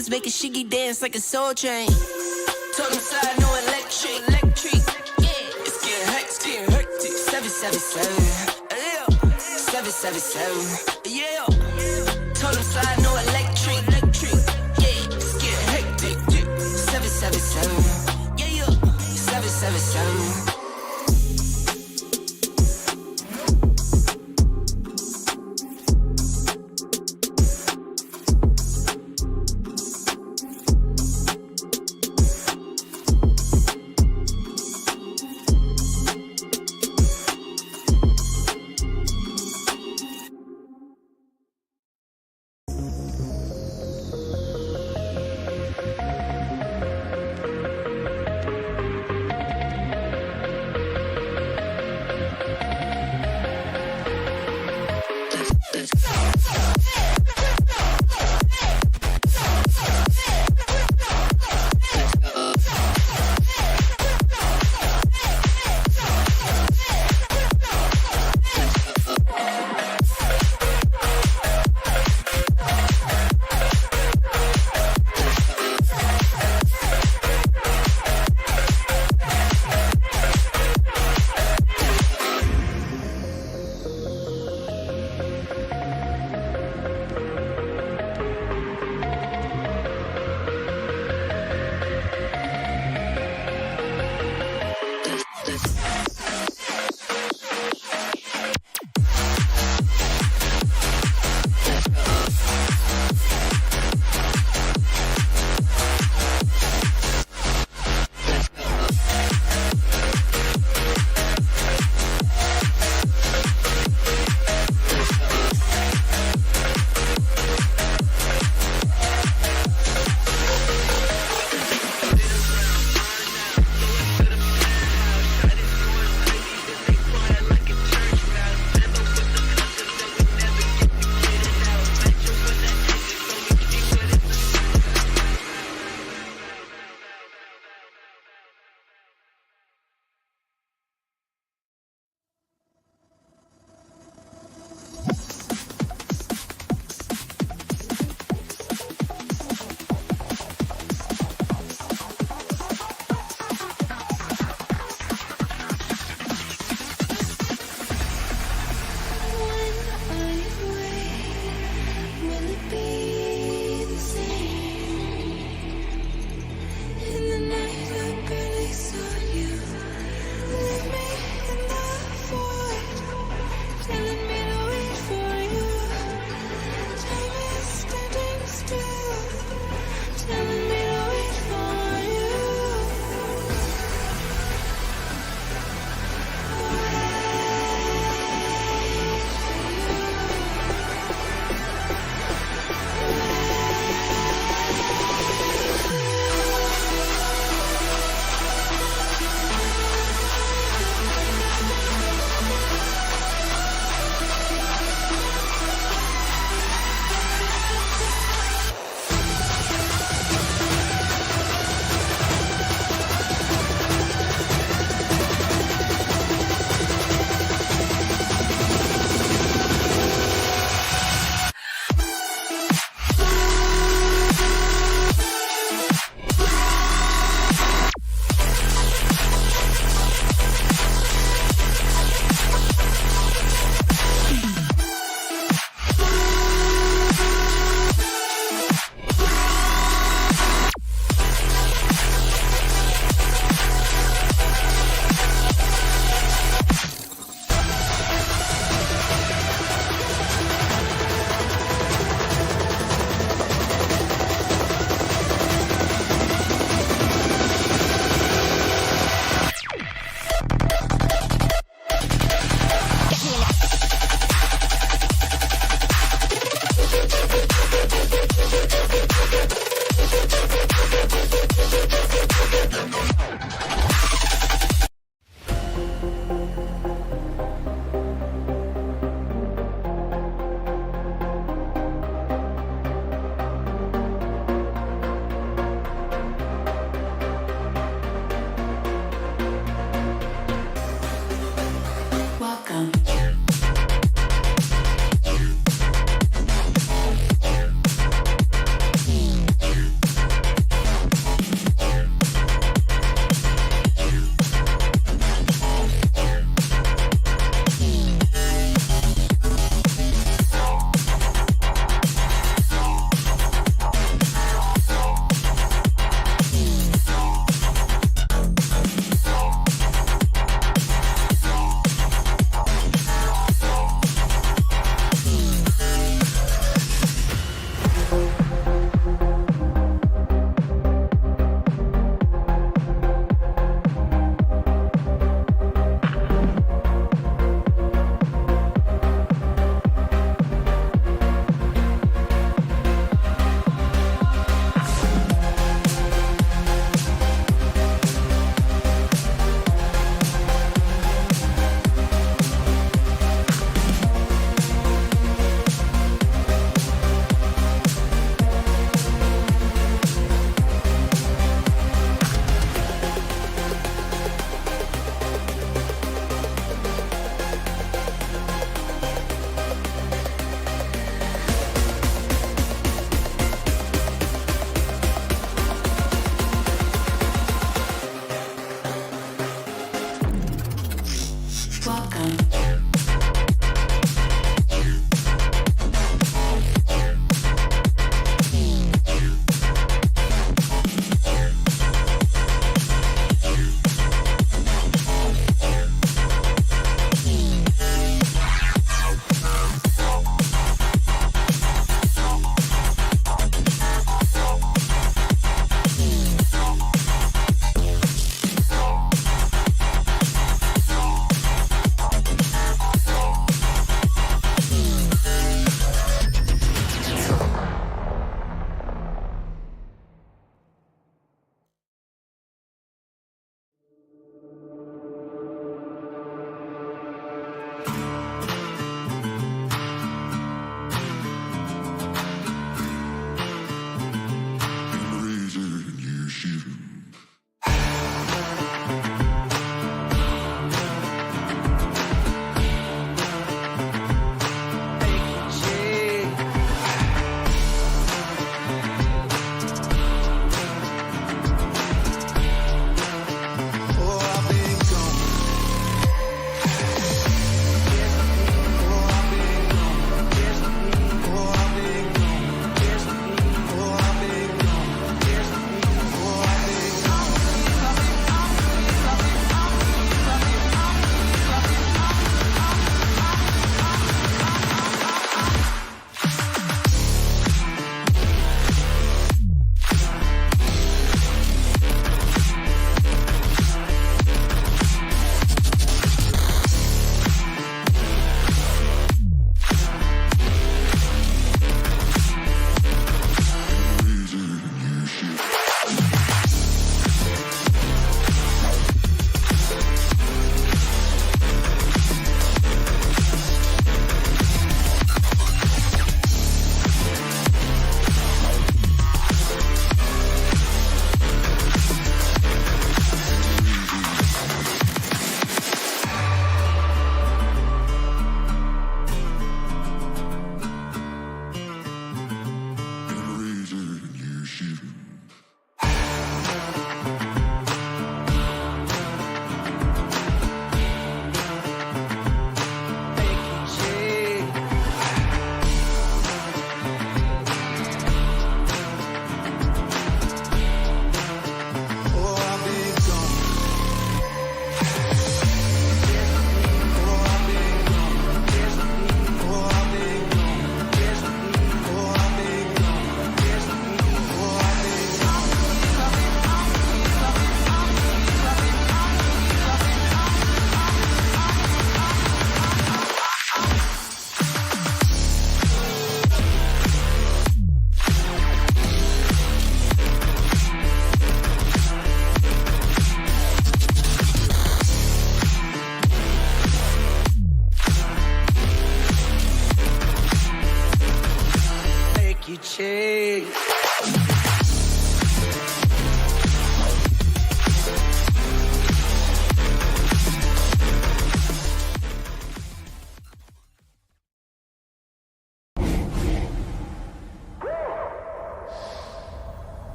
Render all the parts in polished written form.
rappers make a shiggy dance like a soul train. Told him slide, no electric. Yeah, it's getting hectic. 777. Yeah, 777. Yeah, told him slide, no electric. Yeah, it's getting hectic. 777. Yeah, 777.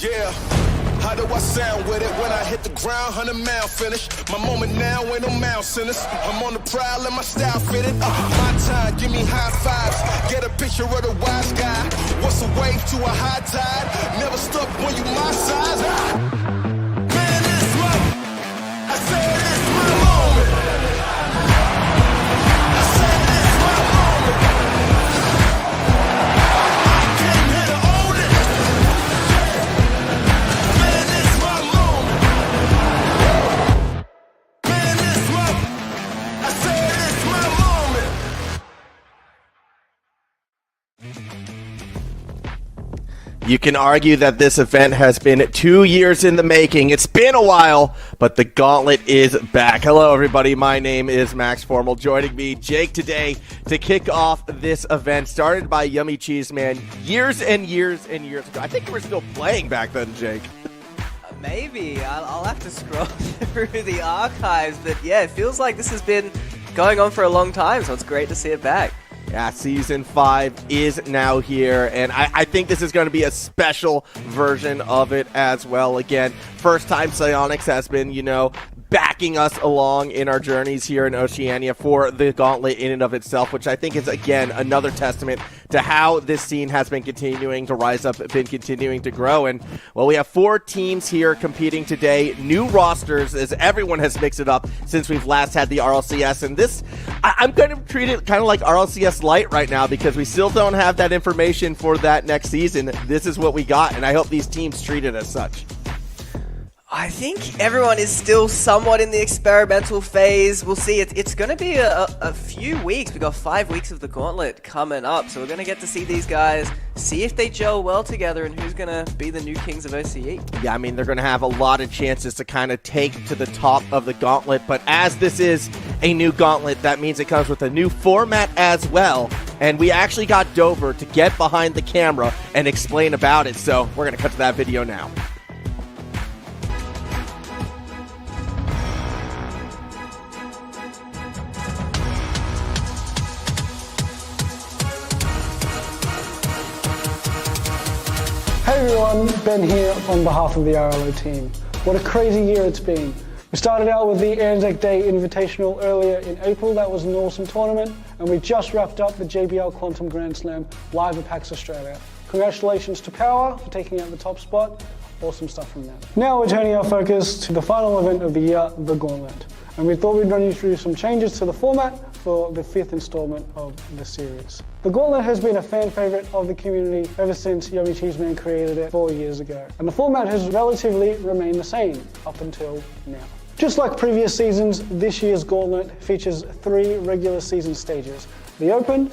Yeah, how do I sound with it when I hit the ground? 100-mile finish. My moment now ain't no mound sinners. I'm on the prowl and my style fitted. My time, give me high fives. Get a picture of the wise guy. What's a wave to a high tide? Never stuck when you my size. Man, it's my, I said it's my moment. I said it's my moment. I came here to own it. Man, it's my moment. Man, it's my, I said it's my moment. You can argue that this event has been 2 years in the making. It's been a while, but the Gauntlet is back. Hello, everybody. My name is Max Formal. Joining me, Jake, today to kick off this event started by Yummy Cheese Man years and years and years ago. I think you were still playing back then, Jake. Maybe. I'll have to scroll through the archives, but yeah, it feels like this has been going on for a long time, so it's great to see it back. Yeah, Season 5 is now here, and I think this is going to be a special version of it as well. Again, first time Psyonix has been, backing us along in our journeys here in Oceania for the Gauntlet in and of itself, which I think is, again, another testament to how this scene has been continuing to rise up, been continuing to grow. And, well, we have 4 teams here competing today, new rosters, as everyone has mixed it up since we've last had the RLCS. And this, I'm going to treat it kind of like RLCS Light right now because we still don't have that information for that next season. This is what we got, and I hope these teams treat it as such. I think everyone is still somewhat in the experimental phase. We'll see. It's going to be a few weeks. We've got 5 weeks of the Gauntlet coming up, so we're going to get to see these guys, see if they gel well together, and who's going to be the new kings of OCE. Yeah, I mean, they're going to have a lot of chances to kind of take to the top of the Gauntlet, but as this is a new Gauntlet, that means it comes with a new format as well, and we actually got Dover to get behind the camera and explain about it, so we're going to cut to that video now. Hey everyone, Ben here on behalf of the RLO team. What a crazy year it's been. We started out with the Anzac Day Invitational earlier in April. That was an awesome tournament, and we just wrapped up the JBL Quantum Grand Slam live at PAX Australia. Congratulations to Power for taking out the top spot. Awesome stuff from them. Now we're turning our focus to the final event of the year, the Gauntlet. And we thought we'd run you through some changes to the format for the 5th installment of the series. The Gauntlet has been a fan favourite of the community ever since Yummy Cheese Man created it 4 years ago. And the format has relatively remained the same up until now. Just like previous seasons, this year's Gauntlet features 3 regular season stages. The Open,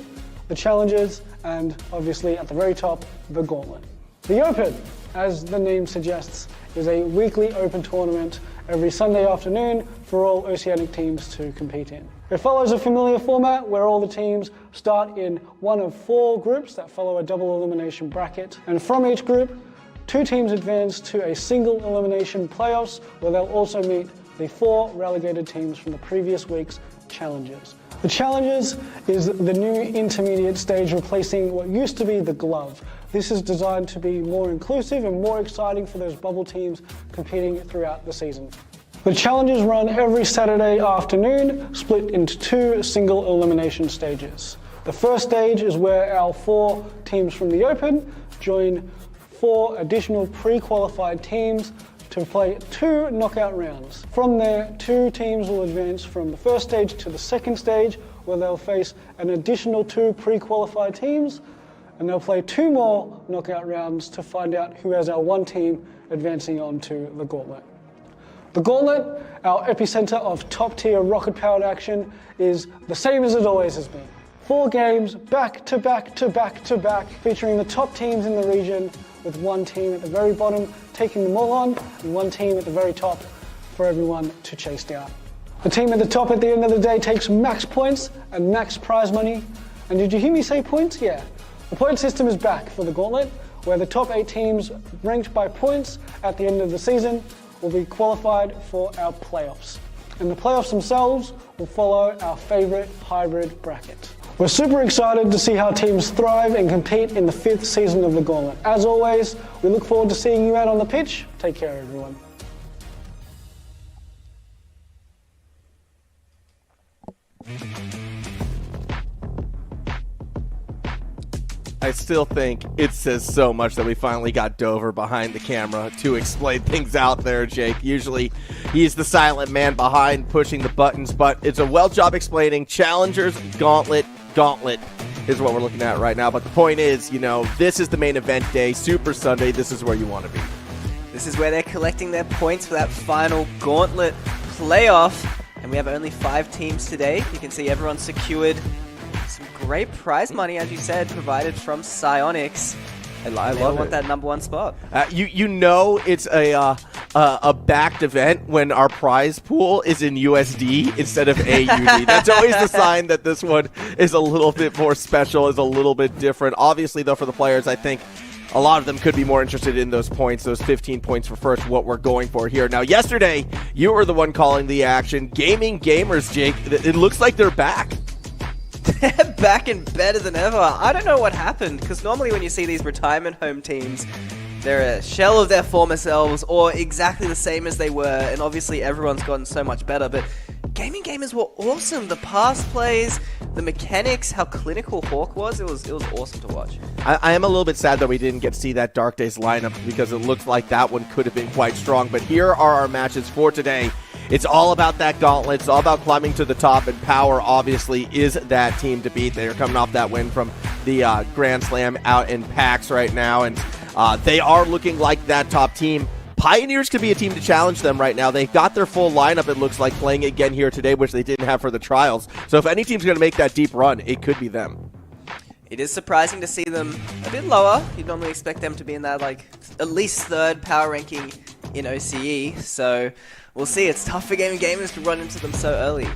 the Challenges, and obviously at the very top, the Gauntlet. The Open, as the name suggests, is a weekly open tournament every Sunday afternoon for all Oceanic teams to compete in. It follows a familiar format where all the teams start in one of 4 groups that follow a double elimination bracket, and from each group, 2 teams advance to a single elimination playoffs where they'll also meet the 4 relegated teams from the previous week's challenges. The Challenges is the new intermediate stage replacing what used to be the Glove. This is designed to be more inclusive and more exciting for those bubble teams competing throughout the season. The Challenges run every Saturday afternoon, split into 2 single elimination stages. The first stage is where our 4 teams from the Open join 4 additional pre-qualified teams to play 2 knockout rounds. From there, 2 teams will advance from the first stage to the second stage, where they'll face an additional 2 pre-qualified teams, and they'll play 2 more knockout rounds to find out who has our 1 team advancing on to the Gauntlet. The Gauntlet, our epicenter of top-tier rocket-powered action, is the same as it always has been. 4 games back to back to back to back, featuring the top teams in the region, with 1 team at the very bottom taking them all on, and 1 team at the very top for everyone to chase down. The team at the top at the end of the day takes max points and max prize money. And did you hear me say points? Yeah. The point system is back for the Gauntlet, where the top 8 teams ranked by points at the end of the season will be qualified for our playoffs. And the playoffs themselves will follow our favourite hybrid bracket. We're super excited to see how teams thrive and compete in the 5th season of the Gauntlet. As always, we look forward to seeing you out on the pitch. Take care, everyone. I still think it says so much that we finally got Dover behind the camera to explain things out there, Jake. Usually he's the silent man behind pushing the buttons, but it's a well job explaining. Challengers, Gauntlet is what we're looking at right now. But the point is, you know, this is the main event day, Super Sunday. This is where you want to be. This is where they're collecting their points for that final Gauntlet playoff. And we have only 5 teams today. You can see everyone secured some great prize money, as you said, provided from Psyonix. I love that #1 spot. You know it's a backed event when our prize pool is in USD instead of AUD. That's always the sign that this one is a little bit more special, is a little bit different. Obviously, though, for the players, I think a lot of them could be more interested in those points, those 15 points for first, what we're going for here. Now, yesterday, you were the one calling the action. Gaming Gamers, Jake, it looks like they're back. They're back and better than ever. I don't know what happened, because normally when you see these retirement home teams, they're a shell of their former selves, or exactly the same as they were, and obviously everyone's gotten so much better, but Gaming Gamers were awesome. The pass plays, the mechanics, how clinical Hawk was, it was awesome to watch. I am a little bit sad that we didn't get to see that Dark Days lineup, because it looks like that one could have been quite strong, but here are our matches for today. It's all about that Gauntlet. It's all about climbing to the top, and Power obviously is that team to beat. They're coming off that win from the Grand Slam out in PAX right now, and they are looking like that top team. Pioneers could be a team to challenge them right now. They've got their full lineup, it looks like, playing again here today, which they didn't have for the trials. So if any team's going to make that deep run, it could be them. It is surprising to see them a bit lower. You'd normally expect them to be in that, like, at least 3rd power ranking in OCE. So we'll see. It's tough for Gaming Gamers to run into them so early.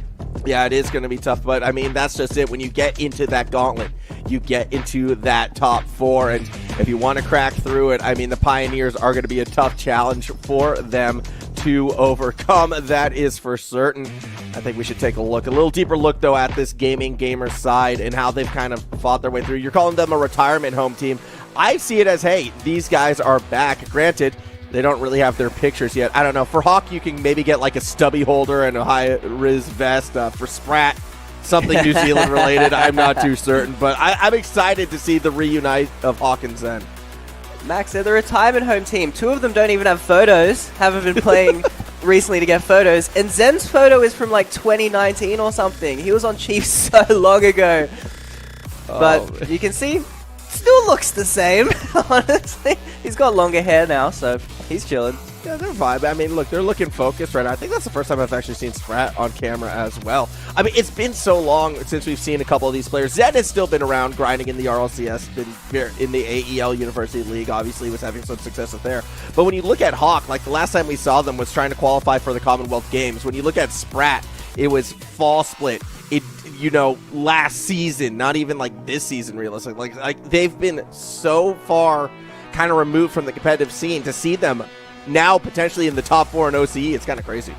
Yeah, it is going to be tough, but I mean, that's just it. When you get into that Gauntlet, you get into that top 4, and if you want to crack through it, I mean, the Pioneers are going to be a tough challenge for them to overcome. That is for certain. I think we should take a little deeper look, though, at this Gaming Gamers side and how they've kind of fought their way through. You're calling them a retirement home team. I see it as, hey, these guys are back. Granted, they don't really have their pictures yet. I don't know. For Hawk, you can maybe get like a stubby holder and a high-res vest. For Sprat, something New Zealand related. I'm not too certain. But I'm excited to see the reunite of Hawk and Zen. Max, they're the retirement home team. 2 of them don't even have photos. Haven't been playing recently to get photos. And Zen's photo is from like 2019 or something. He was on Chiefs so long ago. But you can see, still looks the same, honestly. He's got longer hair now, so he's chilling. Yeah, they're vibe. I mean, look, they're looking focused right now. I think that's the first time I've actually seen Sprat on camera as well. I mean, it's been so long since we've seen a couple of these players. Zen has still been around, grinding in the RLCS, been in the AEL University League, obviously was having some success up there. But when you look at Hawk, like the last time we saw them was trying to qualify for the Commonwealth Games. When you look at Sprat, it was fall split. Last season, not even like this season, realistically. Like they've been so far kind of removed from the competitive scene. To see them now potentially in the top 4 in OCE, it's kind of crazy.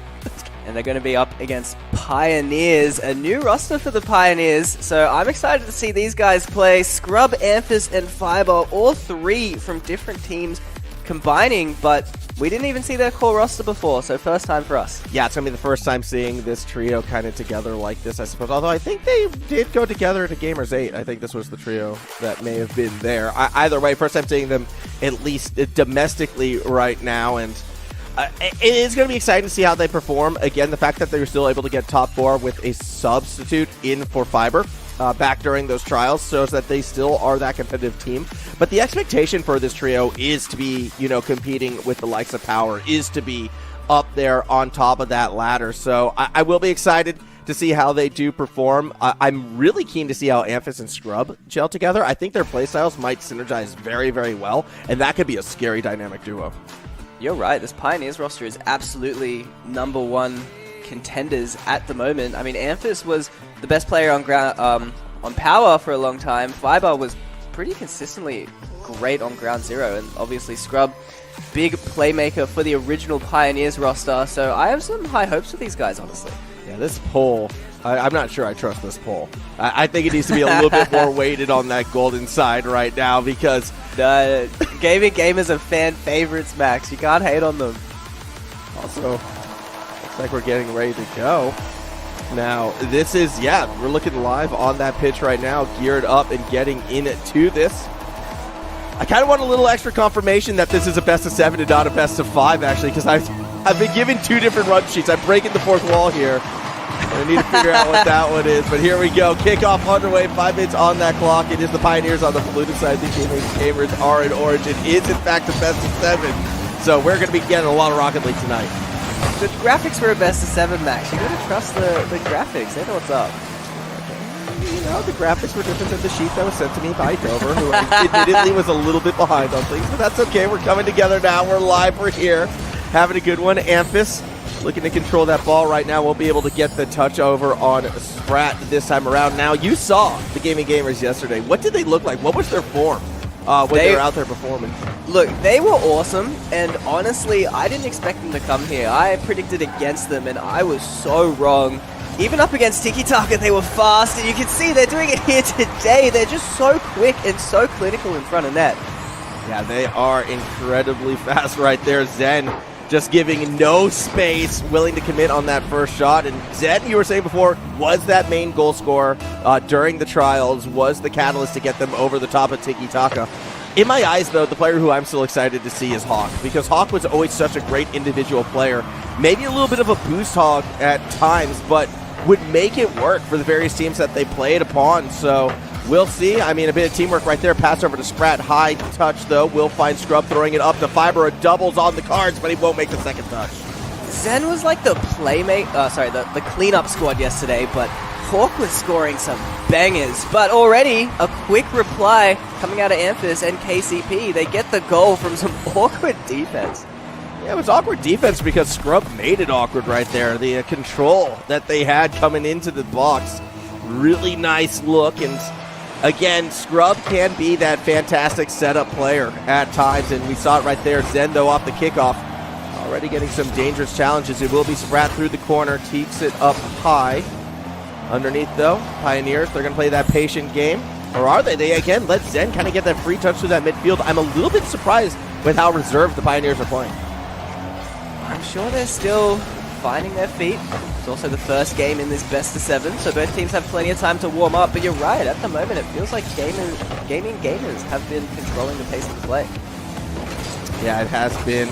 And they're going to be up against Pioneers, a new roster for the Pioneers. So I'm excited to see these guys play. Scrub, Amphis, and Fiber, all 3 from different teams combining, but we didn't even see their core roster before, so first time for us. Yeah, it's going to be the first time seeing this trio kind of together like this, I suppose. Although I think they did go together to Gamers 8. I think this was the trio that may have been there. Either way, first time seeing them at least domestically right now, and it is going to be exciting to see how they perform. Again, the fact that they were still able to get top 4 with a substitute in for Fiber back during those trials shows that they still are that competitive team. But the expectation for this trio is to be, competing with the likes of Power, is to be up there on top of that ladder. So I will be excited to see how they do perform. I'm really keen to see how Amphis and Scrub gel together. I think their playstyles might synergize very, very well, and that could be a scary dynamic duo. You're right. This Pioneers roster is absolutely #1 contenders at the moment. I mean, Amphis was the best player on Power for a long time. Fiber was pretty consistently great on Ground Zero, and obviously Scrub, big playmaker for the original Pioneers roster. So I have some high hopes for these guys, honestly. Yeah, this poll I'm not sure I trust this poll. I think it needs to be a little bit more weighted on that golden side right now because Gaming Gamers are fan favorites, Max. You can't hate on them. also looks like we're getting ready to go. Now, this is, we're looking live on that pitch right now, geared up and getting into this. I kind of want a little extra confirmation that this is a best of 7 and not a best of 5, actually, because I've been given 2 different run sheets. I'm breaking the 4th wall here. I need to figure out what that one is, but here we go. Kickoff underway, 5 minutes on that clock. It is the Pioneers on the blue side. The Gamers are in orange. It is, in fact, a best of 7. So we're going to be getting a lot of Rocket League tonight. The graphics were a best of 7, Max. You gotta trust the graphics. They know what's up. You know, the graphics were different than the sheet that was sent to me by Dover, who admittedly was a little bit behind on things, but that's okay. We're coming together now. We're live. We're here. Having a good one. Amphis looking to control that ball right now. We'll be able to get the touch over on Sprat this time around. Now, you saw the Gaming Gamers yesterday. What did they look like? What was their form when they were out there performing? Look, they were awesome, and honestly, I didn't expect them to come here. I predicted against them, and I was so wrong. Even up against Tiki Taka, they were fast, and you can see they're doing it here today. They're just so quick and so clinical in front of net. Yeah, they are incredibly fast right there. Zen just giving no space, willing to commit on that first shot. And Zen, you were saying before, was that main goal scorer during the trials, was the catalyst to get them over the top of Tiki Taka. In my eyes, though, the player who I'm still excited to see is Hawk, because Hawk was always such a great individual player. Maybe a little bit of a boost hog at times, but would make it work for the various teams that they played upon. So we'll see. I mean, a bit of teamwork right there. Pass over to Sprat. High touch, though. Will find Scrub throwing it up to Fiber. Doubles on the cards, but he won't make the second touch. Zen was like the the cleanup squad yesterday, but Hawk was scoring some bangers. But already, a quick reply coming out of Amphis and KCP. They get the goal from some awkward defense. Yeah, it was awkward defense because Scrub made it awkward right there. The control that they had coming into the box, really nice look. And again, Scrub can be that fantastic setup player at times, and we saw it right there. Zen, though, off the kickoff, already getting some dangerous challenges. It will be Sprat through the corner, keeps it up high. Underneath, though, Pioneers, they're going to play that patient game. Or are they? They, again, let Zen kind of get that free touch through that midfield. I'm a little bit surprised with how reserved the Pioneers are playing. I'm sure they're still finding their feet. It's also the first game in this best of 7, so both teams have plenty of time to warm up. But you're right, at the moment it feels like Gaming Gamers have been controlling the pace of the play. Yeah, it has been.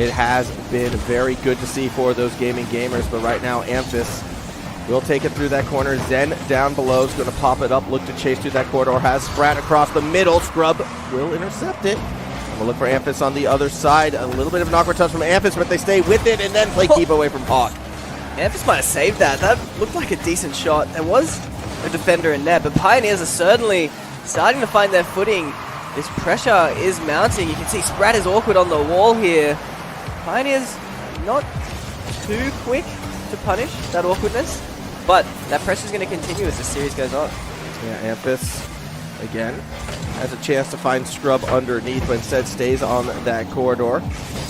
It has been very good to see for those Gaming Gamers. But right now, Amphis will take it through that corner. Zen down below is going to pop it up, look to chase through that corridor. Has Sprat across the middle. Scrub will intercept it. We'll look for Amphis on the other side. A little bit of an awkward touch from Amphis, but they stay with it and then play keep away from Hawk. Amphis might have saved that. That looked like a decent shot. There was a defender in net, but Pioneers are certainly starting to find their footing. This pressure is mounting. You can see Sprat is awkward on the wall here. Pioneers not too quick to punish that awkwardness, but that pressure is going to continue as the series goes on. Yeah, Amphis, again, has a chance to find Scrub underneath, but instead stays on that corridor.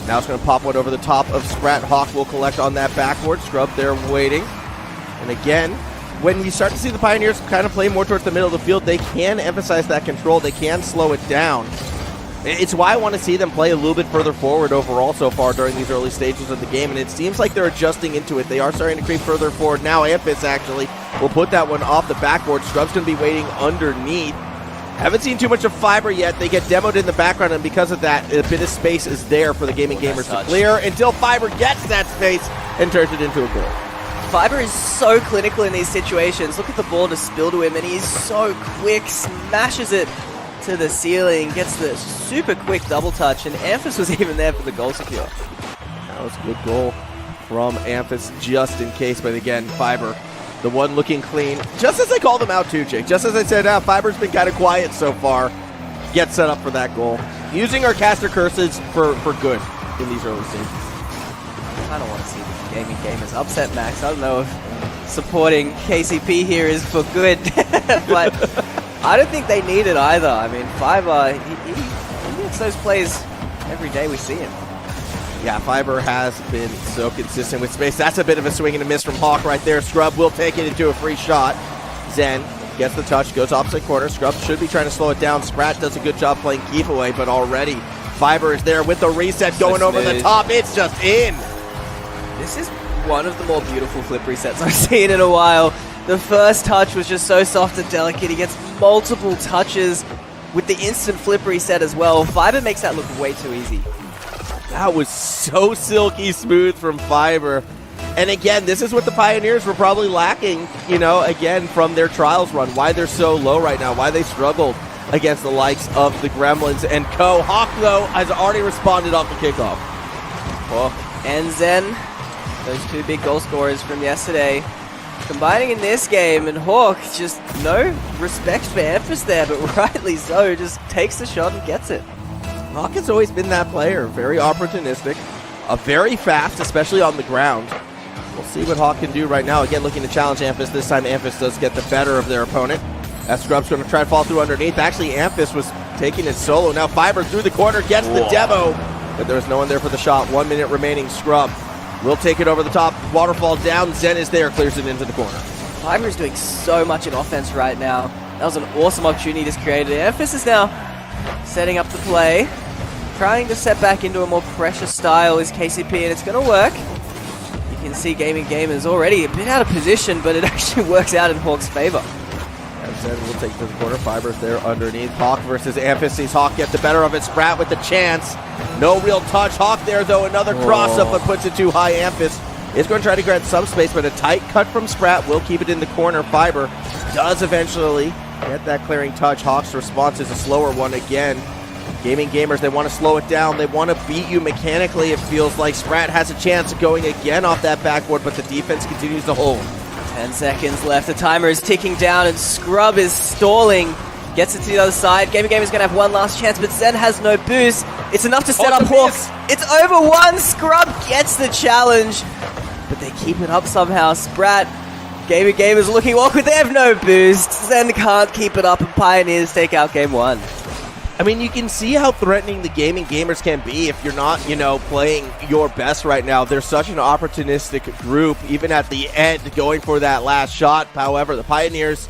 Now it's going to pop one over the top of Sprat. Hawk will collect on that backboard. Scrub there waiting. And again, when you start to see the Pioneers kind of play more towards the middle of the field, they can emphasize that control. They can slow it down. It's why I want to see them play a little bit further forward overall so far during these early stages of the game, and it seems like they're adjusting into it. They are starting to creep further forward. Now Amphis actually will put that one off the backboard. Scrub's going to be waiting underneath. Haven't seen too much of Fiber yet. They get demoed in the background, and because of that, a bit of space is there for the Gaming Gamers to clear until Fiber gets that space and turns it into a goal. Fiber is so clinical in these situations. Look at the ball just spill to him, and he's so quick, smashes it to the ceiling, gets the super quick double touch, and Amphis was even there for the goal secure. That was a good goal from Amphis just in case, but again, Fiber, the one looking clean. Just as I called them out too, Jake. Just as I said, Fiber's been kind of quiet so far. Gets set up for that goal. Using our caster curses for good in these early stages. I don't want to see the Gaming Gamers upset, Max. I don't know if supporting KCP here is for good, but I don't think they need it either. I mean, Fiber, he gets those plays every day we see him. Yeah, Fiber has been so consistent with space. That's a bit of a swing and a miss from Hawk right there. Scrub will take it into a free shot. Zen gets the touch, goes opposite corner. Scrub should be trying to slow it down. Sprat does a good job playing keep away, but already Fiber is there with the reset going over the top. It's just in. This is one of the more beautiful flip resets I've seen in a while. The first touch was just so soft and delicate. He gets multiple touches with the instant flip reset as well. Fiber makes that look way too easy. That was so silky smooth from Fiber. And again, this is what the Pioneers were probably lacking, you know, again, from their Trials run. Why they're so low right now, why they struggled against the likes of the Gremlins and co. Hawk, though, has already responded off the kickoff. Hawk and Zen, those two big goal scorers from yesterday, combining in this game, and Hawk just no respect for Amphis there, but rightly so, just takes the shot and gets it. Hawk has always been that player, very opportunistic, very fast, especially on the ground. We'll see what Hawk can do right now. Again, looking to challenge Amphis. This time, Amphis does get the better of their opponent. As Scrub's going to try to fall through underneath. Actually, Amphis was taking it solo. Now Fiber through the corner, gets the demo, but there's no one there for the shot. 1 minute remaining. Scrub will take it over the top. Waterfall down. Zen is there, clears it into the corner. Fiber's doing so much in offense right now. That was an awesome opportunity just created. Amphis is now setting up the play. Trying to set back into a more pressure style is KCP, and it's going to work. You can see Gaming Gamers already a bit out of position, but it actually works out in Hawk's favor. And Zen will take to the corner. Fiber's there underneath. Hawk versus Amphis. Sees Hawk get the better of it. Sprat with the chance. No real touch. Hawk there, though. Another cross-up, but puts it too high. Amphis is going to try to grab some space, but a tight cut from Sprat will keep it in the corner. Fiber does eventually get that clearing touch. Hawk's response is a slower one again. Gaming Gamers, they want to slow it down. They want to beat you mechanically. It feels like Sprat has a chance of going again off that backboard, but the defense continues to hold. 10 seconds left. The timer is ticking down, and Scrub is stalling. Gets it to the other side. Gaming Gamers going to have one last chance, but Zen has no boost. It's enough to set up Hawks. It's over one. Scrub gets the challenge, but they keep it up somehow. Sprat, Gaming Gamers looking awkward. They have no boost. Zen can't keep it up, and Pioneers take out game one. I mean, you can see how threatening the Gaming Gamers can be if you're not, you know, playing your best right now. They're such an opportunistic group, even at the end, going for that last shot. However, the Pioneers,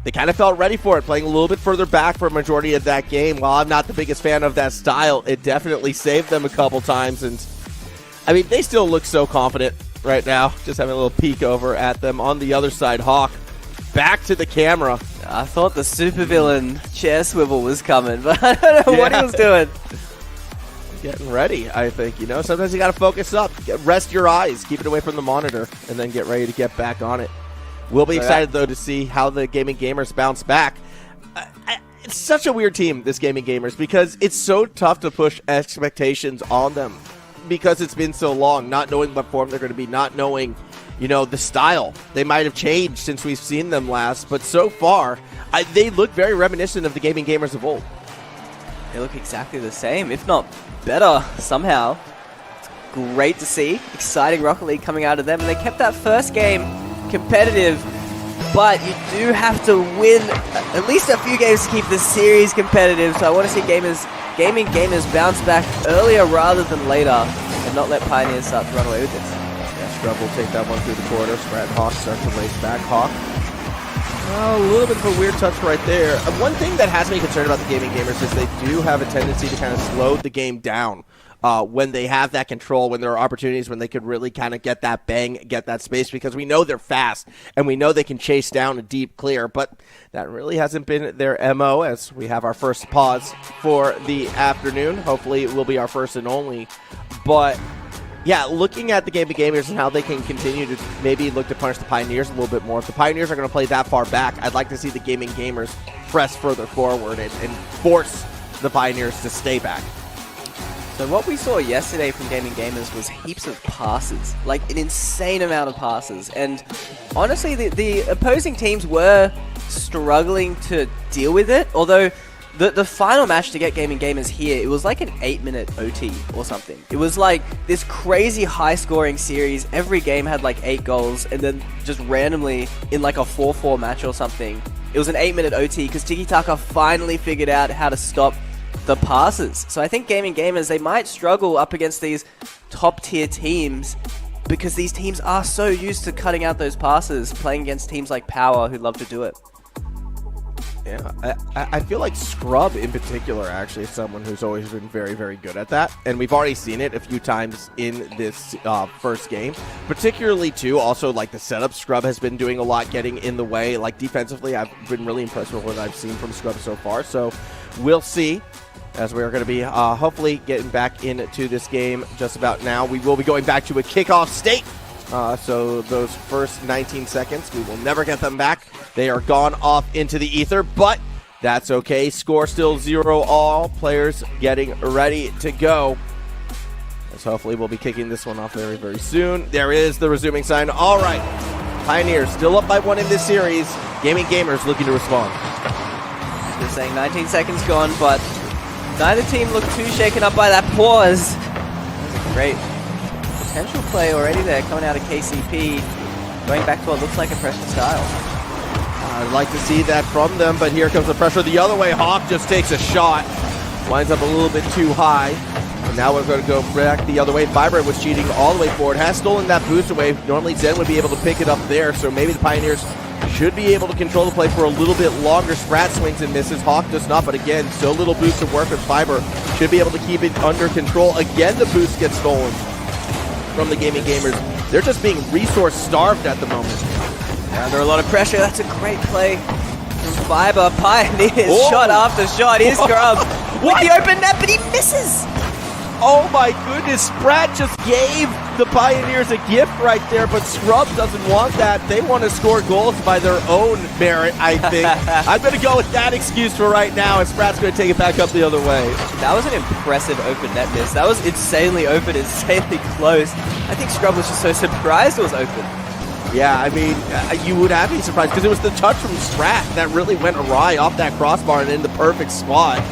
they kind of felt ready for it, playing a little bit further back for a majority of that game. While I'm not the biggest fan of that style, it definitely saved them a couple times. And, I mean, they still look so confident right now. Just having a little peek over at them. On the other side, Hawk back to the camera. I thought the supervillain chair swivel was coming, but I don't know what he was doing. Getting ready, I think. You know, sometimes you got to focus up. Rest your eyes. Keep it away from the monitor, and then get ready to get back on it. We'll be excited, though, to see how the Gaming Gamers bounce back. It's such a weird team, this Gaming Gamers, because it's so tough to push expectations on them because it's been so long, not knowing what form they're going to be, not knowing, you know, the style. They might have changed since we've seen them last, but so far, they look very reminiscent of the Gaming Gamers of old. They look exactly the same, if not better, somehow. It's great to see. Exciting Rocket League coming out of them, and they kept that first game competitive, but you do have to win at least a few games to keep the series competitive, so I want to see Gaming Gamers bounce back earlier rather than later, and not let Pioneers start to run away with this. Scrub will take that one through the corner. Sprat and Hawk start to race back. Hawk. A little bit of a weird touch right there. One thing that has me concerned about the Gaming Gamers is they do have a tendency to kind of slow the game down when they have that control, when there are opportunities when they could really kind of get that bang, get that space, because we know they're fast and we know they can chase down a deep clear, but that really hasn't been their MO as we have our first pause for the afternoon. Hopefully it will be our first and only, but yeah, looking at the Gaming Gamers and how they can continue to maybe look to punish the Pioneers a little bit more. If the Pioneers are going to play that far back, I'd like to see the Gaming Gamers press further forward and force the Pioneers to stay back. So what we saw yesterday from Gaming Gamers was heaps of passes, like an insane amount of passes. And honestly, the opposing teams were struggling to deal with it, although the final match to get Gaming Gamers here, it was like an 8-minute OT or something. It was like this crazy high-scoring series. Every game had like 8 goals, and then just randomly in like a 4-4 match or something, it was an 8-minute OT because Tiki Taka finally figured out how to stop the passes. So I think Gaming Gamers, they might struggle up against these top tier teams, because these teams are so used to cutting out those passes, playing against teams like Power who love to do it. Yeah, I feel like Scrub in particular actually is someone who's always been very, very good at that. And we've already seen it a few times in this first game. Particularly, too, also like the setup, Scrub has been doing a lot, getting in the way. Like defensively, I've been really impressed with what I've seen from Scrub so far. So we'll see, as we are going to be hopefully getting back into this game just about now. We will be going back to a kickoff state. So those first 19 seconds, we will never get them back. They are gone off into the ether, but that's okay. Score still 0-all. Players getting ready to go. As hopefully we'll be kicking this one off very, very soon. There is the resuming sign. All right. Pioneers still up by 1 in this series. Gaming Gamers looking to respond. Just saying 19 seconds gone, but neither team looked too shaken up by that pause. That was a great potential play already there coming out of KCP, going back to what looks like a pressure style. I'd like to see that from them, but here comes the pressure the other way. Hawk just takes a shot, winds up a little bit too high, and now we're going to go back the other way. Vibrant was cheating all the way forward, has stolen that boost away. Normally Zen would be able to pick it up there, so maybe the Pioneers should be able to control the play for a little bit longer. Sprat swings and misses. Hawk does not, but again, so little boost to work with. Fiber should be able to keep it under control. Again, the boost gets stolen from the Gaming Gamers. They're just being resource starved at the moment. Yeah, under a lot of pressure. That's a great play from Fiber. Pioneers shot after shot. Here's Scrub with the open net, but he misses. Oh my goodness, Sprat just gave the Pioneers a gift right there, but Scrub doesn't want that. They want to score goals by their own merit, I think. I'm going to go with that excuse for right now, and Sprat's going to take it back up the other way. That was an impressive open net miss. That was insanely open, insanely close. I think Scrub was just so surprised it was open. Yeah, I mean, you would have been surprised, because it was the touch from Sprat that really went awry off that crossbar and in the perfect spot.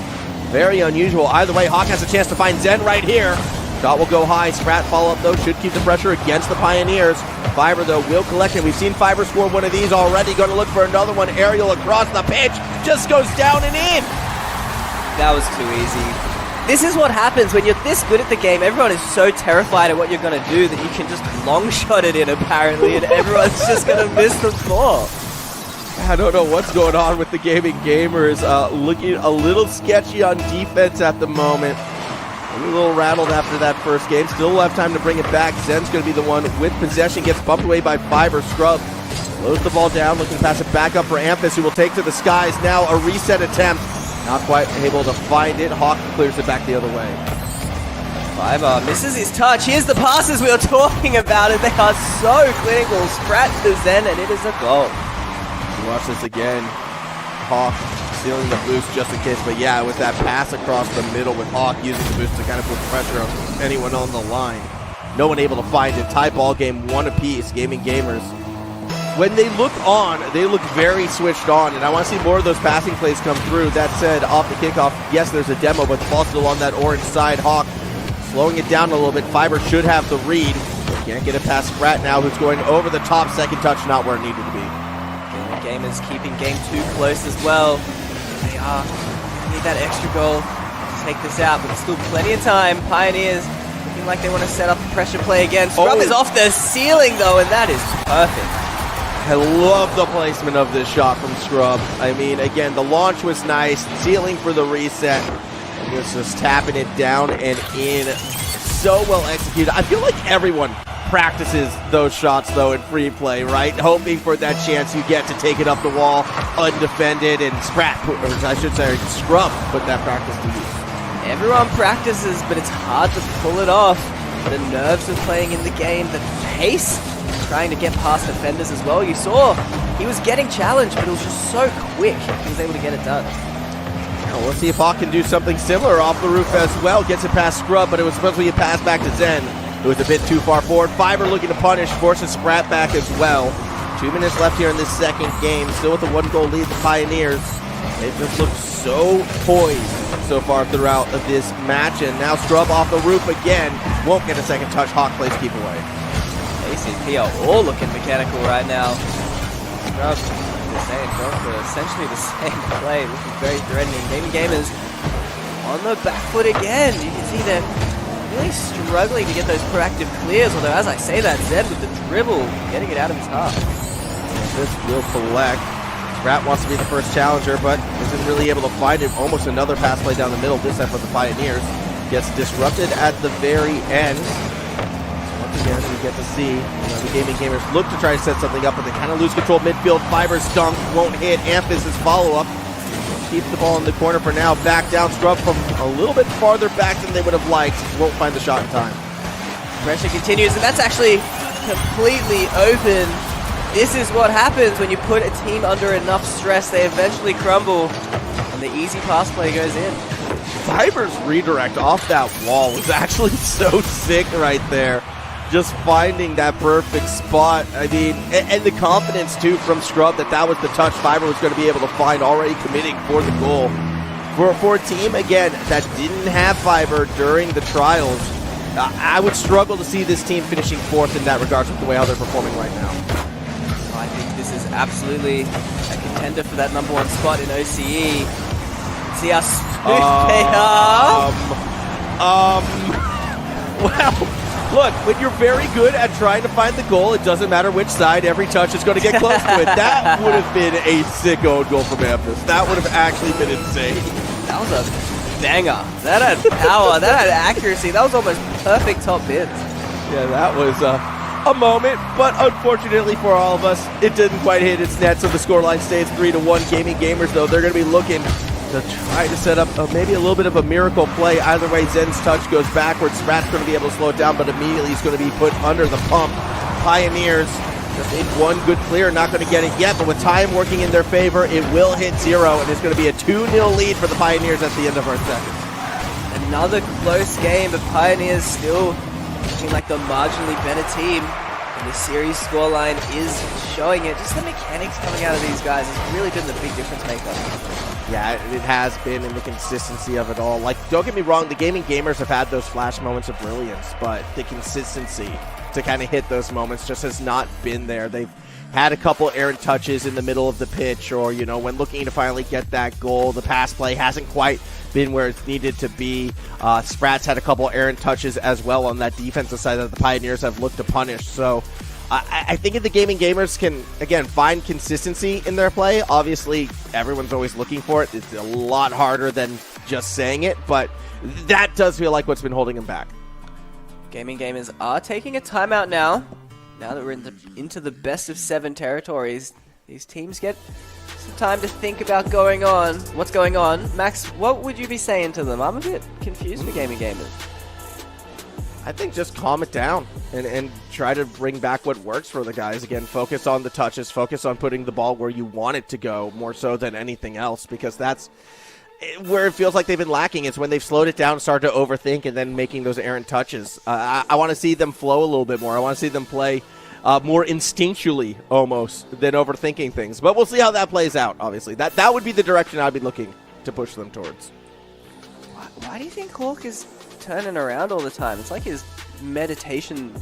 Very unusual. Either way, Hawk has a chance to find Zen right here. Shot will go high. Sprat follow-up, though, should keep the pressure against the Pioneers. Fiber, though, will collect it. We've seen Fiber score one of these already. Going to look for another one. Aerial across the pitch. Just goes down and in. That was too easy. This is what happens when you're this good at the game. Everyone is so terrified at what you're going to do that you can just long shot it in, apparently, and everyone's just going to miss the ball. I don't know what's going on with the Gaming Gamers. Looking a little sketchy on defense at the moment. A little rattled after that first game. Still will have time to bring it back. Zen's going to be the one with possession. Gets bumped away by Fiber. Scrub slows the ball down. Looking to pass it back up for Amphis, who will take to the skies. Now a reset attempt. Not quite able to find it. Hawk clears it back the other way. Fiber misses his touch. Here's the passes we were talking about, and they are so clinical. Sprat to Zen, and it is a goal. Watch this again. Hawk stealing the boost just in case. But yeah, with that pass across the middle with Hawk using the boost to kind of put pressure on anyone on the line. No one able to find it. Tie ball game, 1 apiece. Gaming Gamers. When they look on, they look very switched on. And I want to see more of those passing plays come through. That said, off the kickoff, yes, there's a demo, but the ball's still on that orange side. Hawk slowing it down a little bit. Fiber should have the read. Can't get it past Sprat now, who's going over the top. Second touch, not where it needed to be. Gamers keeping game too close as well. They need that extra goal to take this out, but there's still plenty of time. Pioneers looking like they want to set up a pressure play again. Scrub is off the ceiling though, and that is perfect. I love the placement of this shot from Scrub. I mean, again, the launch was nice. Ceiling for the reset. And he was just tapping it down and in. So well executed. I feel like everyone practices those shots, though, in free play, right? Hoping for that chance you get to take it up the wall undefended, and Sprat, or I should say, Scrub, put that practice to use. Everyone practices, but it's hard to pull it off. The nerves of playing in the game, the pace, trying to get past defenders as well. You saw he was getting challenged, but it was just so quick. He was able to get it done. Now, we'll see if Hawk can do something similar off the roof as well. Gets it past Scrub, but it was supposed to be a pass back to Zen. It was a bit too far forward. Fiber looking to punish, forces Sprat back as well. 2 minutes left here in this second game. Still with a 1-goal lead, the Pioneers. They've just looked so poised so far throughout this match. And now Scrub off the roof again. Won't get a second touch. Hawk plays keep away. KCP are all looking mechanical right now. Scrub, the same, going for essentially the same play. Looking very threatening. Gaming Gamers on the back foot again. You can see that really struggling to get those proactive clears, although as I say that, Zed with the dribble, getting it out of his half. This will collect. Rat wants to be the first challenger, but isn't really able to find it. Almost another pass play down the middle, this time for the Pioneers. Gets disrupted at the very end. So once again, we get to see the Gaming Gamers look to try to set something up, but they kind of lose control midfield. Fiber's dunk won't hit. Amphis' follow-up. Keep the ball in the corner for now. Back down, Scrub from a little bit farther back than they would have liked. Won't find the shot in time. Pressure continues, and that's actually completely open. This is what happens when you put a team under enough stress. They eventually crumble, and the easy pass play goes in. Fiber's redirect off that wall was actually so sick right there. Just finding that perfect spot. I mean, and the confidence, too, from Scrub that was the touch Fiber was going to be able to find, already committing for the goal. For a team, again, that didn't have Fiber during the trials, I would struggle to see this team finishing fourth in that regards with the way how they're performing right now. I think this is absolutely a contender for that #1 spot in OCE. See how smooth they are. Well, look, when you're very good at trying to find the goal, it doesn't matter which side, every touch is going to get close to it. That would have been a sick own goal from Amphis. That would have actually been insane. That was a banger. That had power, that had accuracy, that was almost perfect top bins. Yeah, that was a moment, but unfortunately for all of us, it didn't quite hit its net, so the scoreline stays 3-1. Gaming Gamers, though, they're going to be looking to try to set up maybe a little bit of a miracle play. Either way, Zen's touch goes backwards. Sprat's going to be able to slow it down, but immediately he's going to be put under the pump. Pioneers just need one good clear, not going to get it yet, but with time working in their favor, it will hit 0, and it's going to be a 2-0 lead for the Pioneers at the end of our second. Another close game, but Pioneers still looking like the marginally better team. And the series scoreline is showing it. Just the mechanics coming out of these guys has really been the big difference maker. Yeah, it has been, in the consistency of it all. Like, don't get me wrong, the Gaming Gamers have had those flash moments of brilliance, but the consistency to kind of hit those moments just has not been there. They've had a couple errant touches in the middle of the pitch, or, you know, when looking to finally get that goal, the pass play hasn't quite been where it's needed to be. Sprats had a couple errant touches as well on that defensive side that the Pioneers have looked to punish. So I think if the Gaming Gamers can, again, find consistency in their play, obviously everyone's always looking for it. It's a lot harder than just saying it, but that does feel like what's been holding them back. Gaming Gamers are taking a timeout now. Now that we're into the best of 7 territories, these teams get some time to think about what's going on. Max, what would you be saying to them? I'm a bit confused with Gaming Gamers. I think just calm it down and try to bring back what works for the guys. Again, focus on the touches, focus on putting the ball where you want it to go more so than anything else, because that's where it feels like they've been lacking, is when they've slowed it down, started to overthink, and then making those errant touches. I want to see them flow a little bit more. I want to see them play more instinctually almost than overthinking things. But we'll see how that plays out, obviously. That would be the direction I'd be looking to push them towards. Why do you think Hawk is turning around all the time? It's like his meditation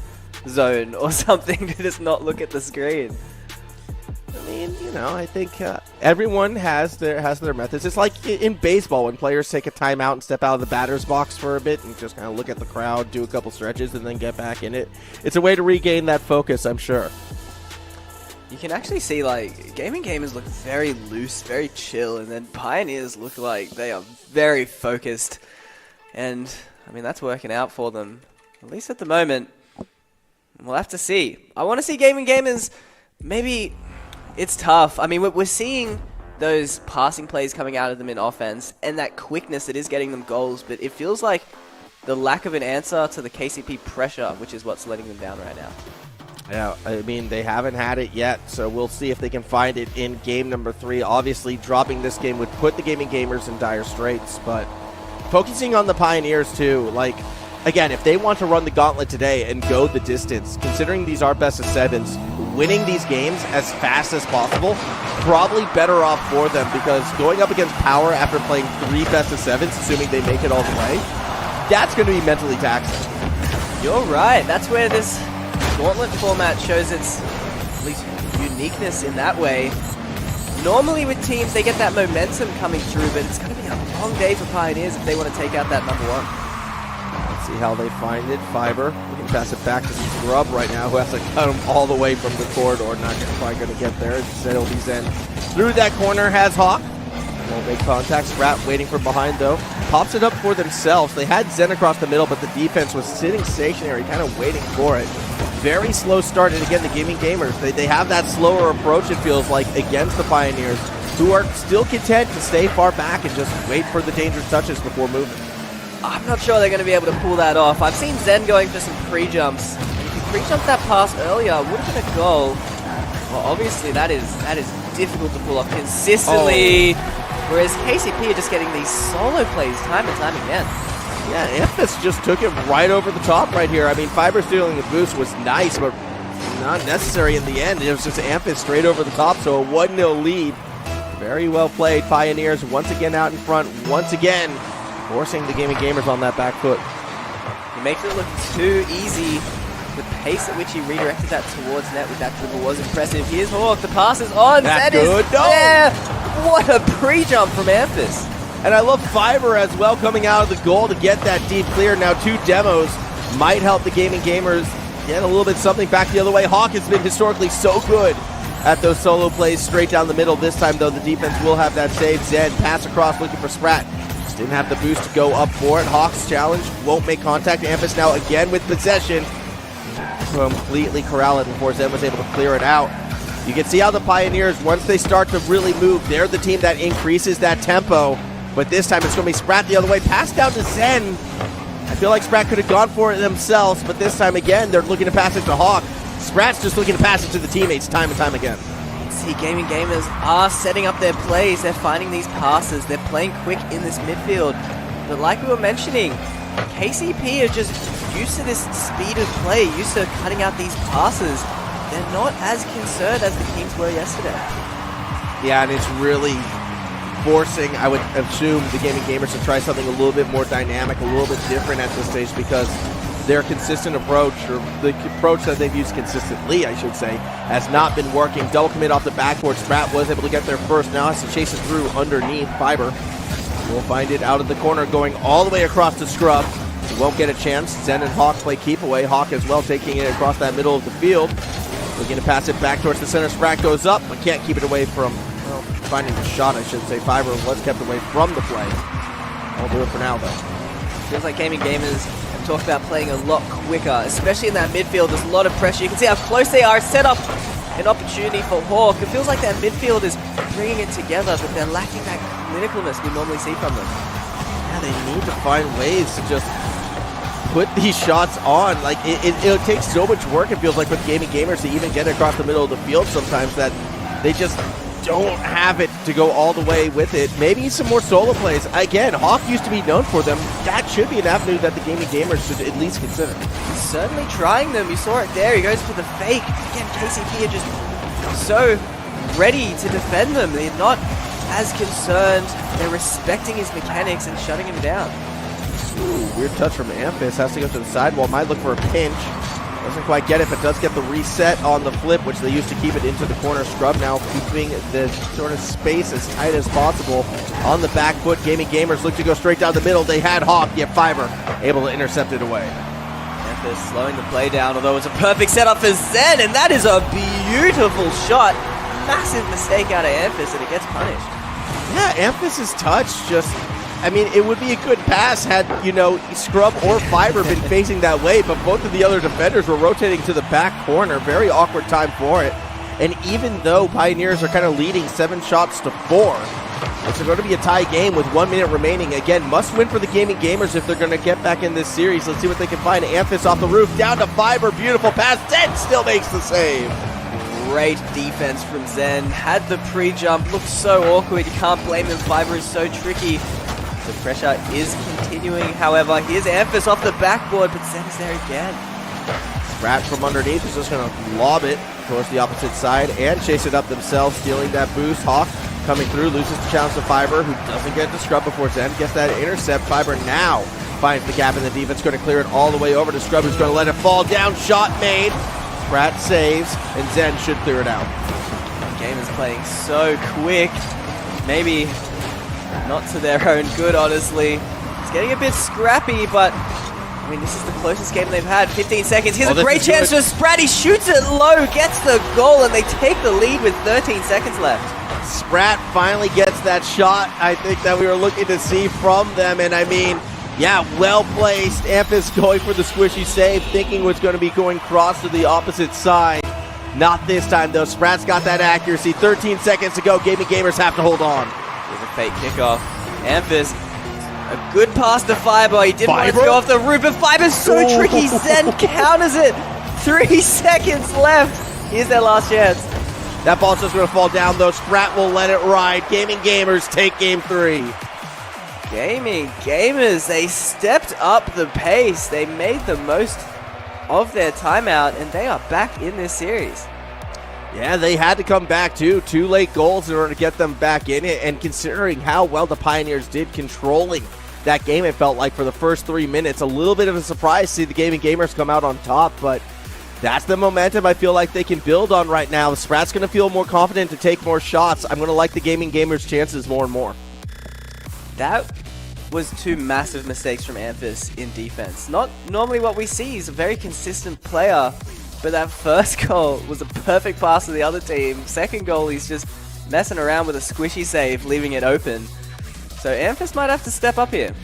zone or something to just not look at the screen. I mean, you know, I think everyone has their methods. It's like in baseball when players take a timeout and step out of the batter's box for a bit and just kind of look at the crowd, do a couple stretches, and then get back in it. It's a way to regain that focus, I'm sure. You can actually see, like, Gaming Gamers look very loose, very chill, and then Pioneers look like they are very focused. And, I mean, that's working out for them, at least at the moment. We'll have to see. I want to see Gaming Gamers, maybe. It's tough. I mean, we're seeing those passing plays coming out of them in offense and that quickness that is getting them goals, but it feels like the lack of an answer to the KCP pressure, which is what's letting them down right now. Yeah, I mean, they haven't had it yet, so we'll see if they can find it in game number 3. Obviously, dropping this game would put the Gaming Gamers in dire straits, but focusing on the Pioneers, too, like, again, if they want to run the gauntlet today and go the distance, considering these are best of 7s, winning these games as fast as possible, probably better off for them, because going up against Power after playing 3 best of 7s, assuming they make it all the way, that's going to be mentally taxing. You're right. That's where this Gauntlet format shows its, at least, uniqueness in that way. Normally with teams, they get that momentum coming through, but it's going to be a long day for Pioneers if they want to take out that #1. See how they find it. Fiber, we can pass it back to Scrub right now, who has to cut him all the way from the corridor. Not quite going to get there. Instead, it'll be Zen. Through that corner has Hawk. Won't make contact. Sprat waiting from behind, though. Pops it up for themselves. They had Zen across the middle, but the defense was sitting stationary, kind of waiting for it. Very slow start, and again, the Gaming Gamers, they have that slower approach, it feels like, against the Pioneers, who are still content to stay far back and just wait for the dangerous touches before moving. I'm not sure they're going to be able to pull that off. I've seen Zen going for some pre-jumps. If he pre-jumped that pass earlier, would have been a goal. Well, obviously, that is difficult to pull off consistently. Whereas KCP are just getting these solo plays time and time again. Yeah, Amphis just took him right over the top right here. I mean, Fiber stealing the boost was nice, but not necessary in the end. It was just Amphis straight over the top, so a 1-0 lead. Very well played. Pioneers once again out in front, once again forcing the Gaming Gamers on that back foot. He makes it look too easy. The pace at which he redirected that towards net with that dribble was impressive. Here's Hawk, the pass is on. That's Zen good. is there. What a pre-jump from Amphis. And I love Fiber as well coming out of the goal to get that deep clear. Now 2 demos might help the Gaming Gamers get a little bit something back the other way. Hawk has been historically so good at those solo plays straight down the middle. This time, though, the defense will have that save. Zen pass across looking for Sprat. Just didn't have the boost to go up for it. Hawk's challenge won't make contact. Amphis now again with possession. Completely corral it before Zen was able to clear it out. You can see how the Pioneers, once they start to really move, they're the team that increases that tempo. But this time it's going to be Sprat the other way. Pass down to Zen. I feel like Sprat could have gone for it themselves, but this time again, they're looking to pass it to Hawk. Sprat's just looking to pass it to the teammates time and time again. See, Gaming Gamers are setting up their plays. They're finding these passes. They're playing quick in this midfield. But like we were mentioning, KCP are just used to this speed of play, used to cutting out these passes. They're not as concerned as the teams were yesterday. Yeah, and it's really forcing, I would assume, the Gaming Gamers to try something a little bit more dynamic, a little bit different at this stage, because their consistent approach, or the approach that they've used consistently, I should say, has not been working. Double commit off the backboard. Sprat was able to get there first. Now has to chase it through underneath. Fiber will find it out of the corner, going all the way across to Scrub. He won't get a chance. Zen and Hawk play keep away. Hawk as well taking it across that middle of the field. Looking to pass it back towards the center. Sprat goes up, but can't keep it away from, well, finding the shot, I should say. Fiber was kept away from the play. I'll do it for now, though. Feels like Gaming Gamers have talked about playing a lot quicker, especially in that midfield. There's a lot of pressure. You can see how close they are. Set up an opportunity for Hawk. It feels like that midfield is bringing it together, but they're lacking that clinicalness we normally see from them. Yeah, they need to find ways to just put these shots on. Like, it takes so much work, it feels like, with Gaming Gamers to even get across the middle of the field sometimes, that they just don't have it to go all the way with it. Maybe some more solo plays. Again, Hawk used to be known for them. That should be an avenue that the Gaming Gamers should at least consider. He's certainly trying them. You saw it there. He goes for the fake. Again, KCP are just so ready to defend them. They're not as concerned. They're respecting his mechanics and shutting him down. Ooh, weird touch from Amphis. Has to go to the sidewall. Might look for a pinch. Doesn't quite get it, but does get the reset on the flip, which they used to keep it into the corner. Scrub now keeping the sort of space as tight as possible on the back foot. Gaming Gamers look to go straight down the middle. They had Hawk, yet Fiber able to intercept it away. Amphis slowing the play down, although it's a perfect setup for Zen, and that is a beautiful shot. Massive mistake out of Amphis, and it gets punished. Yeah, Amphis's touch just, I mean, it would be a good pass had, you know, Scrub or Fiber been facing that way, but both of the other defenders were rotating to the back corner. Very awkward time for it. And even though Pioneers are kind of leading 7 shots to 4, it's going to be a tie game with 1 minute remaining. Again, must win for the Gaming Gamers if they're going to get back in this series. Let's see what they can find. Amphis off the roof, down to Fiber. Beautiful pass. Zen still makes the save. Great defense from Zen. Had the pre-jump. Looked so awkward. You can't blame him. Fiber is so tricky. The pressure is continuing, however. Here's Amphis off the backboard, but Zen is there again. Sprat from underneath is just going to lob it towards the opposite side and chase it up themselves, stealing that boost. Hawk coming through, loses the challenge to Fiber, who doesn't get to Scrub before Zen gets that intercept. Fiber now finds the gap in the defense, going to clear it all the way over to Scrub, who's going to let it fall down. Shot made. Sprat saves, and Zen should clear it out. The game is playing so quick. Maybe not to their own good, honestly. It's getting a bit scrappy, but I mean, this is the closest game they've had. 15 seconds. Here's Oh, a great chance for Sprat. He shoots it low, gets the goal, and they take the lead with 13 seconds left. Sprat finally gets that shot, I think, that we were looking to see from them. And I mean, yeah, well placed. Amphis going for the squishy save, thinking was going to be going cross to the opposite side. Not this time, though. Sprat's got that accuracy. 13 seconds to go. Gaming Gamers have to hold on. Here's a fake kickoff. Amphis, a good pass to Fiber. He didn't want it to go off the roof, but Fiber's so tricky. Zen counters it. 3 seconds left. Here's their last chance. That ball's just going to fall down, though. Sprat will let it ride. Gaming Gamers take game 3. Gaming Gamers, they stepped up the pace. They made the most of their timeout, and they are back in this series. Yeah, they had to come back, too. 2 late goals in order to get them back in it, and considering how well the Pioneers did controlling that game, it felt like for the first 3 minutes, a little bit of a surprise to see the Gaming Gamers come out on top, but that's the momentum I feel like they can build on right now. Sprat's going to feel more confident to take more shots. I'm going to like the Gaming Gamers' chances more and more. That was 2 massive mistakes from Amphis in defense. Not normally what we see. He's a very consistent player, but that first goal was a perfect pass to the other team. Second goal, he's just messing around with a squishy save, leaving it open. So Amphis might have to step up here.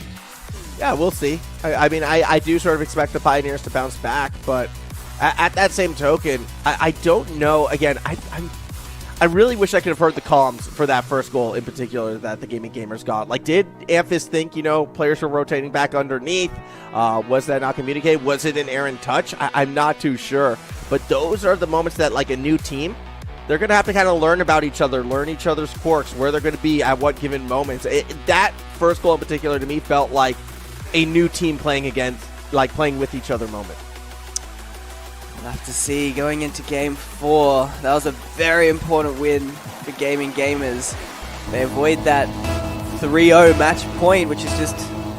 Yeah, we'll see. I mean, I do sort of expect the Pioneers to bounce back, but at that same token, I don't know. Again, I really wish I could have heard the comms for that first goal in particular that the Gaming Gamers got. Like, did Amphis think, players were rotating back underneath? Was that not communicated? Was it an errant touch? I'm not too sure. But those are the moments that, like, a new team, they're going to have to kind of learn about each other, learn each other's quirks, where they're going to be at what given moments. That first goal in particular to me felt like a new team playing with each other moment. We'll have to see going into game 4. That was a very important win for Gaming Gamers. They avoid that 3-0 match point, which is just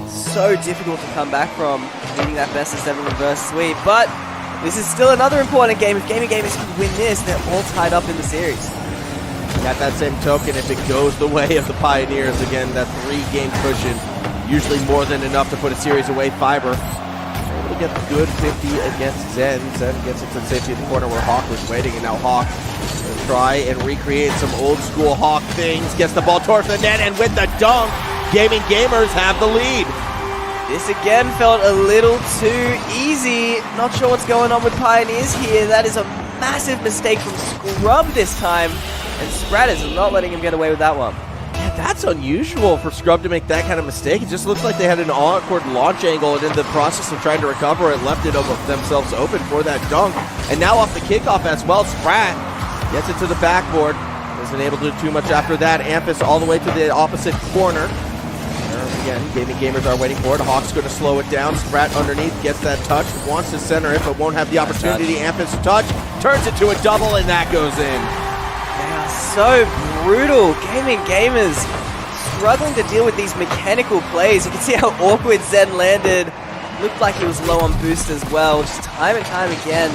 so difficult to come back from, needing that best of 7 reverse sweep. But this is still another important game. If Gaming Gamers can win this, they're all tied up in the series. At that same token, if it goes the way of the Pioneers, again, that 3-game cushion, usually more than enough to put a series away. Fiber able to get the good 50 against Zen. Zen gets it to the safety in the corner where Hawk was waiting, and now Hawk will try and recreate some old school Hawk things. Gets the ball towards the net, and with the dunk, Gaming Gamers have the lead. This again felt a little too easy. Not sure what's going on with Pioneers here. That is a massive mistake from Scrub this time, and Sprat is not letting him get away with that one. Yeah, that's unusual for Scrub to make that kind of mistake. It just looked like they had an awkward launch angle, and in the process of trying to recover it, left it themselves open for that dunk. And now off the kickoff as well, Sprat gets it to the backboard. Isn't able to do too much after that. Amphis all the way to the opposite corner. Again, Gaming Gamers are waiting for it. Hawk's going to slow it down. Sprat underneath gets that touch. Wants to center it, but won't have the opportunity. Amphis touch. Turns it to a double, and that goes in. They are so brutal. Gaming Gamers struggling to deal with these mechanical plays. You can see how awkward Zen landed. Looked like he was low on boost as well. Just time and time again,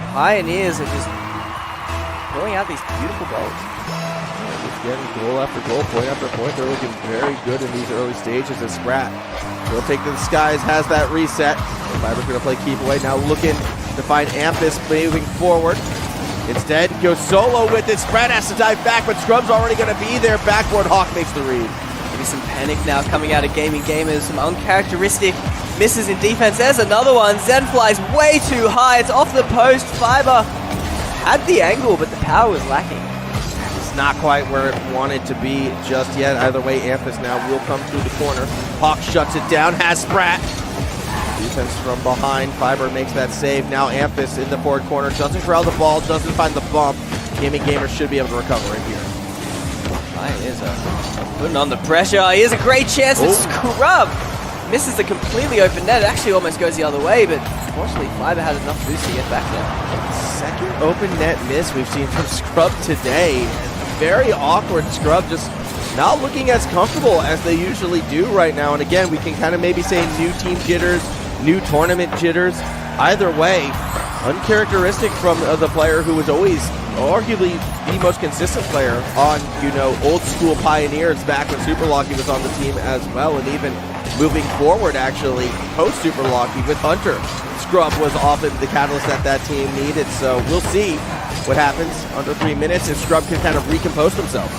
Pioneers are just pulling out these beautiful goals. Getting goal after goal, point after point. They're looking very good in these early stages as Sprat will take to the skies, has that reset. Fiber's going to play keep away. Now looking to find Amphis moving forward. Instead, goes solo with it. Sprat has to dive back, but Scrub's already going to be there. Backboard Hawk makes the read. Maybe some panic now coming out of Gaming Gamers. Some uncharacteristic misses in defense. There's another one. Zen flies way too high. It's off the post. Fiber had the angle, but the power was lacking. Not quite where it wanted to be just yet. Either way, Amphis now will come through the corner. Hawk shuts it down, has Sprat. Defense from behind. Fiber makes that save. Now Amphis in the forward corner. Doesn't corral the ball, doesn't find the bump. Gaming Gamers should be able to recover right here. Pioneers are putting on the pressure. Here's a great chance with Scrub. Misses the completely open net. It actually almost goes the other way, but fortunately Fiber had enough boost to get back there. Second open net miss we've seen from Scrub today. Very awkward. Scrub just not looking as comfortable as they usually do right now. And again, we can kind of maybe say new team jitters, new tournament jitters. Either way, uncharacteristic from the player who was always arguably the most consistent player on, old school Pioneers back when Super Lucky was on the team as well. And even moving forward, actually, post-Super Lucky with Hunter. Scrub was often the catalyst that team needed, so we'll see what happens under 3 minutes if Scrub can kind of recompose themselves.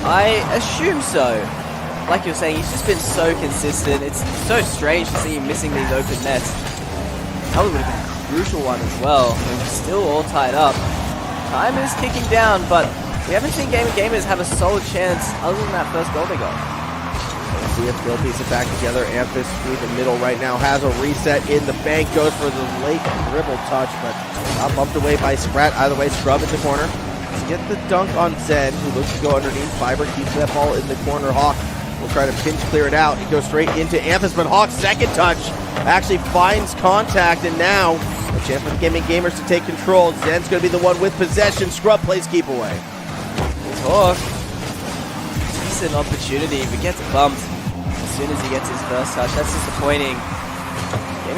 I assume so. Like you're saying, he's just been so consistent. It's so strange to see him missing these open nets. That would have been a crucial one as well. We're still all tied up. Time is ticking down, but we haven't seen Gamers have a solid chance other than that first goal they got. Let's see if they'll piece it back together. Amphis through the middle right now has a reset in the bank. Goes for the late dribble touch, but not bumped away by Sprat. Either way, Scrub in the corner. Let's get the dunk on Zen, who looks to go underneath. Fiber keeps that ball in the corner. Hawk will try to pinch clear it out. It goes straight into Amphis, but Hawk's second touch actually finds contact, and now a chance for the Gamers to take control. Zen's going to be the one with possession. Scrub plays keep away. Hawk. Decent opportunity, but gets bumped as soon as he gets his first touch. That's disappointing.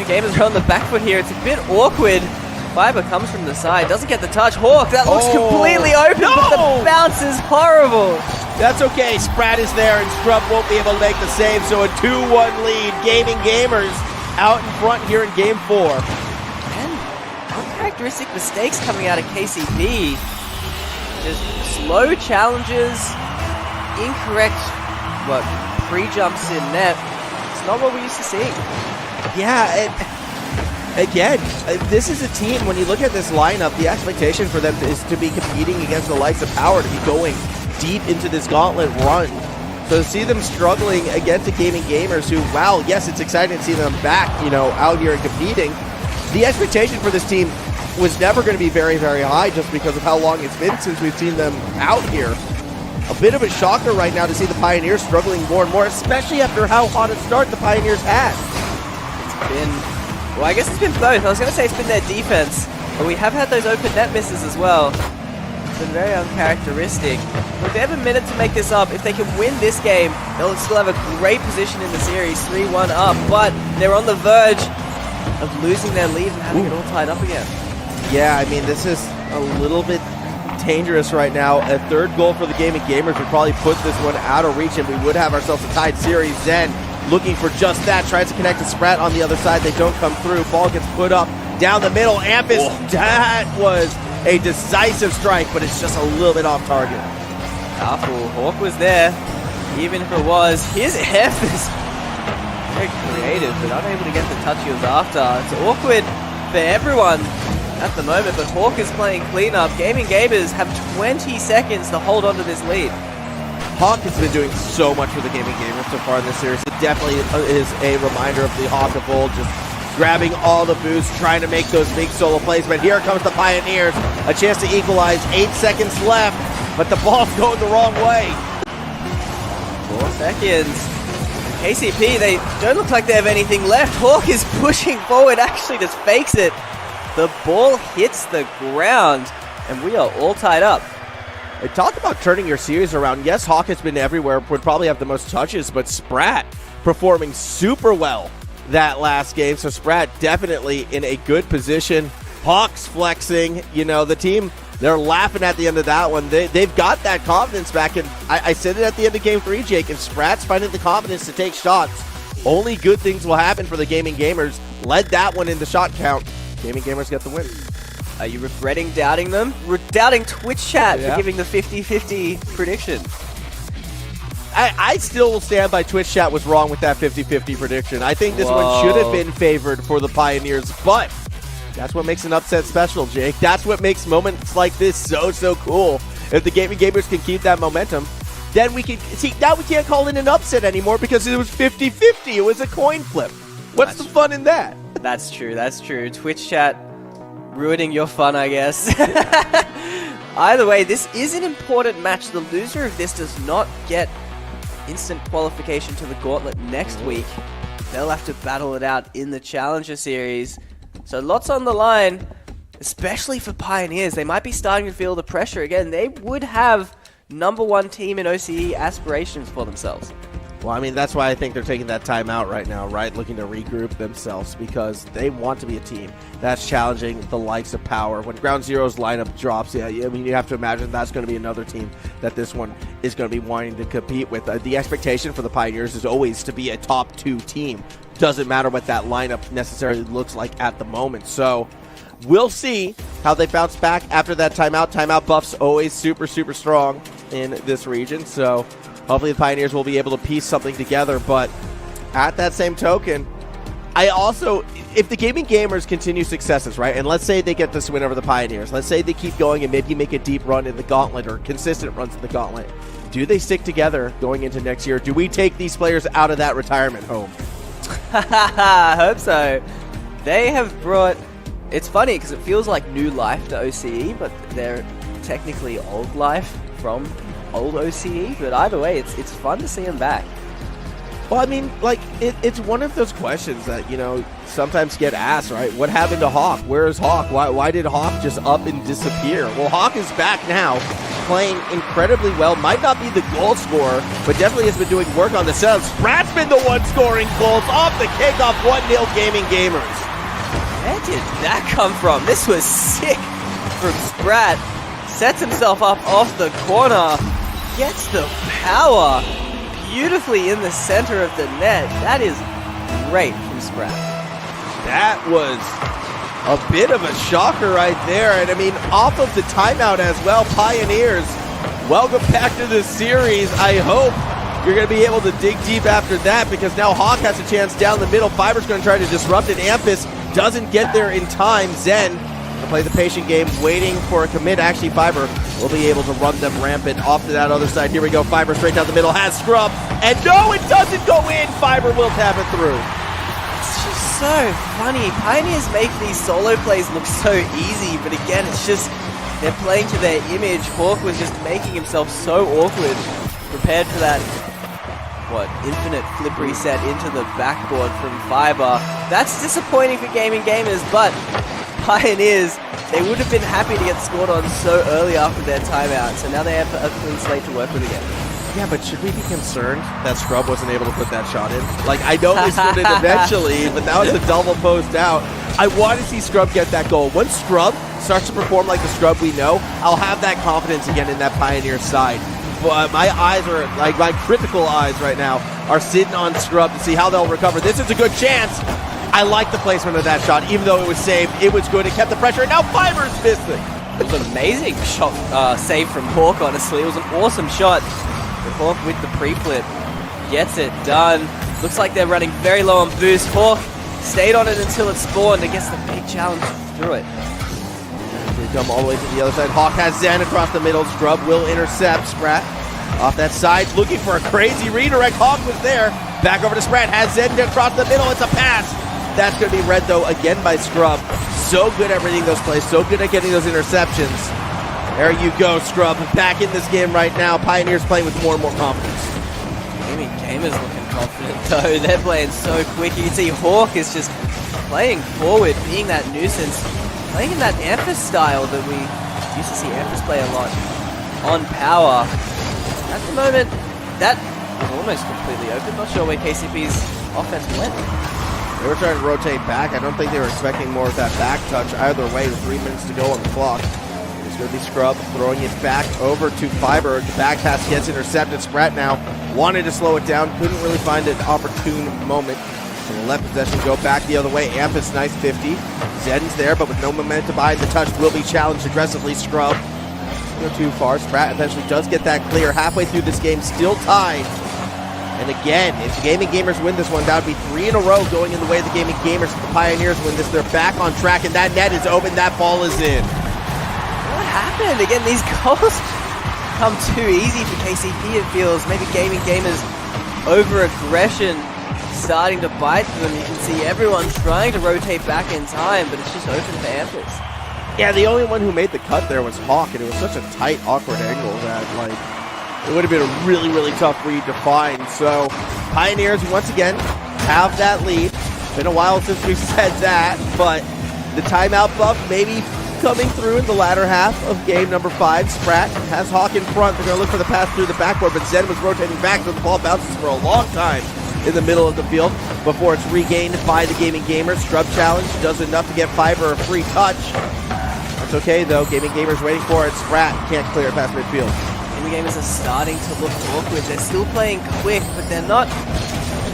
Gamers are on the back foot here. It's a bit awkward. Fiber comes from the side, doesn't get the touch. Hawk, that looks completely open, but the bounce is horrible. That's okay. Sprat is there, and Scrub won't be able to make the save, so a 2-1 lead. Gamers out in front here in Game 4. And uncharacteristic mistakes coming out of KCP. Just slow challenges, incorrect, pre-jumps in net. It's not what we used to see. Yeah, again, this is a team, when you look at this lineup, the expectation for them is to be competing against the likes of Power, to be going deep into this Gauntlet run. So to see them struggling against the Gamers who, wow, yes, it's exciting to see them back, out here and competing. The expectation for this team was never going to be very, very high just because of how long it's been since we've seen them out here. A bit of a shocker right now to see the Pioneers struggling more and more, especially after how hot a start the Pioneers had. Well, I guess it's been both. I was going to say it's been their defense, but we have had those open net misses as well. It's been very uncharacteristic. But they have a minute to make this up. If they can win this game, they'll still have a great position in the series, 3-1 up, but they're on the verge of losing their lead and having it all tied up again. Yeah, I mean, this is a little bit dangerous right now. A third goal for the Gamers would probably put this one out of reach, and we would have ourselves a tied series. Zen looking for just that, tries to connect to Sprat on the other side. They don't come through. Ball gets put up down the middle. Amphis, that was a decisive strike, but it's just a little bit off target. Powerful. Hawk was there, even if it was. Here's Amphis. Very creative, but unable to get the touch he was after. It's awkward for everyone at the moment, but Hawk is playing cleanup. Gamers have 20 seconds to hold on to this lead. Hawk has been doing so much for the Gamers so far in this series. It definitely is a reminder of the Hawk of old, just grabbing all the boosts, trying to make those big solo plays. But here comes the Pioneers, a chance to equalize. 8 seconds left, but the ball's going the wrong way. 4 seconds. KCP, they don't look like they have anything left. Hawk is pushing forward, actually just fakes it. The ball hits the ground, and we are all tied up. Talk about turning your series around. Yes, Hawk has been everywhere, would probably have the most touches, but Sprat performing super well that last game. So Sprat definitely in a good position. Hawk's flexing. The team, they're laughing at the end of that one. They've got that confidence back. And I said it at the end of Game 3, Jake. If Sprat's finding the confidence to take shots, only good things will happen for the Gamers. Led that one in the shot count. Gamers get the win. Are you regretting doubting them? Doubting Twitch chat for giving the 50-50 prediction. I still will stand by Twitch chat was wrong with that 50-50 prediction. I think this one should have been favored for the Pioneers, but that's what makes an upset special, Jake. That's what makes moments like this so cool. If the Gamers can keep that momentum, then we can see. Now we can't call it an upset anymore because it was 50-50. It was a coin flip. What's the fun in that? That's true. Twitch chat ruining your fun, I guess. Either way, this is an important match. The loser of this does not get instant qualification to the Gauntlet next week. They'll have to battle it out in the Challenger Series. So lots on the line, especially for Pioneers. They might be starting to feel the pressure again. They would have #1 team in OCE aspirations for themselves. Well, I mean, that's why I think they're taking that timeout right now, right? Looking to regroup themselves because they want to be a team that's challenging the likes of Power. When Ground Zero's lineup drops, yeah, I mean, you have to imagine that's going to be another team that this one is going to be wanting to compete with. The expectation for the Pioneers is always to be a top 2 team. Doesn't matter what that lineup necessarily looks like at the moment. So we'll see how they bounce back after that timeout. Timeout buff's always super, super strong in this region. So hopefully the Pioneers will be able to piece something together. But at that same token, I also, if the Gaming Gamers continue successes, right, and let's say they get this win over the Pioneers, let's say they keep going and maybe make a deep run in the Gauntlet or consistent runs in the Gauntlet, do they stick together going into next year? Do we take these players out of that retirement home? I hope so. They have brought... It's funny because it feels like new life to OCE, but they're technically old life from old OCE. But either way, it's fun to see them back. Well, I mean, like, it's one of those questions that, you know, sometimes get asked, right? What happened to Hawk? Where is Hawk? Why did Hawk just up and disappear? Well, Hawk is back now, playing incredibly well. Might not be the goal scorer, but definitely has been doing work on the subs. Sprat's been the one scoring goals off the kickoff. 1-0 Gaming Gamers. Where did that come from? This was sick from Sprat. Sets himself up off the corner. Gets the power beautifully in the center of the net. That is great from Sprat. That was a bit of a shocker right there. And I mean, off of the timeout as well, Pioneers, welcome back to the series. I hope you're going to be able to dig deep after that because now Hawk has a chance down the middle. Fiber's going to try to disrupt it. Ampus doesn't get there in time. Zen to play the patient game, waiting for a commit. Actually, Fiber will be able to run them rampant off to that other side. Here we go. Fiber straight down the middle, has Scrub. And no, it doesn't go in. Fiber will tap it through. It's just so funny. Pioneers make these solo plays look so easy, but again, it's just they're playing to their image. Hawk was just making himself so awkward, prepared for that infinite flip reset into the backboard from Fiber. That's disappointing for Gaming Gamers, but Pioneers, they would have been happy to get scored on so early after their timeout, so now they have a clean slate to work with again. Yeah, but should we be concerned that Scrub wasn't able to put that shot in? Like, I know they scored it eventually, but that was a double post out. I want to see Scrub get that goal. Once Scrub starts to perform like the Scrub we know, I'll have that confidence again in that Pioneer side. But my eyes are, like, my critical eyes right now are sitting on Scrub to see how they'll recover. This is a good chance. I like the placement of that shot, even though it was saved. It was good. It kept the pressure, and now Fiber's missing. It was an amazing shot save from Hawk, honestly. It was an awesome shot. But Hawk with the pre-flip gets it done. Looks like they're running very low on boost. Hawk stayed on it until it spawned and gets the big challenge through it. We come all the way to the other side. Hawk has Zen across the middle. Scrub will intercept Sprat off that side, looking for a crazy redirect. Hawk was there. Back over to Sprat. Has Zen across the middle. It's a pass. That's going to be read, though, again by Scrub. So good at reading those plays. So good at getting those interceptions. There you go, Scrub. Back in this game right now. Pioneers playing with more and more confidence. Gaming Gamers looking confident, though. They're playing so quick. You can see Hawk is just playing forward, being that nuisance. Playing in that Ampus style that we used to see Ampus play a lot on Power. At the moment, that was almost completely open. Not sure where KCP's offense went. They were trying to rotate back. I don't think they were expecting more of that back touch either way with 3 minutes to go on the clock. It's going to be Scrub throwing it back over to Fiber. The back pass gets intercepted. Sprat now wanted to slow it down. Couldn't really find an opportune moment. So the left possession go back the other way. Ampus, nice 50. Zen's there, but with no momentum behind the touch, will be challenged aggressively. Scrub go too far. Sprat eventually does get that clear. Halfway through this game, still tied. And again, if the Gaming Gamers win this one, that would be 3 in a row going in the way of the Gaming Gamers. If the Pioneers win this, they're back on track, and that net is open. That ball is in. What happened? Again, these goals come too easy for KCP, it feels. Maybe Gaming Gamers over-aggression starting to bite them. You can see everyone trying to rotate back in time, but it's just open for Ampus. Yeah, the only one who made the cut there was Hawk, and it was such a tight, awkward angle that, like, it would have been a really, really tough read to find. So, Pioneers, once again, have that lead. Been a while since we've said that, but the timeout buff maybe coming through in the latter half of game number 5. Sprat has Hawk in front. They're going to look for the pass through the backboard, but Zen was rotating back, so the ball bounces for a long time in the middle of the field before it's regained by the Gaming Gamers. Scrub challenge does enough to get Fiber a free touch. That's okay, though. Gaming Gamers waiting for it. Sprat can't clear it past midfield. Gaming Gamers are starting to look awkward. They're still playing quick, but they're not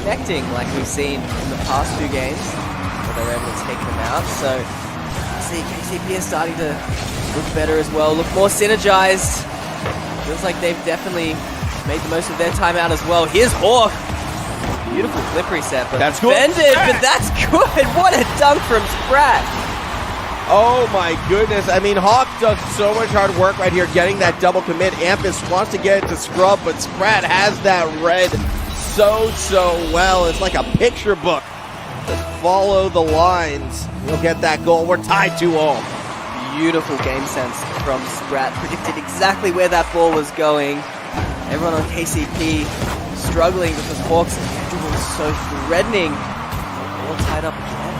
connecting like we've seen in the past 2 games where they were able to take them out. So, see, KCP is starting to look better as well, look more synergized. Feels like they've definitely made the most of their time out as well. Here's Hawk. Beautiful flip reset, but that's good. Defended, but that's good. What a dunk from Sprat. Oh my goodness. I mean, Hawk does so much hard work right here getting that double commit. Ampus wants to get it to Scrub, but Sprat has that red so well. It's like a picture book. Just follow the lines. We'll get that goal. We're tied 2-all. Beautiful game sense from Sprat. Predicted exactly where that ball was going. Everyone on KCP struggling because Hawk's schedule is so threatening. All tied up again.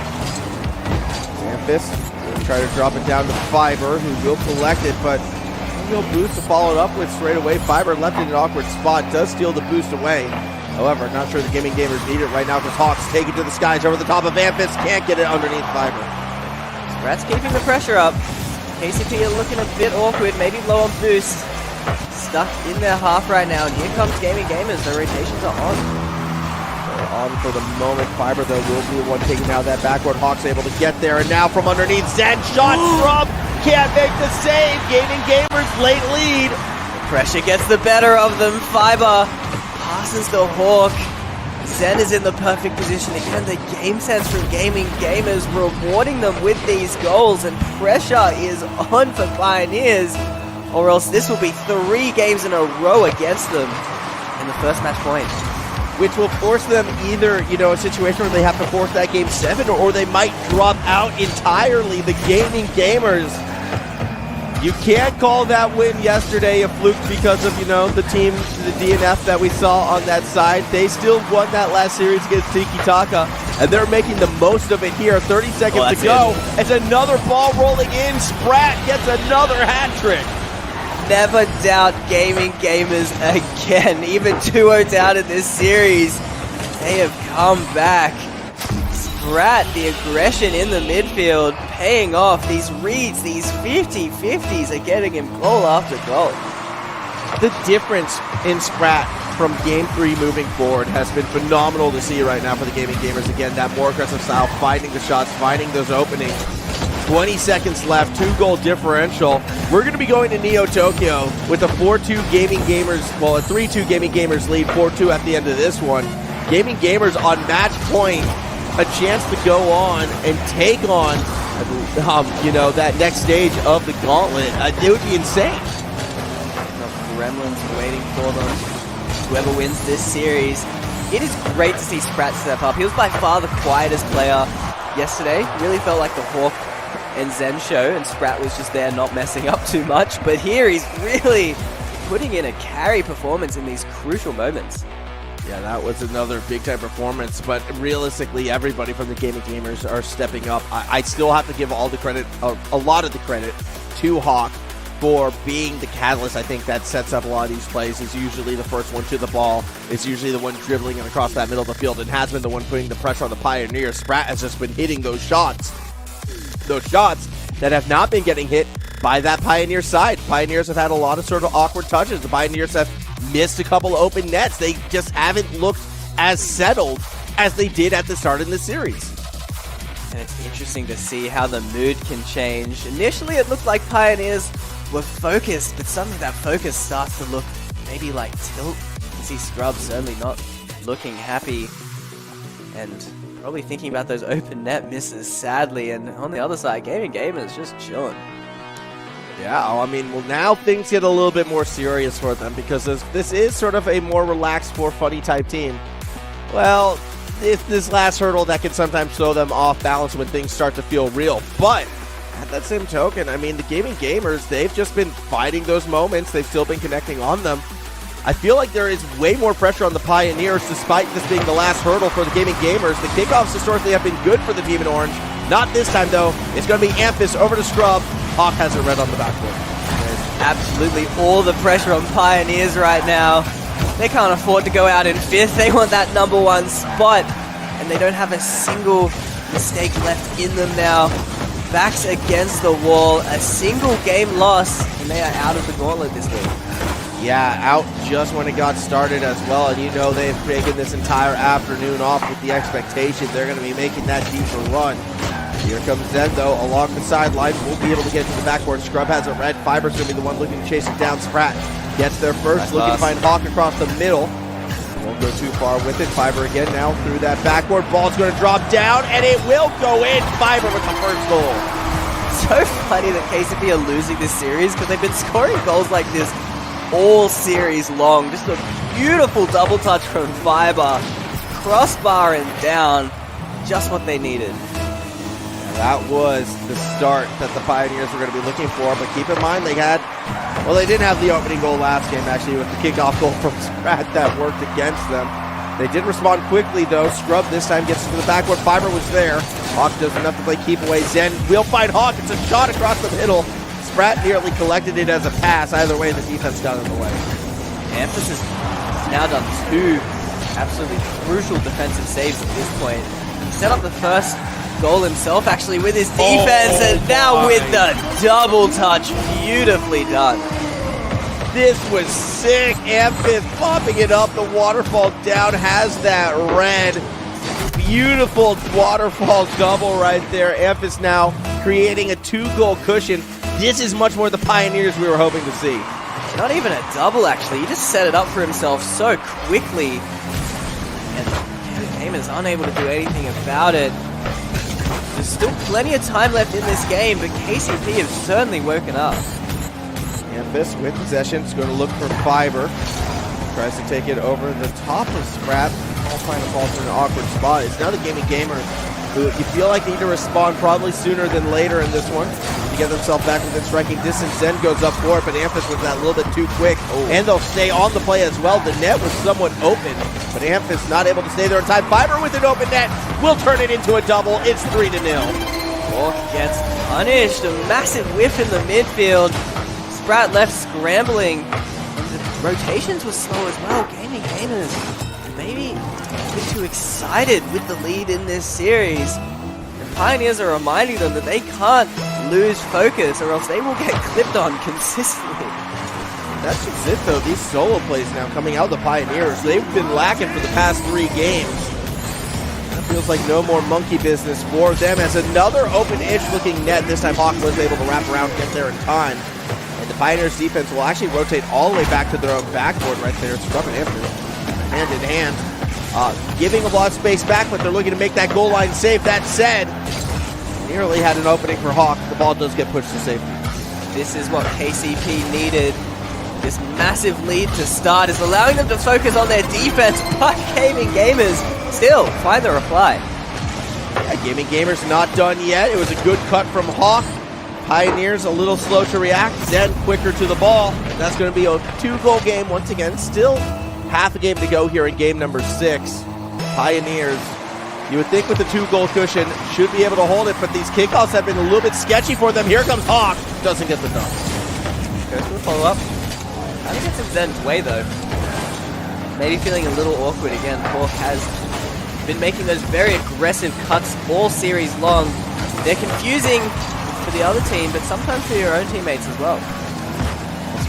Ampus will try to drop it down to Fiber, who will collect it, but he'll boost to follow it up with straight away. Fiber left in an awkward spot, does steal the boost away. However, not sure the Gaming Gamers need it right now because Hawks take it to the skies over the top of Ampus. Can't get it underneath Fiber. Sprat's keeping the pressure up. KCP are looking a bit awkward, maybe low on boost. Stuck in their half right now, and here comes Gaming Gamers. The rotations are on. They're on for the moment. Fiber, though, will be the one taking out that backward. Hawks able to get there, and now from underneath, Zen shot from can't make the save. Gaming Gamers late lead. Pressure gets the better of them. Fiber passes the Hawk. Zen is in the perfect position. Again, the game sense from Gaming Gamers rewarding them with these goals, and pressure is on for Pioneers, or else this will be 3 games in a row against them in the first match point. Which will force them either, a situation where they have to force that game 7, or they might drop out entirely. The Gaming Gamers, you can't call that win yesterday a fluke because of, the team, the DNF that we saw on that side. They still won that last series against Tiki Taka, and they're making the most of it here. 30 seconds to go. It's another ball rolling in. Sprat gets another hat trick. Never doubt Gaming Gamers again. Even 2-0 down in this series, they have come back. Sprat, the aggression in the midfield, paying off. These reads, these 50-50s are getting him goal after goal. The difference in Sprat from Game 3 moving forward has been phenomenal to see right now for the Gaming Gamers. Again, that more aggressive style, finding the shots, finding those openings. 20 seconds left, 2-goal differential. We're going to be going to Neo Tokyo with a 4-2 Gaming Gamers, well, a 3-2 Gaming Gamers lead, 4-2 at the end of this one. Gaming Gamers on match point, a chance to go on and take on, that next stage of the Gauntlet. It would be insane. Gremlins waiting for them. Whoever wins this series. It is great to see Sprat step up. He was by far the quietest player yesterday. Really felt like the Hawk and Zen show, and Sprat was just there not messing up too much. But here he's really putting in a carry performance in these crucial moments. Yeah, that was another big-time performance, but realistically, everybody from the Gaming Gamers are stepping up. I still have to give all the credit, a lot of the credit, to Hawk for being the catalyst. I think that sets up a lot of these plays. Is usually the first one to the ball, is usually the one dribbling it across that middle of the field, and has been the one putting the pressure on the Pioneers. Sprat has just been hitting those shots that have not been getting hit by that Pioneer side. Pioneers have had a lot of sort of awkward touches. The Pioneers have missed a couple of open nets. They just haven't looked as settled as they did at the start of the series. And it's interesting to see how the mood can change. Initially, it looked like Pioneers were focused, but suddenly that focus starts to look maybe like tilt. You can see Scrub certainly not looking happy, and probably thinking about those open net misses, sadly. And on the other side, Gaming Gamers just chilling. Yeah, I mean, well, now things get a little bit more serious for them because this is sort of a more relaxed, more funny type team. Well, it's this last hurdle that can sometimes throw them off balance when things start to feel real. But at that same token, I mean, the Gaming Gamers, they've just been fighting those moments. They've still been connecting on them. I feel like there is way more pressure on the Pioneers despite this being the last hurdle for the Gaming Gamers. The kickoffs historically have been good for the Team in Orange. Not this time, though. It's going to be Ampus over to Scrub. Hawk has it red on the backboard. Absolutely all the pressure on Pioneers right now. They can't afford to go out in 5th. They want that #1 spot, and they don't have a single mistake left in them now. Backs against the wall, a single game loss, and they are out of the Gauntlet this week. Yeah, out just when it got started as well, and you know they've taken this entire afternoon off with the expectation they're going to be making that deeper run. Here comes Zen, though, along the sideline. Won't be able to get to the backboard. Scrub has a red. Fiber's going to be the one looking to chase it down. Sprat gets there first, looking to find Hawk across the middle. Won't go too far with it. Fiber again now through that backboard. Ball's going to drop down, and it will go in. Fiber with the first goal. So funny that KCP are losing this series because they've been scoring goals like this all series long. Just a beautiful double touch from Fiber. Crossbar and down. Just what they needed. That was the start that the Pioneers were going to be looking for, but keep in mind they didn't have the opening goal last game, actually, with the kickoff goal from Sprat that worked against them. They did respond quickly, though. Scrub this time gets to the backboard. Fiber was there. Hawk does enough to play keep away. Zen will find Hawk. It's a shot across the middle. Sprat nearly collected it as a pass. Either way, the defense got in the way. Ampus has now done 2 absolutely crucial defensive saves at this point. He set up the first goal himself, actually, with his defense, and now with the double touch. Beautifully done. This was sick. Ampus popping it up. The waterfall down has that red. Beautiful waterfall double right there. Ampus now creating a 2-goal cushion. This is much more the Pioneers we were hoping to see. Not even a double, actually. He just set it up for himself so quickly. And the game is unable to do anything about it. There's still plenty of time left in this game, but KCP have certainly woken up. Ampus with possession is going to look for Fiber. Tries to take it over the top of Sprat. All trying to fall to an awkward spot. It's now the Gaming Gamers who you feel like need to respond probably sooner than later in this one to get themselves back within striking distance. Zen goes up for it, but Ampus was that little bit too quick. And they'll stay on the play as well. The net was somewhat open, but Ampus not able to stay there in time. Fiber with an open net will turn it into a double. It's 3-0. Hawk gets punished. A massive whiff in the midfield. Sprat left scrambling. And the rotations were slow as well. Gaming Gamers maybe a bit too excited with the lead in this series. The Pioneers are reminding them that they can't lose focus or else they will get clipped on consistently. That's just it, though. These solo plays now coming out of the Pioneers, they've been lacking for the past 3 games. That feels like no more monkey business for them as another open-ish looking net. This time Hawk was able to wrap around and get there in time. And the Pioneers defense will actually rotate all the way back to their own backboard right there. It's Scrub and Ampus hand in hand. Giving a lot of space back, but they're looking to make that goal line safe. That said, nearly had an opening for Hawk. The ball does get pushed to safety. This is what KCP needed. This massive lead to start is allowing them to focus on their defense, but Gaming Gamers still find the reply. Yeah, Gaming Gamers not done yet. It was a good cut from Hawk. Pioneers a little slow to react, then quicker to the ball. And that's going to be a 2-goal game once again. Still half a game to go here in game number 6. Pioneers, you would think with the 2-goal cushion, should be able to hold it, but these kickoffs have been a little bit sketchy for them. Here comes Hawk. Doesn't get the dunk. Goes for the follow-up. I think it's in Zen's way, though. Maybe feeling a little awkward again. Hawk has been making those very aggressive cuts all series long. They're confusing for the other team, but sometimes for your own teammates as well.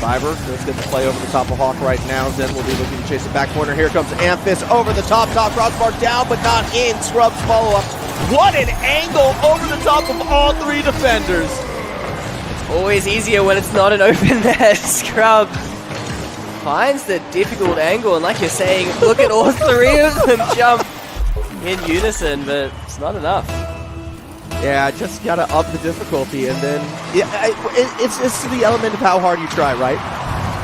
Fiber does get the play over the top of Hawk right now. Zen will be looking to chase the back corner. Here comes Ampus over the top crossbar down, but not in. Scrub's follow-up. What an angle over the top of all 3 defenders. It's always easier when it's not an open net. Scrub finds the difficult angle, and like you're saying, look at all 3 of them jump in unison, but it's not enough. Yeah, just gotta up the difficulty, and then it's the element of how hard you try, right?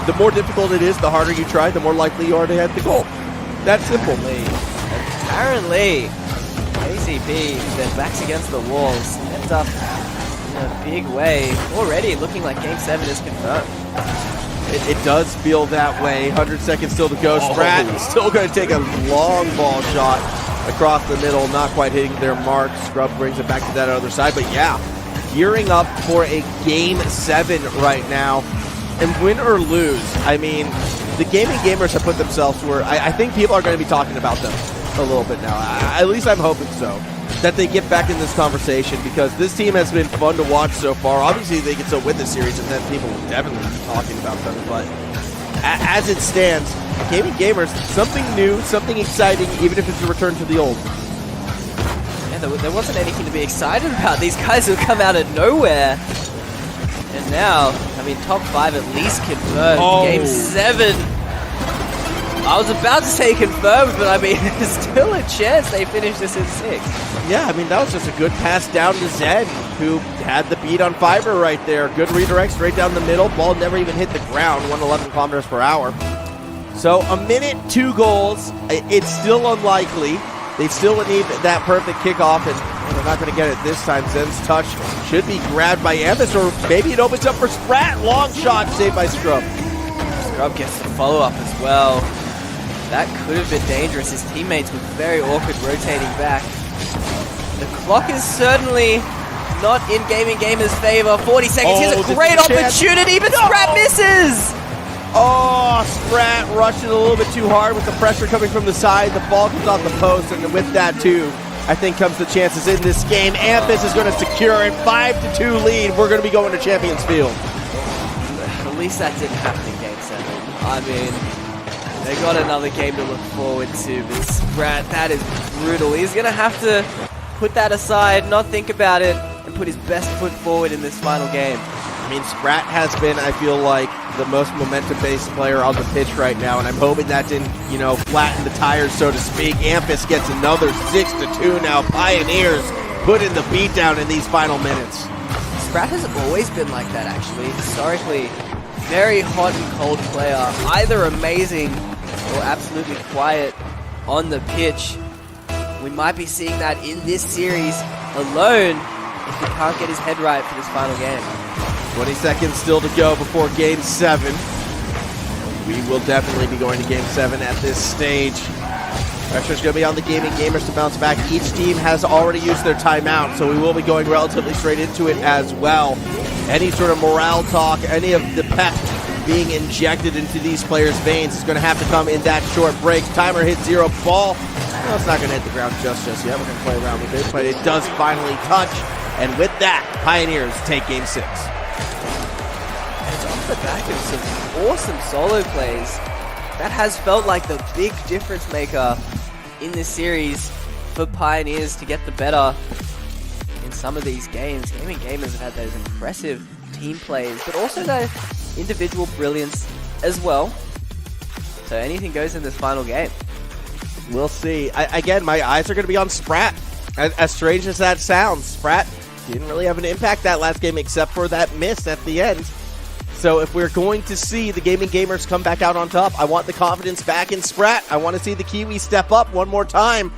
The more difficult it is, the harder you try, the more likely you are to hit the goal. That's simple. Apparently, KCP, their backs against the wall, stepped up in a big way. Already looking like Game 7 is confirmed. It does feel that way. 100 seconds still to go. Sprat still going to take a long ball shot across the middle, not quite hitting their mark. Scrub brings it back to that other side, but yeah, gearing up for a Game 7 right now. And win or lose, I mean, the gaming gamers have put themselves where I think people are going to be talking about them a little bit now. At least I'm hoping so, that they get back in this conversation, because this team has been fun to watch so far. Obviously, they can still win this series, and then people will definitely be talking about them. But as it stands, gaming gamers, something new, something exciting, even if it's a return to the old. Yeah, there wasn't anything to be excited about. These guys have come out of nowhere. And now, I mean, top 5 at least confirmed. Oh. Game 7. I was about to say confirmed, but I mean, there's still a chance they finish this in 6. Yeah, I mean, that was just a good pass down to Zen, who had the beat on Fiber right there. Good redirect straight down the middle. Ball never even hit the ground, 111 kilometers per hour. So a minute, 2 goals. It's still unlikely. They still would need that perfect kickoff, and they're not going to get it this time. Zen's touch should be grabbed by Amethyst, or maybe it opens up for Sprat. Long shot saved by Scrub. Scrub gets the follow-up as well. That could have been dangerous. His teammates were very awkward rotating back. The clock is certainly not in Gaming Gamers' favor. 40 seconds. Here's a great opportunity, but Sprat misses! Oh, Sprat rushed it a little bit too hard with the pressure coming from the side. The ball comes off the post, and with that, too, I think comes the chances in this game. Ampus is going to secure a 5-2 lead. We're going to be going to Champions Field. At least that didn't happen in Game 7. I mean, they got another game to look forward to, but Sprat, that is brutal. He's going to have to put that aside, not think about it, and put his best foot forward in this final game. I mean, Sprat has been, I feel like, the most momentum-based player on the pitch right now, and I'm hoping that didn't, flatten the tires, so to speak. Ampus gets another 6-2 now. Pioneers put in the beatdown in these final minutes. Sprat has always been like that, actually. Historically, very hot and cold player. Either amazing or absolutely quiet on the pitch. We might be seeing that in this series alone if he can't get his head right for this final game. 20 seconds still to go before Game 7. We will definitely be going to Game 7 at this stage. Pressure's going to be on the Gaming Gamers to bounce back. Each team has already used their timeout, so we will be going relatively straight into it as well. Any sort of morale talk, any of the pep being injected into these players' veins is going to have to come in that short break. Timer hit 0. Ball, well, it's not going to hit the ground just yet. We're going to play around with it, but it does finally touch. And with that, Pioneers take Game 6. It's off the back of some awesome solo plays. That has felt like the big difference maker in this series for Pioneers to get the better in some of these games. Gaming Gamers have had those impressive team plays, but also their individual brilliance as well. So anything goes in this final game. We'll see. Again, my eyes are going to be on Sprat. As strange as that sounds, Sprat didn't really have an impact that last game except for that miss at the end. So if we're going to see the Gaming Gamers come back out on top, I want the confidence back in Sprat. I want to see the Kiwi step up one more time.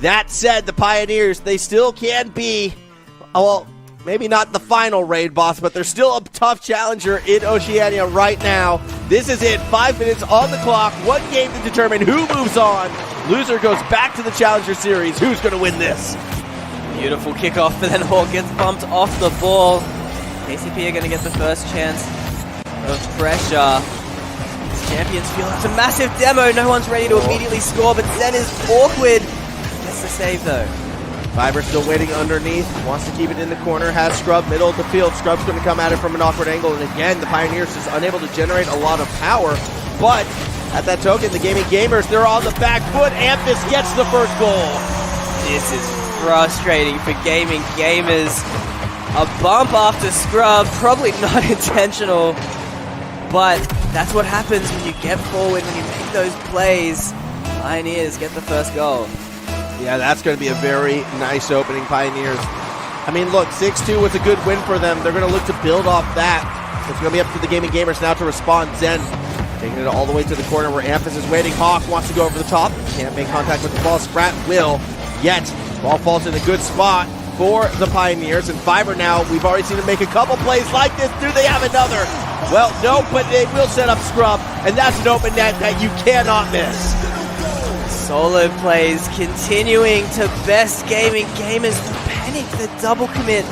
That said, the Pioneers, they still can be, well, maybe not the final raid boss, but they're still a tough challenger in Oceania right now. This is it. 5 minutes on the clock. One game to determine who moves on. Loser goes back to the Challenger Series. Who's going to win this? Beautiful kickoff, but then Hawk gets bumped off the ball. KCP are going to get the first chance of pressure. These champions feel it's a massive demo. No one's ready to immediately score, but Zen is awkward. Gets the save, though. Fiber still waiting underneath. Wants to keep it in the corner. Has Scrub middle of the field. Scrub's going to come at it from an awkward angle. And again, the Pioneers just unable to generate a lot of power. But at that token, the Gaming Gamers, they're on the back foot. Ampus gets the first goal. This is frustrating for Gaming Gamers. A bump after Scrub, probably not intentional, but that's what happens when you get forward, when you make those plays. Pioneers get the first goal. Yeah, that's going to be a very nice opening, Pioneers. I mean, look, 6-2 was a good win for them. They're going to look to build off that. It's going to be up to the Gaming Gamers now to respond. Zen taking it all the way to the corner where Ampus is waiting. Hawk wants to go over the top. Can't make contact with the ball. Sprat will, yet ball falls in a good spot for the Pioneers. And Fiber now, we've already seen him make a couple plays like this. Do they have another? Well, no, but they will set up Scrub, and that's an open net that you cannot miss. Solo plays continuing to best Gaming Gamers. The panic, the double commit.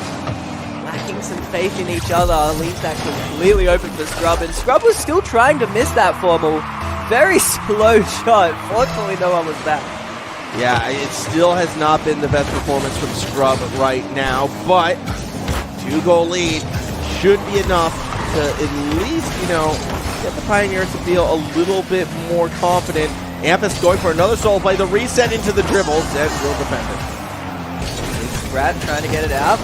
lacking some faith in each other, leaves that completely open for Scrub, and Scrub was still trying to miss that formal. Very slow shot. Fortunately, no one was back. Yeah, it still has not been the best performance from Scrub right now, but 2-goal lead should be enough to at least, get the Pioneers to feel a little bit more confident. Ampus going for another solo play, the reset into the dribble, Zed will defend it. Brad trying to get it out.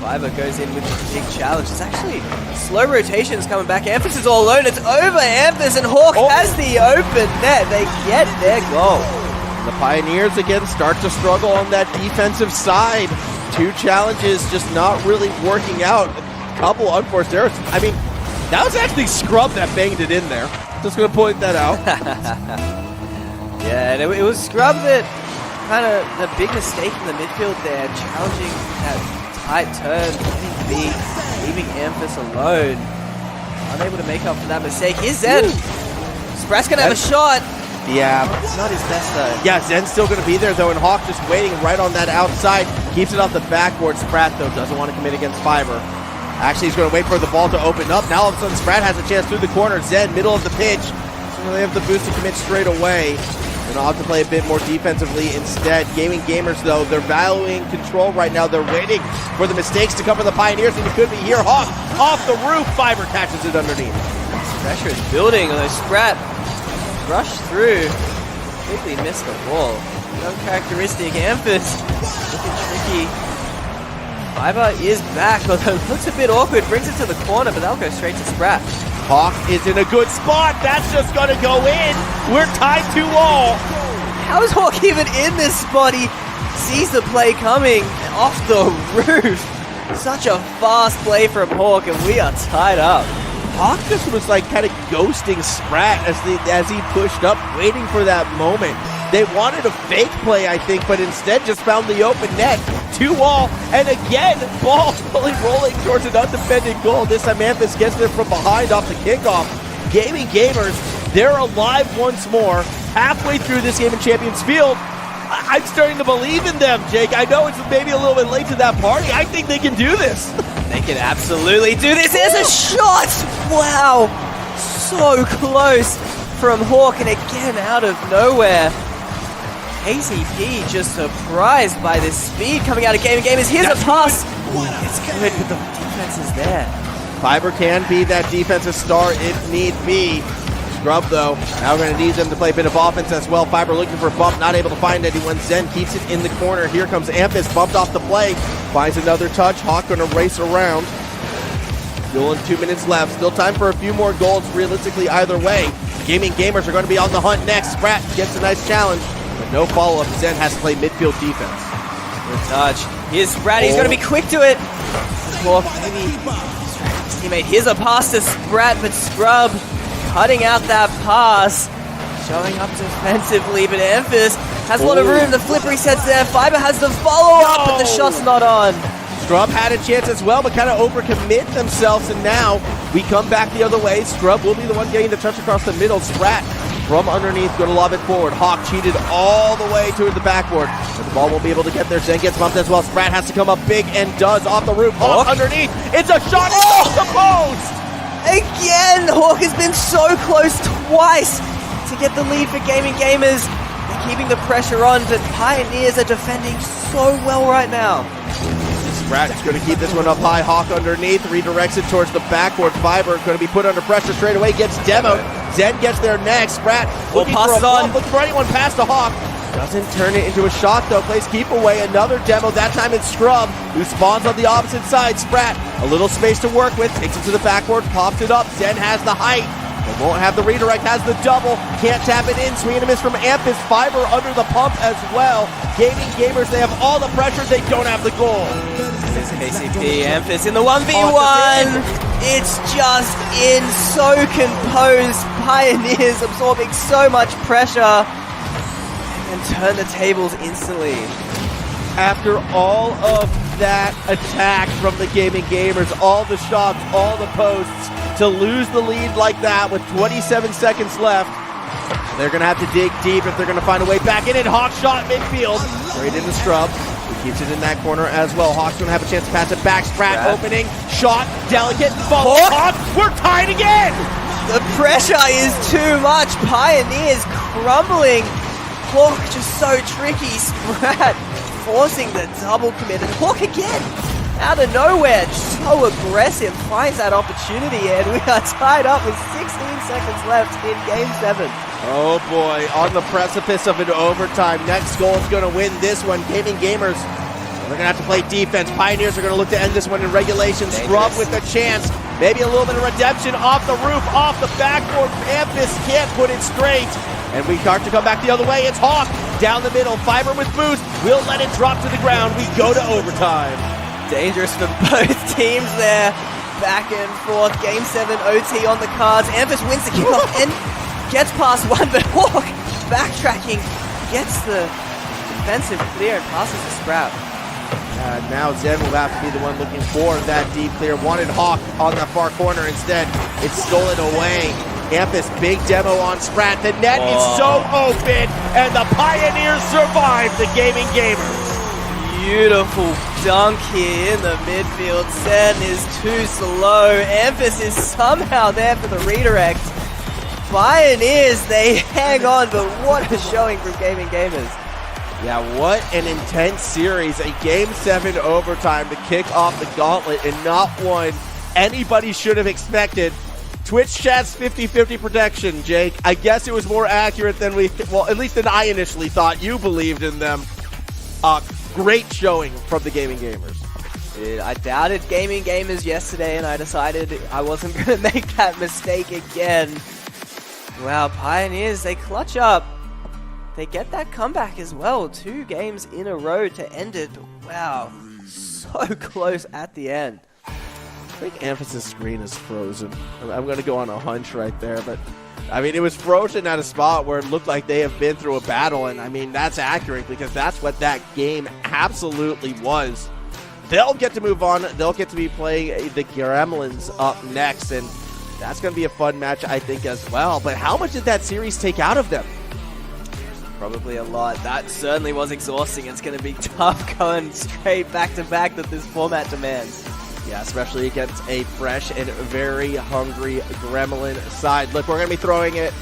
Fiverr goes in with the big challenge. It's actually slow rotations coming back. Ampus is all alone. It's over Ampus, and Hawk has the open net. They get their goal. The Pioneers again start to struggle on that defensive side. 2 challenges just not really working out. A couple unforced errors. I mean, that was actually Scrub that banged it in there. Just going to point that out. Yeah, and it was Scrub that kind of the big mistake in the midfield there, challenging that tight turn, getting beat, leaving Ampus alone. Unable to make up for that mistake. Here's Zen. Sprat's going to have a shot. Yeah. It's not his best though. Yeah, Zen's still going to be there though, and Hawk just waiting right on that outside. Keeps it off the backboard. Sprat though doesn't want to commit against Fiverr. Actually, he's going to wait for the ball to open up. Now all of a sudden Sprat has a chance through the corner. Zen, middle of the pitch. Doesn't really have the boost to commit straight away. And I'll have to play a bit more defensively instead. Gaming Gamers, though, they're valuing control right now. They're waiting for the mistakes to come from the Pioneers, and it could be here. Hawk off the roof. Fiverr catches it underneath. Pressure is building, although Sprat rushed through. Completely missed the ball. Uncharacteristic. Ampus looking tricky. Fiverr is back, although it looks a bit awkward. Brings it to the corner, but that'll go straight to Sprat. Hawk is in a good spot. That's just going to go in. We're tied 2-all. How is Hawk even in this spot? He sees the play coming off the roof. Such a fast play from Hawk, and we are tied up. Hawk just was like kind of ghosting Sprat as he pushed up, waiting for that moment. They wanted a fake play, I think, but instead just found the open net. 2-all, and again, ball fully rolling towards an undefended goal. This time Ampus gets there from behind off the kickoff. Gaming Gamers, they're alive once more. Halfway through this game in Champions Field, I'm starting to believe in them, Jake. I know it's maybe a little bit late to that party. I think they can do this. They can absolutely do this. There's a shot! Wow! So close from Hawk, and again out of nowhere. KCP just surprised by this speed coming out of Gaming Gamers. Here's a pass. It's good, but the defense is there. Fiverr can be that defensive star if need be. Scrub, though, now going to need them to play a bit of offense as well. Fiverr looking for a bump, not able to find anyone. Zen keeps it in the corner. Here comes Ampus, bumped off the play. Finds another touch. Hawk going to race around. Still in 2 minutes left. Still time for a few more goals, realistically, either way. Gaming Gamers are going to be on the hunt next. Sprat gets a nice challenge, but no follow-up. Zen has to play midfield defense. Good touch. Here's Sprat. He's going to be quick to it. Hawk, maybe his teammate. Here's a pass to Sprat, but Scrub cutting out that pass. Showing up defensively, but Ampus has a lot of room. The flip resets there. Fiverr has the follow-up, but the shot's not on. Scrub had a chance as well, but kind of overcommit themselves, and now we come back the other way. Scrub will be the one getting the touch across the middle. Sprat from underneath, going to lob it forward. Hawk cheated all the way to the backboard, but the ball won't be able to get there. Zen gets bumped as well. Sprat has to come up big and does off the roof. Hawk underneath. It's a shot off the post! Again, Hawk has been so close twice to get the lead for Gaming Gamers. They're keeping the pressure on, but Pioneers are defending so well right now. Sprat's going to keep this one up high. Hawk underneath, redirects it towards the backboard. Fiverr going to be put under pressure straight away, gets demoed. Zen gets there next. Sprat looking for a ball, looking for anyone past the Hawk. Doesn't turn it into a shot though, plays keep away, another demo, that time it's Scrub, who spawns on the opposite side. Sprat, a little space to work with, takes it to the backboard, pops it up. Zen has the height, but won't have the redirect, has the double, can't tap it in. Swing and a miss from Ampus. Fiverr under the pump as well. Gaming Gamers, they have all the pressure, they don't have the goal. It's KCP, Ampus in the 1v1. It's just in, so composed. Pioneers absorbing so much pressure and turn the tables instantly. After all of that attack from the Gaming Gamers, all the shots, all the posts, to lose the lead like that with 27 seconds left, they're going to have to dig deep if they're going to find a way back in it. Hawk shot midfield, straight into Scrub, who Keeps it in that corner as well. Hawk's gonna have a chance to pass it back. Sprat Sprat. opening, shot, delicate, follow. Hawk. We're tied again! The pressure is too much. Pioneers crumbling. Hawk just so tricky. Sprat forcing the double commit. And Hawk again, out of nowhere, so aggressive, finds that opportunity, and we are tied up with 16 seconds left in Game 7. Oh boy, on the precipice of an overtime. Next goal is going to win this one. Gaming Gamers, they're going to have to play defense. Pioneers are going to look to end this one in regulation. Scrub with a chance. Maybe a little bit of redemption off the roof, off the backboard. Ampus can't put it straight. And we start to come back the other way. It's Hawk down the middle. Fiber with boost. We'll let it drop to the ground. We go to overtime. Dangerous for both teams there. Back and forth. Game 7 OT on the cards. Ampus wins the kickoff and gets past one, but Hawk backtracking, gets the defensive clear and passes the Sprout. Now Zen will have to be the one looking for that deep clear. Wanted Hawk on the far corner. Instead, it's stolen away. Campus, big demo on Sprat. The net is so open, and the Pioneers survive the Gaming Gamers. Beautiful dunk here in the midfield. Zen is too slow. Ampus is somehow there for the redirect. Pioneers, they hang on, but what a showing from Gaming Gamers. Yeah, what an intense series. A Game 7 overtime to kick off the Gauntlet, and not one anybody should have expected. Twitch chat's 50-50 protection, Jake. I guess it was more accurate than at least than I initially thought. You believed in them. Great showing from the Gaming Gamers. I doubted Gaming Gamers yesterday, and I decided I wasn't going to make that mistake again. Wow, Pioneers, they clutch up. They get that comeback as well. 2 games in a row to end it. Wow, so close at the end. I think Amphasis' screen is frozen. I'm going to go on a hunch right there, but I mean, it was frozen at a spot where it looked like they have been through a battle, and I mean, that's accurate because that's what that game absolutely was. They'll get to move on. They'll get to be playing the Gremlins up next, and that's going to be a fun match, I think, as well. But how much did that series take out of them? Probably a lot. That certainly was exhausting. It's going to be tough going straight back-to-back that this format demands. Yeah, especially against a fresh and very hungry Gremlin side. Look, we're going to be throwing it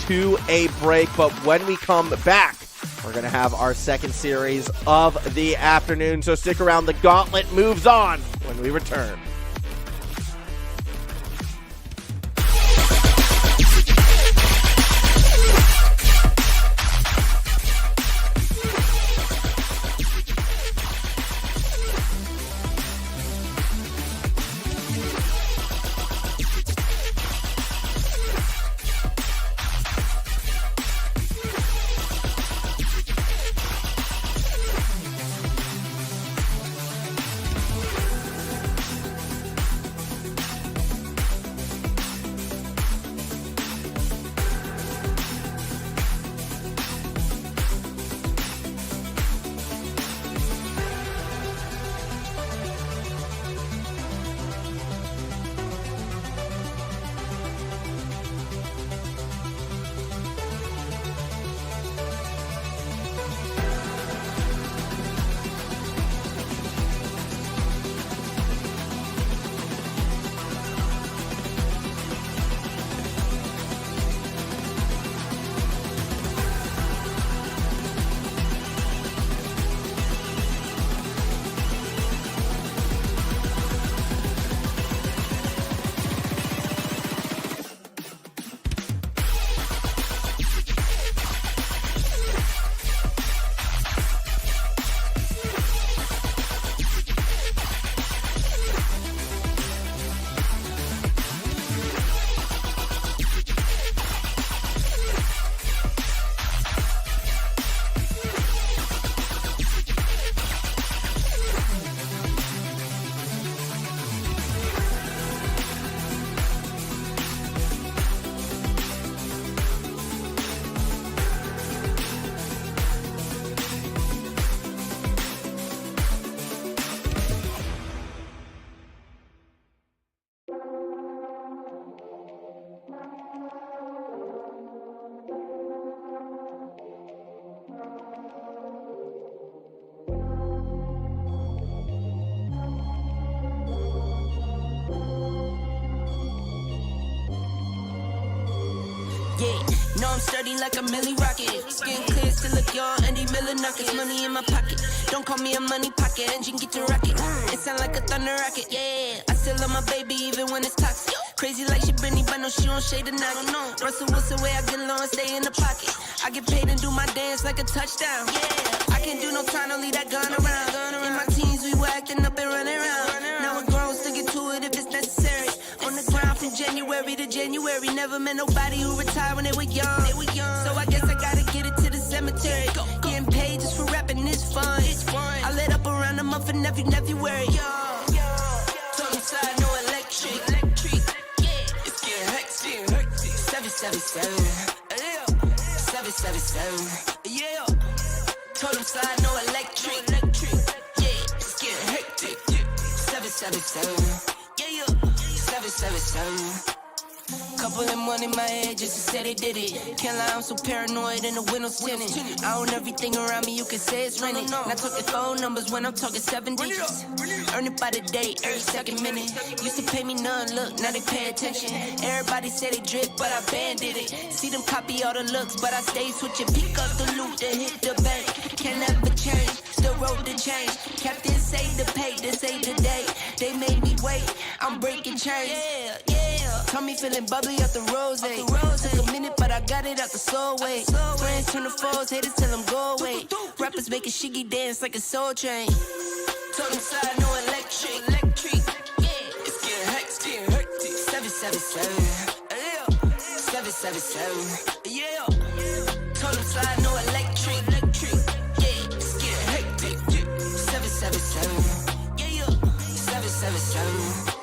to a break, but when we come back, we're going to have our second series of the afternoon. So stick around. The Gauntlet moves on when we return. Yeah, know I'm sturdy like a Millie Rocket. Skin clear, still look young, Andy Miller knockers. Money in my pocket, don't call me a money pocket. Engine get to rocket, it sound like a thunder rocket. Yeah, I still love my baby even when it's toxic. Crazy like she Britney, but no, she don't shade the knock. Russell Wilson way I get low and stay in the pocket. I get paid and do my dance like a touchdown. Yeah, I can't do no time, don't leave that gun around. In my teens, we were acting up and running around. Now we're grown, still get to it if it's necessary. On the ground from January to January. Never met nobody who retired when they were young. So I guess I gotta get it to the cemetery. Getting paid just for rapping is fun. I lit up around a month in every February. Talking side, no electric. Yeah, it's getting hectic. 777. 777. Yeah. Totem side, no electric. Yeah, it's getting hectic. 777. Yeah. 777. Couple of money in my head just to say they did it. Can't lie, I'm so paranoid and the windows tinted. I own everything around me, you can say it's rented. Not talking phone numbers when I'm talking 7 digits. Earn it by the day, every second minute. Used to pay me none, look, now they pay attention. Everybody say they drip, but I banded it. See them copy all the looks, but I stay switching. Pick up the loot, then hit the bank. Can never change, still wrote the change. Captain say the pay, this ain't the day. They made me wait, I'm breaking chains. Yeah. Tommy feeling bubbly off the rose. Took a minute, but I got it out the soul way. Friends turn to foes, haters tell them go away. Rappers making shiggy dance like a soul train. Totem side, no electric. Yeah, it's getting hectic. 777. 777. Yeah. Totem side, no electric. Yeah, it's getting hectic. 777. Yeah. 777.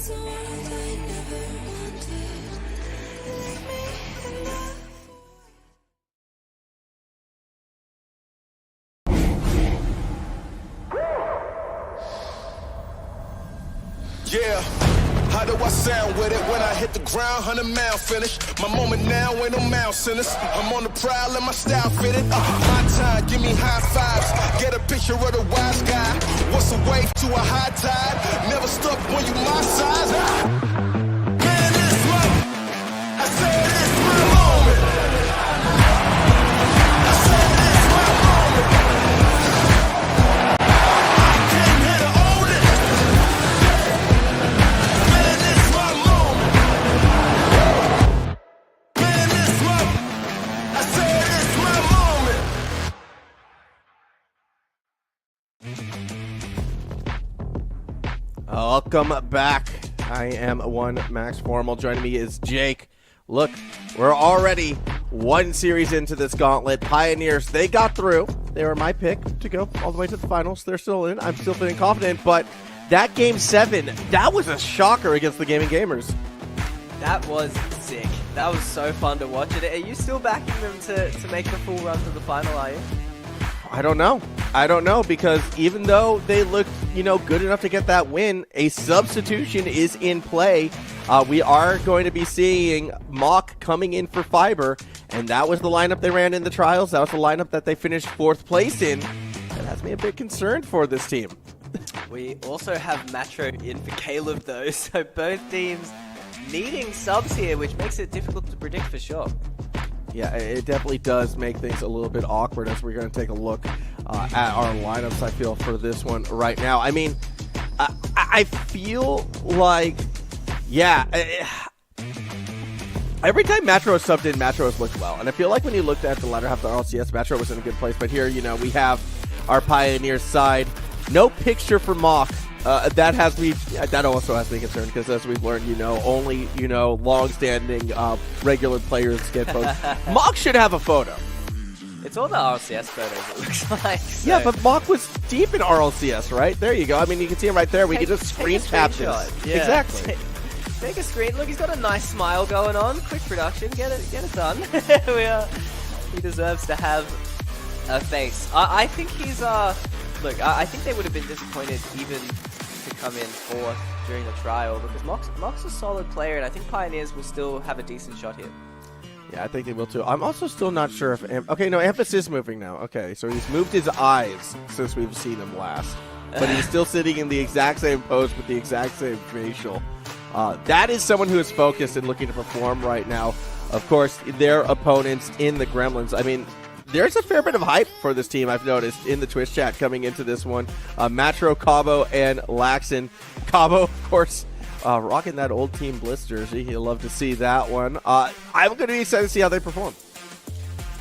Yeah, how do I sound with it when I hit the ground? 100-mile finish. My moment now ain't no mouse in this. I'm on the prowl and my style fitted. My time, give me high fives. Get a picture of the wise guy. What's a wave to a high tide? Never stop when you my size. Man, this my, I said it's my moment. I said it's my moment. I came here to own it. Man, it's my moment. Man, it's my, I said it's my moment. Welcome back. I am one Max Formal. Joining me is Jake. Look, we're already one series into this gauntlet. Pioneers, they got through. They were my pick to go all the way to the finals. They're still in. I'm still feeling confident, but that game 7, that was a shocker against the Gaming Gamers. That was sick. That was so fun to watch it. Are you still backing them to make the full run to the final, are you? I don't know. I don't know, because even though they looked, good enough to get that win, a substitution is in play. We are going to be seeing Mock coming in for Fiber, and that was the lineup they ran in the trials. That was the lineup that they finished 4th place in. That has me a bit concerned for this team. We also have Matro in for Caleb, though, so both teams needing subs here, which makes it difficult to predict for sure. Yeah, it definitely does make things a little bit awkward as we're going to take a look at our lineups, I feel, for this one right now. I mean, I feel like, every time Matro has subbed in, Matro has looked well. And I feel like when you looked at the latter half of the RLCS, Matro was in a good place. But here, we have our Pioneer side. No picture for Mock. That also has me concerned, because as we've learned, only, long-standing regular players get photos. Mock should have a photo. It's all the RLCS photos, it looks like. So. Yeah, but Mock was deep in RLCS, right? There you go. I mean, you can see him right there. We can just screen cap this. Yeah. Exactly. Take a screen. Look, he's got a nice smile going on. Quick production. Get it done. He deserves to have a face. I think he's look, I think they would have been disappointed even to come in 4th during the trial, because Mock's a solid player, and I think Pioneers will still have a decent shot here. Yeah, I think they will too. I'm also still not sure if... Okay, no, Ampus is moving now. Okay, so he's moved his eyes since we've seen him last. But he's still sitting in the exact same pose with the exact same facial. That is someone who is focused and looking to perform right now. Of course, their opponents in the Gremlins. I mean, there's a fair bit of hype for this team, I've noticed, in the Twitch chat coming into this one. Matro, Cabo, and Laxon. Cabo, of course, rocking that old Team Bliss jersey. You'll love to see that one. I'm going to be excited to see how they perform.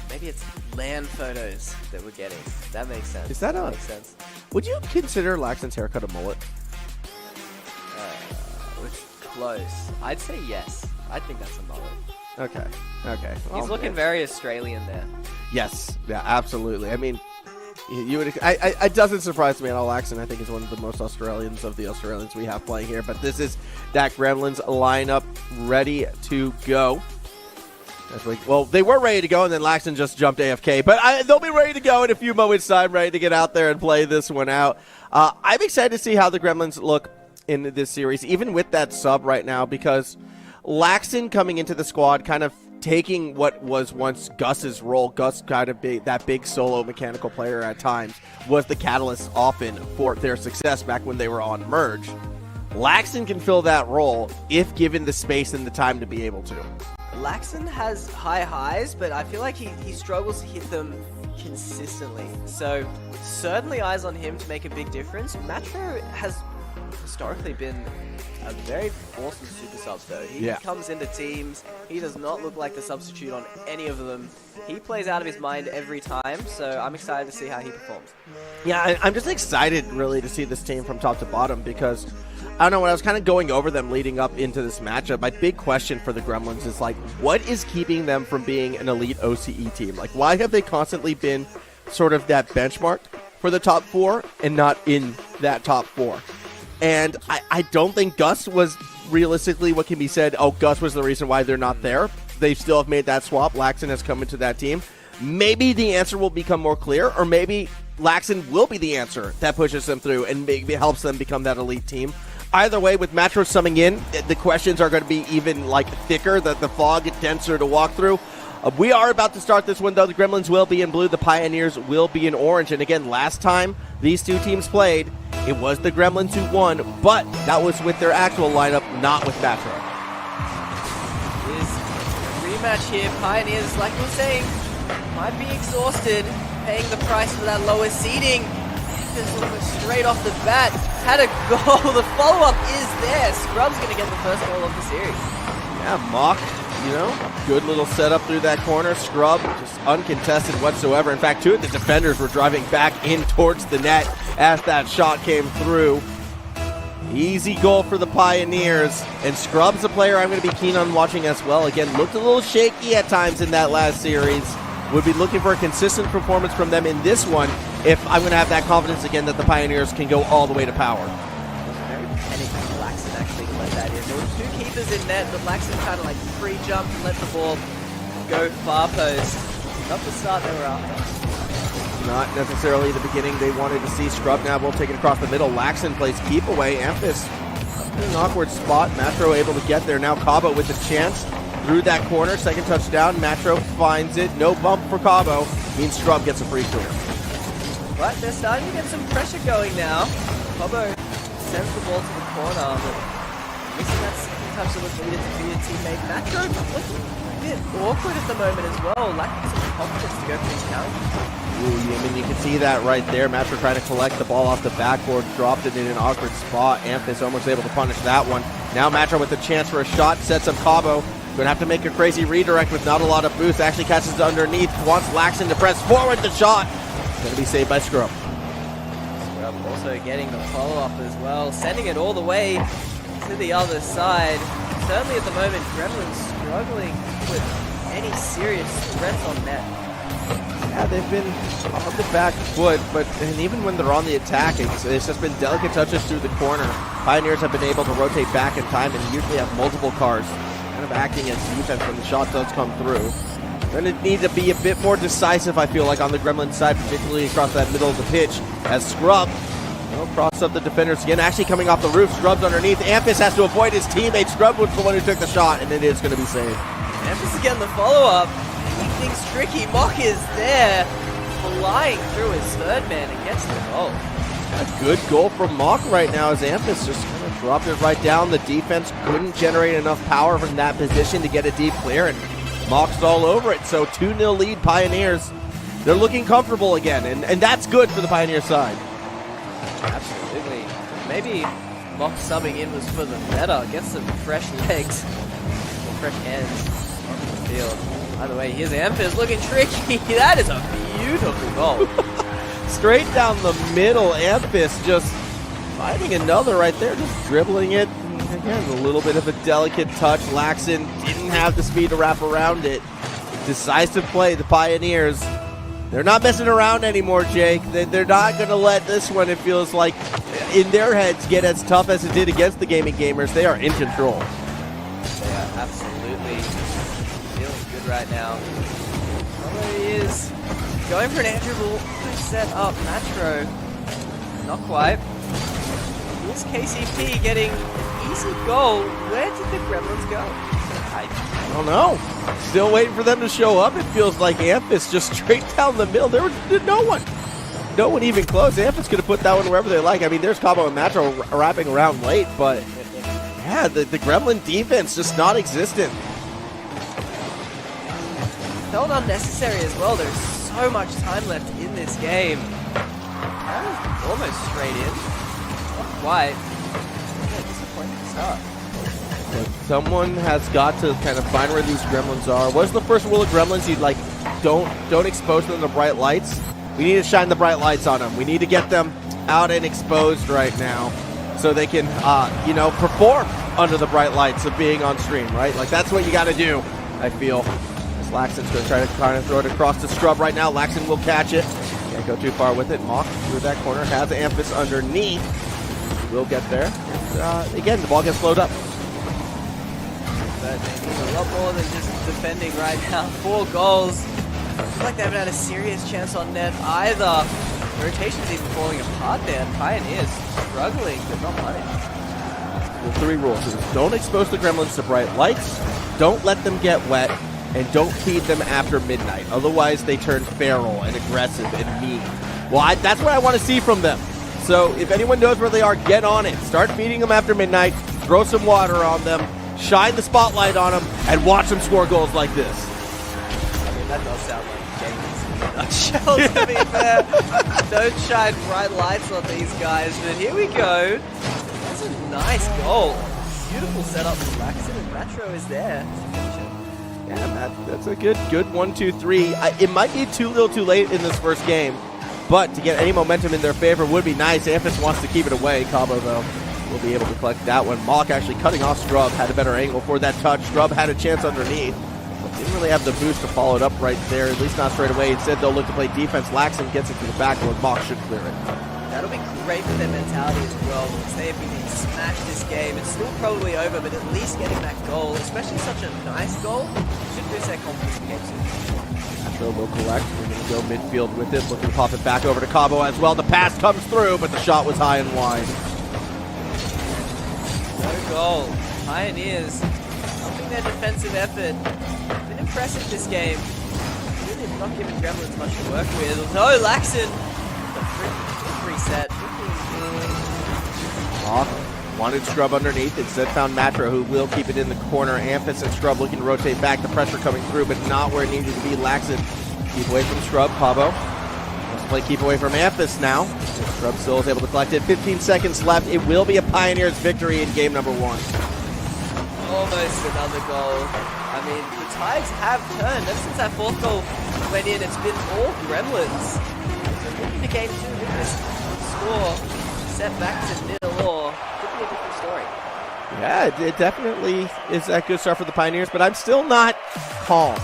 Maybe it's LAN photos that we're getting. That makes sense. Is that makes sense. Would you consider Laxon's haircut a mullet? It's close. I'd say yes. I think that's a mullet. Okay. He's looking very Australian there. Yes. Yeah, absolutely. I mean, you would. It doesn't surprise me at all. Laxon, I think, is one of the most Australians of the Australians we have playing here. But this is that Gremlins lineup ready to go. Well, they were ready to go, and then Laxon just jumped AFK. But they'll be ready to go in a few moments' time, ready to get out there and play this one out. I'm excited to see how the Gremlins look in this series, even with that sub right now, because Laxon coming into the squad, kind of taking what was once Gus's role. Gus kind of that big solo mechanical player at times, was the catalyst often for their success back when they were on Merge. Laxon can fill that role if given the space and the time to be able to. Laxon has high highs, but I feel like he struggles to hit them consistently. So certainly eyes on him to make a big difference. Matro has historically been a very awesome super sub, though. He comes into teams. He does not look like the substitute on any of them. He plays out of his mind every time, so I'm excited to see how he performs. Yeah, I'm just excited, really, to see this team from top to bottom, because I don't know, when I was kind of going over them leading up into this matchup, my big question for the Gremlins is, like, what is keeping them from being an elite OCE team? Like, why have they constantly been sort of that benchmark for the top 4 and not in that top 4? And I don't think Gus was realistically what can be said, oh, Gus was the reason why they're not there. They still have made that swap. Laxon has come into that team. Maybe the answer will become more clear, or maybe Laxon will be the answer that pushes them through and maybe helps them become that elite team. Either way, with Metro summing in, the questions are going to be even like thicker, the fog get denser to walk through. We are about to start this one, though. The Gremlins will be in blue. The Pioneers will be in orange. And again, last time these two teams played, it was the Gremlins who won, but that was with their actual lineup, not with Metro. Is rematch here. Pioneers, like we were saying, might be exhausted, paying the price for that lower seeding. Just almost straight off the bat, had a goal. The follow-up is there. Scrub's going to get the first goal of the series. Yeah, Mock, good little setup through that corner. Scrub, just uncontested whatsoever. In fact, two of the defenders were driving back in towards the net as that shot came through. Easy goal for the Pioneers. And Scrub's a player I'm going to be keen on watching as well. Again, looked a little shaky at times in that last series. Would be looking for a consistent performance from them in this one if I'm going to have that confidence again that the Pioneers can go all the way to power. Very panicked for Laxon actually to let that in. There were two keepers in net, but Laxon kind of like pre-jumped and let the ball go far post. Not the start they were after. Not necessarily the beginning they wanted to see. Scrub now will take it across the middle. Laxon plays keep away. Amphis in an awkward spot. Matro able to get there. Now Cabo with the chance. Through that corner, second touchdown. Matro finds it. No bump for Cabo. Means Scrub gets a free clear. But they're starting to get some pressure going now. Cabo sends the ball to the corner, but missing that second touch that was needed to beat a teammate. Matro looking a bit awkward at the moment as well, lacking some confidence to go for these challenges. Ooh, I mean, you can see that right there. Matro trying to collect the ball off the backboard, dropped it in an awkward spot. Amphis almost able to punish that one. Now Matro with the chance for a shot, sets up Cabo. Going to have to make a crazy redirect with not a lot of boost. Actually catches it underneath. Wants Laxon to press forward. The shot going to be saved by Scrub. Scrub also getting the follow-up as well. Sending it all the way to the other side. Certainly at the moment, Gremlins struggling with any serious threats on net. Yeah, they've been on the back foot, and even when they're on the attack, it's just been delicate touches through the corner. Pioneers have been able to rotate back in time and usually have multiple cars kind of acting as defense when the shot does come through. Going to need to be a bit more decisive, I feel like, on the Gremlin side, particularly across that middle of the pitch, as Scrub cross up the defenders again, actually coming off the roof. Scrub's underneath. Amphis has to avoid his teammate. Scrub was the one who took the shot, and it is going to be saved. Amphis is getting the follow-up. Keep things tricky. Mock is there, flying through his third man and gets the goal. A good goal from Mock right now as Amphis just kind of dropped it right down. The defense couldn't generate enough power from that position to get a deep clear, and Mock's all over it. So 2-0 lead Pioneers. They're looking comfortable again, and that's good for the Pioneer side. Absolutely. Maybe Mock subbing in was for the better. Get some fresh legs, fresh hands onto the field. By the way, here's Amphis looking tricky. That is a beautiful goal. Straight down the middle, Amphis just finding another right there, just dribbling it. And again, a little bit of a delicate touch. Laxon didn't have the speed to wrap around it. Decisive play, the Pioneers. They're not messing around anymore, Jake. They're not going to let this one, it feels like, in their heads, get as tough as it did against the Gaming Gamers. They are in control. Yeah, absolutely. Feeling good right now. There he is. Going for an air dribble to set up Matro. Not quite. Here's KCP getting an easy goal. Where did the Gremlins go? I don't know. Still waiting for them to show up. It feels like Amphis just straight down the middle. There was no one. No one even close. Amphis could have put that one wherever they like. I mean, there's Cabo and Matro wrapping around late, but yeah, the Gremlin defense just not existent. Felt unnecessary as well. There's so much time left in this game. That was almost straight in. Not quite. Yeah, disappointing start. But someone has got to kind of find where these Gremlins are. What's the first rule of Gremlins? You'd like, don't expose them to bright lights. We need to shine the bright lights on them. We need to get them out and exposed right now so they can, perform under the bright lights of being on stream, right? Like, that's what you got to do, I feel. As Laxon's going to try to kind of throw it across the scrub right now. Laxon will catch it. Can't go too far with it. Mock through that corner. Has Amphis underneath. Will get there. And, again, the ball gets slowed up. but they need a lot more than just defending right now. 4 goals. Looks like they haven't had a serious chance on net either. Rotation's even falling apart there. Pioneers struggling, but not much. The 3 rules is don't expose the gremlins to bright lights, don't let them get wet, and don't feed them after midnight. Otherwise, they turn feral and aggressive and mean. Well, that's what I want to see from them. So if anyone knows where they are, get on it. Start feeding them after midnight, throw some water on them, shine the spotlight on them, and watch them score goals like this. I mean, that does sound like games in a nutshell, to be fair. Don't shine bright lights on these guys, but here we go. That's a nice goal. Beautiful setup from Laxton, and Matro is there. Yeah, that's a good 1, 2, 3. It might be too little too late in this first game, but to get any momentum in their favor would be nice. Amphis wants to keep it away. Cabo, though, will be able to collect that one. Mock actually cutting off Scrub, had a better angle for that touch. Scrub had a chance underneath, but didn't really have the boost to follow it up right there, at least not straight away. Instead, they'll look to play defense. Laxton gets it to the backboard. Mock should clear it. That'll be great for their mentality as well, because they have been smashed this game. It's still probably over, but at least getting that goal, especially such a nice goal, should boost their confidence in game 2. Metro will collect. We're going to go midfield with it, looking to pop it back over to Cabo as well. The pass comes through, but the shot was high and wide. No goal. Pioneers upping their defensive effort. Been impressive this game. Really have not given Gremlins much to work with. No, Laxton. Reset. Mock wanted Scrub underneath. Instead found Matro, who will keep it in the corner. Amphis and Scrub looking to rotate back. The pressure coming through, but not where it needed to be. Laxton keep away from Scrub. Cabo wants to play keep away from Amphis now. Scrub still is able to collect it. 15 seconds left. It will be a Pioneers victory in game number 1. Almost another goal. I mean, the tides have turned. Ever since that 4th goal went in, it's been all Gremlins. So looking to game 2 with this score set back to 0-0, could be a different story. Yeah, it definitely is a good start for the Pioneers, but I'm still not calm.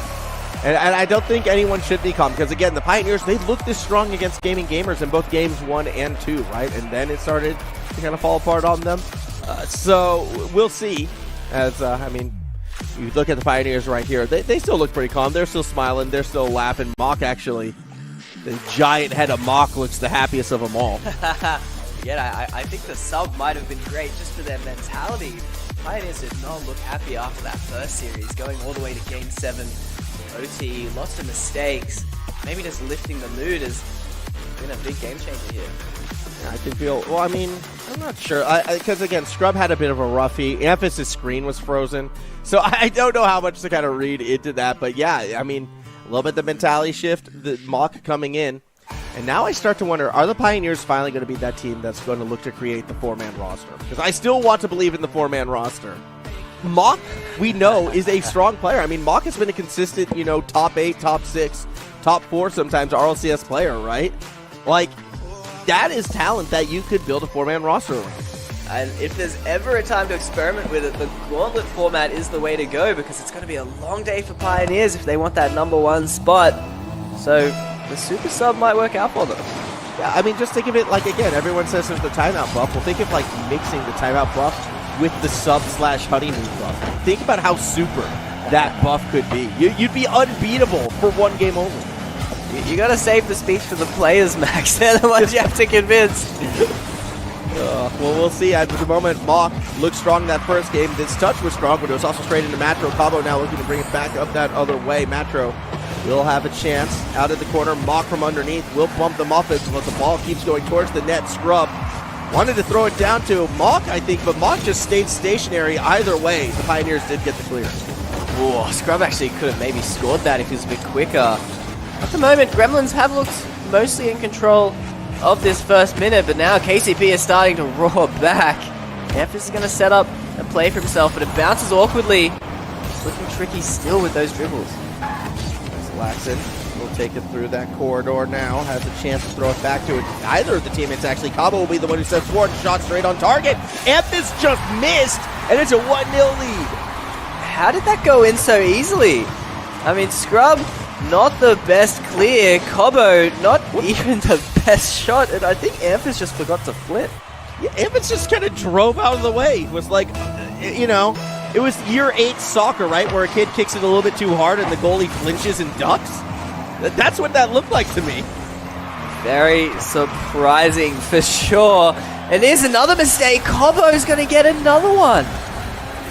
And I don't think anyone should be calm, because again, the Pioneers, they looked this strong against Gaming Gamers in both games 1 and 2, right? And then it started to kind of fall apart on them. So we'll see. As, I mean, you look at the Pioneers right here, they still look pretty calm. They're still smiling. They're still laughing. Mock actually, the giant head of Mock looks the happiest of them all. Yeah, I think the sub might have been great just for their mentality. Pioneers did not look happy after that first series, going all the way to Game 7, OT, lots of mistakes. Maybe just lifting the mood has been a big game changer here. I can feel, well, I mean, I'm not sure. Because, again, Scrub had a bit of a roughie. Amphis' screen was frozen. So I don't know how much to kind of read into that. But, yeah, I mean, a little bit the mentality shift, the Mock coming in. And now I start to wonder, are the Pioneers finally going to be that team that's going to look to create the 4-man roster? Because I still want to believe in the 4-man roster. Mock, we know, is a strong player. I mean, Mock has been a consistent, top 8, top 6, top 4 sometimes RLCS player, right? Like, that is talent that you could build a 4-man roster around. And if there's ever a time to experiment with it, the Gauntlet format is the way to go, because it's going to be a long day for Pioneers if they want that #1 spot. So the super sub might work out for them. Yeah, I mean, just think of it like, again, everyone says there's the timeout buff. Well, think of like mixing the timeout buff with the sub/honeymoon buff. Think about how super that buff could be. You'd be unbeatable for 1 game only. You gotta save the speech for the players, Max. They're the ones you have to convince. Well, we'll see. At the moment, Mock looked strong that first game. This touch was strong, but it was also straight into Matro. Cabo now looking to bring it back up that other way. Matro will have a chance out of the corner. Mock from underneath will bump them off it, but the ball keeps going towards the net. Scrub wanted to throw it down to Mock, I think, but Mock just stayed stationary either way. The Pioneers did get the clear. Whoa, Scrub actually could have maybe scored that if he was a bit quicker. At the moment, Gremlins have looked mostly in control of this first minute, but now KCP is starting to roar back. F is going to set up and play for himself, but it bounces awkwardly. It's looking tricky still with those dribbles. Laxton will take it through that corridor now, has a chance to throw it back to it. Either of the teammates, actually. Cabo will be the one who steps forward, shot straight on target. Amphis just missed, and it's a 1-0 lead. How did that go in so easily? I mean, Scrub, not the best clear. Cabo, not even the best shot. And I think Amphis just forgot to flip. Yeah, Amphis just kind of drove out of the way. It was like, it was year 8 soccer, right, where a kid kicks it a little bit too hard and the goalie flinches and ducks. That's what that looked like to me. Very surprising for sure. And here's another mistake. Cobo's going to get another one.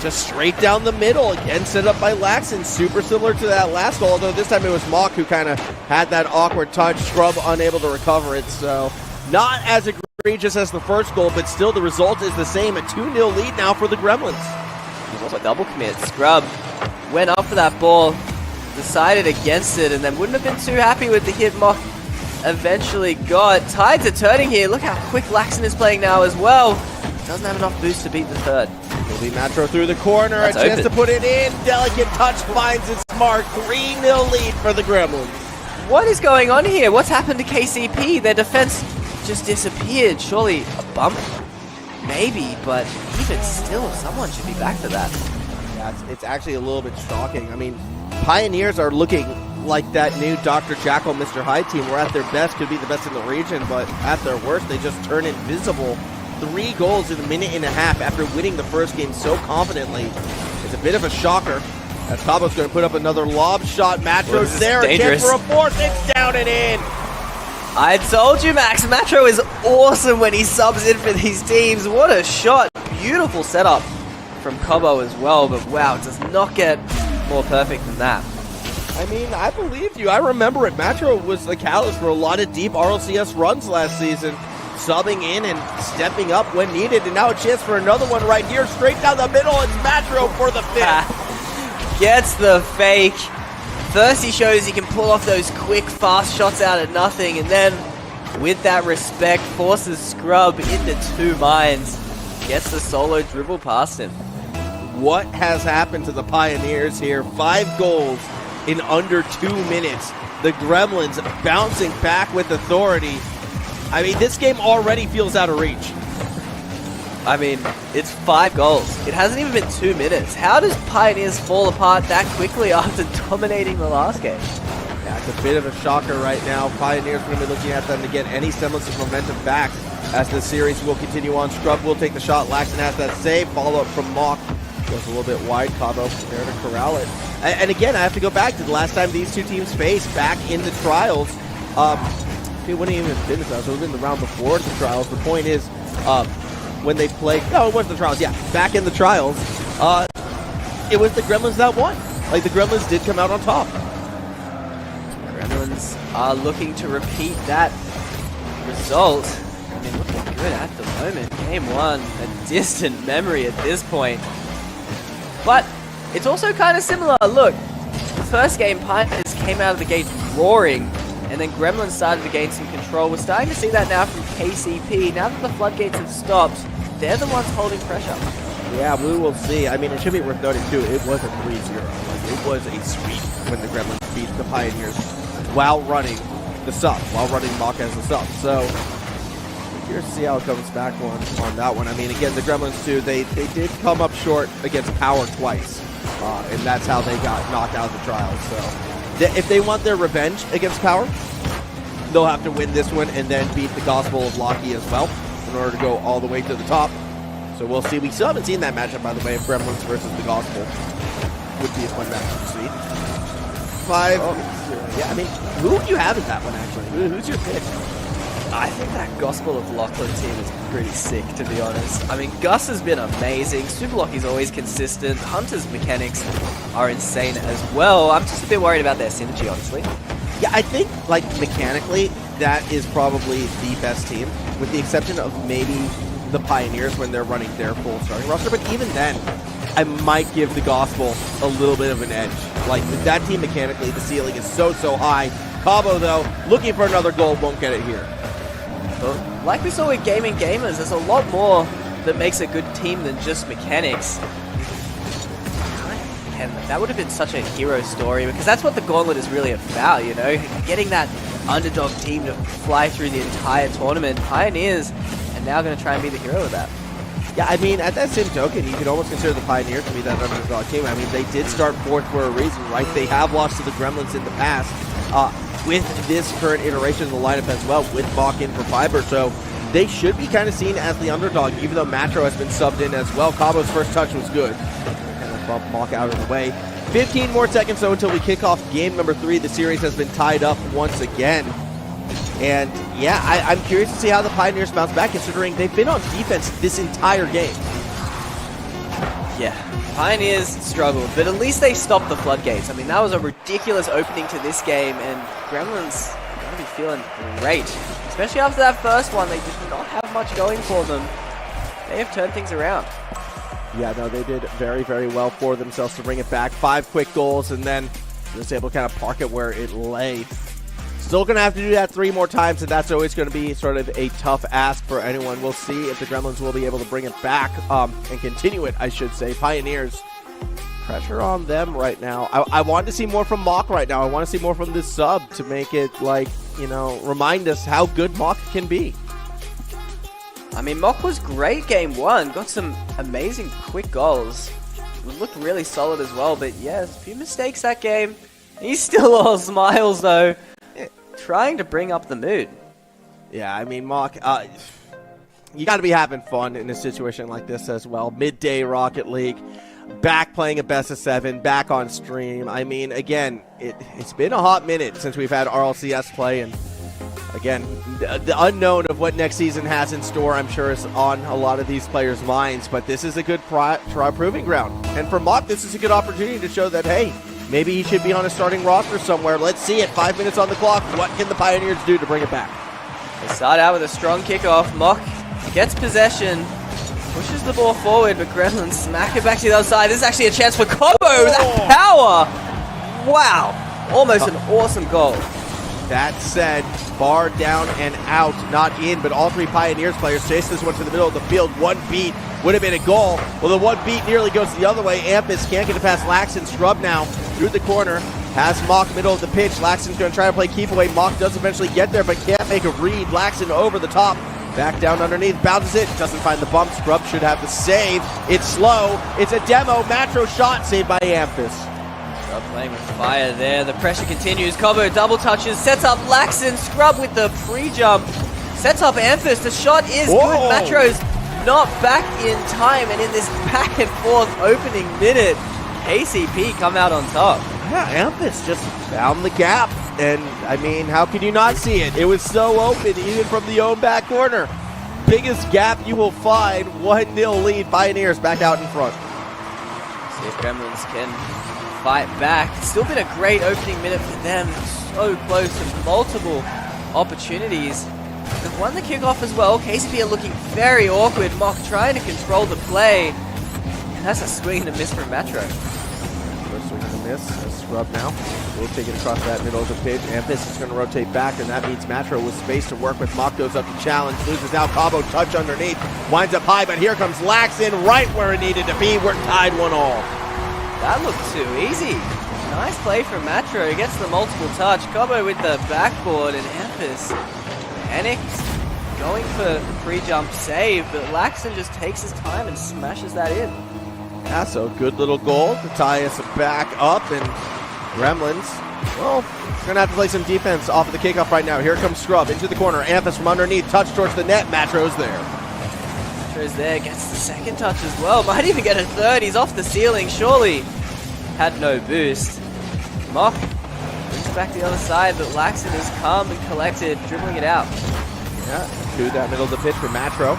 Just straight down the middle. Again, set up by Laxon. Super similar to that last goal, although this time it was Mock who kind of had that awkward touch. Scrub unable to recover it, so not as egregious as the first goal, but still the result is the same. A 2-0 lead now for the Gremlins. Also double commit. Scrub went up for that ball, decided against it, and then wouldn't have been too happy with the hit Mock eventually got. Tides are turning here. Look how quick Laxon is playing now as well. Doesn't have enough boost to beat the third. Will be Matro through the corner. That's a chance open. to put it in. Delicate touch finds its mark. 3-0 lead for the Gremlins. What is going on here? What's happened to KCP? Their defense just disappeared. Surely a bump? Maybe, but even still, someone should be back for that. Yeah, it's actually a little bit shocking. I mean, Pioneers are looking like that new Dr. Jackal, Mr. Hyde team, where at their best could be the best in the region, but at their worst, they just turn invisible. 3 goals in a minute and a half after winning the first game so confidently. It's a bit of a shocker. As Cabo's going to put up another lob shot. Matro's there. Chance for a fourth. It's down and in. I told you, Max. Matro is awesome when he subs in for these teams. What a shot. Beautiful setup from Cabo as well, but wow, it does not get more perfect than that. I mean, I believe you. I remember it. Matro was the catalyst for a lot of deep RLCS runs last season, subbing in and stepping up when needed, and now a chance for another one right here, straight down the middle. It's Matro for the 5th. Gets the fake. First he shows he can pull off those quick, fast shots out of nothing, and then, with that respect, forces Scrub into 2 minds. Gets the solo dribble past him. What has happened to the Pioneers here? 5 goals in under 2 minutes. The Gremlins bouncing back with authority. I mean, this game already feels out of reach. I mean, it's 5 goals. It hasn't even been 2 minutes. How does Pioneers fall apart that quickly after dominating the last game? Yeah, it's a bit of a shocker right now. Pioneers going to be looking at them to get any semblance of momentum back as the series will continue on. Scrub will take the shot. Laxon has that save. Follow-up from Mock. Goes a little bit wide. Cabo there to corral it. And again, I have to go back to the last time these two teams faced back in the trials. It wouldn't even have been the trials. It would have been the round before the trials. The point is, when they played, no, it wasn't the trials. Yeah, back in the trials, it was the Gremlins that won. Like, the Gremlins did come out on top. Gremlins are looking to repeat that result. I mean, looking good at the moment. Game 1, a distant memory at this point. But it's also kind of similar. Look, the first game, Pioneers came out of the gate roaring, and then Gremlins started to gain some control. We're starting to see that now from KCP. Now that the floodgates have stopped, they're the ones holding pressure. Yeah, we will see. I mean, it should be worth noting, too, it was a 3-0. Like, it was a sweep when the Gremlins beat the Pioneers while running the sub, while running Mock as the sub. So, here's to see how it comes back on that one. I mean, again, the Gremlins, too, they did come up short against Power twice, and that's how they got knocked out of the trials. So, if they want their revenge against Power, they'll have to win this one and then beat the Gospel of Locky as well in order to go all the way to the top. So we'll see. We still haven't seen that matchup, by the way, of Gremlins versus the Gospel. Would be a fun matchup to see. 5-0. Yeah, I mean, who would you have in that one, actually? Who's your pick? I think that Gospel of Lachlan team is pretty sick, to be honest. I mean, Gus has been amazing. Super Locky's always consistent. Hunter's mechanics are insane as well. I'm just a bit worried about their synergy, honestly. Yeah, I think, like, mechanically, that is probably the best team, with the exception of maybe the Pioneers when they're running their full starting roster. But even then, I might give the Gospel a little bit of an edge. Like, with that team mechanically, the ceiling is so high. Cabo, though, looking for another goal, won't get it here. But like we saw with Gaming Gamers, there's a lot more that makes a good team than just mechanics. And that would have been such a hero story, because that's what the Gauntlet is really about, you know? Getting that underdog team to fly through the entire tournament. Pioneers are now going to try and be the hero of that. Yeah, I mean, at that same token, you could almost consider the Pioneers to be that underdog team. I mean, they did start 4th for a reason, right? They have lost to the Gremlins in the past. With this current iteration of the lineup as well, with Mock in for Fiber, so they should be kind of seen as the underdog, even though Matro has been subbed in as well. Cabo's first touch was good. And bump Mach out of the way. 15 more seconds, though, until we kick off game number 3. The series has been tied up once again. And, yeah, I'm curious to see how the Pioneers bounce back, considering they've been on defense this entire game. Yeah, Pioneers struggled, but at least they stopped the floodgates. I mean, that was a ridiculous opening to this game, and Gremlins are going to be feeling great. Especially after that first one, they did not have much going for them. They have turned things around. Yeah, no, they did very, very well for themselves to bring it back. 5 quick goals, and then just able to kind of park it where it lay. Still going to have to do that 3 more times, and that's always going to be sort of a tough ask for anyone. We'll see if the Gremlins will be able to bring it back and continue it, I should say. Pioneers, pressure on them right now. I want to see more from Mach right now. I want to see more from this sub to make it, like, you know, remind us how good Mach can be. I mean, Mach was great game 1. Got some amazing quick goals. Looked really solid as well, but yeah, a few mistakes that game. He's still all smiles, though. Trying to bring up the mood. Yeah, I mean, Mach, you got to be having fun in a situation like this as well. Midday Rocket League, back playing a best of 7, back on stream. I mean, again, it's been a hot minute since we've had RLCS play, and again, the unknown of what next season has in store, I'm sure, is on a lot of these players' minds, but this is a good proving ground. And for Mach, this is a good opportunity to show that, hey, maybe he should be on a starting roster somewhere. Let's see it. 5 minutes on the clock. What can the Pioneers do to bring it back? They start out with a strong kickoff. Mach gets possession, pushes the ball forward, but Gremlins smack it back to the other side. This is actually a chance for Kobo. That power! Wow. Almost an awesome goal. That said, bar down and out, not in, but all 3 Pioneers players chase this one to the middle of the field. 1 beat would have been a goal. Well, the 1 beat nearly goes the other way. Ampus can't get it past Laxton. Scrub now through the corner. Has Mach middle of the pitch. Laxton's going to try to play keep away. Mach does eventually get there, but can't make a read. Laxton over the top. Back down underneath. Bounces it. Doesn't find the bump. Scrub should have the save. It's slow. It's a demo. Matro shot saved by Ampus. Scrub playing with fire there. The pressure continues. Kobo double touches. Sets up Laxton. Scrub with the pre-jump. Sets up Ampus. The shot is good. Matro's not back in time, and in this back and forth opening minute, KCP come out on top. Yeah, Ampus just found the gap, and I mean, how can you not see it? It was so open, even from the own back corner. Biggest gap you will find. 1-0 lead. Pioneers back out in front. See if Gremlins can fight back. It's still been a great opening minute for them. So close to multiple opportunities. They've won the kickoff as well. KCP are looking very awkward. Mach trying to control the play. And that's a swing and a miss from Matro. First swing and a miss. A Scrub now. We'll take it across that middle of the pitch. Ampus is going to rotate back, and that means Matro with space to work with. Mach goes up to challenge. Loses out. Cabo touch underneath. Winds up high, but here comes Laxton right where it needed to be. We're tied 1-1. That looked too easy. Nice play from Matro. He gets the multiple touch. Cabo with the backboard, and Ampus panicked, going for the pre-jump save, but Laxton just takes his time and smashes that in. Yeah, so good little goal to tie us back up, and Gremlins, well, going to have to play some defense off of the kickoff right now. Here comes Scrub into the corner. Ampus from underneath, touch towards the net. Matro's there. Matro's there, gets the second touch as well. Might even get a third. He's off the ceiling, surely. Had no boost. Mach brings it back to the other side, but Laxton is calm and collected, dribbling it out. Yeah, to that middle of the pitch for Matro.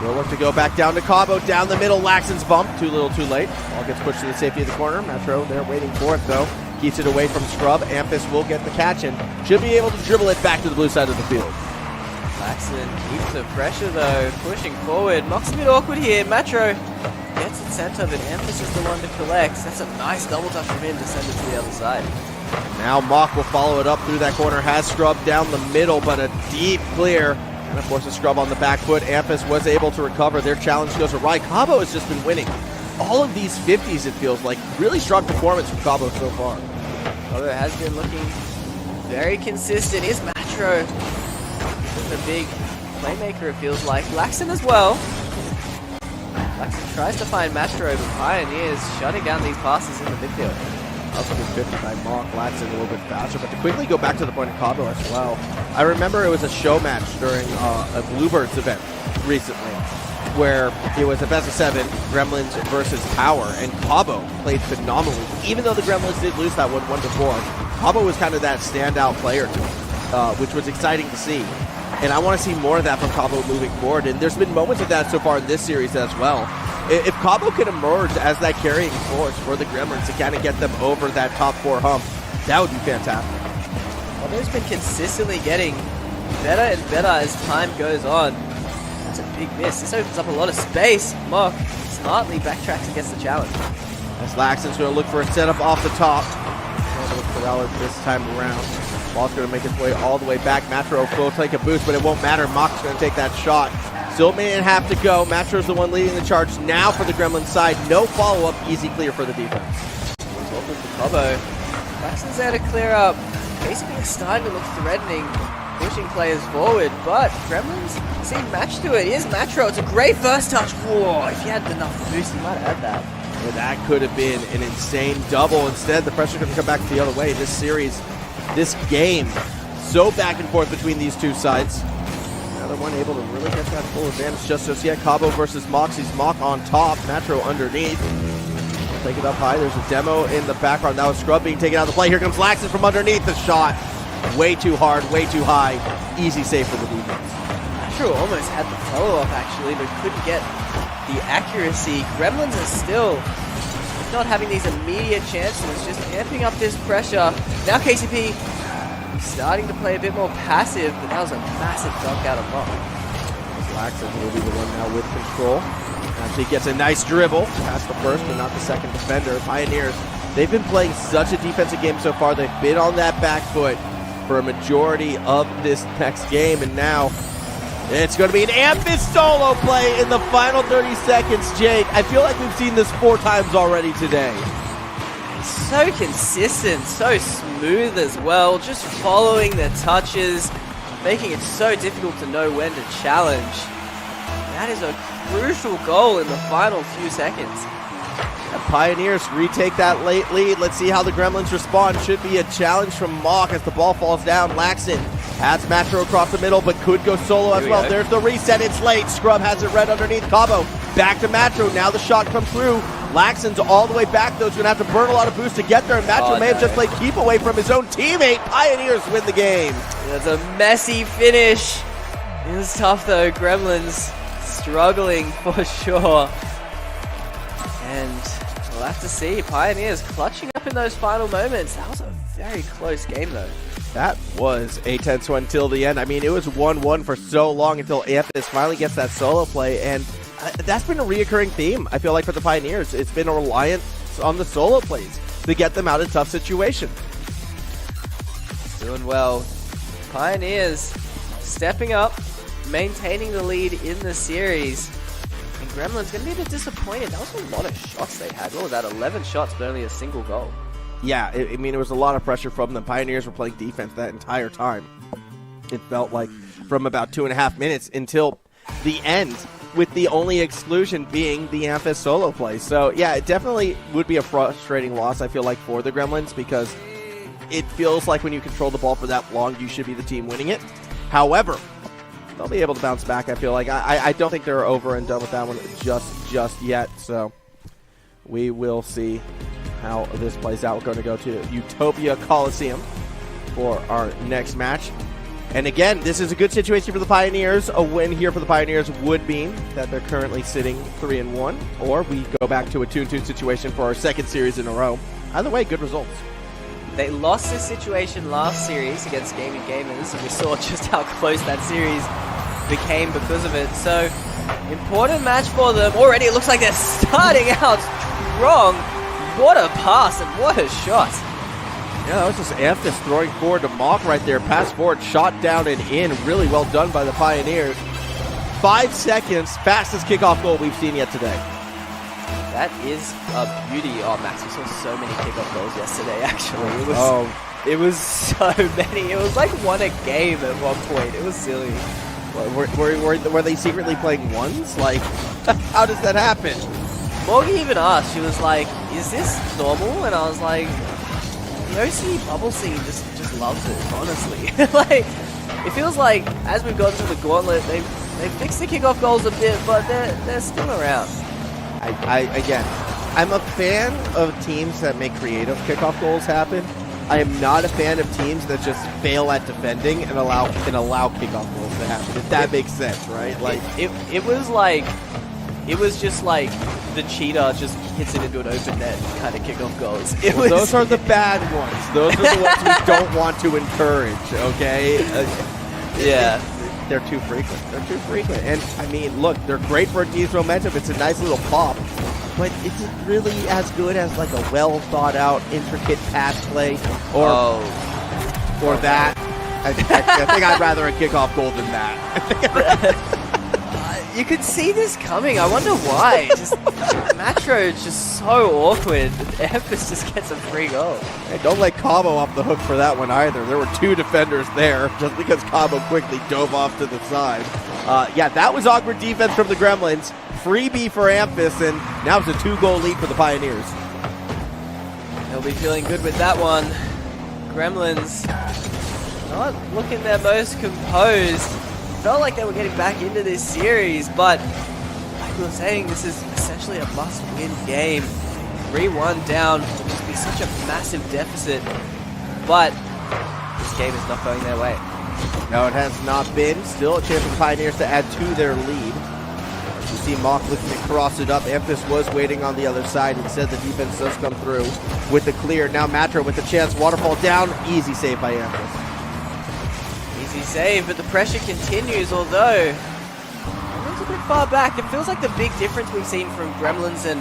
Will look to go back down to Cabo, down the middle. Laxton's bump, too little, too late. Ball gets pushed to the safety of the corner. Matro there waiting for it, though. Keeps it away from Scrub. Ampus will get the catch and should be able to dribble it back to the blue side of the field. Laxton keeps the pressure, though, pushing forward. Mach's a bit awkward here. Matro gets it center, but Ampus is the one to collect. That's a nice double touch from him to send it to the other side. Now Mach will follow it up through that corner. Has Scrub down the middle, but a deep clear. And of course, a Scrub on the back foot. Ampus was able to recover. Their challenge goes right. Cabo has just been winning all of these 50s, it feels like. Really strong performance from Cabo so far. Cabo has been looking very consistent. Is Matro the big playmaker, it feels like. Laxton as well. Laxton tries to find Matro, but Pioneers shutting down these passes in the midfield. Up to 50 by Mach. Laxton a little bit faster, but to quickly go back to the point of Cabo as well. I remember it was a show match during a Bluebirds event recently. where it was a best of 7, Gremlins versus Power, and Cabo played phenomenally. Even though the Gremlins did lose that one 1-4, Cabo was kind of that standout player, which was exciting to see. And I want to see more of that from Cabo moving forward. And there's been moments of that so far in this series as well. If Cabo can emerge as that carrying force for the Gremlins to kind of get them over that top 4 hump, that would be fantastic. Cabo's been consistently getting better and better as time goes on. That's a big miss. This opens up a lot of space. Mock smartly backtracks and gets the challenge. As Laxton's going to look for a setup off the top. Going to look for Valor this time around. Ball's going to make its way all the way back. Matro will take a boost, but it won't matter. Mock's going to take that shot. Still may have to go. Matro's the one leading the charge now for the Gremlin side. No follow-up. Easy clear for the defense. Open for Cabo. Laxton's there to clear up. Basically, it's starting to look threatening, pushing players forward, but Gremlins seem matched to it. Here's Matro. It's a great first touch. Whoa, if he had enough boost, he might have had that. Well, that could have been an insane double. Instead, the pressure's going to come back the other way. This series, this game, so back and forth between these two sides. Another one able to really get that full advantage just yet. Cabo versus Moxie's Mock on top, Matro underneath. Take it up high. There's a demo in the background. Now Scrub being taken out of the play. Here comes Laxton from underneath. The shot way too hard, way too high. Easy save for the defense. Matro almost had the follow-up actually, but couldn't get the accuracy. Gremlins are still not having these immediate chances, just amping up this pressure. Now KCP starting to play a bit more passive, but that was a massive dunk out of Mock. Laxton will be the one now with control. Actually gets a nice dribble past the first but not the second defender. Pioneers, they've been playing such a defensive game so far. They've been on that back foot for a majority of this next game, and now it's going to be an Amphis solo play in the final 30 seconds. Jake, I feel like we've seen this 4 times already today. So consistent, so smooth as well, just following the touches, making it so difficult to know when to challenge. That is a crucial goal in the final few seconds. The Pioneers retake that late lead. Let's see how the Gremlins respond. Should be a challenge from Mock as the ball falls down. Laxton has Matro across the middle, but could go solo as well. There's the reset. It's late. Scrub has it red underneath. Cabo back to Matro. Now the shot comes through. Laxton's all the way back, though. He's going to have to burn a lot of boost to get there, and Matro may have just played keep away from his own teammate. Pioneers win the game. It's a messy finish. It was tough, though. Gremlins struggling for sure. And we'll have to see. Pioneers clutching up in those final moments. That was a very close game, though. That was a tense one till the end. I mean, it was 1-1 for so long until Amphis finally gets that solo play, and that's been a reoccurring theme, I feel like, for the Pioneers. It's been a reliance on the solo plays to get them out of tough situations. Doing well. Pioneers stepping up, maintaining the lead in the series. And Gremlin's going to be a bit disappointed. That was a lot of shots they had. What was that? 11 shots, but only a single goal. Yeah, I mean, it was a lot of pressure from them. Pioneers were playing defense that entire time. It felt like from about 2.5 minutes until the end, with the only exclusion being the Amphis solo play. So, yeah, it definitely would be a frustrating loss, I feel like, for the Gremlins, because it feels like when you control the ball for that long, you should be the team winning it. However, they'll be able to bounce back, I feel like. I don't think they're over and done with that one just yet. So we will see how this plays out. We're going to go to Utopia Coliseum for our next match. And again, this is a good situation for the Pioneers. A win here for the Pioneers would mean that they're currently sitting 3-1, or we go back to a 2-2 situation for our second series in a row. Either way, good results. They lost this situation last series against Gaming Gamers, and we saw just how close that series became because of it. So, important match for them. Already it looks like they're starting out strong. What a pass and what a shot. Yeah, that was just Amphis throwing forward to Mock right there. Pass forward, shot down and in. Really well done by the Pioneers. 5 seconds, fastest kickoff goal we've seen yet today. That is a beauty. Oh, Max, we saw so many kickoff goals yesterday, actually. It was so many. It was like one a game at one point. It was silly. Were they secretly playing ones? Like, how does that happen? Morgan even asked, she was like, is this normal? And I was like, the OC bubble scene just loves it, honestly. Like, it feels like as we've gone through the Gauntlet, they've They fixed the kickoff goals a bit, but they're still around. Again, I'm a fan of teams that make creative kickoff goals happen. I am not a fan of teams that just fail at defending and allow kickoff goals to happen. If that makes sense, right? Like it was just like the cheater just hits it into an open net kind of kickoff goals. Those are the bad ones. Those are the ones we don't want to encourage. Okay. Yeah. They're too frequent. They're too frequent. And, I mean, look, they're great for a team's momentum. It's a nice little pop. But is it really as good as, like, a well-thought-out, intricate pass play? Or that? I think I'd rather a kickoff goal than that. You could see this coming. I wonder why. Just Matro is just so awkward. Emphas just gets a free goal. Hey, don't let Cabo off the hook for that one either. There were two defenders there just because Cabo quickly dove off to the side. Yeah, that was awkward defense from the Gremlins. Freebie for Amphis, and now it's a 2-goal lead for the Pioneers. They'll be feeling good with that one. Gremlins not looking their most composed. Felt like they were getting back into this series, but like we were saying, this is essentially a must-win game. 3-1 down would just be such a massive deficit, but this game is not going their way. No, it has not been. Still a chance for the Pioneers to add to their lead. You see Mock looking to cross it up. Amphis was waiting on the other side. Instead, the defense does come through with the clear. Now Matro with the chance. Waterfall down. Easy save by Amphis. Easy save, but the pressure continues, although it's a bit far back. It feels like the big difference we've seen from Gremlins and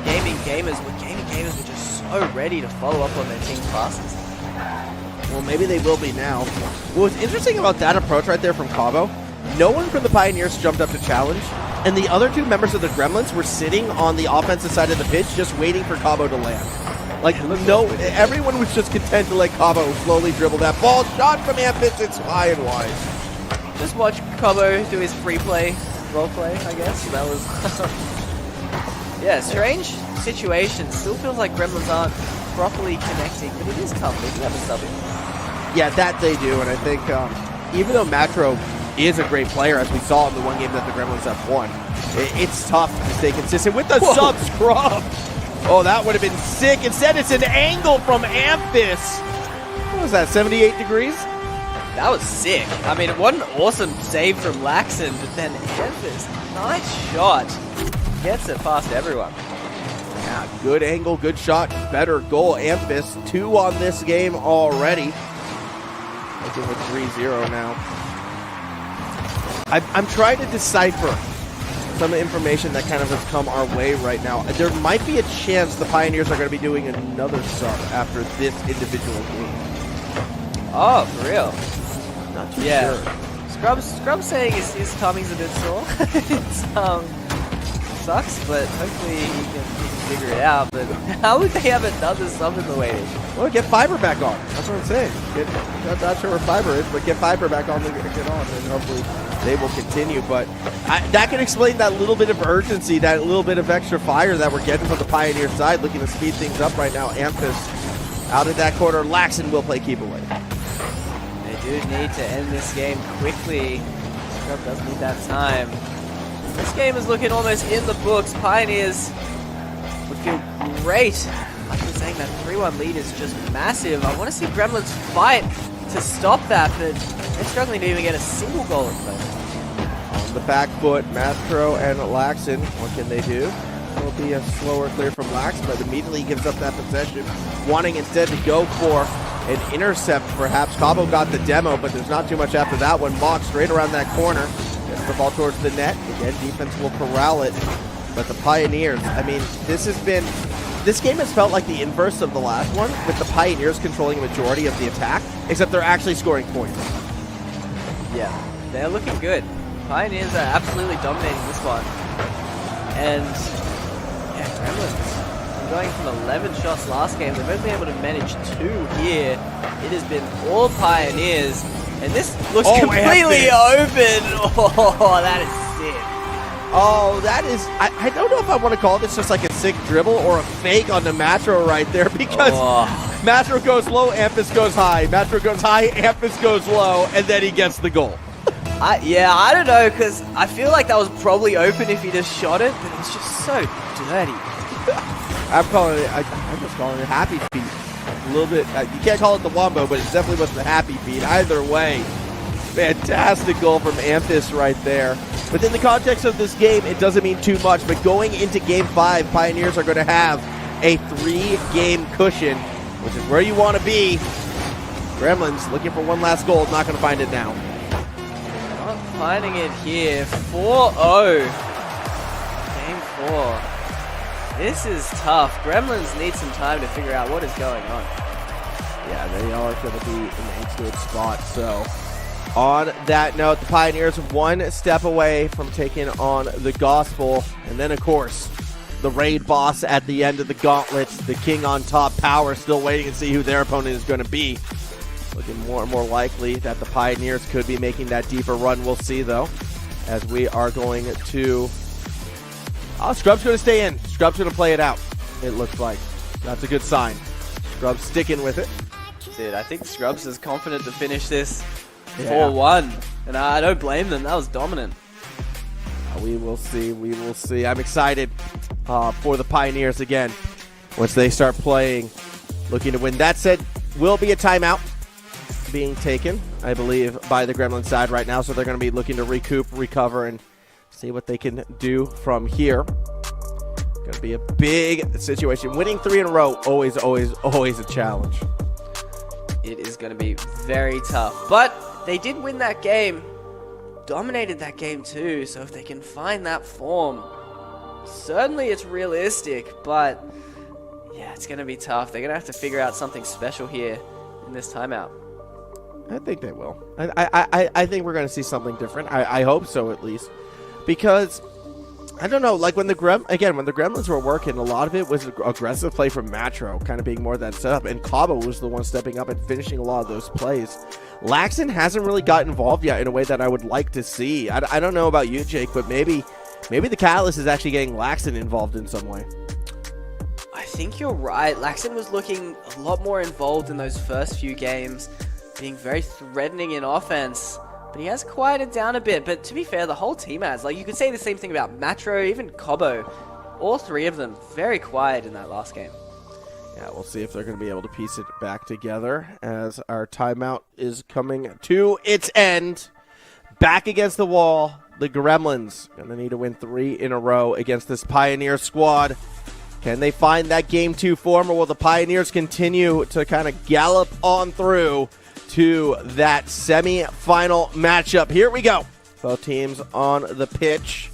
Gaming Gamers, where Gaming Gamers were just so ready to follow up on their team's passes. Well, maybe they will be now. What's interesting about that approach right there from Cabo, no one from the Pioneers jumped up to challenge, and the other two members of the Gremlins were sitting on the offensive side of the pitch just waiting for Cabo to land. Like, no, everyone was just content to let Cabo slowly dribble that ball. Shot from Amphis, it's high and wide. Just watch Cabo do his free play, role play, I guess. That was... yeah, strange situation. Still feels like Gremlins aren't properly connecting, but it is tough. They do have a subbing. Yeah, that they do, and I think even though Matro is a great player, as we saw in the one game that the Gremlins have won, it's tough to stay consistent with the sub scrub. Oh, that would have been sick. Instead, it's an angle from Amphis. What was that, 78 degrees? That was sick. I mean, what an awesome save from Laxon, but then Amphis, nice shot. Gets it past everyone. Yeah, good angle, good shot, better goal. Amphis, 2 on this game already. Looking with 3-0 now. I'm trying to decipher some information that kind of has come our way right now. There might be a chance the Pioneers are going to be doing another sub after this individual game. Oh, for real? Not too sure. Scrub's saying his tummy's a bit sore. It's sucks, but hopefully he can figure it out. But how would they have another sub in the waiting? Well, get Fiber back on. That's what I'm saying. I'm not sure where Fiber is, but get Fiber back on to get on, and hopefully they will continue. But that can explain that little bit of urgency, that little bit of extra fire that we're getting from the Pioneer side, looking to speed things up right now. Amphis out of that corner. Laxon will play keep away. They do need to end this game quickly. Scrub does need that time. This game is looking almost in the books. Pioneers would feel great. Like I was saying, that 3-1 lead is just massive. I want to see Gremlins fight to stop that, but they're struggling to even get a single goal in play. On the back foot, Matro and Laxon, what can they do? Will be a slower clear from Laxon, but immediately gives up that possession, wanting instead to go for an intercept perhaps. Cabo got the demo, but there's not too much after that one. Mock straight around that corner. Gets the ball towards the net. Again, defense will corral it. But the Pioneers, I mean, this game has felt like the inverse of the last one, with the Pioneers controlling a majority of the attack, except they're actually scoring points. Yeah, they're looking good. Pioneers are absolutely dominating this one. And, yeah, Gremlins, going from 11 shots last game, they've only been able to manage 2 here. It has been all Pioneers, and this looks completely open. Oh, that is sick. Oh, that is... I don't know if I want to call this just like a sick dribble or a fake on the Matro right there, because Matro goes low, Amphis goes high. Matro goes high, Amphis goes low, and then he gets the goal. I don't know, because I feel like that was probably open if he just shot it, but it was just so dirty. I'm just calling it happy feet. A little bit, you can't call it the wombo, but it definitely wasn't the happy feet. Either way, fantastic goal from Amphis right there. Within the context of this game, it doesn't mean too much, but going into Game 5, Pioneers are going to have a 3-game cushion, which is where you want to be. Gremlins looking for one last goal, not going to find it now. Not finding it here. 4-0. Game 4. This is tough. Gremlins need some time to figure out what is going on. Yeah, they are going to be in a good spot. So, on that note, the Pioneers one step away from taking on the Gospel. And then, of course, the raid boss at the end of the Gauntlet, the king on top, Power, still waiting to see who their opponent is going to be. Looking more and more likely that the Pioneers could be making that deeper run. We'll see, though, as we are going to... Oh, Scrub's going to stay in. Scrub's going to play it out, it looks like. That's a good sign. Scrub's sticking with it. Dude, I think Scrubs is confident to finish this 4-1. And I don't blame them. That was dominant. We will see. We will see. I'm excited for the Pioneers again once they start playing, looking to win. That said, will be a timeout being taken, I believe, by the Gremlin side right now. So they're going to be looking to recoup, recover, and see what they can do from here. Going to be a big situation. Winning 3 in a row, always a challenge. It is going to be very tough. But they did win that game. Dominated that game too. So if they can find that form, certainly it's realistic. But yeah, it's going to be tough. They're going to have to figure out something special here in this timeout. I think they will. I think we're going to see something different. I hope so, at least. Because, I don't know, like when the Gremlins were working, a lot of it was aggressive play from Matro, kind of being more of that setup, and Cabo was the one stepping up and finishing a lot of those plays. Laxton hasn't really got involved yet in a way that I would like to see. I don't know about you, Jake, but maybe the Catalyst is actually getting Laxton involved in some way. I think you're right. Laxton was looking a lot more involved in those first few games, being very threatening in offense. But he has quieted down a bit. But to be fair, the whole team has. Like, you could say the same thing about Matro, even Cabo. All 3 of them very quiet in that last game. Yeah, we'll see if they're going to be able to piece it back together as our timeout is coming to its end. Back against the wall, the Gremlins going to need to win 3 in a row against this Pioneer squad. Can they find that Game 2 form, or will the Pioneers continue to kind of gallop on through to that semi-final matchup? Here we go. Both teams on the pitch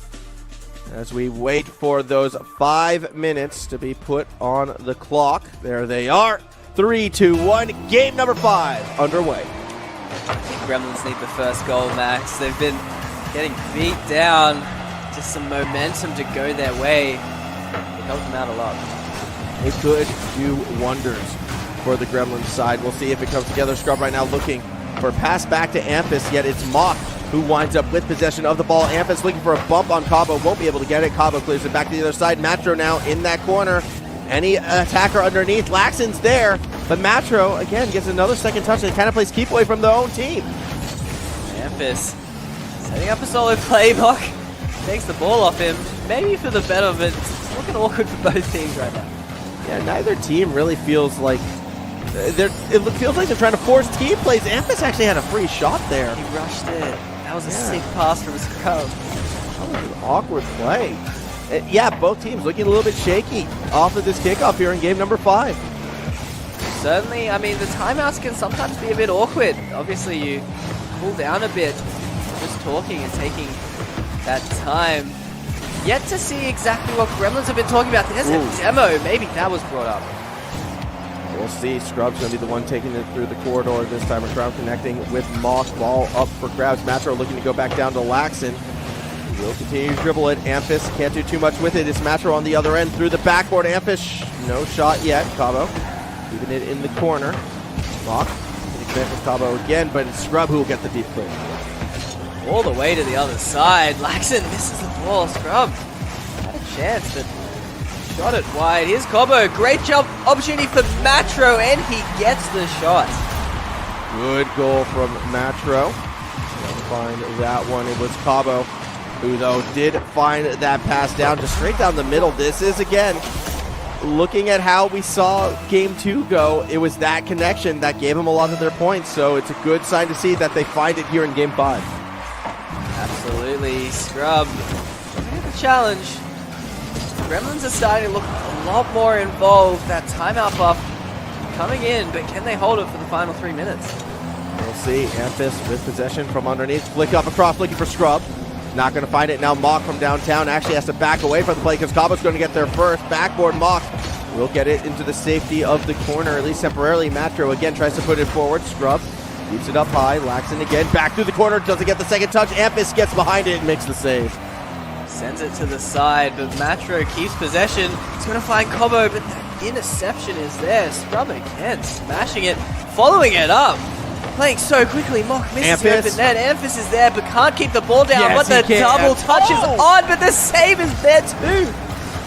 as we wait for those 5 minutes to be put on the clock. There they are. 3, 2, 1. Game number 5 underway. I think Gremlins need the first goal, Max. They've been getting beat down. Just some momentum to go their way. It helped them out a lot. It could do wonders for the Gremlins side. We'll see if it comes together. Scrub right now looking for a pass back to Amphis, yet it's Mock who winds up with possession of the ball. Amphis looking for a bump on Cabo, won't be able to get it. Cabo clears it back to the other side. Matro now in that corner. Any attacker underneath. Laxton's there, but Matro, again, gets another second touch and kind of plays keep away from their own team. Amphis setting up a solid playbook. Takes the ball off him. Maybe for the better of it. It's looking awkward for both teams right now. Yeah, neither team really feels like it feels like they're trying to force team plays. Amphis actually had a free shot there. He rushed it. That was a sick pass from Scrub. That was an awkward play. Yeah, both teams looking a little bit shaky off of this kickoff here in game number 5. Certainly, I mean, the timeouts can sometimes be a bit awkward. Obviously, you cool down a bit, just talking and taking that time. Yet to see exactly what Gremlins have been talking about. There's a demo. Maybe that was brought up. We'll see. Scrub's going to be the one taking it through the corridor this time. Scrub connecting with Mock. Ball up for grabs. Matro looking to go back down to Laxton. He will continue to dribble it. Amphis can't do too much with it. It's Matro on the other end through the backboard. Amphis, no shot yet. Cabo keeping it in the corner. Mock getting connect with Cabo again, but it's Scrub who will get the deep clear. All the way to the other side. Laxton misses the ball. Scrub had a chance, but shot it wide. Here's Cabo. Great jump opportunity for Matro, and he gets the shot. Good goal from Matro. find that one. It was Cabo who, though, did find that pass down just straight down the middle. This is, again, looking at how we saw Game 2 go, it was that connection that gave them a lot of their points. So it's a good sign to see that they find it here in Game 5. Absolutely. Scrub, looking at the challenge. Gremlins are starting to look a lot more involved. That timeout buff coming in, but can they hold it for the final 3 minutes? We'll see. Amphis with possession from underneath. Flick up across, looking for Scrub. Not going to find it. Now Mock from downtown actually has to back away from the play because Cabo's going to get there first. Backboard Mock will get it into the safety of the corner, at least temporarily. Matro again tries to put it forward. Scrub keeps it up high. Laxon again back through the corner. Doesn't get the second touch. Amphis gets behind it and makes the save. Sends it to the side, but Matro keeps possession. He's going to find Cabo, but that interception is there. Scrub again, smashing it, following it up. Playing so quickly, Mock misses the open net. Amphis is there, but can't keep the ball down. Yes, but the double touch is on, but the save is there too.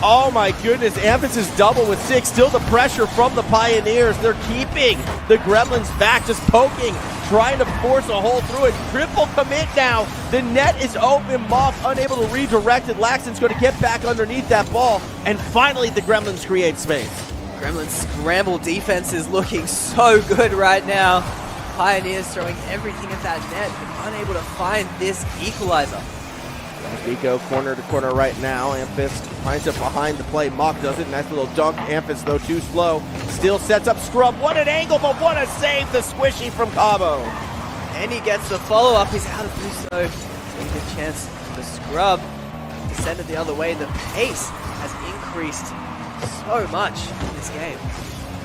Oh my goodness, Amphis is double with 6. Still the pressure from the Pioneers. They're keeping the Gremlins back, just poking, trying to force a hole through it. Triple commit now. The net is open. Mock unable to redirect it. Laxton's going to get back underneath that ball. And finally, the Gremlins create space. Gremlins scramble defense is looking so good right now. Pioneers throwing everything at that net, but unable to find this equalizer. Nico corner to corner right now. Amphis finds it behind the play. Mock does it. Nice little dunk. Amphis, though, too slow. Still sets up Scrub. What an angle, but what a save. The squishy from Cabo. And he gets the follow-up. He's out of Buso. Taking a chance for Scrub to send it the other way. The pace has increased so much in this game.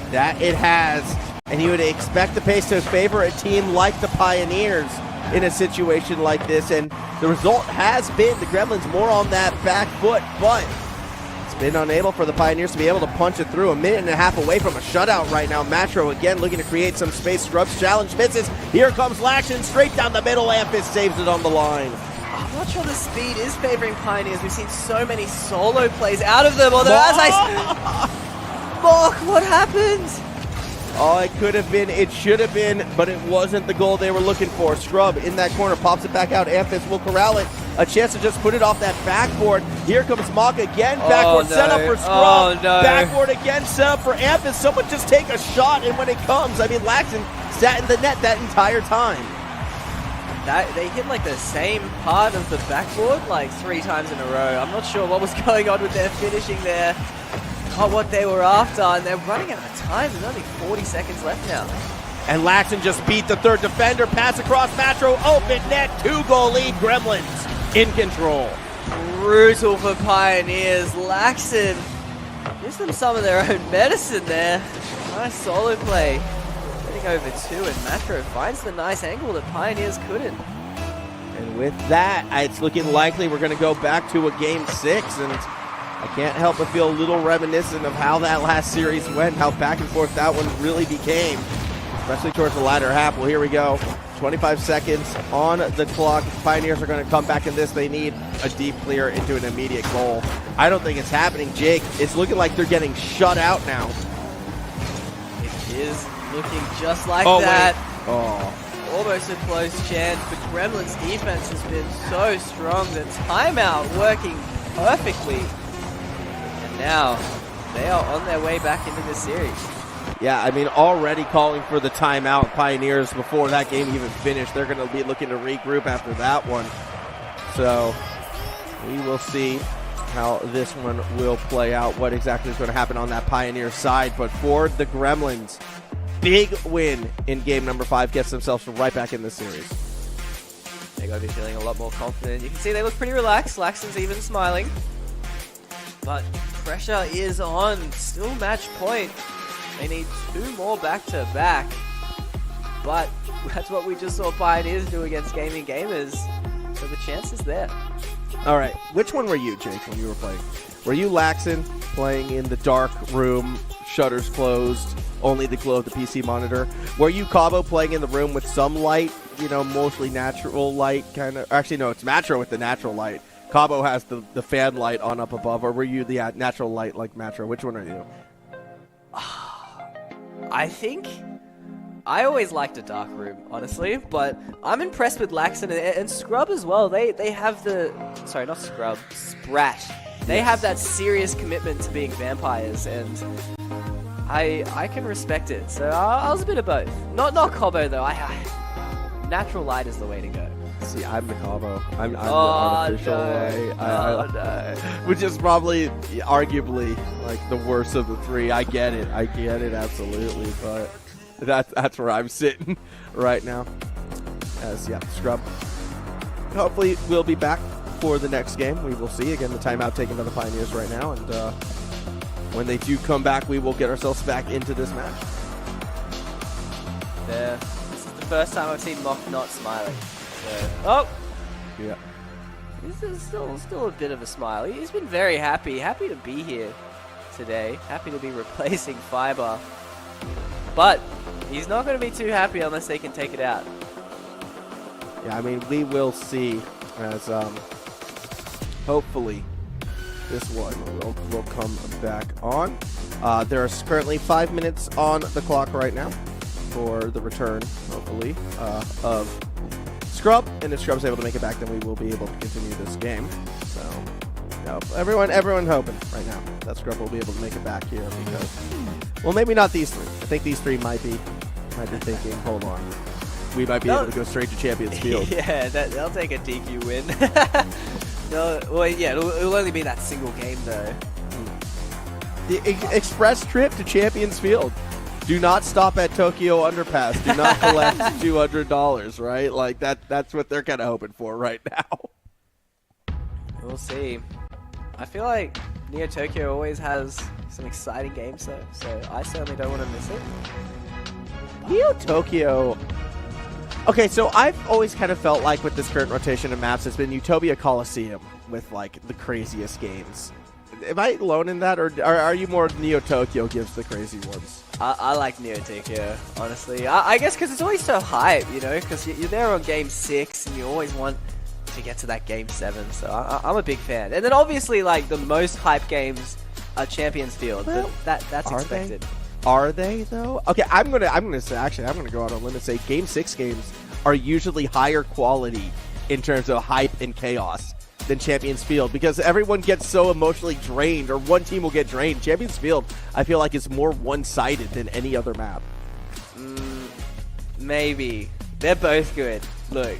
That it has. And you would expect the pace to favor a team like the Pioneers in a situation like this. And the result has been the Gremlins more on that back foot, but it's been unable for the Pioneers to be able to punch it through. A minute and a half away from a shutout right now. Matro again looking to create some space. Scrub's challenge misses. Here comes Laxton straight down the middle. Amphis saves it on the line. I'm not sure the speed is favoring Pioneers. We've seen so many solo plays out of them. Although, as Mock, what happened? Oh, it could have been, it should have been, but it wasn't the goal they were looking for. Scrub in that corner, pops it back out. Amphis will corral it. A chance to just put it off that backboard. Here comes Mock again. Backboard set up for Scrub. Backboard again set up for Amphis. Someone just take a shot, and when it comes, I mean, Laxton sat in the net that entire time. They hit like the same part of the backboard like 3 times in a row. I'm not sure what was going on with their finishing there. Not what they were after, and they're running out of time. There's only 40 seconds left now. And Laxton just beat the third defender. Pass across Matro, open net, 2-goal lead. Gremlins in control. Brutal for Pioneers. Laxton gives them some of their own medicine there. Nice solo play. Getting over 2, and Matro finds the nice angle that Pioneers couldn't. And with that, it's looking likely we're going to go back to a Game 6, and I can't help but feel a little reminiscent of how that last series went, how back and forth that one really became, especially towards the latter half. Well, here we go. 25 seconds on the clock. Pioneers are going to come back in this. They need a deep clear into an immediate goal. I don't think it's happening, Jake. It's looking like they're getting shut out now. It is looking just like that. Wait. Oh. Almost a close chance, but Gremlins' defense has been so strong. The timeout working perfectly. Now, they are on their way back into this series. Yeah, I mean, already calling for the timeout. Pioneers, before that game even finished, they're going to be looking to regroup after that one. So, we will see how this one will play out, what exactly is going to happen on that Pioneer side. But for the Gremlins, big win in game number 5, gets themselves right back in this series. They're going to be feeling a lot more confident. You can see they look pretty relaxed. Laxton's even smiling. But pressure is on. Still match point. They need 2 more back-to-back. But that's what we just saw Pioneers do against Gaming Gamers. So the chance is there. All right. Which one were you, Jake, when you were playing? Were you Laxton playing in the dark room, shutters closed, only the glow of the PC monitor? Were you Cabo playing in the room with some light, you know, mostly natural light kind of? Actually, no, it's Matro with the natural light. Cabo has the fan light on up above, or were you the natural light like Matro? Which one are you? I think I always liked a dark room, honestly, but I'm impressed with Laxon and Scrub as well. They have the... Sorry, not Scrub. Sprat. They have that serious commitment to being vampires, and I can respect it. So I was a bit of both. Not Cobbo, though. Natural light is the way to go. See, I'm the Cabo. I'm the unofficial way. No. Which is probably, arguably, like the worst of the three. I get it, absolutely. But that's where I'm sitting right now. Scrub. Hopefully, we'll be back for the next game. We will see. Again, the timeout taken by the Pioneers right now. And when they do come back, we will get ourselves back into this match. This is the first time I've seen Mock not smiling. So, yeah. This is still a bit of a smile. He's been very happy to be here today. Happy to be replacing Fiber. But he's not going to be too happy unless they can take it out. Yeah, I mean, we will see as hopefully this one will come back on. There is currently 5 minutes on the clock right now for the return, hopefully, of Scrub, and if Scrub's able to make it back, then we will be able to continue this game. So, everyone hoping right now that Scrub will be able to make it back here because, well, maybe not these three. I think these three might be thinking, hold on, we might be able to go straight to Champions Field. Yeah, they'll take a DQ win. It'll only be that single game though. The express trip to Champions Field. Do not stop at Tokyo Underpass. Do not collect $200, right? Like that's what they're kind of hoping for right now. We'll see. I feel like Neo Tokyo always has some exciting games though, so I certainly don't want to miss it. Neo Tokyo. Okay, so I've always kind of felt like with this current rotation of maps, it's been Utopia Coliseum with like the craziest games. Am I alone in that, or are you more Neo Tokyo gives the crazy ones? I like Neo Tokyo, honestly. I guess because it's always so hype, you know, because you're there on Game 6 and you always want to get to that Game 7, so I'm a big fan. And then obviously, like, the most hype games are Champions Field, well, but that's expected. Are they, though? Okay, I'm gonna say, actually, I'm gonna go out on a limb and say Game 6 games are usually higher quality in terms of hype and chaos than Champions Field, because everyone gets so emotionally drained, or one team will get drained. Champions Field, I feel like, is more one-sided than any other map. Maybe. They're both good. Look,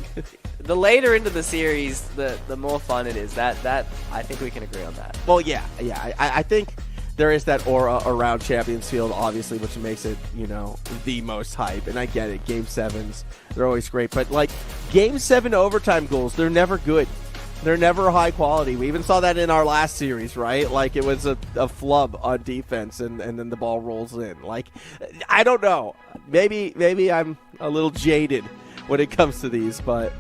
the later into the series, the more fun it is. That I think we can agree on that. Well, yeah. I think there is that aura around Champions Field, obviously, which makes it, you know, the most hype. And I get it. Game 7s, they're always great. But, like, Game 7 overtime goals, they're never good. They're never high quality. We even saw that in our last series, right? Like, it was a flub on defense, and then the ball rolls in. Like, I don't know. Maybe I'm a little jaded when it comes to these, but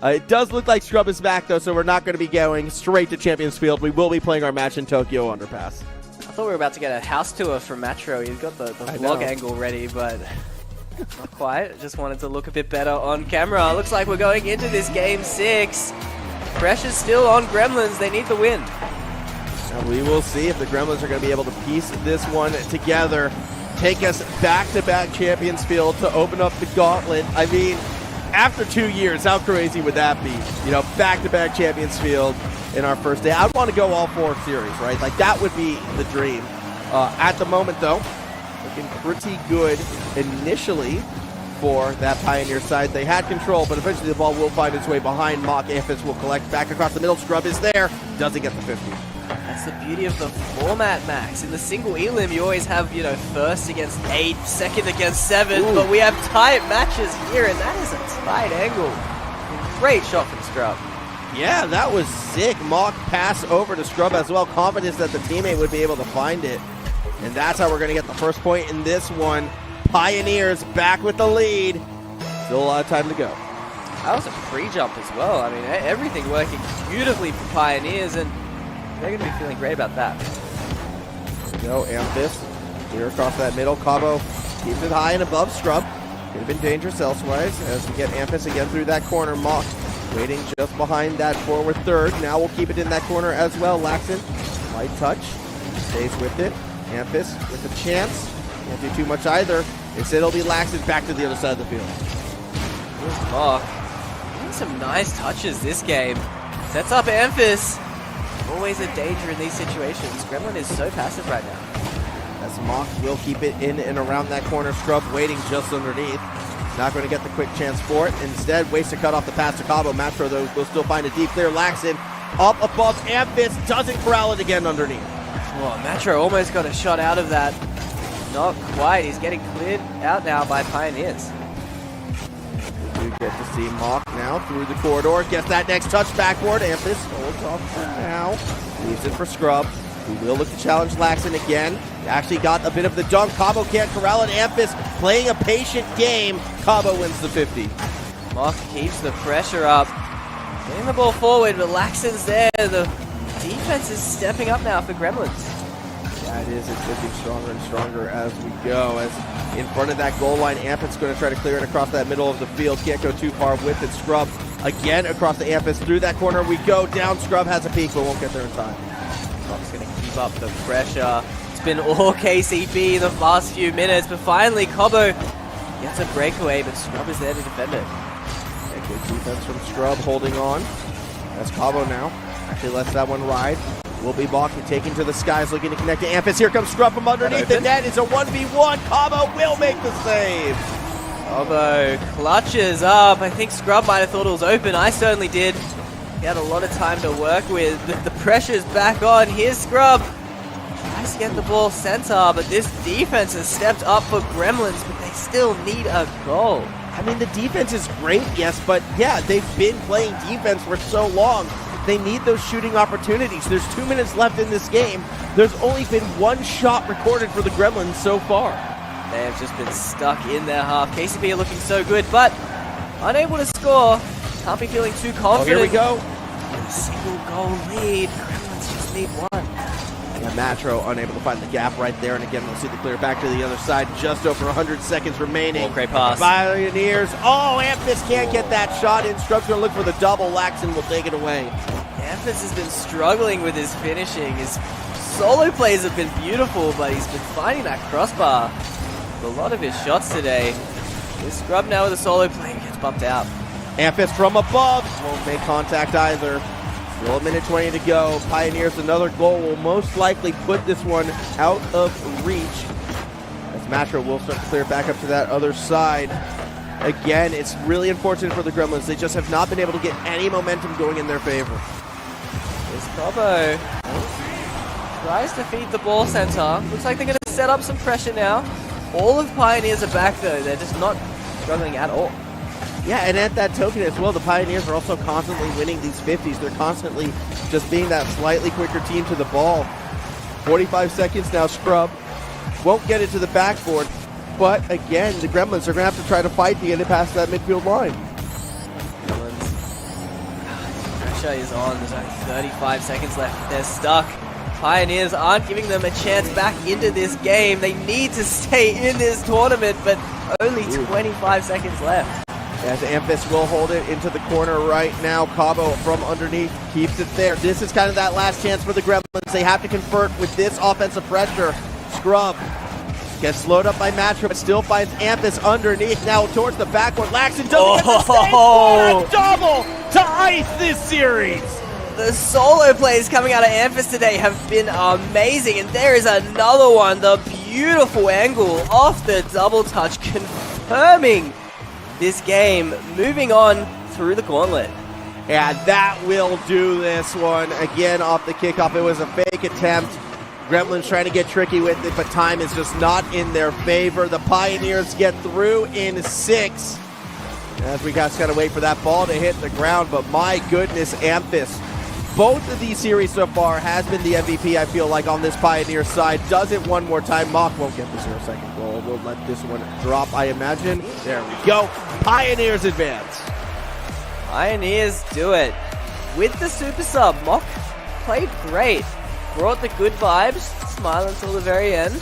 it does look like Scrub is back, though, so we're not going to be going straight to Champions Field. We will be playing our match in Tokyo Underpass. I thought we were about to get a house tour from Matro. He's got the vlog angle ready, but not quite. Just wanted to look a bit better on camera. Looks like we're going into this Game 6. Pressure's still on Gremlins. They need the win. And we will see if the Gremlins are going to be able to piece this one together, take us back-to-back Champions Field to open up the Gauntlet. I mean, after 2 years, how crazy would that be? You know, back-to-back Champions Field in our first day. I'd want to go all 4 series, right? Like, that would be the dream. At the moment, though, looking pretty good initially for that Pioneer side. They had control, but eventually the ball will find its way behind Mock. Amphiss will collect back across the middle. Scrub is there. Doesn't get the 50. That's the beauty of the format, Max. In the single elim, you always have, you know, first against 8, second against 7, Ooh. but we have tight matches here, and that is a tight angle. Great shot from Scrub. Yeah, that was sick. Mock pass over to Scrub as well. Confidence that the teammate would be able to find it. And that's how we're going to get the first point in this one. Pioneers back with the lead. Still a lot of time to go. That was a pre-jump as well. I mean, everything working beautifully for Pioneers, and they're going to be feeling great about that. There we go, Amethyst. Clear across that middle. Cabo keeps it high and above Scrub. Could have been dangerous elsewise as we get Amethyst again through that corner. Mock waiting just behind that forward third. Now we'll keep it in that corner as well. Laxon, light touch, stays with it. Amethyst with a chance. Can't do too much either. Instead, it'll be Laxton back to the other side of the field. Here's Mark. Doing some nice touches this game. Sets up Amphis. Always a danger in these situations. Gremlin is so passive right now. As Mock will keep it in and around that corner. Scrub waiting just underneath. Not going to get the quick chance for it. Instead, waits to cut off the pass to Cabo. Matro, though, will still find a deep clear. Laxton up above Amphis. Doesn't corral it again underneath. Oh, Matro almost got a shot out of that. Not quite. He's getting cleared out now by Pioneers. We do get to see Mock now through the corridor. Gets that next touch backboard. Amphis holds off for now. Leaves it for Scrub, who will look to challenge Laxton again. Actually got a bit of the dunk. Cabo can't corral it. Amphis playing a patient game. Cabo wins the 50. Mock keeps the pressure up. Getting the ball forward, but Laxton's there. The defense is stepping up now for Gremlins. Yeah, it is. It's getting stronger and stronger as we go. As in front of that goal line, Amphis going to try to clear it across that middle of the field. Can't go too far with it. Scrub again across the Amphis. Through that corner we go. Down. Scrub has a peek, but won't get there in time. Mock's going to keep up the pressure. It's been all KCP in the last few minutes, but finally Cabo gets a breakaway, but Scrub is there to defend it. Yeah, good defense from Scrub, holding on. That's Cabo now. Actually lets that one ride. Will be balking, taking to the skies, looking to connect to Amphis. Here comes Scrub from underneath the net. It's a 1v1. Cabo will make the save. Cabo clutches up. I think Scrub might have thought it was open. I certainly did. He had a lot of time to work with. The pressure's back on. Here's Scrub. Tries to get the ball center, but this defense has stepped up for Gremlins, but they still need a goal. I mean, the defense is great, yes, but yeah, they've been playing defense for so long. They need those shooting opportunities. There's 2 minutes left in this game. There's only been one shot recorded for the Gremlins so far. They have just been stuck in their half. KCP are looking so good, but unable to score. Can't be feeling too confident. Oh, here we go. A single goal lead. Gremlins just need one. And Matro unable to find the gap right there. And again, we'll see the clear back to the other side. Just over 100 seconds remaining. Oh, great pass. Pioneers. Oh, Amphis can't get that shot in. Scrub's going to look for the double. Laxton will take it away. Amphis has been struggling with his finishing. His solo plays have been beautiful, but he's been finding that crossbar with a lot of his shots today. This Scrub now with a solo play gets bumped out. Amphis from above. Won't make contact either. Still a minute 20 to go. Pioneers another goal will most likely put this one out of reach. As Matro will start to clear back up to that other side. Again, it's really unfortunate for the Gremlins. They just have not been able to get any momentum going in their favor. Here's Cabo. Tries to feed the ball center. Looks like they're going to set up some pressure now. All of Pioneers are back though. They're just not struggling at all. Yeah, and at that token as well, the Pioneers are also constantly winning these 50s. They're constantly just being that slightly quicker team to the ball. 45 seconds now, Scrub won't get it to the backboard. But again, the Gremlins are going to have to try to fight to get it past that midfield line. Gremlins. Pressure is on. There's only 35 seconds left. They're stuck. Pioneers aren't giving them a chance back into this game. They need to stay in this tournament, but only 25 seconds left. As Amphis will hold it into the corner right now. Cabo from underneath keeps it there. This is kind of that last chance for the Gremlins. They have to convert with this offensive pressure. Scrub gets slowed up by Matro, but still finds Amphis underneath. Now towards the backboard. Laxton doesn't get the save for a double to ice this series. The solo plays coming out of Amphis today have been amazing, and there is another one. The beautiful angle off the double touch, confirming this game, moving on through the Gauntlet. And that will do this one. Again, off the kickoff, it was a fake attempt. Gremlins trying to get tricky with it, but time is just not in their favor. The Pioneers get through in 6. As we guys gotta wait for that ball to hit the ground, but my goodness, Amphis. Both of these series so far has been the MVP, I feel like, on this Pioneer side. Does it one more time. Mock won't get the 0-second goal. We'll let this one drop, I imagine. There we go. Pioneers advance. Pioneers do it. With the super sub, Mock played great. Brought the good vibes, smile until the very end.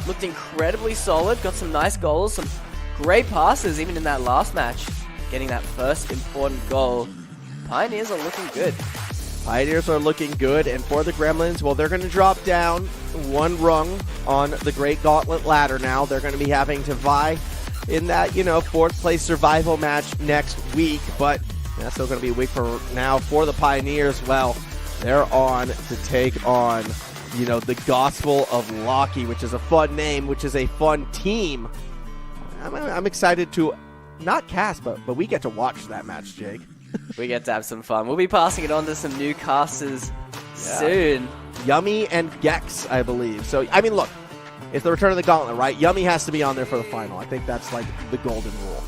Looked incredibly solid, got some nice goals, some great passes even in that last match. Getting that first important goal. Pioneers are looking good. Pioneers are looking good, and for the Gremlins, well, they're going to drop down one rung on the Great Gauntlet ladder now. They're going to be having to vie in that, fourth place survival match next week, but that's still going to be a week from now for the Pioneers. Well, they're on to take on, the Gospel of Loki, which is a fun name, which is a fun team. I'm excited to not cast, but we get to watch that match, Jake. We get to have some fun. We'll be passing it on to some new casters soon. Yummy and Gex, I believe. So, look, it's the return of the Gauntlet, right? Yummy has to be on there for the final. I think that's like the golden rule.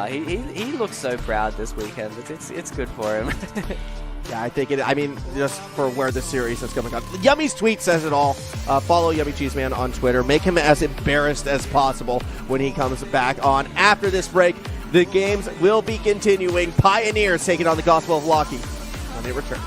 He looks so proud this weekend. It's good for him. Yeah, I think just for where the series is going on. Yummy's tweet says it all. Follow Yummy Cheeseman on Twitter. Make him as embarrassed as possible when he comes back on. After this break, the games will be continuing. Pioneers taking on the Gospel of Loki when it returns.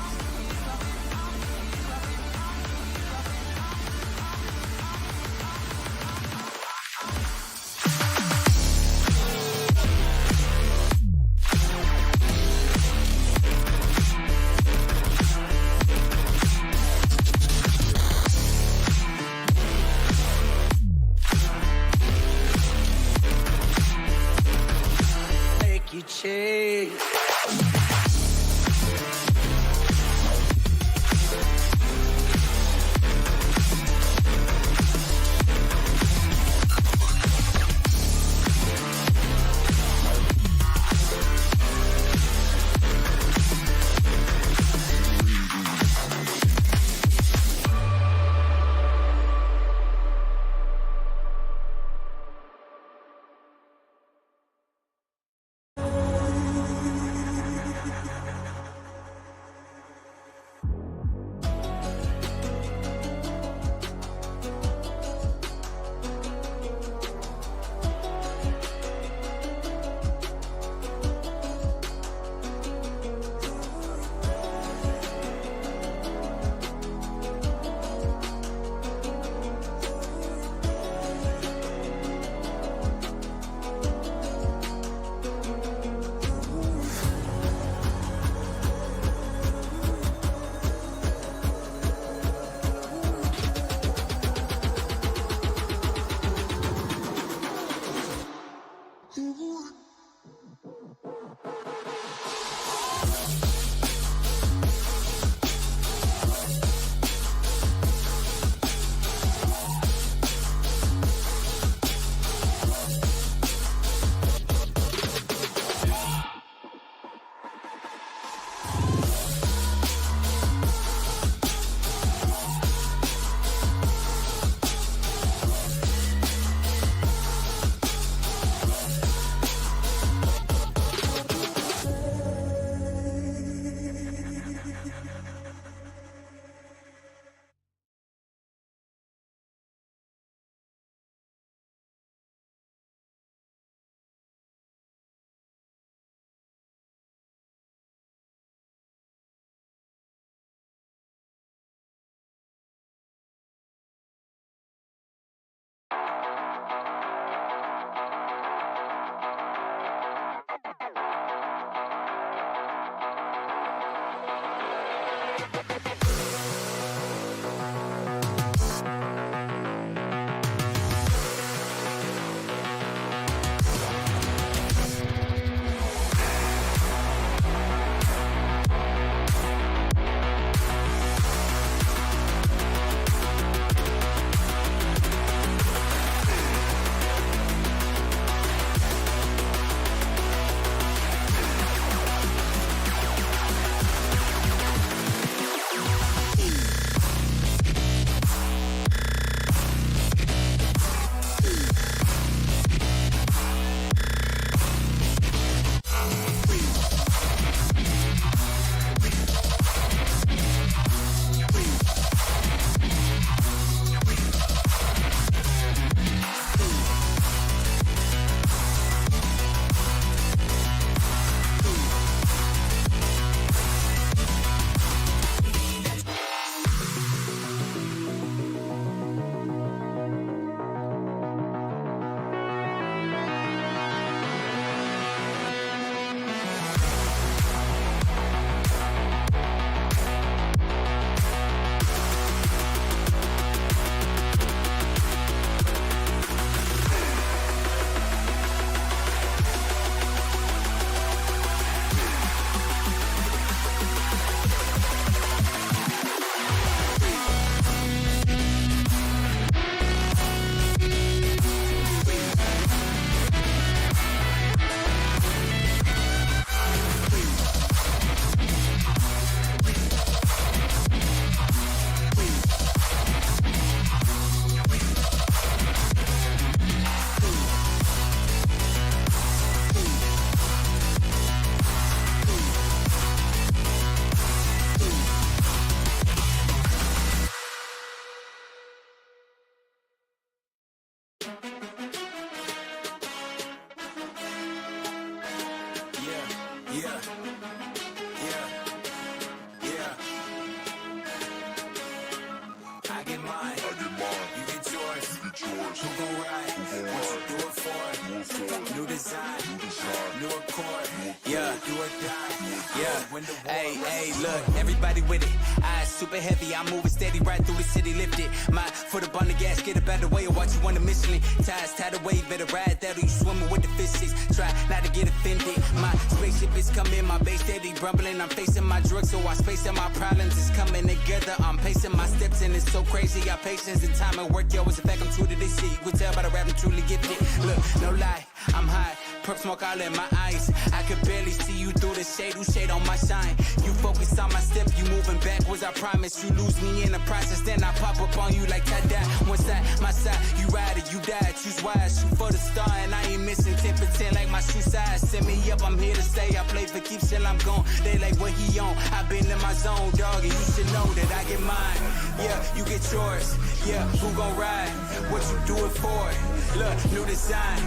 Hey, look, everybody with it. Eyes super heavy, I'm moving steady right through the city, lifted. My foot up on the gas, get up out the way or watch you on the Michelin. Ties tied away, better ride that or you swimming with the fishes. Try not to get offended. My spaceship is coming, my base steady rumbling. I'm facing my drugs, so I spacing my problems. It's coming together, I'm pacing my steps and it's so crazy. Got patience and time and work, yo, it's a fact I'm true to this shit. You can tell by the rap I'm truly gifted. Look, no lie, I'm high. Perp smoke all in my eyes. I could barely see you through the shade. Who shade on my shine? You focus on my step. You moving backwards. I promise. You lose me in the process. Then I pop up on you like tie-dye. One side, my side. You ride it, you die. Choose wise. Shoot for the star. And I ain't missing 10% like my shoe size. Send me up. I'm here to stay. I play for keeps till I'm gone. They like what he on. I been in my zone, dog. And you should know that I get mine. Yeah, you get yours. Yeah, who gon' ride? What you do it for? Look, new design.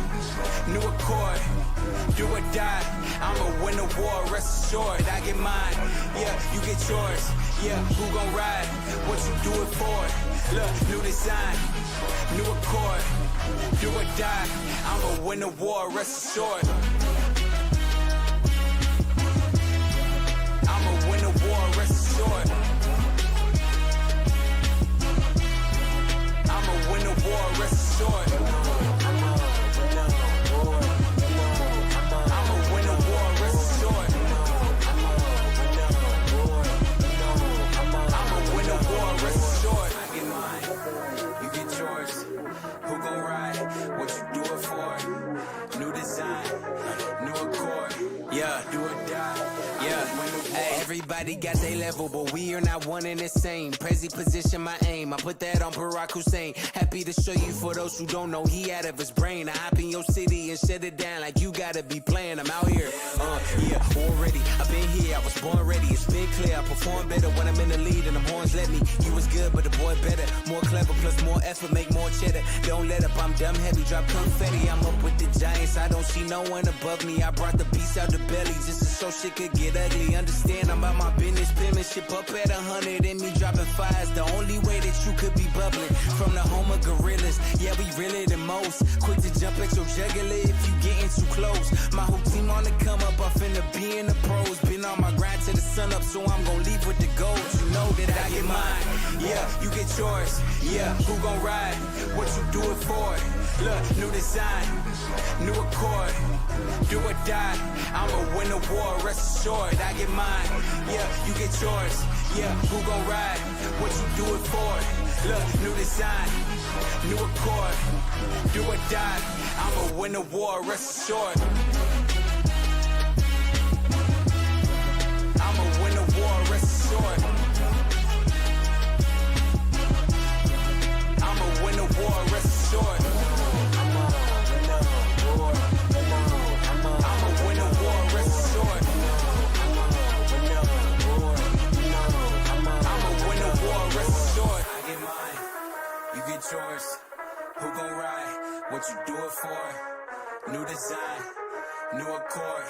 New accord. Do or die, I'ma win the war, rest assured, I get mine, yeah, you get yours, yeah, who gon' ride, what you do it for, look, new design, new accord, do or die, I'ma win the war, rest assured, I'ma win the war, rest assured, I'ma win the war, rest assured. Everybody got their level, but we are not one and the same. Prezi position my aim, I put that on Barack Hussein. Happy to show you for those who don't know, he out of his brain. I hop in your city and shut it down like you gotta be playing. I'm out here, yeah, already. I've been here, I was born ready. It's been clear, I perform better when I'm in the lead and the horns let me. You was good, but the boy better. More clever, plus more effort, make more cheddar. Don't let up, I'm dumb heavy, drop confetti. I'm up with the giants, I don't see no one above me. I brought the beast out the belly just to show shit could get ugly. Understand, I'm about my business, penmanship up at 100 and me dropping fires. The only way that you could be bubbling from the home of gorillas. Yeah, we realer than most. Quick to jump at your jugular if you getting too close. My whole team on the come up, I finna be in the pros. Been on my grind to the sun up, so I'm gon' leave with the goals. You know that I get mine. Yeah, you get yours. Yeah, who gon' ride? What you do it for? Look, new design, new accord. Do or die, I'ma win the war, rest assured, I get mine. Yeah, you get yours. Yeah, who gon' ride? What you do it for? Look, new design, new accord. Do or die, I'ma win the war, rest assured. I'ma win the war, rest assured. I'ma win the war, rest assured. Yours, who gon' ride, what you do it for, new design, new accord,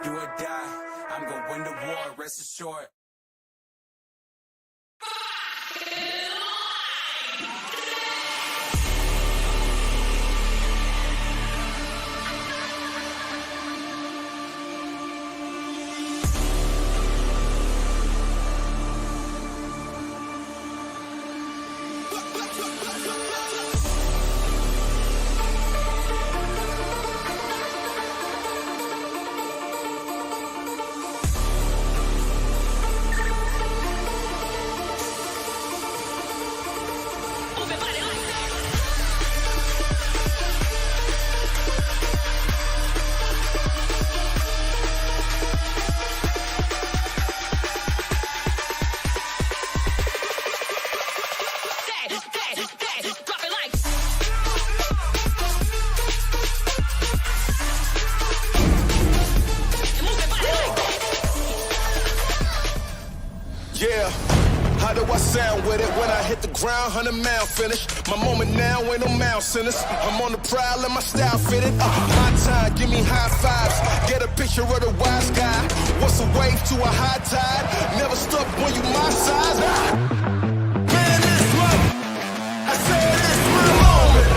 do or die, I'm gon' win the war, rest assured. How do I sound with it when I hit the ground? 100-mile finish. My moment now ain't no mouse in us. I'm on the prowl and my style fitted. My time, give me high fives. Get a picture of the wise guy. What's a wave to a high tide? Never stuck when you my size. Man, this one. I said this my moment.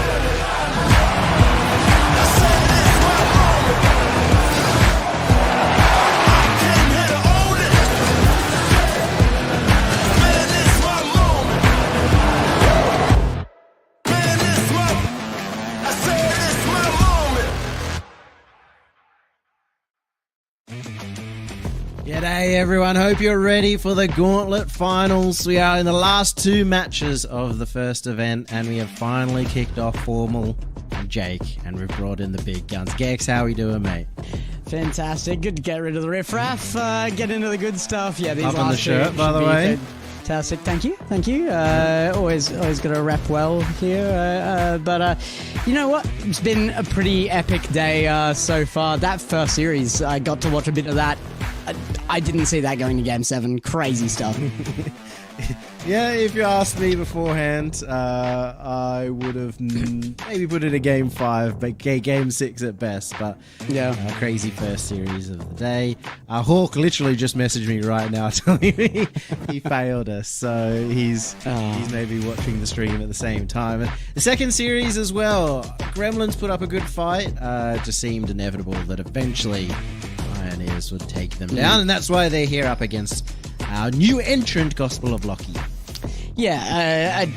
I said this my moment. I came here to own it. Hey everyone, hope you're ready for the Gauntlet Finals. We are in the last 2 matches of the first event, and we have finally kicked off Formal and Jake, and we've brought in the big guns. Gex, how we doing, mate? Fantastic. Good to get rid of the riffraff, get into the good stuff. Yeah, these Up on the last shirt, two by should the be way. Fantastic. Thank you. Always got to rep well here. But you know what? It's been a pretty epic day so far. That first series, I got to watch a bit of that. I didn't see that going to Game 7. Crazy stuff. Yeah, if you asked me beforehand, I would have maybe put it a Game 5, but Game 6 at best. But Yeah. Crazy first series of the day. Hawk literally just messaged me right now telling me he failed us, so he's maybe watching the stream at the same time. And the second series as well, Gremlins put up a good fight. It just seemed inevitable that eventually Pioneers would take them down, and that's why they're here up against our new entrant, Gospel of Locky. Yeah, a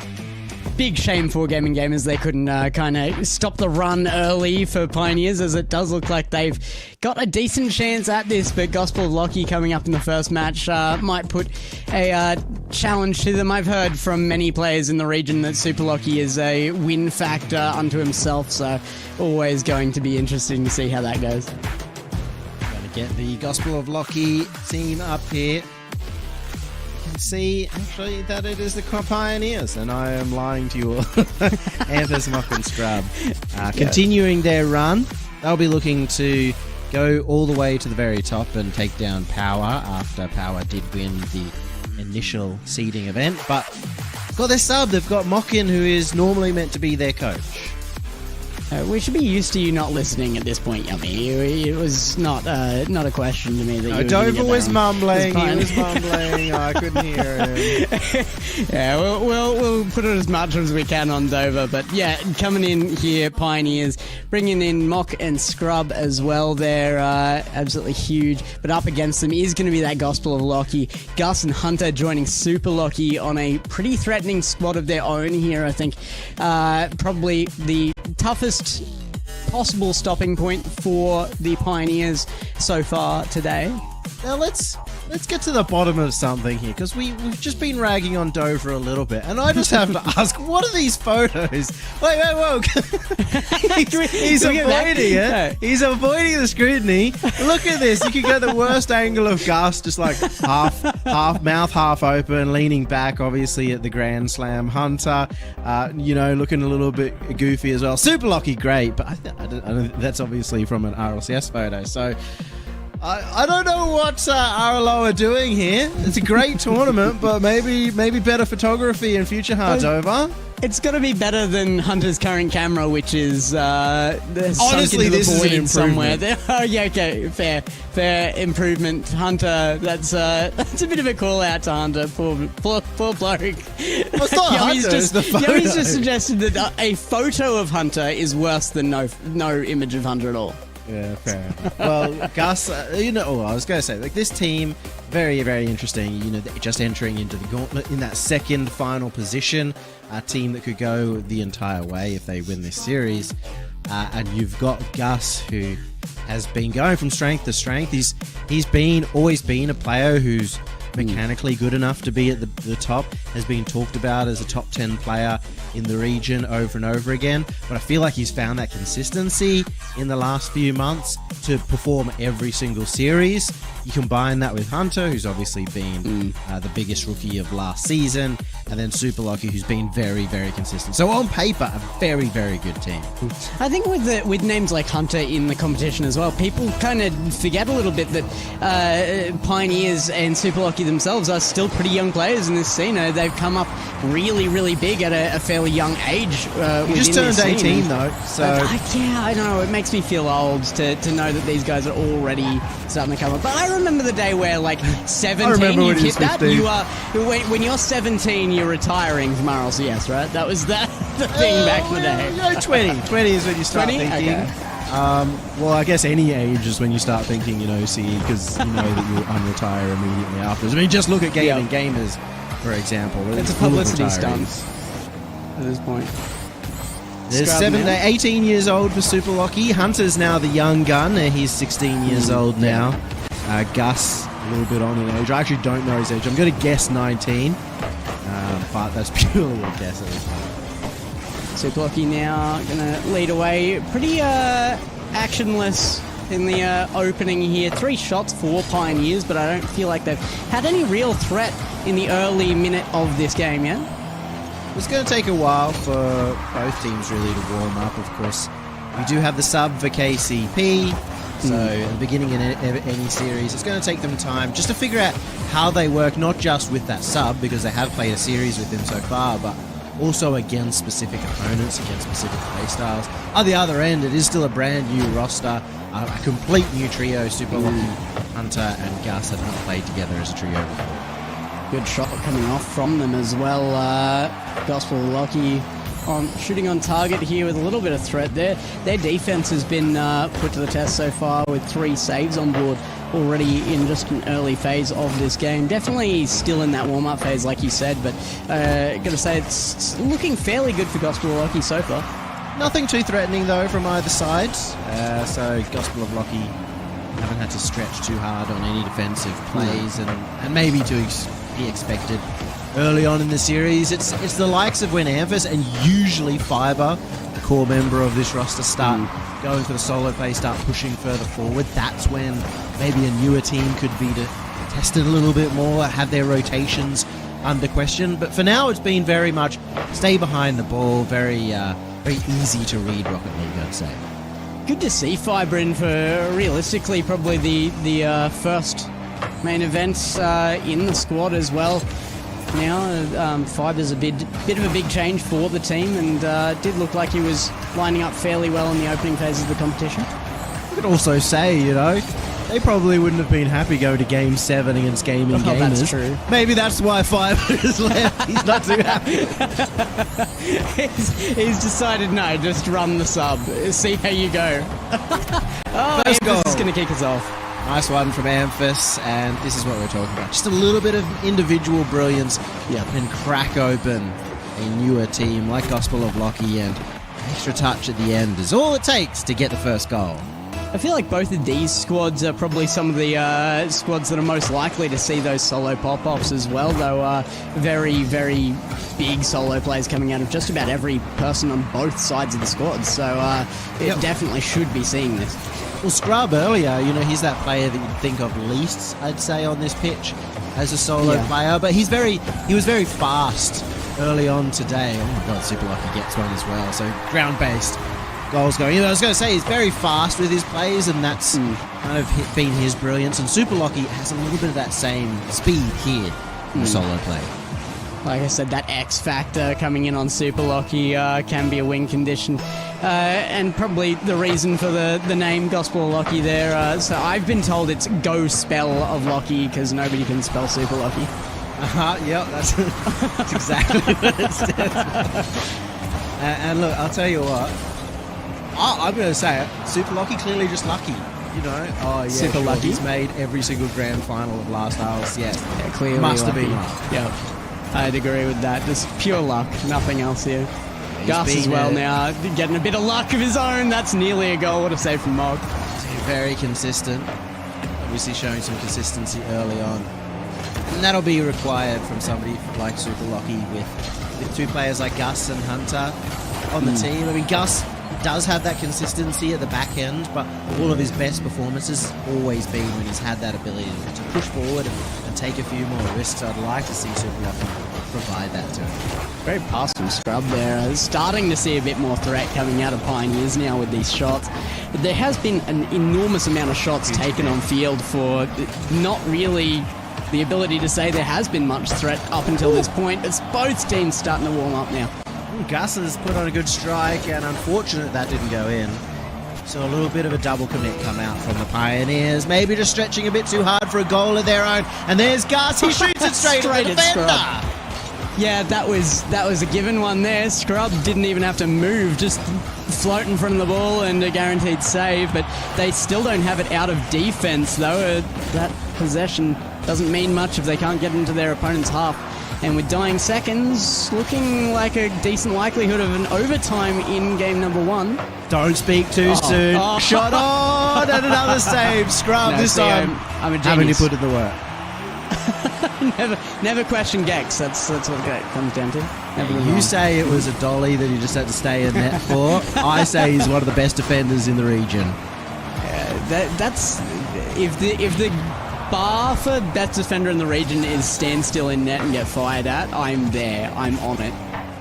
big shame for Gaming Gamers they couldn't kind of stop the run early for Pioneers, as it does look like they've got a decent chance at this, but Gospel of Locky coming up in the first match might put a challenge to them. I've heard from many players in the region that Super Locky is a win factor unto himself, so always going to be interesting to see how that goes. Gonna get the Gospel of Locky team up here. See actually that it is the Pioneers, and I am lying to you all. Anthers, Mock and Scrub continuing their run. They'll be looking to go all the way to the very top and take down Power after Power did win the initial seeding event, but got their sub. They've got Mockin, who is normally meant to be their coach. We should be used to you not listening at this point, Yummy. It was not a question to me that you were Dover was mumbling. He was mumbling. I couldn't hear him. Yeah, we'll put it as much as we can on Dover. But yeah, coming in here, Pioneers, bringing in Mock and Scrub as well. They're absolutely huge. But up against them is going to be that Gospel of Locky. Gus and Hunter joining Super Locky on a pretty threatening squad of their own here, I think. Probably the toughest possible stopping point for the Pioneers so far today. Now let's get to the bottom of something here, because we've just been ragging on Dover a little bit, and I just have to ask, what are these photos? Wait, whoa. He's avoiding it. He's avoiding the scrutiny. Look at this. You could get the worst angle of Gus, just like half mouth half open, leaning back, obviously at the Grand Slam. Hunter, looking a little bit goofy as well. Super Locky, great, but I don't, that's obviously from an RLCS photo. So I don't know what RLO are doing here. It's a great tournament, but maybe better photography in future Hard Dover. It's got to be better than Hunter's current camera, which is honestly, this is an improvement somewhere. Oh yeah, okay, fair improvement. Hunter, that's a bit of a call out to Hunter. Poor bloke. Well, it's not Hunter, it's the photo. Yomi's just suggested that a photo of Hunter is worse than no image of Hunter at all. Yeah, fair enough. Well, Gus, I was going to say, like, this team, very, very interesting. They're just entering into the Gauntlet in that second final position. A team that could go the entire way if they win this series. And you've got Gus, who has been going from strength to strength. He's always been a player who's mechanically good enough to be at the top, has been talked about as a top 10 player in the region over and over again, but I feel like he's found that consistency in the last few months to perform every single series. You combine that with Hunter, who's obviously been the biggest rookie of last season, and then Super Locky, who's been very, very consistent. So on paper, a very, very good team. I think with names like Hunter in the competition as well, people kind of forget a little bit that Pioneers and Super Locky themselves are still pretty young players in this scene. They've come up really, really big at a fairly young age. You just turned 18 though, so yeah, I know it makes me feel old to know that these guys are already starting to come up. But I remember the day where, like, 17, you hit that. You are when you're 17, you're retiring from RLCS, right? That was the thing back in the day. 20 is when you start 20? thinking. Okay. Well, I guess any age is when you start thinking, OC, because you know that you'll unretire immediately afterwards. I mean, just look at Gaming Gamers, for example. It's a publicity stunt at this point. They're 18 years old for Super Locky. Hunter's now the young gun. He's 16 years old now. Gus a little bit on in age. I actually don't know his age. I'm going to guess 19, but that's purely a guess at this point. Super Lucky now going to lead away. Pretty actionless in the opening here. 3 shots for Pioneers, but I don't feel like they've had any real threat in the early minute of this game yet. It's going to take a while for both teams really to warm up. Of course, we do have the sub for KCP, so at the beginning of any series, it's going to take them time just to figure out how they work, not just with that sub, because they have played a series with him so far, but also against specific opponents, against specific playstyles. On the other end, it is still a brand new roster, a complete new trio. Super Lucky, Hunter, and Gus have not played together as a trio before. Good shot coming off from them as well. Gospel Lucky shooting on target here with a little bit of threat there. Their defense has been put to the test so far with 3 saves on board already in just an early phase of this game. Definitely still in that warm-up phase, like you said, but gotta say it's looking fairly good for Gospel of Lucky so far. Nothing too threatening though from either side, so Gospel of Lucky haven't had to stretch too hard on any defensive plays, and maybe to be expected early on in the series. It's the likes of when Amphis and usually Fiber, the core member of this roster, start going for the solo play, start pushing further forward. That's when maybe a newer team could be tested a little bit more, have their rotations under question. But for now, it's been very much stay behind the ball, very easy to read Rocket League, I'd say. Good to see Fiber in for realistically probably the first main event in the squad as well. Now, Fiber's a bit of a big change for the team, and did look like he was lining up fairly well in the opening phases of the competition. I could also say, they probably wouldn't have been happy going to Game 7 against Gaming Gamers. That's true. Maybe that's why Fiber has left. He's not too happy. he's decided, no, just run the sub. See how you go. First goal. Amphis is going to kick us off. Nice one from Amphis, and this is what we're talking about. Just a little bit of individual brilliance and crack open a newer team like Gospel of Lucky, and extra touch at the end is all it takes to get the first goal. I feel like both of these squads are probably some of the squads that are most likely to see those solo pop-offs as well, though very, very big solo plays coming out of just about every person on both sides of the squad, so it definitely should be seeing this. Well, Scrub earlier, he's that player that you'd think of least, I'd say, on this pitch as a solo player, but he was very fast early on today. Oh my god, Super Lucky gets one as well, so ground-based goals going. I was going to say, he's very fast with his plays, and that's kind of been his brilliance, and Super Lucky has a little bit of that same speed here in the solo play. Like I said, that X factor coming in on Super Lucky can be a win condition. And probably the reason for the name Gospel of Lucky there. So I've been told it's Go Spell of Lucky because nobody can spell Super Lucky. Yep, that's exactly what it stands for. And look, I'll tell you what. I'm going to say it. Super Lucky, clearly just lucky. Super lucky. He's made every single grand final of last hours. Yeah, clearly must lucky. have been luck. Yep. I'd agree with that. Just pure luck, nothing else here. Gus as well now, getting a bit of luck of his own. That's nearly a goal. What a save from Mog. Very consistent. Obviously showing some consistency early on. And that'll be required from somebody like Super Lucky with 2 players like Gus and Hunter on the team. I mean, Gus does have that consistency at the back end, but all of his best performances always been when he's had that ability to push forward and take a few more risks. I'd like to see Super Lucky provide that to him. Great pass from Scrub there. Starting to see a bit more threat coming out of Pioneers now with these shots. But there has been an enormous amount of shots taken on field for not really the ability to say there has been much threat up until this point. It's both teams starting to warm up now. Gus has put on a good strike, and unfortunate that didn't go in. So a little bit of a double commit come out from the Pioneers. Maybe just stretching a bit too hard for a goal of their own. And there's Gus. He shoots it straight at the defender. Yeah, that was a given one there. Scrub didn't even have to move, just float in front of the ball and a guaranteed save. But they still don't have it out of defense, though. That possession doesn't mean much if they can't get into their opponent's half. And with dying seconds, looking like a decent likelihood of an overtime in game number 1. Don't speak too soon. Shot on! on, and another save. Scrub No, this see, time. I'm a Having to genius. put in the work. Never question Gex. That's what it comes down to. Never been You wrong. say it was a dolly that he just had to stay in net for. I say he's one of the best defenders in the region. That's if the bar for best defender in the region is stand still in net and get fired at, I'm there. I'm on it.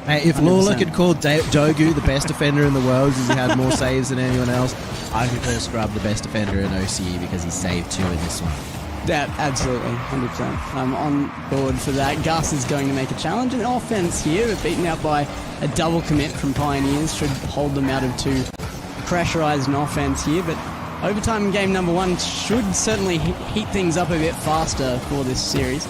Hey, if 100%. Lawler could call Dogu the best defender in the world because he had more saves than anyone else, I could call Scrub the best defender in OCE because he saved 2 in this one. Yeah, absolutely, 100%. I'm on board for that. Gus is going to make a challenge in offense here, but beaten out by a double commit from Pioneers. Should hold them out of 2 pressurised in offense here, but overtime in game number 1 should certainly heat things up a bit faster for this series.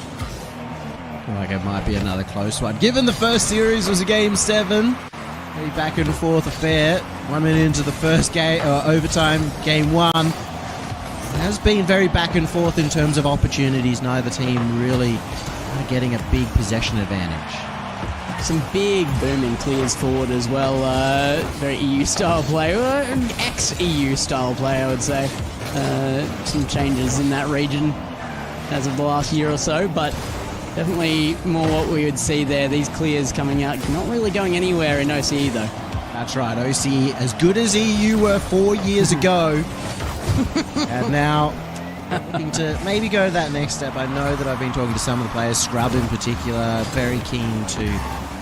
Like it might be another close one. Given the first series was a game 7, a back and forth affair. 1 minute into the first game, overtime, game 1. It has been very back and forth in terms of opportunities. Neither team really getting a big possession advantage. Some big booming clears forward as well. Very EU style play, ex-EU style play, I would say. Some changes in that region as of the last year or so, but definitely more what we would see there. These clears coming out, not really going anywhere in OCE though. That's right, OCE, as good as EU were 4 years ago, and now looking to maybe go that next step. I know that I've been talking to some of the players, Scrub in particular, very keen to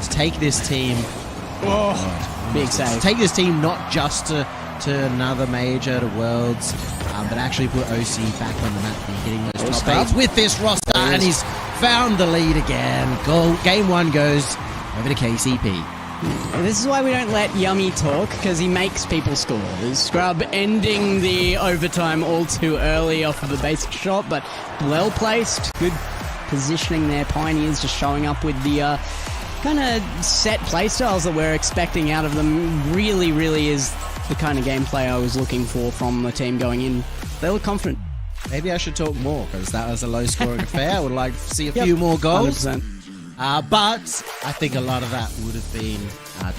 take this team. Big save. Take this team not just to another major, to Worlds, but actually put OC back on the map and hitting those top 8s with this roster, and he's found the lead again. Game 1 goes over to KCP. This is why we don't let Yummy talk, because he makes people score. Scrub ending the overtime all too early off of a basic shot, but well placed. Good positioning there. Pioneers just showing up with the kind of set playstyles that we're expecting out of them. Really, really is the kind of gameplay I was looking for from the team going in. They look confident. Maybe I should talk more, because that was a low-scoring affair. I would like to see a few more goals. 100%. But I think a lot of that would have been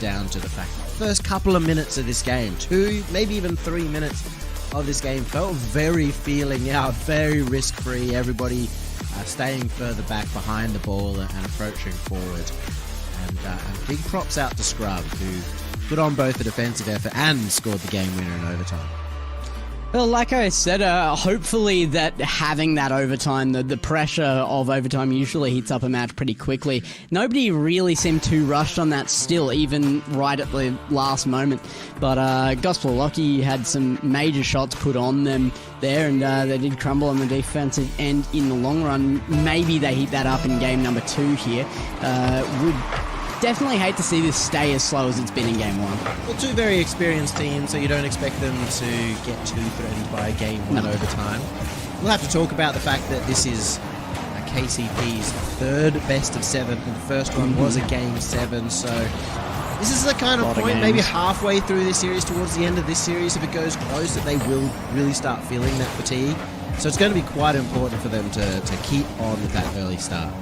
down to the fact that the first couple of minutes of this game, 2, maybe even 3 minutes of this game, felt very feeling out, very risk-free. Everybody staying further back behind the ball and approaching forward. And big props out to Scrub, who put on both the defensive effort and scored the game winner in overtime. Well, like I said, hopefully that having that overtime, the pressure of overtime usually heats up a match pretty quickly. Nobody really seemed too rushed on that still, even right at the last moment. But Gospel Lockie had some major shots put on them there, and they did crumble on the defensive end in the long run. Maybe they heat that up in game number 2 here. Would definitely hate to see this stay as slow as it's been in game 1. Well, 2 very experienced teams, so you don't expect them to get too threatened by game 1 overtime. We'll have to talk about the fact that this is KCP's 3rd best of 7, and the first one was a game 7, so this is the kind of point, maybe halfway through this series, towards the end of this series, if it goes close, that they will really start feeling that fatigue. So it's going to be quite important for them to keep on with that early start.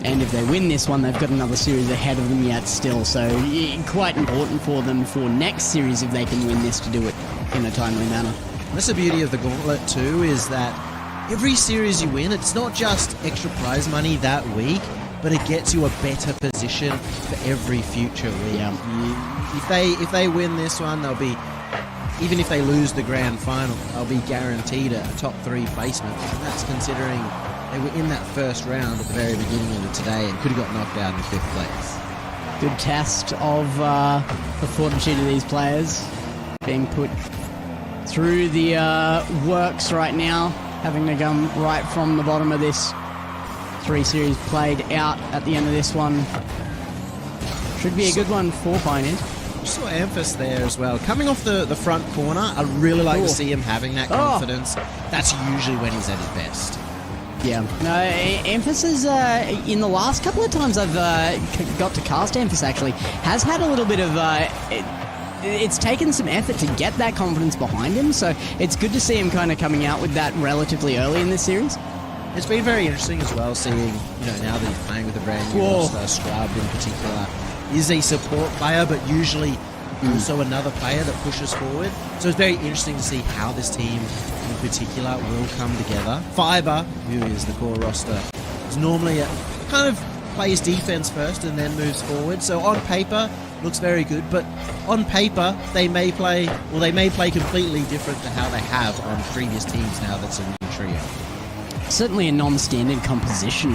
And if they win this one, they've got another series ahead of them yet still. So quite important for them for next series if they can win this to do it in a timely manner. That's the beauty of the Gauntlet too, is that every series you win, it's not just extra prize money that week, but it gets you a better position for every future week. Yeah. If they win this one, they'll be, even if they lose the grand final, they'll be guaranteed a top 3 placement. And that's considering they were in that first round at the very beginning of today and could have got knocked out in 5th place. Good test of the fortitude of these players being put through the works right now, having to come right from the bottom of this 3 series played out at the end of this one. Should be a good one for Pioneers. Just saw Amphis there as well. Coming off the front corner, I really like to see him having that confidence. That's usually when he's at his best. Yeah. No, Amphis in the last couple of times I've got to cast Amphis actually, has had a little bit of... it's taken some effort to get that confidence behind him, so it's good to see him kind of coming out with that relatively early in this series. It's been very interesting as well, seeing, now that he's playing with a brand new roster, Scrub in particular is a support player, but usually also another player that pushes forward. So it's very interesting to see how this team in particular will come together. Fiber, who is the core roster, is normally kind of plays defense first and then moves forward. So on paper, looks very good, but on paper they may play completely different to how they have on previous teams now that's a new trio. Certainly a non-standard composition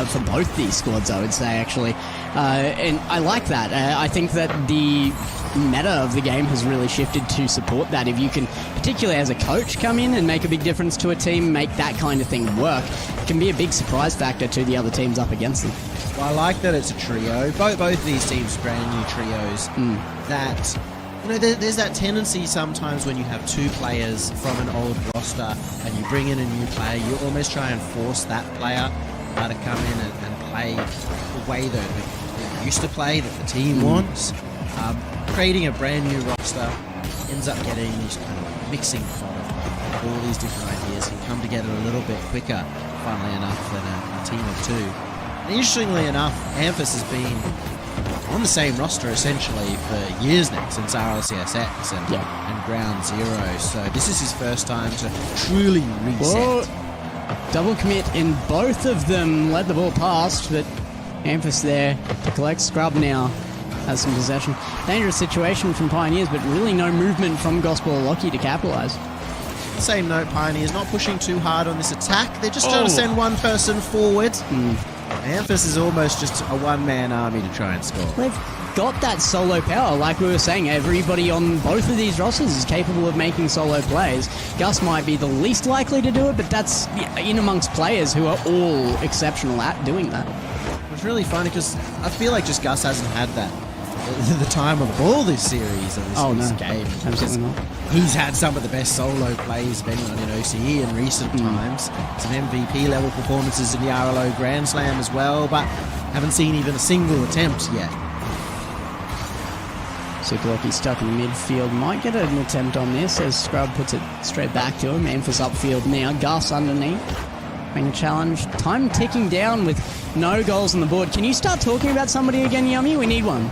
for both these squads, I would say, actually. And I like that. I think that the meta of the game has really shifted to support that. If you can, particularly as a coach, come in and make a big difference to a team, make that kind of thing work, it can be a big surprise factor to the other teams up against them. Well, I like that it's a trio. Both of these teams, brand new trios, that... You know, there's that tendency sometimes when you have two players from an old roster and you bring in a new player, you almost try and force that player to come in and play the way that they used to play, that the team wants. Creating a brand new roster ends up getting these kind of mixing pot of all these different ideas can come together a little bit quicker, funnily enough, than a team of two. And interestingly enough, Amphis has been on the same roster essentially for years now, since RLCSX and Ground Zero. So this is his first time to truly reset. Whoa. Double commit in both of them. Let the ball past, but Amphis there to collect. Scrub now has some possession. Dangerous situation from Pioneers, but really no movement from Gospel Locky to capitalize. Same note, Pioneers not pushing too hard on this attack. They're just trying to send one person forward. Amphis is almost just a one-man army to try and score. They've got that solo power, like we were saying. Everybody on both of these rosters is capable of making solo plays. Gus might be the least likely to do it, but that's in amongst players who are all exceptional at doing that. It's really funny because I feel like just Gus hasn't had the time on the ball this series of this game. Absolutely not. He's had some of the best solo plays of anyone in OCE in recent times. Some MVP level performances in the RLO Grand Slam as well, but haven't seen even a single attempt yet. Super Lucky stuck in the midfield. Might get an attempt on this as Scrub puts it straight back to him. Amphis upfield now. Gus underneath. Being challenged. Time ticking down with no goals on the board. Can you start talking about somebody again, Yummy? We need one.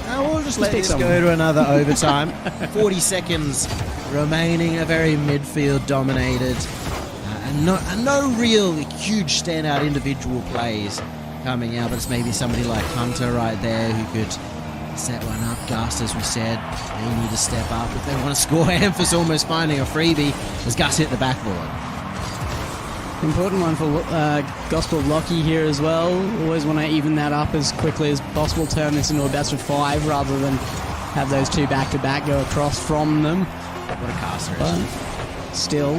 We'll just let this go to another overtime. 40 seconds remaining, a very midfield dominated, and no real huge standout individual plays coming out, but it's maybe somebody like Hunter right there who could set one up. Gus, as we said, they need to step up if they want to score. Amphis almost finding a freebie as Gus hit the backboard. Important one for Gospel Locky here as well. Always want to even that up as quickly as possible. Turn this into a best of 5 rather than have those two back-to-back go across from them. What a caster. But still.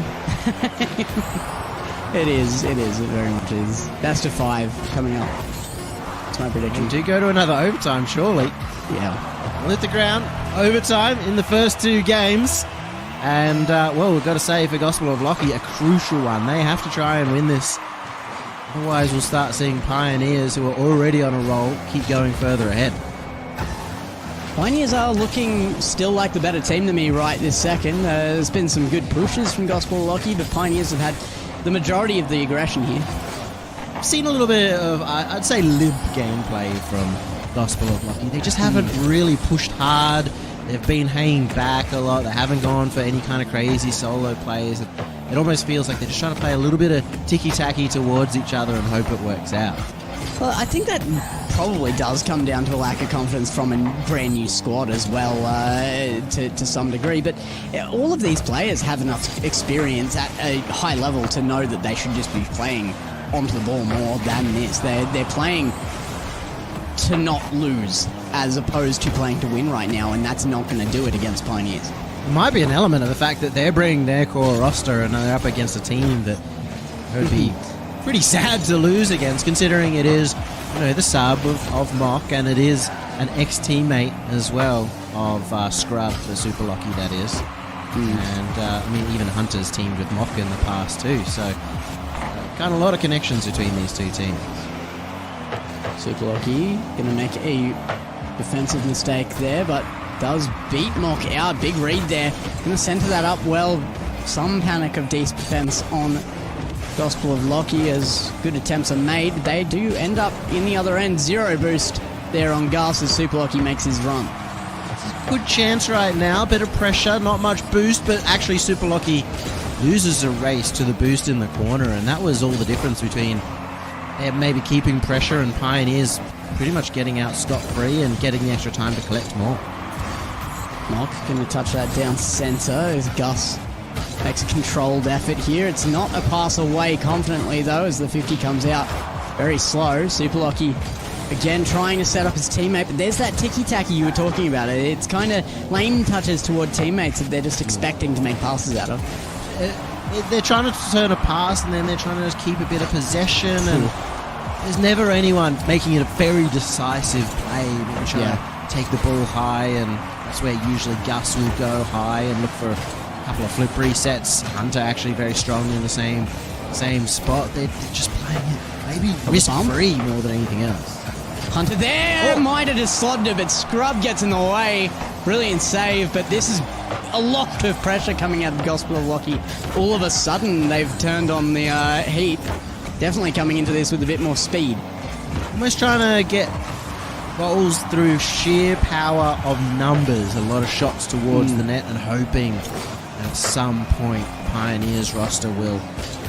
It is. It very much is. Best of 5 coming up. That's my prediction. We do go to another overtime, surely. Yeah. We'll hit the ground. Overtime in the first 2 games. And, well, we've got to say for Gospel of Locky, a crucial one. They have to try and win this. Otherwise, we'll start seeing Pioneers, who are already on a roll, keep going further ahead. Pioneers are looking still like the better team to me right this second. There's been some good pushes from Gospel of Locky, but Pioneers have had the majority of the aggression here. I've seen a little bit of, I'd say, limp gameplay from Gospel of Locky. They just haven't really pushed hard. They've been hanging back a lot. They haven't gone for any kind of crazy solo plays. It almost feels like they're just trying to play a little bit of ticky-tacky towards each other and hope it works out. Well, I think that probably does come down to a lack of confidence from a brand new squad as well, to some degree. But all of these players have enough experience at a high level to know that they should just be playing onto the ball more than this. They're playing to not lose as opposed to playing to win right now, and that's not going to do it against Pioneers. It might be an element of the fact that they're bringing their core roster and they're up against a team that would be pretty sad to lose against, considering it is, you know, the sub of Mock, and it is an ex-teammate as well of Scrub, the Super Lucky, that is. And, I mean, even Hunter's teamed with Mock in the past too, so kind of a lot of connections between these two teams. Super Lucky going to make a defensive mistake there, but does beat Mock out. Big read there. Going to center that up well. Some panic of defense on Gospel of Locky as good attempts are made. They do end up in the other end. 0 boost there on Gus as Super Lucky makes his run. good chance right now. Bit of pressure, not much boost, but actually Super Lucky loses a race to the boost in the corner, and that was all the difference between maybe keeping pressure and Pioneers pretty much getting out scot-free and getting the extra time to collect more. Mock going to touch that down center as Gus makes a controlled effort here. It's not a pass away confidently though as the 50 comes out very slow. Super Lucky again trying to set up his teammate, but there's that ticky-tacky you were talking about. It's kind of lane touches toward teammates that they're just expecting to make passes out of. They're trying to turn a pass and then they're trying to just keep a bit of possession, and there's never anyone making it a very decisive play. They're trying to take the ball high, and that's where usually Gus will go high and look for a couple of flip resets. Hunter actually very strong in the same spot. They're just playing it maybe risk-free more than anything else. Hunter there! Might have just slobbed it, but Scrub gets in the way. Brilliant save, but this is a lot of pressure coming out of Gospel of Lucky. All of a sudden, they've turned on the heat. Definitely coming into this with a bit more speed. Almost trying to get goals through sheer power of numbers. A lot of shots towards the net and hoping at some point Pioneers roster will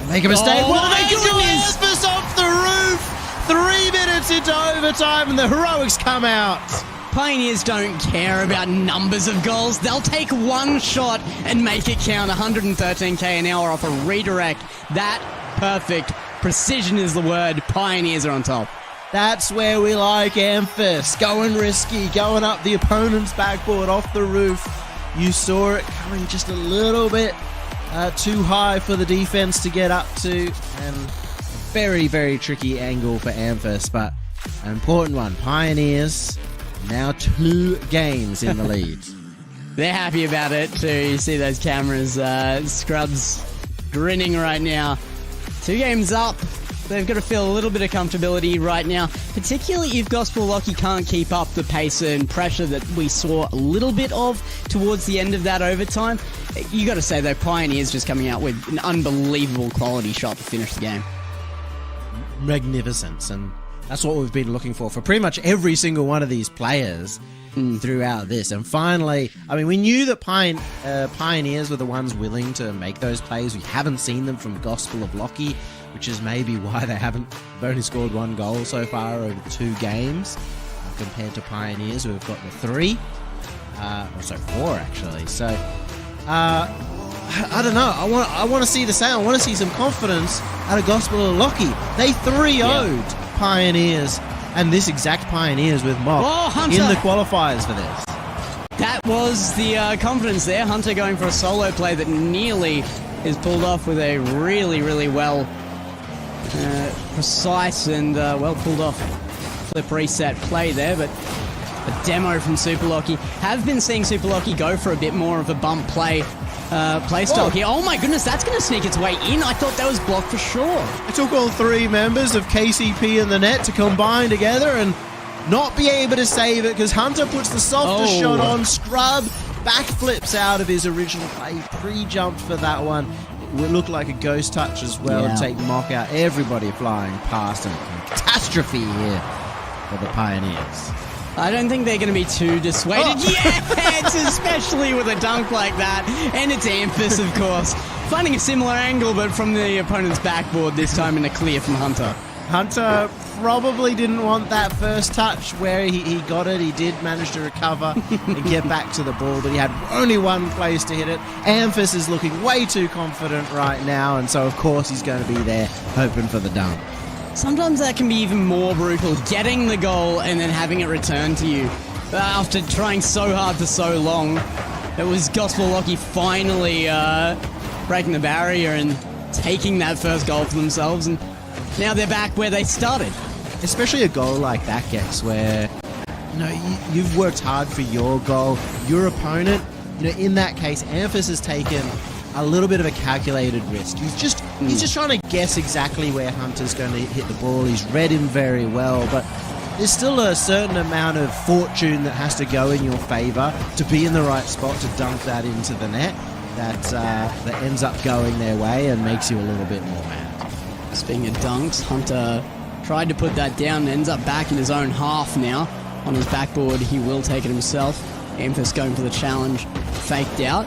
make a mistake. Oh my goodness! This off the roof! 3 minutes into overtime and the heroics come out. Pioneers don't care about numbers of goals. They'll take one shot and make it count. 113k an hour off a redirect. That perfect. Precision is the word. Pioneers are on top. That's where we like Amphis. Going risky, going up the opponent's backboard off the roof. You saw it coming just a little bit too high for the defense to get up to, and a very, very tricky angle for Amphis, but an important one. Pioneers now 2 games in the lead. They're happy about it too. You see those cameras. Scrubs grinning right now. 2 games up. They've got to feel a little bit of comfortability right now, particularly if Gospel Lucky can't keep up the pace and pressure that we saw a little bit of towards the end of that overtime. You got to say though, Pioneers just coming out with an unbelievable quality shot to finish the game. Magnificence, and that's what we've been looking for pretty much every single one of these players throughout this. And finally, I mean, we knew that Pioneers were the ones willing to make those plays. We haven't seen them from Gospel of Lucky, which is maybe why they've only scored 1 goal so far over the 2 games, compared to Pioneers, who have got the 3. 4 actually. So, I don't know. I want to see the same. I want to see some confidence out of Gospel of Lucky. They 3-0'd Pioneers, and this exact Pioneers with Mock in the qualifiers for this. That was the confidence there. Hunter going for a solo play that nearly is pulled off with a really, really well precise and well pulled off flip reset play there, but a demo from Super Lucky. Have been seeing Super Lucky go for a bit more of a bump play style here. Oh my goodness, that's going to sneak its way in. I thought that was blocked for sure. It took all 3 members of KCP in the net to combine together and not be able to save it, because Hunter puts the softest shot on. Scrub backflips out of his original play, pre-jumped for that one. It would look like a ghost touch as well and take Mock out. Everybody flying past, and catastrophe here for the Pioneers. I don't think they're going to be too dissuaded. Yes, especially with a dunk like that. And it's Amphis, of course. Finding a similar angle, but from the opponent's backboard, this time in a clear from Hunter. Hunter probably didn't want that first touch where he got it. He did manage to recover and get back to the ball, but he had only 1 place to hit it. Amphis is looking way too confident right now, and so of course he's going to be there hoping for the dunk. Sometimes that can be even more brutal, getting the goal and then having it returned to you. After trying so hard for so long, it was Gospel Lucky finally breaking the barrier and taking that first goal for themselves, and now they're back where they started. Especially a goal like that, Gex, where you've worked hard for your goal. Your opponent, in that case, Amphis has taken a little bit of a calculated risk. He's just trying to guess exactly where Hunter's going to hit the ball. He's read him very well, but there's still a certain amount of fortune that has to go in your favor to be in the right spot to dunk that into the net. That ends up going their way and makes you a little bit more mad. Speaking of dunks, Hunter tried to put that down and ends up back in his own half now. On his backboard, he will take it himself. Amethyst going for the challenge. Faked out.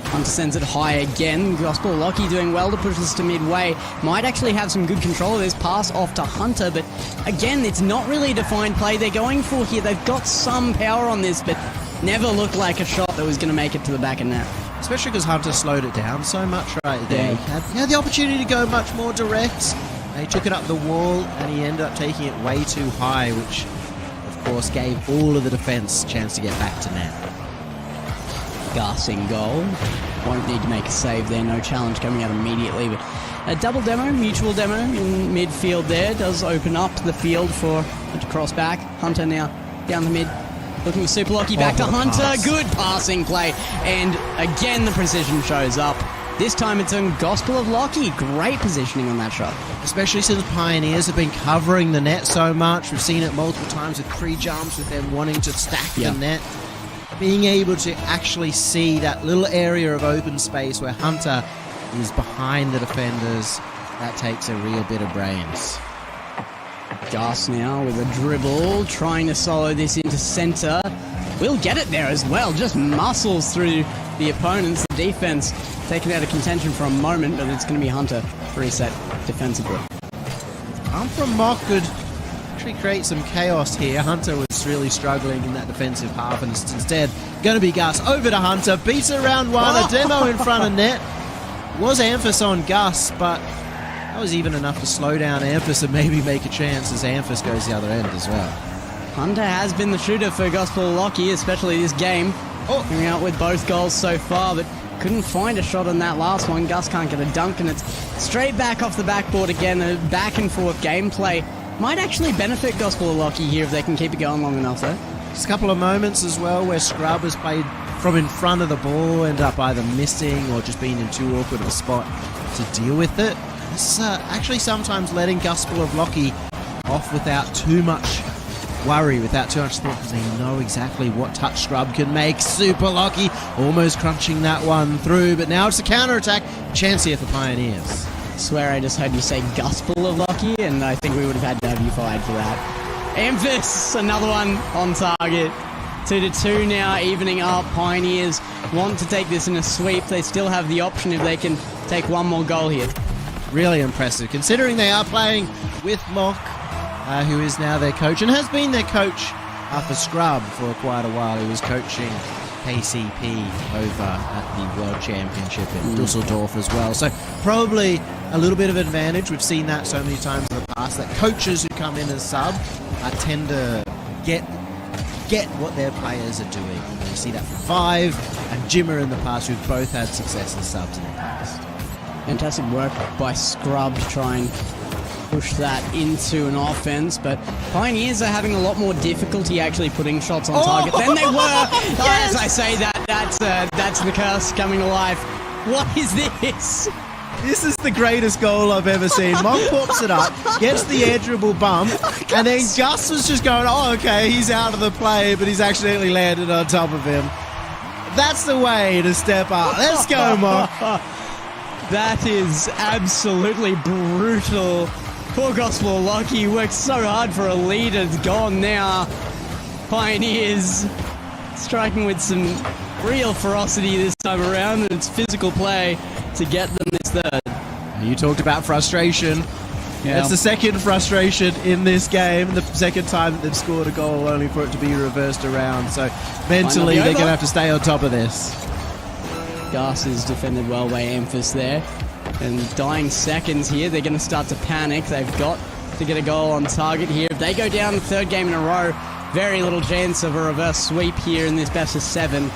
Hunter sends it high again. Gospel Lockie doing well to push this to midway. Might actually have some good control of this pass off to Hunter, but again, it's not really a defined play they're going for here. They've got some power on this, but never looked like a shot that was going to make it to the back of net. Especially because Hunter slowed it down so much right there. Yeah. He had the opportunity to go much more direct. He took it up the wall, and he ended up taking it way too high, which, of course, gave all of the defense a chance to get back to net. Gus in goal. Won't need to make a save there. No challenge coming out immediately. But a double demo, mutual demo in midfield there does open up the field for it to cross back. Hunter now down the mid. Looking for Super Lockie back to Hunter. Pass. Good passing play. And again, the precision shows up. This time it's on Gospel of Lockie. Great positioning on that shot. Especially since Pioneers have been covering the net so much. We've seen it multiple times with pre-jumps, with them wanting to stack the net. Being able to actually see that little area of open space where Hunter is behind the defenders, that takes a real bit of brains. Gus now with a dribble, trying to solo this into center. Will get it there as well, just muscles through the opponents. The defense taken out of contention for a moment, but it's going to be Hunter reset defensively. Come from Mock could actually create some chaos here. Hunter was really struggling in that defensive half, and it's instead going to be Gus over to Hunter. Beats it around one, a demo in front of net. Was Amphis on Gus, but that was even enough to slow down Amphis and maybe make a chance as Amphis goes the other end as well. Hunter has been the shooter for Gospel Lockie, especially this game. Coming out with both goals so far, but couldn't find a shot on that last one. Gus can't get a dunk, and it's straight back off the backboard again. A back and forth gameplay might actually benefit Gospel Lockie here if they can keep it going long enough, though. Just a couple of moments as well where Scrub has played from in front of the ball, end up either missing or just being in too awkward of a spot to deal with it. It's actually sometimes letting Gospel of Lockie off without too much worry, without too much thought, because they know exactly what touch Scrub can make. Super Lockie almost crunching that one through, but now it's a counter-attack. Chance here for Pioneers. I swear I just heard you say Gospel of Lockie, and I think we would have had to have you fired for that. Amphis, another one on target. 2-2 now, evening up. Pioneers want to take this in a sweep. They still have the option if they can take one more goal here. Really impressive, considering they are playing with Mock, who is now their coach and has been their coach for Scrub for quite a while. He was coaching KCP over at the World Championship in Dusseldorf as well. So probably a little bit of advantage. We've seen that so many times in the past, that coaches who come in as sub tend to get what their players are doing. You see that from Five and Jimmer in the past, who've both had success as subs in the past. Fantastic work by Scrub to try and push that into an offense, but Pioneers are having a lot more difficulty actually putting shots on target than they were. As I say that, that's the curse coming to life. What is this? This is the greatest goal I've ever seen. Mock pops it up, gets the air dribble bump, and then Gus was just going, oh, okay, he's out of the play, but he's accidentally landed on top of him. That's the way to step up. Let's go, Mock. That is absolutely brutal. Poor Gospel Lockie worked so hard for a lead. It's gone now. Pioneers striking with some real ferocity this time around, and it's physical play to get them this third. You talked about frustration. Yeah. That's the second frustration in this game. The second time that they've scored a goal only for it to be reversed around. So mentally, they're going to have to stay on top of this. Gus is defended well by Amphis there. And dying seconds here, they're going to start to panic. They've got to get a goal on target here. If they go down the third game in a row, very little chance of a reverse sweep here in this best of 7.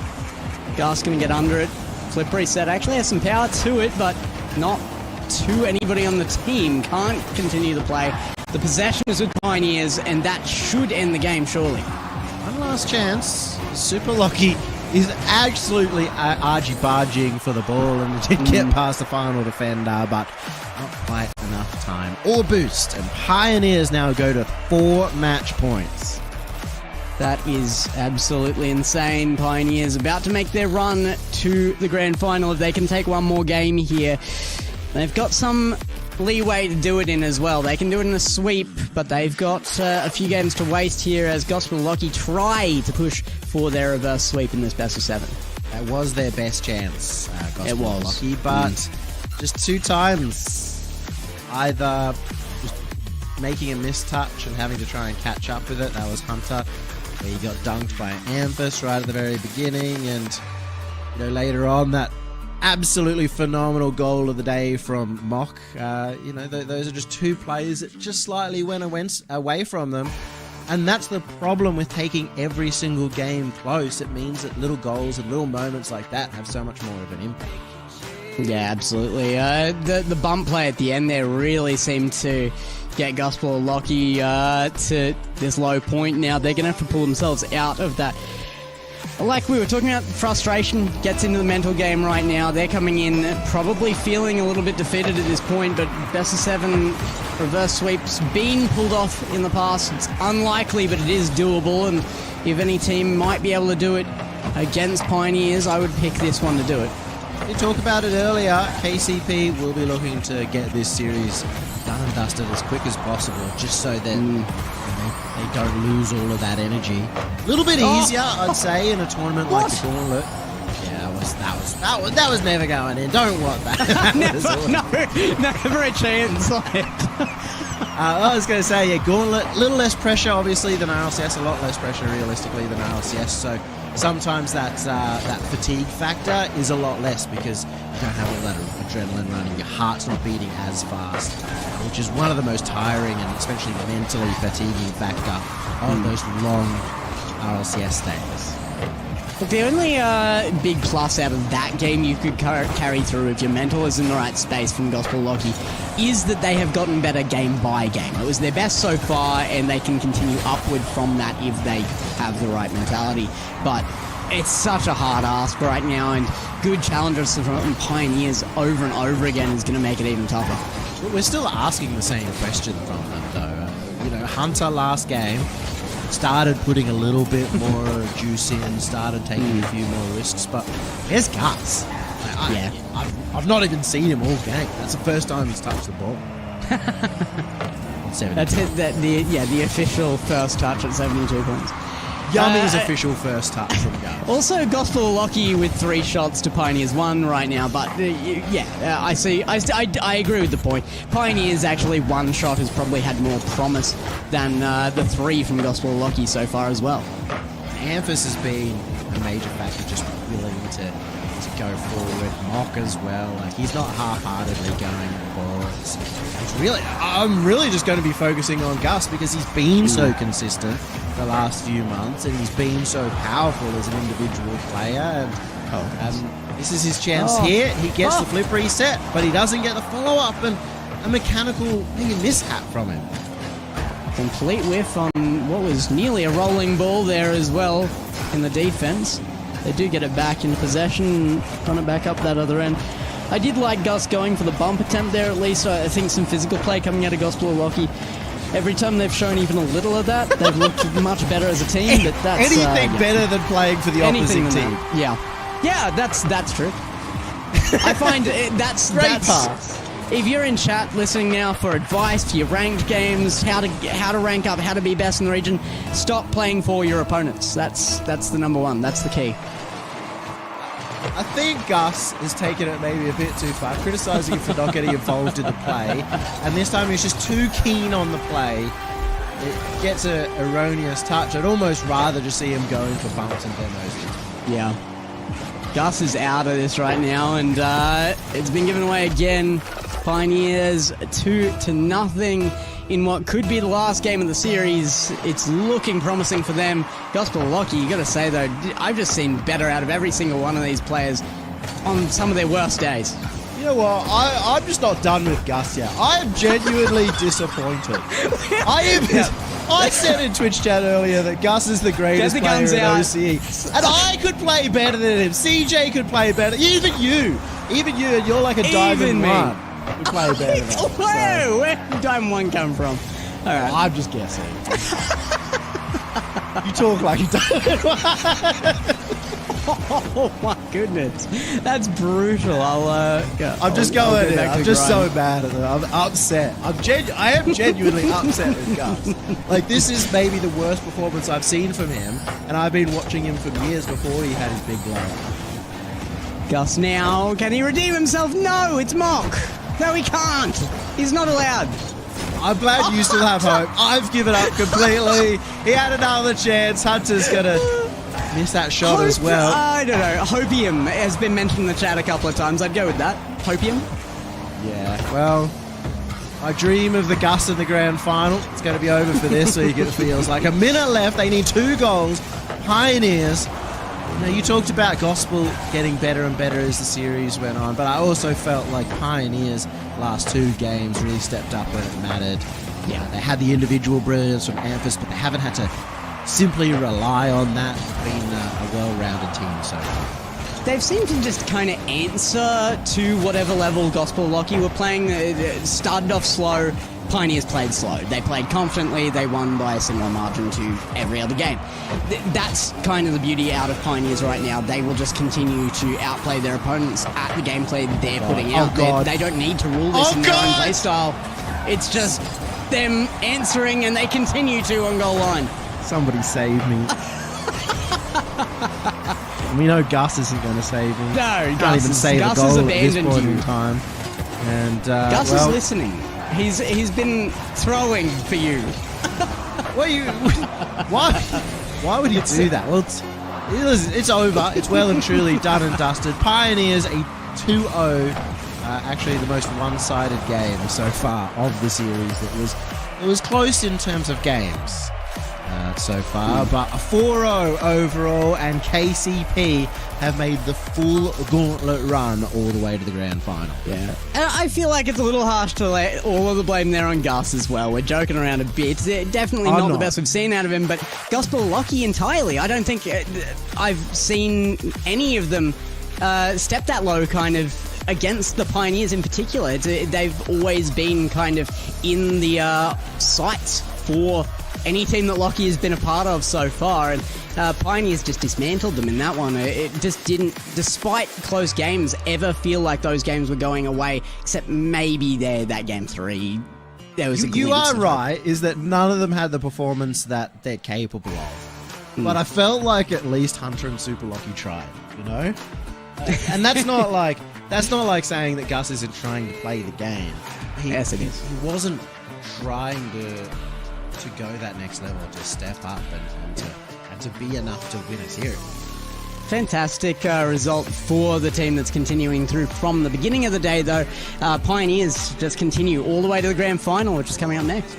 Gus going to get under it. Flip reset actually has some power to it, but not to anybody on the team. Can't continue the play. The possession is with Pioneers, and that should end the game, surely. One last chance. Super Lockie is absolutely argy-barging for the ball and did get past the final defender, but not quite enough time or boost. And Pioneers now go to 4 match points. That is absolutely insane. Pioneers about to make their run to the grand final if they can take one more game here. They've got some leeway to do it in as well. They can do it in a sweep, but they've got a few games to waste here as Gospel Lucky try to push for their reverse sweep in this best of 7. That was their best chance, Gospel It was. Lucky, but just 2 times. Either just making a mistouch and having to try and catch up with it. That was Hunter, where he got dunked by Amphis right at the very beginning, and later on that absolutely phenomenal goal of the day from Mock. Those are just 2 plays that just slightly went away from them. And that's the problem with taking every single game close. It means that little goals and little moments like that have so much more of an impact. Yeah, absolutely. The bump play at the end there really seemed to get Gospel Lucky to this low point. Now they're going to have to pull themselves out of that. Like we were talking about, frustration gets into the mental game right now. They're coming in probably feeling a little bit defeated at this point, but best of 7 reverse sweeps been pulled off in the past. It's unlikely, but it is doable, and if any team might be able to do it against Pioneers, I would pick this one to do it. We talked about it earlier. KCP will be looking to get this series done and dusted as quick as possible, just so that they don't lose all of that energy. A little bit easier, I'd say, in a tournament like the Gauntlet. Yeah, that was never going in. Don't want that. Never a chance on it. I was going to say, yeah, Gauntlet, a little less pressure, obviously, than RLCS, a lot less pressure, realistically, than RLCS, so sometimes that fatigue factor is a lot less because you don't have all that adrenaline running, your heart's not beating as fast, which is one of the most tiring and especially mentally fatiguing factor on those long RLCS days. Look, the only big plus out of that game you could carry through if your mental is in the right space from Gospel Lucky is that they have gotten better game by game. It was their best so far, and they can continue upward from that if they have the right mentality. But it's such a hard ask right now, and good challengers from Pioneers over and over again is going to make it even tougher. But we're still asking the same question from them, though. Hunter last game started putting a little bit more juice in, started taking a few more risks, but where's Gus? I've not even seen him all game. That's the first time he's touched the ball. That's the official first touch at 72 points. Yummy's official first touch from Gus. Also, Gospel Lucky with 3 shots to Pioneers 1 right now, but I agree with the point. Pioneers actually 1 shot has probably had more promise than the 3 from Gospel Lucky so far as well. Amphis has been a major factor, just willing to go forward. Mock as well, like he's not half-heartedly going for it. I'm really just going to be focusing on Gus because he's been so consistent the last few months, and he's been so powerful as an individual player. And this is his chance here. He gets the flip reset, but he doesn't get the follow-up, and a mechanical mishap from him. Complete whiff on what was nearly a rolling ball there as well in the defense. They do get it back into possession, run it back up that other end. I did like Gus going for the bump attempt there at least. I think some physical play coming out of Gospel Lucky. Every time they've shown even a little of that, they've looked much better as a team. But that's anything better than playing for the opposite team. Yeah, that's true. I find that's pass. If you're in chat listening now for advice for your ranked games, how to rank up, how to be best in the region, stop playing for your opponents. That's the number one. That's the key. I think Gus has taken it maybe a bit too far, criticising him for not getting involved in the play, and this time he's just too keen on the play. It gets an erroneous touch. I'd almost rather just see him going for bumps and demos. Yeah. Gus is out of this right now, and it's been given away again. Pioneers 2-0 in what could be the last game of the series. It's looking promising for them. Gospel Lucky, you got to say though, I've just seen better out of every single one of these players on some of their worst days. You know what? I'm just not done with Gus yet. I am genuinely disappointed. I said in Twitch chat earlier that Gus is the greatest player in OCE, and I could play better than him. CJ could play better. Even you, and you're like a Diamond 1. You play better than him. Whoa, where did Diamond 1 come from? All right, I'm just guessing. You talk like a Diamond 1. Oh my goodness, that's brutal. I'm just going in. I'm just so mad at them. I'm upset. I am genuinely upset with Gus. Like, this is maybe the worst performance I've seen from him, and I've been watching him for years before he had his big blow. Gus now, can he redeem himself? No, it's Mock. No, he can't. He's not allowed. I'm glad you still have hope. I've given up completely. He had another chance. Hunter's gonna miss that shot as well. I don't know. Hopium has been mentioned in the chat a couple of times. I'd go with that. Hopium? Yeah, well, I dream of the Gus in the grand final. It's going to be over for this week, it feels like. A minute left. They need 2 goals. Pioneers. Now, you talked about Gospel getting better and better as the series went on, but I also felt like Pioneers' last 2 games really stepped up when it mattered. Yeah, they had the individual brilliance from Amphis, but they haven't had to simply rely on that. It's been a well-rounded team so far. They've seemed to just kind of answer to whatever level Gospel Lockie were playing. Started off slow. Pioneers played slow. They played confidently. They won by a similar margin to every other game. That's kind of the beauty out of Pioneers right now. They will just continue to outplay their opponents at the gameplay they're putting out. They don't need to rule this in their own play style. It's just them answering, and they continue to on goal line. Somebody save me. We know Gus isn't going to save me. No, Can't even save a goal at this point in time. And Gus is listening. He's been throwing for you. Why would he do that? Well, it's over. It's well and truly done and dusted. Pioneers a 2-0. Actually, the most one-sided game so far of the series. It was close in terms of games so far, but a 4-0 overall, and KCP have made the full gauntlet run all the way to the grand final. Yeah. And I feel like it's a little harsh to lay all of the blame there on Gus as well. We're joking around a bit. Definitely not the best we've seen out of him, but Gospel Lockie entirely. I don't think I've seen any of them step that low kind of against the Pioneers in particular. They've always been kind of in the sights for any team that Lockie has been a part of so far, and Pioneers just dismantled them in that one. It just didn't, despite close games, ever feel like those games were going away, except maybe that game 3. There was you are right, is that none of them had the performance that they're capable of. But I felt like at least Hunter and Super Lockie tried, you know? And that's not like saying that Gus isn't trying to play the game. Yes, it is. He wasn't trying to go that next level, to step up and to be enough to win a series. Fantastic result for the team that's continuing through from the beginning of the day, though. Pioneers just continue all the way to the grand final, which is coming up next.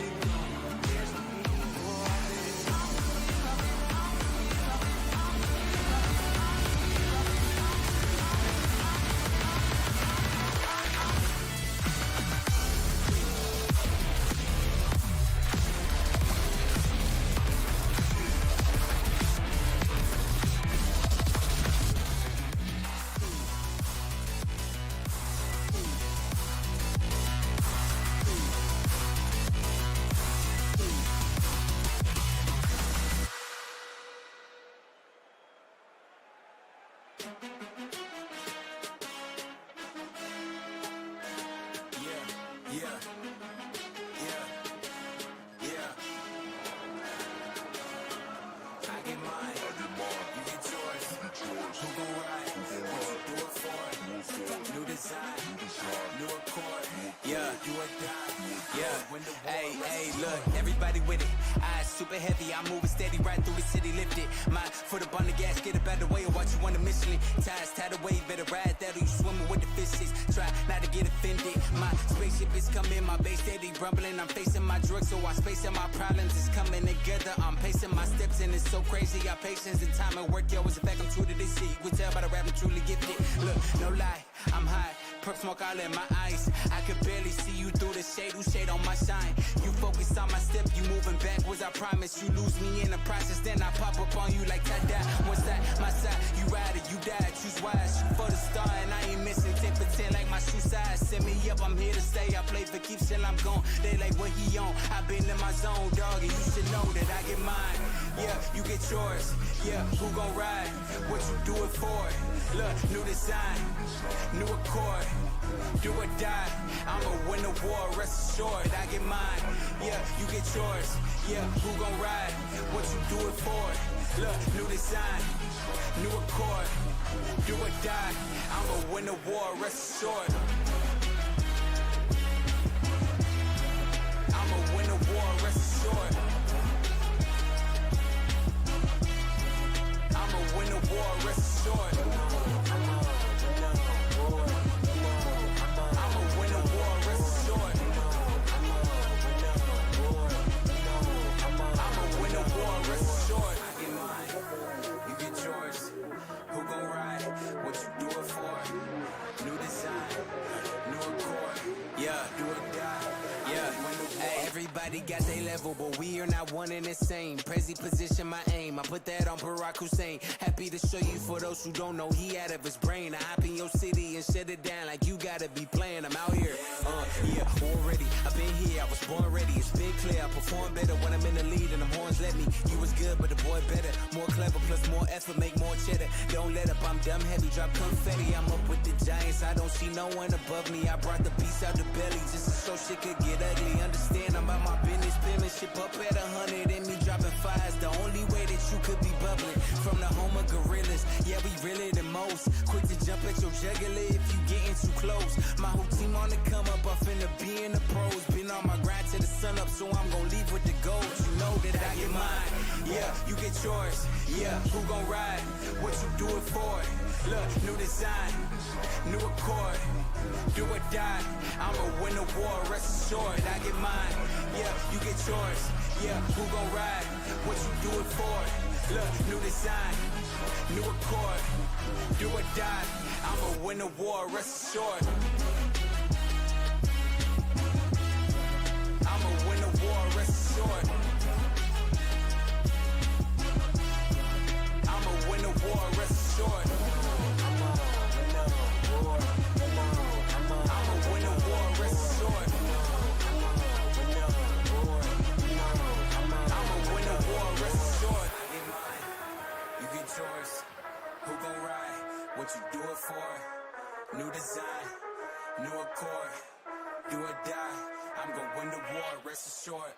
Hey, look, everybody with it. Eyes super heavy, I'm moving steady right through the city, lifted. My foot up on the gas, get a better way of watch you on the mission. Ties tied away, better ride that or you swimming with the fishes. Try not to get offended. My spaceship is coming, my base steady rumbling. I'm facing my drugs, so I space and my problems is coming together. I'm pacing my steps and it's so crazy. Our patience and time and work, yo, it's a fact I'm true to this shit. You can tell by the rap I'm truly gifted. Look, no lie, I'm high. Perp smoke all in my eyes. I could barely see you through the shade. Who shade on my shine? You focus on my step. You moving backwards. I promise. You lose me in the process. Then I pop up on you like tada. One side, my side. You ride or you die. Choose wise. Shoot for the star and I ain't missing 10 for 10 like my shoe size. set me up, I'm here to stay. I play for keeps till I'm gone. They like what he on. I've been in my zone, dog, and you should know that I get mine. Yeah, you get yours. Yeah, who gon' ride? What you do it for? Look, new design, new accord. Do or die, I'ma win the war, rest assured, I get mine. Yeah, you get yours. Yeah, who gon' ride? What you do it for? Look, new design, new accord. Do or die, I'ma win the war, rest assured. I'ma win the war, rest assured. I'ma win the war, rest assured. Everybody got their level, but we are not one and the same. Prezi position my aim, I put that on Barack Hussein. Happy to show you for those who don't know, he out of his brain. I hop in your city and shut it down like you gotta be playing. I'm out here, yeah, already. I've been here, I was born ready. It's been clear, I perform better when I'm in the lead and the horns let me. You was good, but the boy better. More clever, plus more effort, make more cheddar. Don't let up, I'm dumb heavy, drop confetti. I'm up with the giants, I don't see no one above me. I brought the beast out the belly, just so shit could get ugly. Understand, I'm about my business, penmanship up at 100 and me dropping fives. The only way that you could be bubbling from the home of gorillas. Yeah, we really the most. Quick to jump at your jugular if you getting too close. My whole team on the come up, I finna be in the pros. Been on my grind till the sun up, so I'm gon' leave with the goals. You know that I get mine. Yeah, you get yours. Yeah, who gon' ride? What you do it for? Look, new design, new accord. Do or die, I'ma win the war, rest assured, I get mine. Yeah, you get yours. Yeah, who gon' ride? What you do it for? Look, new design, new accord. Do or die, I'ma win the war, rest assured. I'ma win the war, rest assured. I'ma win the war, rest assured. Who gon' ride? What you do it for? New design, new accord. Do or die, I'm gon' win the war, rest assured.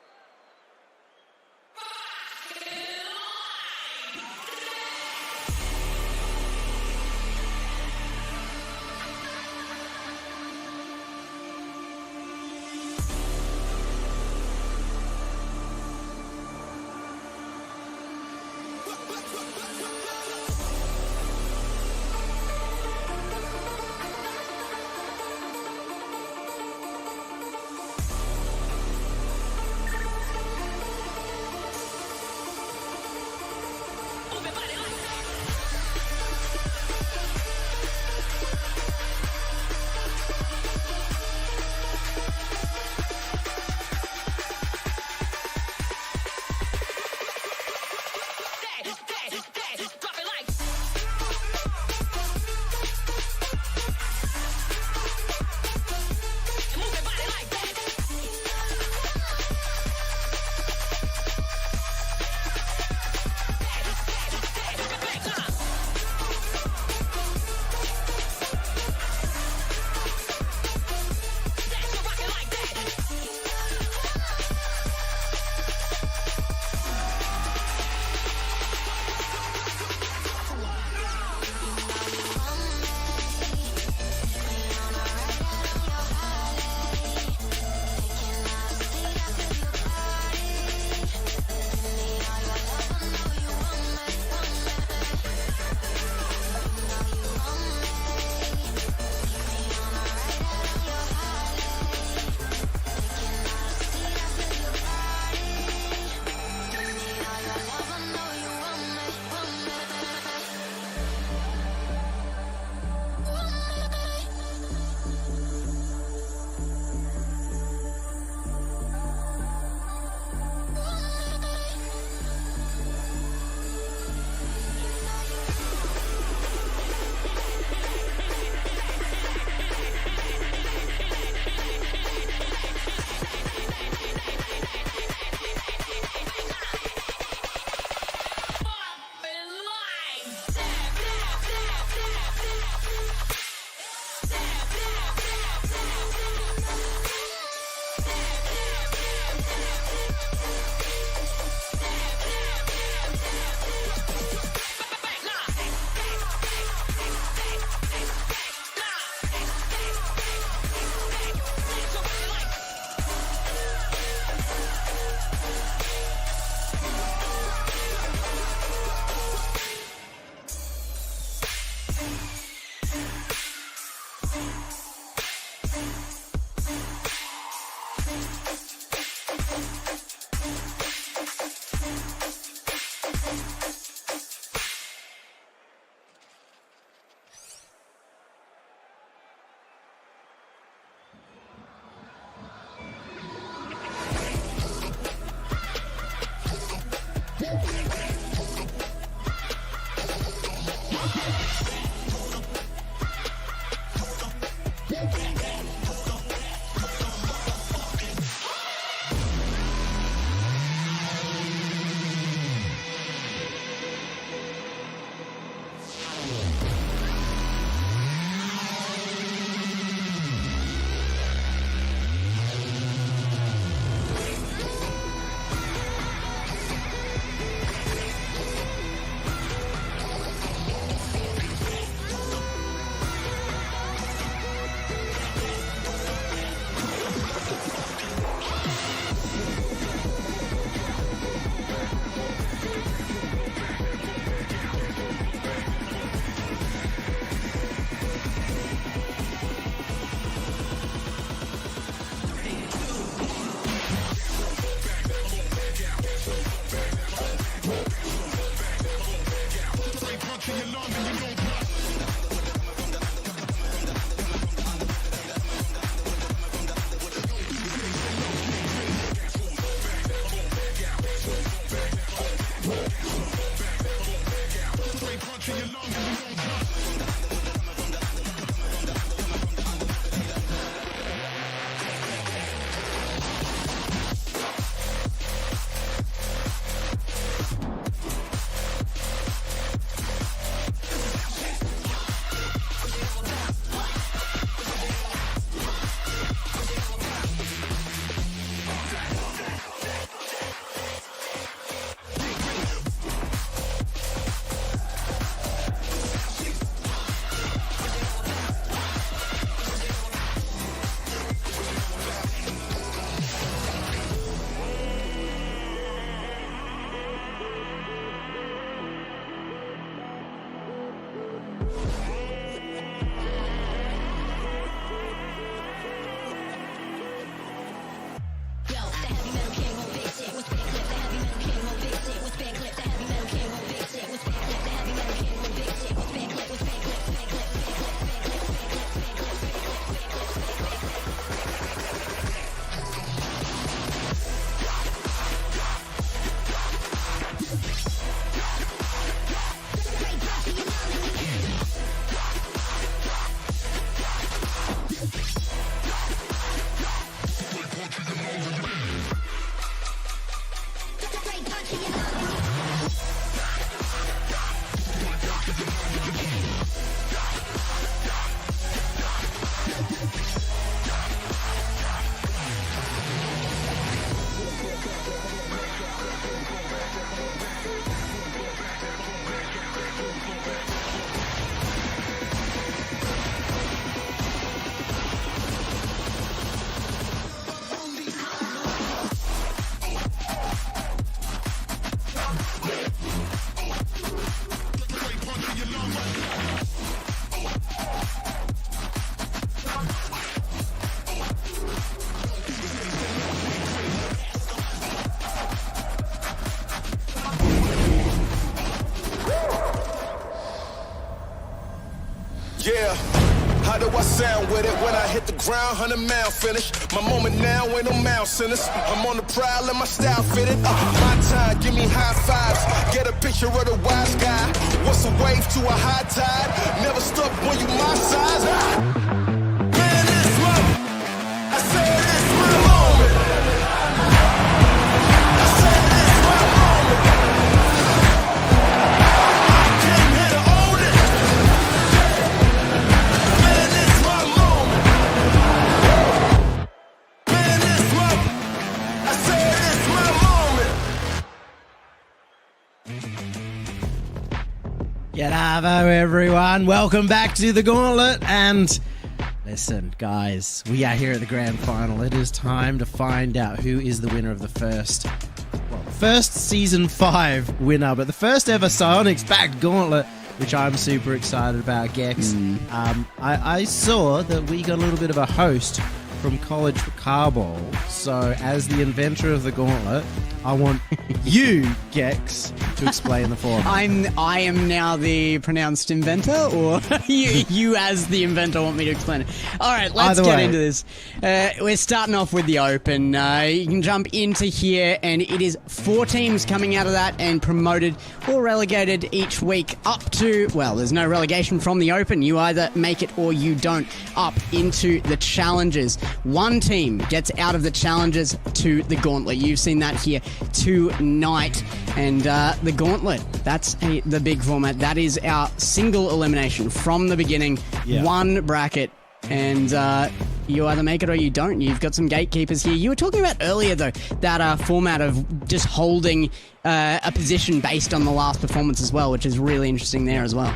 Yeah, how do I sound with it when I hit the ground? 100-mile finish. My moment now ain't no mouse in this. I'm on the prowl and my style fitted. My time, give me high fives. Get a picture of the wise guy. What's a wave to a high tide? Never stop when you my size. Man, this my, I said this my moment. I said this my moment. I came here to own it. Man, this my moment. Man, this my, I said this my moment. G'day, everyone. Welcome back to the Gauntlet. And listen, guys, we are here at the grand final. It is time to find out who is the winner of the first season 5 winner, but the first ever Psyonix backed Gauntlet, which I'm super excited about, Gex. I saw that we got a little bit of a host from College Carball. So, as the inventor of the Gauntlet, I want you, Gex, to explain the format. I am now the pronounced inventor, or you as the inventor want me to explain it? All right, let's Either get way. into this. We're starting off with the Open. You can jump into here, and it is 4 teams coming out of that and promoted or relegated each week up to, well, there's no relegation from the Open. You either make it or you don't, up into the challenges. One team gets out of the challenges to the Gauntlet. You've seen that here tonight. And the Gauntlet, that's the big format. That is our single elimination from the beginning. Yeah. One bracket. And you either make it or you don't. You've got some gatekeepers here. You were talking about earlier, though, that format of just holding a position based on the last performance as well, which is really interesting there as well.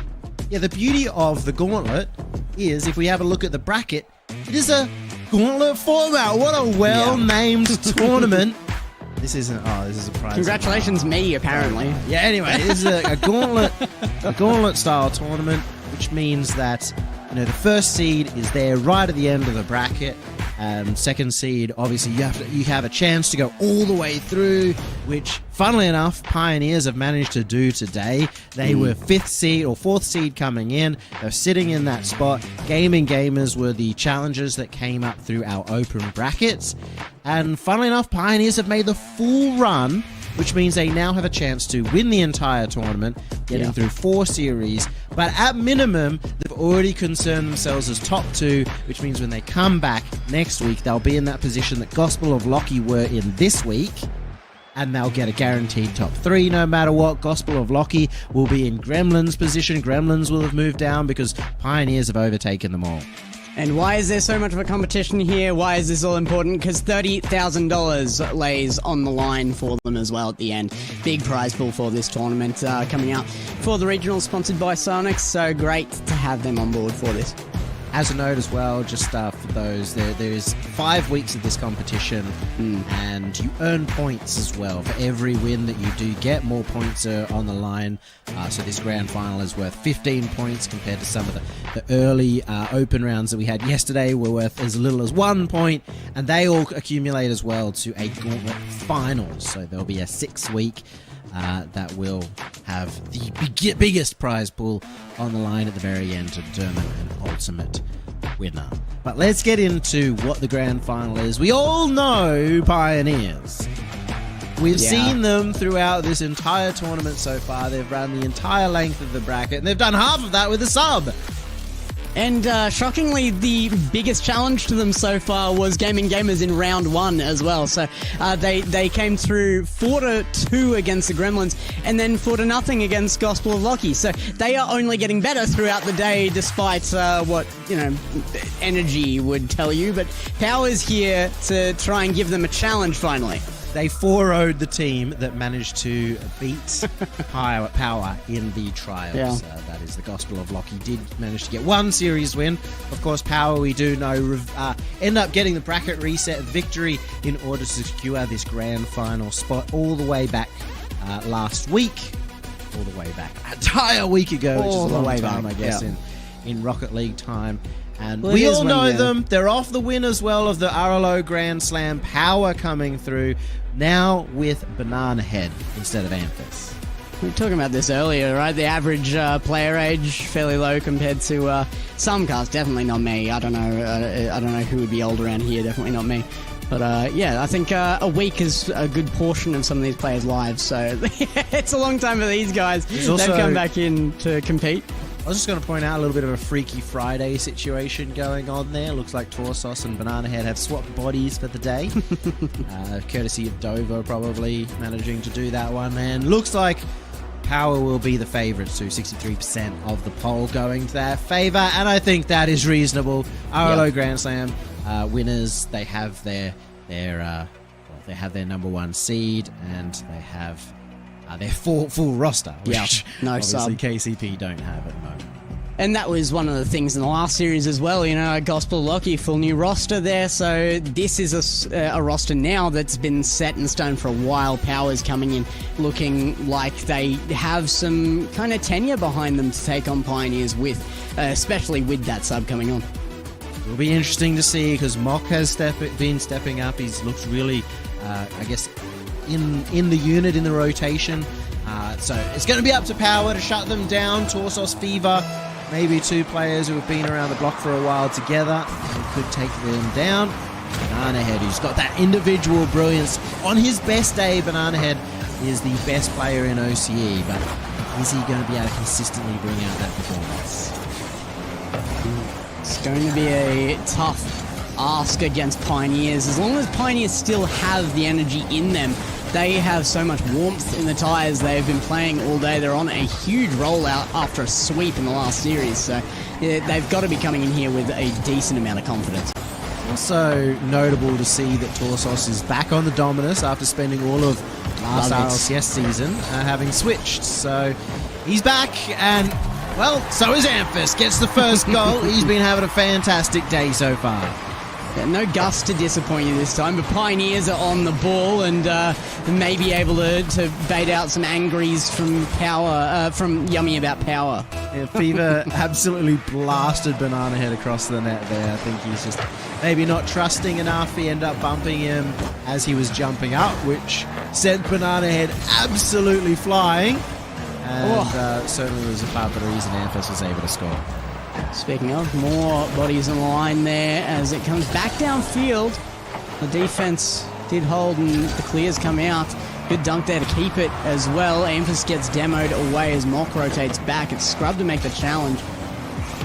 Yeah, the beauty of the Gauntlet is, if we have a look at the bracket, it is a Gauntlet format. What a well-named tournament. This is a prize. Congratulations, me, apparently. Yeah, anyway, this is a Gauntlet style tournament, which means that, you know, the first seed is there right at the end of the bracket, And second seed, obviously, you have a chance to go all the way through, which, funnily enough, Pioneers have managed to do today. They were 5th seed or 4th seed coming in. They're sitting in that spot. Gaming Gamers were the challengers that came up through our open brackets. And funnily enough, Pioneers have made the full run, which means they now have a chance to win the entire tournament, getting through 4 series. But at minimum, they've already concerned themselves as top 2, which means when they come back next week, they'll be in that position that Gospel of Lockie were in this week, and they'll get a guaranteed top 3 no matter what. Gospel of Lockie will be in Gremlins' position. Gremlins will have moved down because Pioneers have overtaken them all. And why is there so much of a competition here? Why is this all important? Because $30,000 lays on the line for them as well at the end. Big prize pool for this tournament coming up for the regional, sponsored by Psyonix. So great to have them on board for this. As a note as well, just for those, there is 5 weeks of this competition, and you earn points as well for every win that you do get. More points are on the line, so this grand final is worth 15 points compared to some of the early open rounds that we had yesterday were worth as little as 1 point, and they all accumulate as well to a Gauntlet final. So there'll be a 6-week that will have the biggest prize pool on the line at the very end to determine an ultimate winner. But let's get into what the grand final is. We all know Pioneers. We've seen them throughout this entire tournament so far. They've run the entire length of the bracket, and they've done half of that with a sub. And shockingly, the biggest challenge to them so far was Gaming Gamers in round 1 as well. So they came through 4-2 against the Gremlins and then 4-0 against Gospel of Lockie. So they are only getting better throughout the day, despite what energy would tell you. But Power's here to try and give them a challenge finally. They 4-0'd the team that managed to beat Power in the trials. That is the Gospel of Lockie did manage to get 1 series win. Of course, Power, we do know, end up getting the bracket reset victory in order to secure this grand final spot all the way back last week. All the way back. An entire week ago, which is a long time, I guess, in Rocket League time. And we all know them. They're off the win as well of the RLO Grand Slam. Power coming through now with Banana Head instead of Amphis. We were talking about this earlier, right? The average player age fairly low compared to some cars. Definitely not me. I don't know who would be old around here. Definitely not me. But I think a week is a good portion of some of these players' lives. So it's a long time for these guys. They've come back in to compete. I was just going to point out a little bit of a Freaky Friday situation going on there. Looks like Torsos and Banana Head have swapped bodies for the day. Courtesy of Dover probably managing to do that one. And looks like Power will be the favourites, to 63% of the poll going to their favour. And I think that is reasonable. RLO Grand Slam winners, they have their number 1 seed, and they have their full roster, which obviously KCP don't have at the moment. And that was one of the things in the last series as well, Gospel Lockie, full new roster there. So this is a roster now that's been set in stone for a while. Power's coming in looking like they have some kind of tenure behind them to take on Pioneers with, especially with that sub coming on. It'll be interesting to see because Mock has been stepping up. He's looked really, in the unit, in the rotation. So it's going to be up to Power to shut them down. Torsos, Fever, maybe 2 players who have been around the block for a while together and could take them down. Banana Head, who's got that individual brilliance. On his best day, Banana Head is the best player in OCE, but is he going to be able to consistently bring out that performance? It's going to be a tough ask against Pioneers. As long as Pioneers still have the energy in them, they have so much warmth in the tyres. They've been playing all day. They're on a huge rollout after a sweep in the last series. So they've got to be coming in here with a decent amount of confidence. Also notable to see that Torsos is back on the Dominus after spending all of last RLCS season having switched. So he's back, and, well, so is Amphis. Gets the first goal. He's been having a fantastic day so far. Yeah, no Gus to disappoint you this time, but Pioneers are on the ball and may be able to bait out some angries from Power, from Yummy about Power. Yeah, Fever absolutely blasted Banana Head across the net there. I think he's just maybe not trusting enough. He ended up bumping him as he was jumping up, which sent Banana Head absolutely flying. And certainly was a part of the reason Amphis was able to score. Speaking of, more bodies in line there as it comes back downfield. The defense did hold and the clears come out. Good dunk there to keep it as well. Amphis gets demoed away as Mock rotates back. It's Scrub to make the challenge.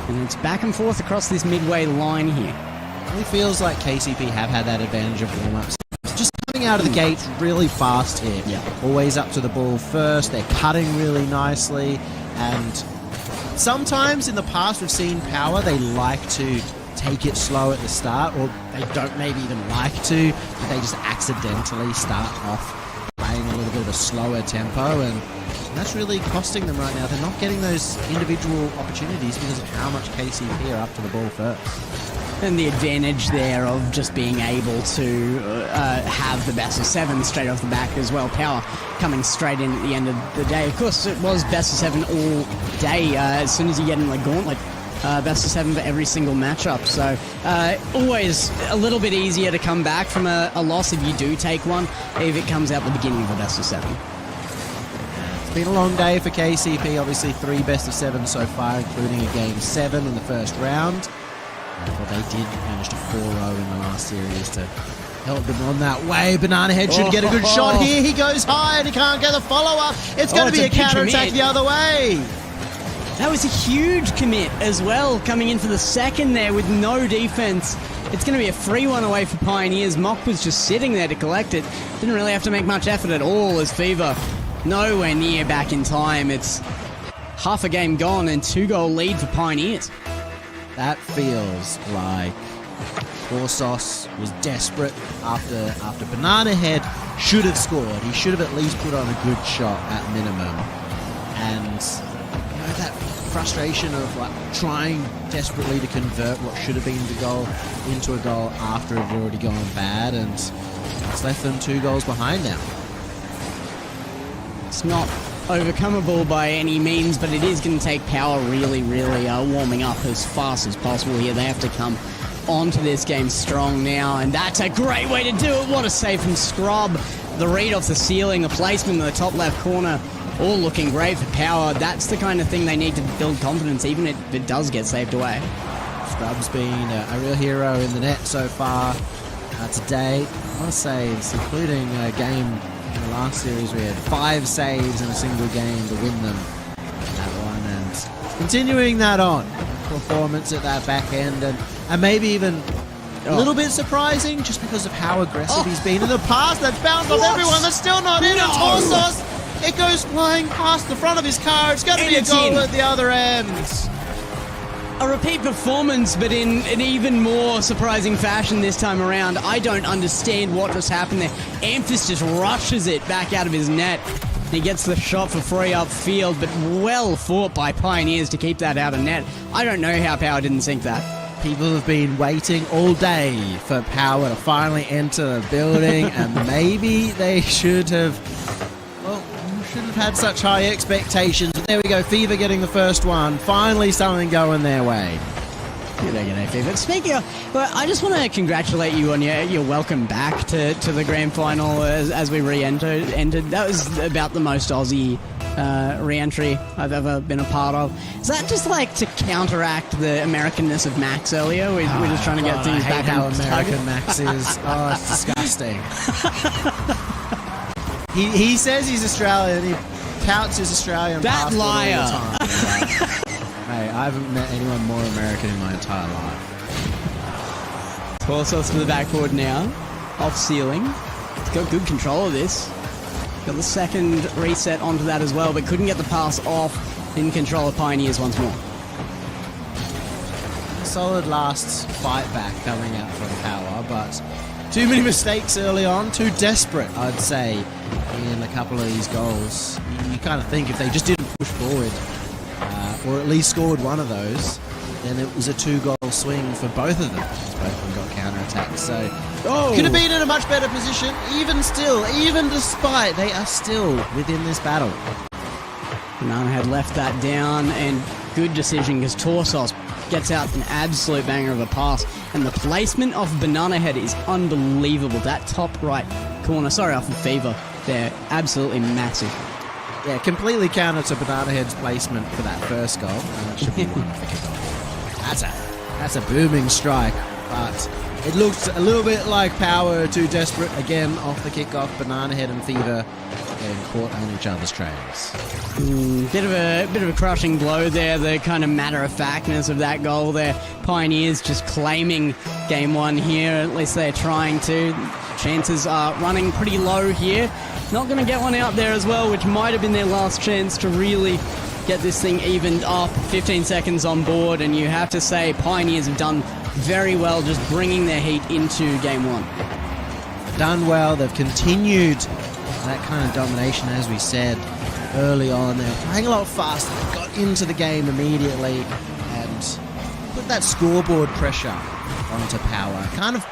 And it's back and forth across this midway line here. It really feels like KCP have had that advantage of warm-ups. Just coming out of the gates really fast here. Yeah. Always up to the ball first. They're cutting really nicely. And sometimes in the past we've seen Power, they like to take it slow at the start, or they don't maybe even like to, but they just accidentally start off playing a little bit of a slower tempo, and that's really costing them right now. They're not getting those individual opportunities because of how much KCP are up to the ball first. And the advantage there of just being able to have the best of 7 straight off the back as well. Power coming straight in at the end of the day. Of course, it was best of 7 all day. As soon as you get in the Gauntlet, best of 7 for every single matchup. So always a little bit easier to come back from a loss if you do take one, if it comes out the beginning of the best of 7. It's been a long day for KCP. Obviously 3 best of 7 so far, including a game 7 in the first round. But they did manage to 4-0 in the last series to help them on that way. Banana Head should get a good shot here. He goes high and he can't get the follow-up. It's going to be a counter-attack the other way. That was a huge commit as well, coming in for the second there with no defense. It's going to be a free one away for Pioneers. Mock was just sitting there to collect it. Didn't really have to make much effort at all as Fever nowhere near back in time. It's half a game gone and 2-goal lead for Pioneers. That feels like Warsos was desperate after Banana Head should have scored. He should have at least put on a good shot at minimum. And that frustration of like trying desperately to convert what should have been the goal into a goal after it had already gone bad, and it's left them 2 goals behind now. It's not overcomable by any means, but it is going to take Power really warming up as fast as possible here. They have to come onto this game strong now, and that's a great way to do it. What a save from Scrub. The read off the ceiling, the placement in the top left corner, all looking great for Power. That's the kind of thing they need to build confidence, even if it does get saved away. Scrub's been a real hero in the net so far today. A lot of saves, including a game in the last series we had 5 saves in a single game to win them that one, and continuing that on performance at that back end, and maybe even a little bit surprising just because of how aggressive he's been in the past. That's bounced off everyone. That's still not in. It's Horsos. It goes flying past the front of his car. It's going to be a goal at the other end. A repeat performance, but in an even more surprising fashion this time around. I don't understand what just happened there. Amphis just rushes it back out of his net. He gets the shot for free upfield, but well fought by Pioneers to keep that out of net. I don't know how Power didn't sink that. People have been waiting all day for Power to finally enter the building, and maybe they should have had such high expectations. But there we go, Fever getting the first one. Finally something going their way. G'day, Fever. Speaking of, well, I just want to congratulate you on your welcome back to the grand final as we re-entered. That was about the most Aussie re-entry I've ever been a part of. Is that just like to counteract the Americanness of Max earlier? We're just trying to get things back how on American target. Max is. Oh, it's disgusting. He says he's Australian. He touts his Australian That passport liar. all the time. Hey, I haven't met anyone more American in my entire life. Horsos to the backboard now. Off ceiling. He's got good control of this. Got the second reset onto that as well, but couldn't get the pass off. In control of Pioneers once more. Solid last fight back coming out from Power, but too many mistakes early on. Too desperate, I'd say, in a couple of these goals. You kind of think if they just didn't push forward, or at least scored one of those, then it was a 2-goal swing for both of them. Both of them got counter-attacked, so could have been in a much better position. Even still, even despite, they are still within this battle. Banana had left that down, and good decision because Torsos gets out an absolute banger of a pass, and the placement of Banana Head is unbelievable. That top right corner, sorry, off of Fever, they're absolutely massive. Yeah, completely counter to Banana Head's placement for that first goal. That should be one for kickoff. That's a booming strike, but it looks a little bit like Power too desperate again off the kickoff. Banana Head and Fever getting caught on each other's trails. Bit of a crushing blow there. The kind of matter-of-factness of that goal there. Pioneers just claiming game one here. At least they're trying to. Chances are running pretty low here. Not going to get one out there as well, which might have been their last chance to really get this thing evened up. 15 seconds on board, and you have to say Pioneers have done very well just bringing their heat into game one. Done well. They've continued that kind of domination, as we said early on. They were playing a lot faster. They got into the game immediately and put that scoreboard pressure onto Power. Kind of,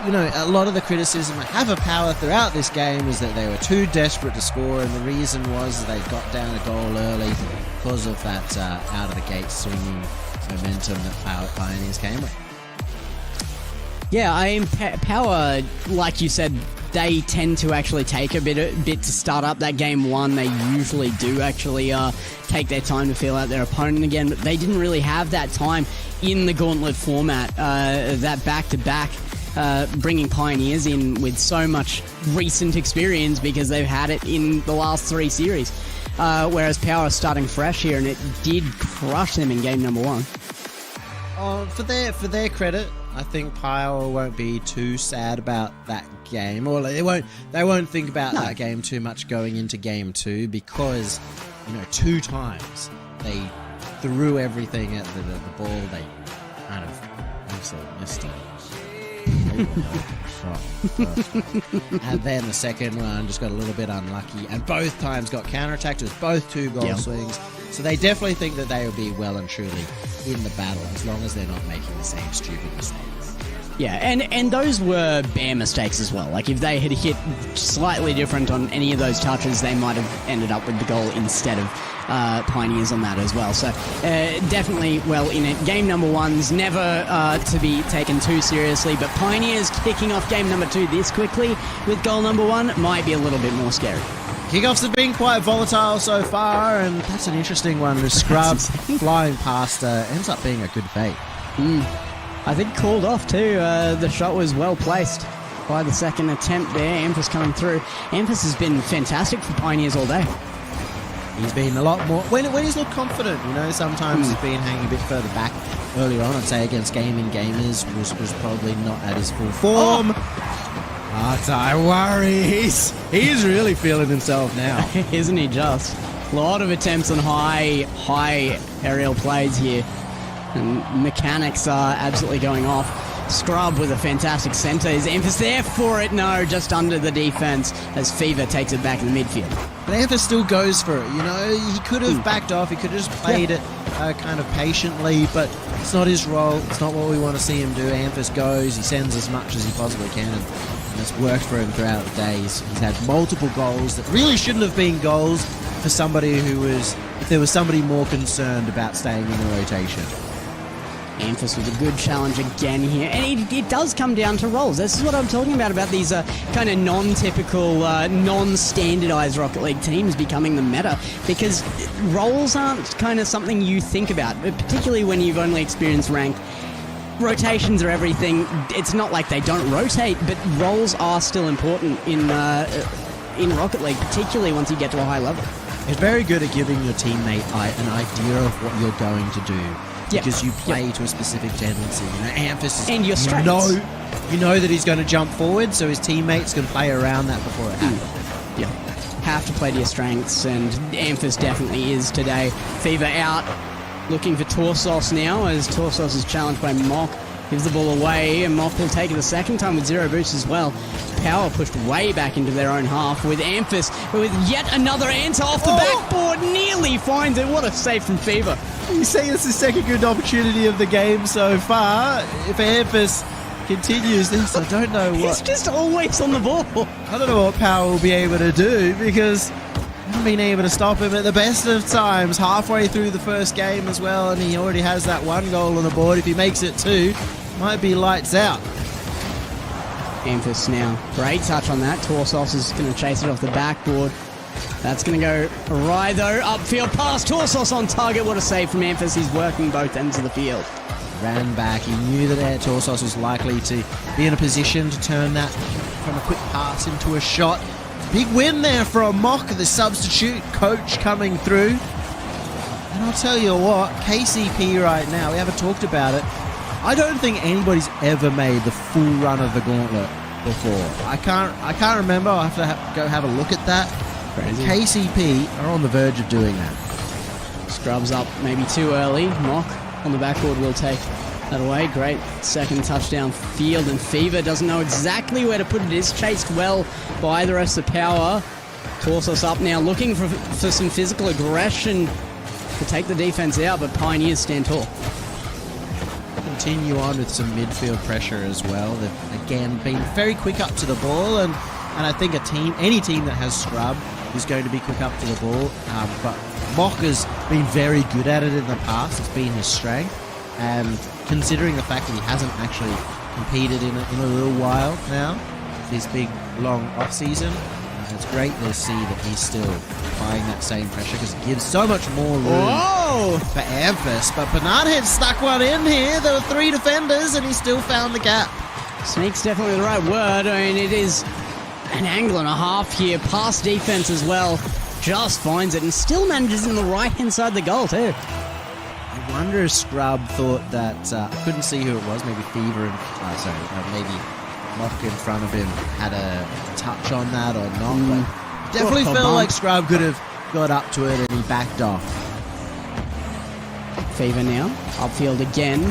you know, a lot of the criticism I have of Power throughout this game is that they were too desperate to score, and the reason was they got down a goal early because of that out of the gate swinging momentum that Pioneers came with. Yeah, I mean, Power, like you said, they tend to actually take a bit to start up that game one. They usually do actually take their time to feel out their opponent again, but they didn't really have that time in the Gauntlet format. That back-to-back, bringing Pioneers in with so much recent experience because they've had it in the last 3 series. Whereas Power starting fresh here, and it did crush them in game number one. For their credit, I think Power won't be too sad about that game, or they won't think about that game too much going into game 2, because 2 times they threw everything at the ball. They kind of absolutely missed it. And then the second one just got a little bit unlucky, and both times got counterattacked. It was both 2 goal swings. So they definitely think that they will be well and truly in the battle, as long as they're not making the same stupid mistakes. Yeah, and those were bare mistakes as well. Like, if they had hit slightly different on any of those touches, they might have ended up with the goal instead of Pioneers on that as well. So definitely well in it. Game number one's never to be taken too seriously, but Pioneers kicking off game number 2 this quickly with goal number 1 might be a little bit more scary. Kickoffs have been quite volatile so far, and that's an interesting one. The scrub flying past ends up being a good bait. I think called off too. The shot was well placed by the second attempt there. Amphis coming through. Amphis has been fantastic for Pioneers all day. He's been a lot more... When he's looked confident, sometimes he's been hanging a bit further back earlier on. I'd say against Gaming Gamers was probably not at his full form. But I worry, he's really feeling himself now. Isn't he just? A lot of attempts on high aerial plays here. And mechanics are absolutely going off. Scrub with a fantastic centre. Is Amphis there for it? No, just under the defence as Fever takes it back in the midfield. But Amphis still goes for it, He could have backed off. He could have just played it kind of patiently, but it's not his role. It's not what we want to see him do. Amphis goes. He sends as much as he possibly can, and it's worked for him throughout the day. He's had multiple goals that really shouldn't have been goals for somebody if there was somebody more concerned about staying in the rotation. Amphis with a good challenge again here, and it does come down to roles. This is what I'm talking about these kind of non-typical, non-standardized Rocket League teams becoming the meta, because roles aren't kind of something you think about, particularly when you've only experienced ranked. Rotations are everything. It's not like they don't rotate, but roles are still important in Rocket League, particularly once you get to a high level. It's very good at giving your teammate an idea of what you're going to do. Because you play to a specific tendency. Amphis, and your strengths. You know that he's going to jump forward, so his teammates can play around that before it happens. Yeah, have to play to your strengths, and Amphis definitely is today. Fever out, looking for Torsos now, as Torsos is challenged by Mock. Gives the ball away, and Mock will take it a second time with 0 boost as well. Power pushed way back into their own half with Amphis, with yet another answer off the backboard. Nearly finds it. What a save from Fever. You say it's the second good opportunity of the game so far. If Amphis continues this, I don't know what... He's just always on the ball. I don't know what Power will be able to do, because haven't been able to stop him at the best of times. Halfway through the first game as well, and he already has that 1 goal on the board. If he makes it 2, might be lights out. Amphis now. Great touch on that. Torsos is going to chase it off the backboard. That's going to go right, though. Upfield pass. Torsos on target. What a save from Amphis. He's working both ends of the field. Ran back. He knew that Torsos was likely to be in a position to turn that from a quick pass into a shot. Big win there from Mock, the substitute coach coming through. And I'll tell you what, KCP right now, we haven't talked about it. I don't think anybody's ever made the full run of the Gauntlet before. I can't remember. I'll have to go have a look at that. Crazy. KCP are on the verge of doing that. Scrubs up maybe too early. Mock on the backboard will take that away. Great second touchdown field, and Fever doesn't know exactly where to put it. Is chased well by the rest of Power. Torsos up now, looking for some physical aggression to take the defense out, but Pioneers stand tall. Continue on with some midfield pressure as well. They've again been very quick up to the ball, and I think any team that has scrub is going to be quick up to the ball. But Mock has been very good at it in the past. It's been his strength, and considering the fact that he hasn't actually competed in a little while now, this big long off season, it's great to see that he's still applying that same pressure because it gives so much more room for Amphis. But Banana Head stuck one in here. There were 3 defenders, and he still found the gap. Sneak's definitely the right word. I mean, it is an angle and a half here. Pass defense as well. Just finds it and still manages in the right-hand side of the goal too. I wonder if Scrub thought that, I couldn't see who it was, maybe Fever and, maybe Mock in front of him had a touch on that or not. But definitely felt like Scrub could have got up to it and he backed off. Fever now, upfield again.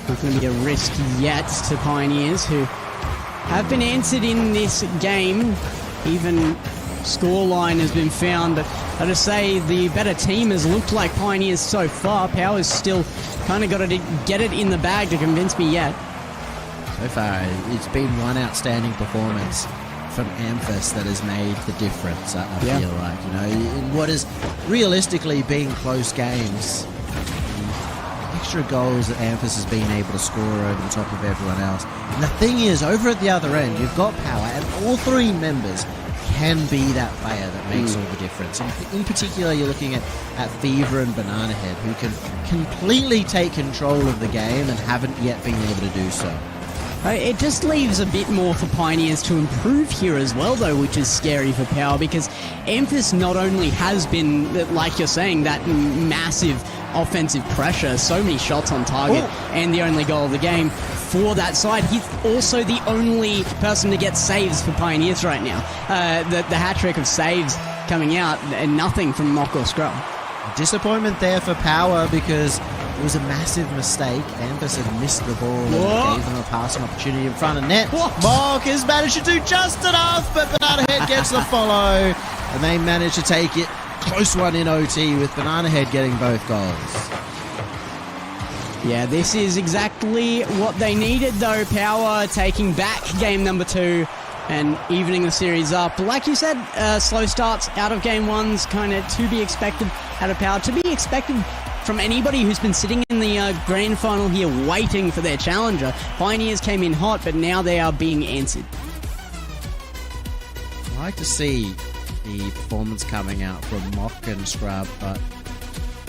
Not going to be a risk yet to Pioneers, who have been answered in this game. Even scoreline has been found, but I'll just say the better team has looked like Pioneers so far. Power's still kind of got to get it in the bag to convince me yet. So far, it's been one outstanding performance from Amphis that has made the difference, I feel like. You know, in what is realistically being close games, the extra goals that Amphis has been able to score over the top of everyone else. And the thing is, over at the other end, you've got Power, and all 3 members can be that player that makes all the difference. In particular, you're looking at Fever and Banana Head, who can completely take control of the game and haven't yet been able to do so. It just leaves a bit more for Pioneers to improve here as well, though, which is scary for Power, because Amphis not only has been, like you're saying, that massive offensive pressure, so many shots on target, and the only goal of the game for that side, he's also the only person to get saves for Pioneers right now. The hat-trick of saves coming out, and nothing from Mock or Scrum. Disappointment there for Power because it was a massive mistake. Amphis had missed the ball and gave them a passing opportunity in front of net. Mock has managed to do just enough, but Banana Head gets the follow, and they manage to take it. Close one in OT with Banana Head getting both goals. Yeah, this is exactly what they needed, though. Power taking back game number 2 and evening the series up. Like you said, slow starts out of game 1's kind of to be expected out of Power. To be expected from anybody who's been sitting in the grand final here waiting for their challenger. Pioneers came in hot, but now they are being answered. I like to see the performance coming out from Mock and Scrub, but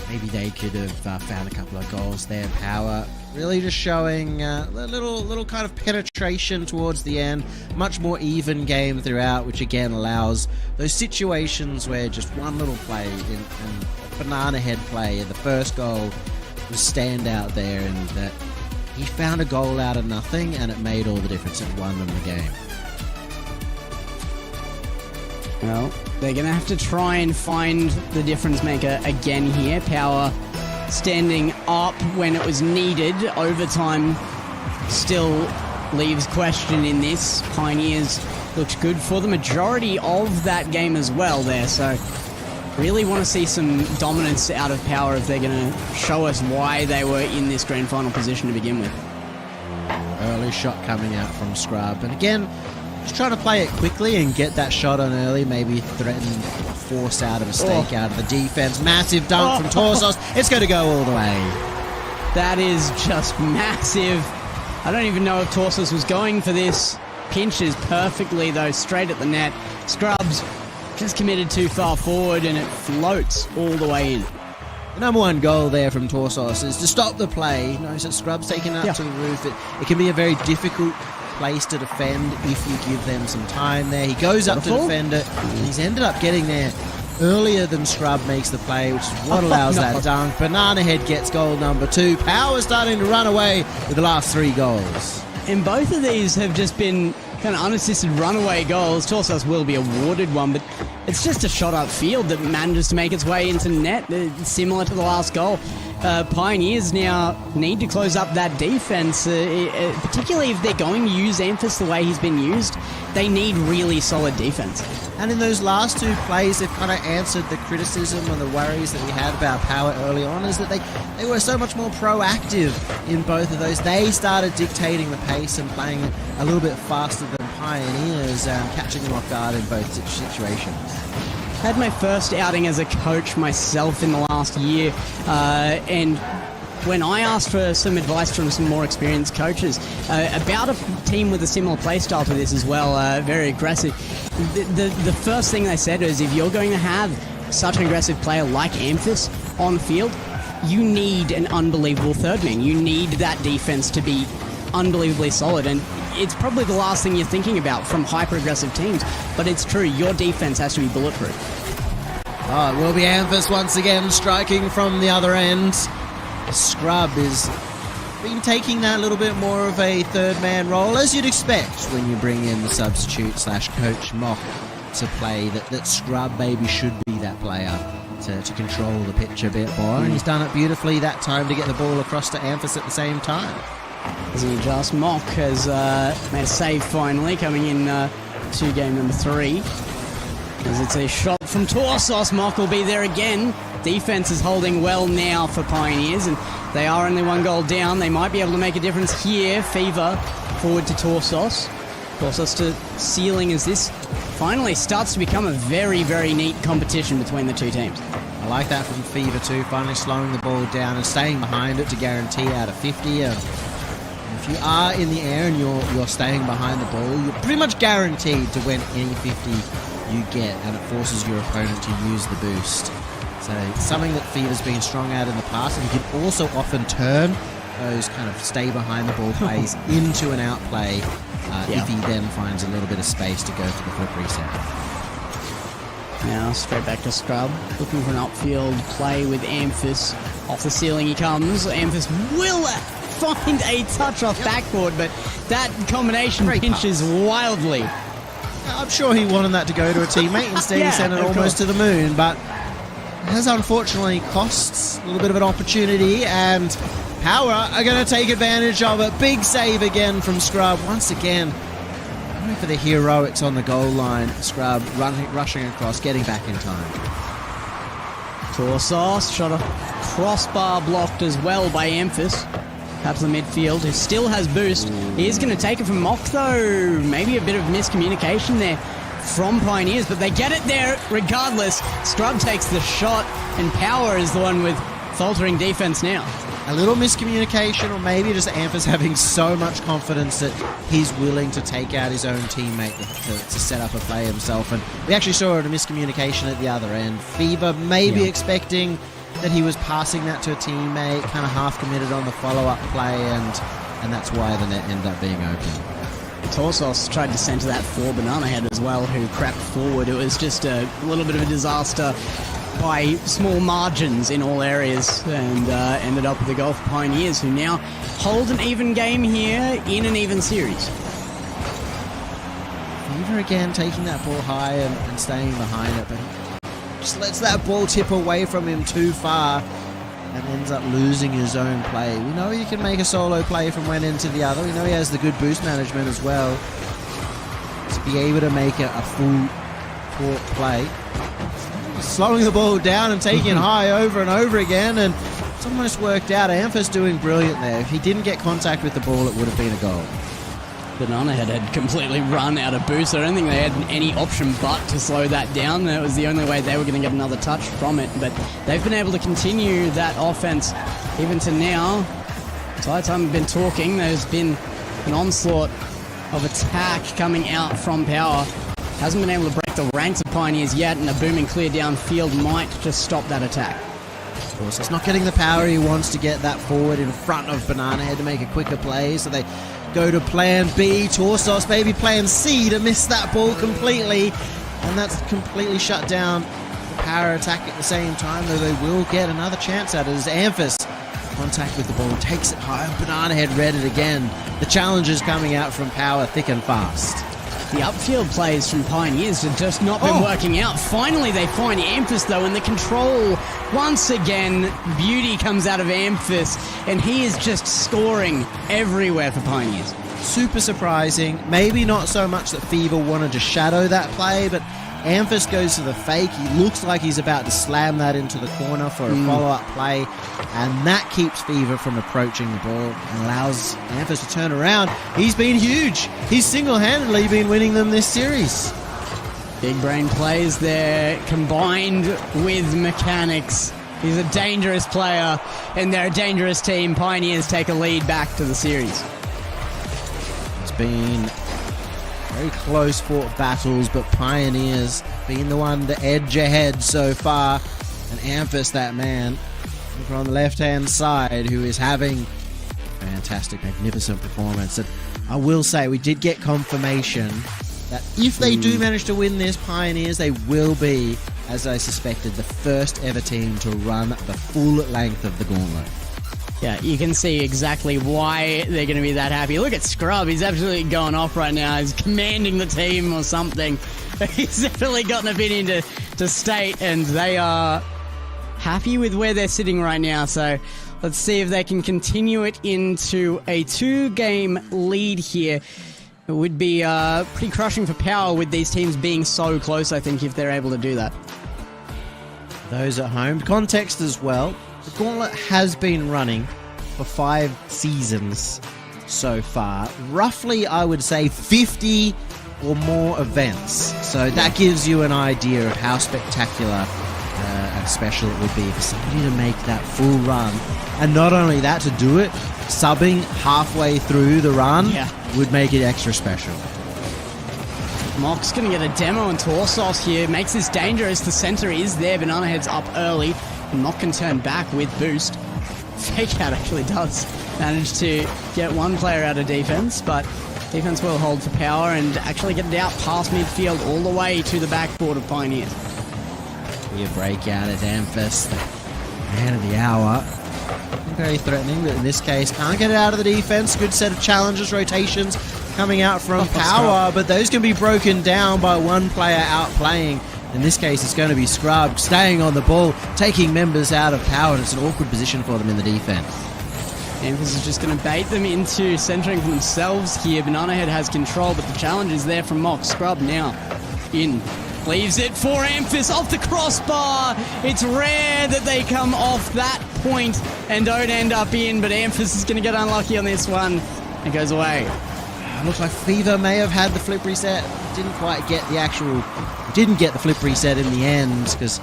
maybe they could have found a couple of goals there. Power really just showing a little kind of penetration towards the end. Much more even game throughout, which again allows those situations where just one little play in a Banana Head play, the first goal was standout there, and that he found a goal out of nothing and it made all the difference. It won them the game. Well, they're going to have to try and find the difference maker again here. Power standing up when it was needed. Overtime still leaves question in this. Pioneers looked good for the majority of that game as well there, so really want to see some dominance out of Power if they're going to show us why they were in this grand final position to begin with. Early shot coming out from Scrub, and again, Just trying to play it quickly and get that shot on early, maybe threaten force out of a mistake out of the defense. Massive dunk from Torsos. It's going to go all the way. That is just massive. I don't even know if Torsos was going for this. Pinches perfectly, though, straight at the net. Scrubs just committed too far forward, and it floats all the way in. The number one goal there from Torsos is to stop the play. You know, so Scrubs taking it up to the roof. It can be a very difficult place to defend if you give them some time there. He goes up to defend it, and he's ended up getting there earlier than Scrub makes the play, which is what allows that dunk. Banana Head gets goal number 2. Power starting to run away with the last 3 goals. And both of these have just been kind of unassisted runaway goals. Torsos will be awarded one, but it's just a shot upfield that manages to make its way into net, similar to the last goal. Pioneers now need to close up that defense, particularly if they're going to use Amphis the way he's been used. They need really solid defense. And in those last 2 plays, they've kind of answered the criticism and the worries that we had about Power early on, is that they were so much more proactive in both of those. They started dictating the pace and playing a little bit faster than Pioneers, catching them off guard in both situations. I had my first outing as a coach myself in the last year, and when I asked for some advice from some more experienced coaches about a team with a similar playstyle to this as well, very aggressive, the first thing they said is, if you're going to have such an aggressive player like Amphis on the field, you need an unbelievable third man. You need that defense to be unbelievably solid, and it's probably the last thing you're thinking about from hyper-aggressive teams, but it's true, your defense has to be bulletproof. Oh, it will be Amphis once again striking from the other end. Scrub is been taking that little bit more of a third-man role, as you'd expect when you bring in the substitute/coach Mock to play, that Scrub maybe should be that player to control the pitch a bit more, and he's done it beautifully that time to get the ball across to Amphis at the same time. As he adjusts, Mock has made a save finally, coming in to game number 3. As it's a shot from Torsos, Mock will be there again. Defense is holding well now for Pioneers, and they are only 1 goal down. They might be able to make a difference here. Fever forward to Torsos. Torsos to ceiling, as this finally starts to become a very, very neat competition between the 2 teams. I like that from Fever too, finally slowing the ball down and staying behind it to guarantee out of 50. If you are in the air and you're staying behind the ball, you're pretty much guaranteed to win any 50 you get, and it forces your opponent to use the boost. So it's something that Fever's been strong at in the past, and he can also often turn those kind of stay behind the ball plays into an outplay if he then finds a little bit of space to go for the quick reset. Now straight back to Scrub, looking for an upfield play with Amphis. Off the ceiling he comes. Amphis will find a touch off backboard, but that combination pinches wildly. I'm sure he wanted that to go to a teammate. Instead he sent it almost to the moon, but has unfortunately costs a little bit of an opportunity, and Power are going to take advantage of it. Big save again from Scrub. Once again, going for the heroics on the goal line. Scrub rushing across, getting back in time. Torsos shot a crossbar blocked as well by Amphis. Perhaps the midfield, who still has boost. He is going to take it from Mock, though. Maybe a bit of miscommunication there from Pioneers, but they get it there regardless. Scrub takes the shot, and Power is the one with faltering defense now. A little miscommunication, or maybe just Amphis having so much confidence that he's willing to take out his own teammate to set up a play himself. And we actually saw a miscommunication at the other end. Fever maybe expecting that he was passing that to a teammate, kind of half committed on the follow-up play, and that's why the net ended up being open. Torsos tried to center that for Banana Head as well, who crapped forward. It was just a little bit of a disaster by small margins in all areas, and ended up with a goal for Pioneers, who now hold an even game here in an even series. Fever again taking that ball high and staying behind it, but just lets that ball tip away from him too far and ends up losing his own play. We know he can make a solo play from one end to the other. We know he has the good boost management as well to be able to make a full court play. Slowing the ball down and taking it high over and over again, and it's almost worked out. Amphis doing brilliant there. If he didn't get contact with the ball, it would have been a goal. Banana Head had completely run out of boost. I don't think they had any option but to slow that down. That was the only way they were going to get another touch from it. But they've been able to continue that offense even to now. The entire time we've been talking, there's been an onslaught of attack coming out from Power. Hasn't been able to break the ranks of Pioneers yet, and a booming clear downfield might just stop that attack. Of course, it's not getting the power he wants to get that forward in front of Banana Head to make a quicker play, so they go to plan B. Torsos, maybe plan C to miss that ball completely, and that's completely shut down the power attack at the same time, though they will get another chance at it as Amphis, contact with the ball, takes it high. Banana Head read it again. The challenges coming out from Power thick and fast. The upfield plays from Pioneers have just not been working out. Finally, they find Amphis, though, and the control, once again, beauty comes out of Amphis, and he is just scoring everywhere for Pioneers. Super surprising. Maybe not so much that Fever wanted to shadow that play, but Amphis goes to the fake. He looks like he's about to slam that into the corner for a follow-up play, and that keeps Fever from approaching the ball and allows Amphis to turn around. He's been huge. He's single-handedly been winning them this series. Big brain plays there, combined with mechanics. He's a dangerous player, and they're a dangerous team. Pioneers take a lead back to the series. It's been very close fought battles, but Pioneers being the one to edge ahead so far. And Amphis, that man from the left-hand side, who is having a fantastic, magnificent performance. And I will say, we did get confirmation that if they do manage to win this, Pioneers, they will be, as I suspected, the first ever team to run the full length of the Gauntlet. Yeah, you can see exactly why they're going to be that happy. Look at Scrub. He's absolutely going off right now. He's commanding the team or something. He's definitely got an opinion to state, and they are happy with where they're sitting right now. So let's see if they can continue it into a 2-game lead here. It would be pretty crushing for Power with these teams being so close, I think, if they're able to do that. Those at home, context as well. The Gauntlet has been running for 5 seasons so far. Roughly, I would say 50 or more events. So that gives you an idea of how spectacular and special it would be for somebody to make that full run. And not only that, to do it, subbing halfway through the run would make it extra special. Mock's going to get a demo on Torsos here. Makes this dangerous. The center is there. Banana Head's up early. Mock can turn back with boost. Fake out actually does manage to get one player out of defense, but defense will hold for Power and actually get it out past midfield all the way to the backboard of Pioneers. Clear breakout at Amphis, the man of the hour. Very threatening, but in this case, can't get it out of the defense. Good set of challenges, rotations coming out from Power, but those can be broken down by one player outplaying. In this case, it's going to be Scrub staying on the ball, taking members out of Power, and it's an awkward position for them in the defense. Amphis is just going to bait them into centering for themselves here. Banana Head has control, but the challenge is there from Mock. Scrub now in. Leaves it for Amphis off the crossbar. It's rare that they come off that point and don't end up in, but Amphis is going to get unlucky on this one. It goes away. Looks like Fever may have had the flip reset. Didn't quite get the actual... Didn't get the flip reset in the end because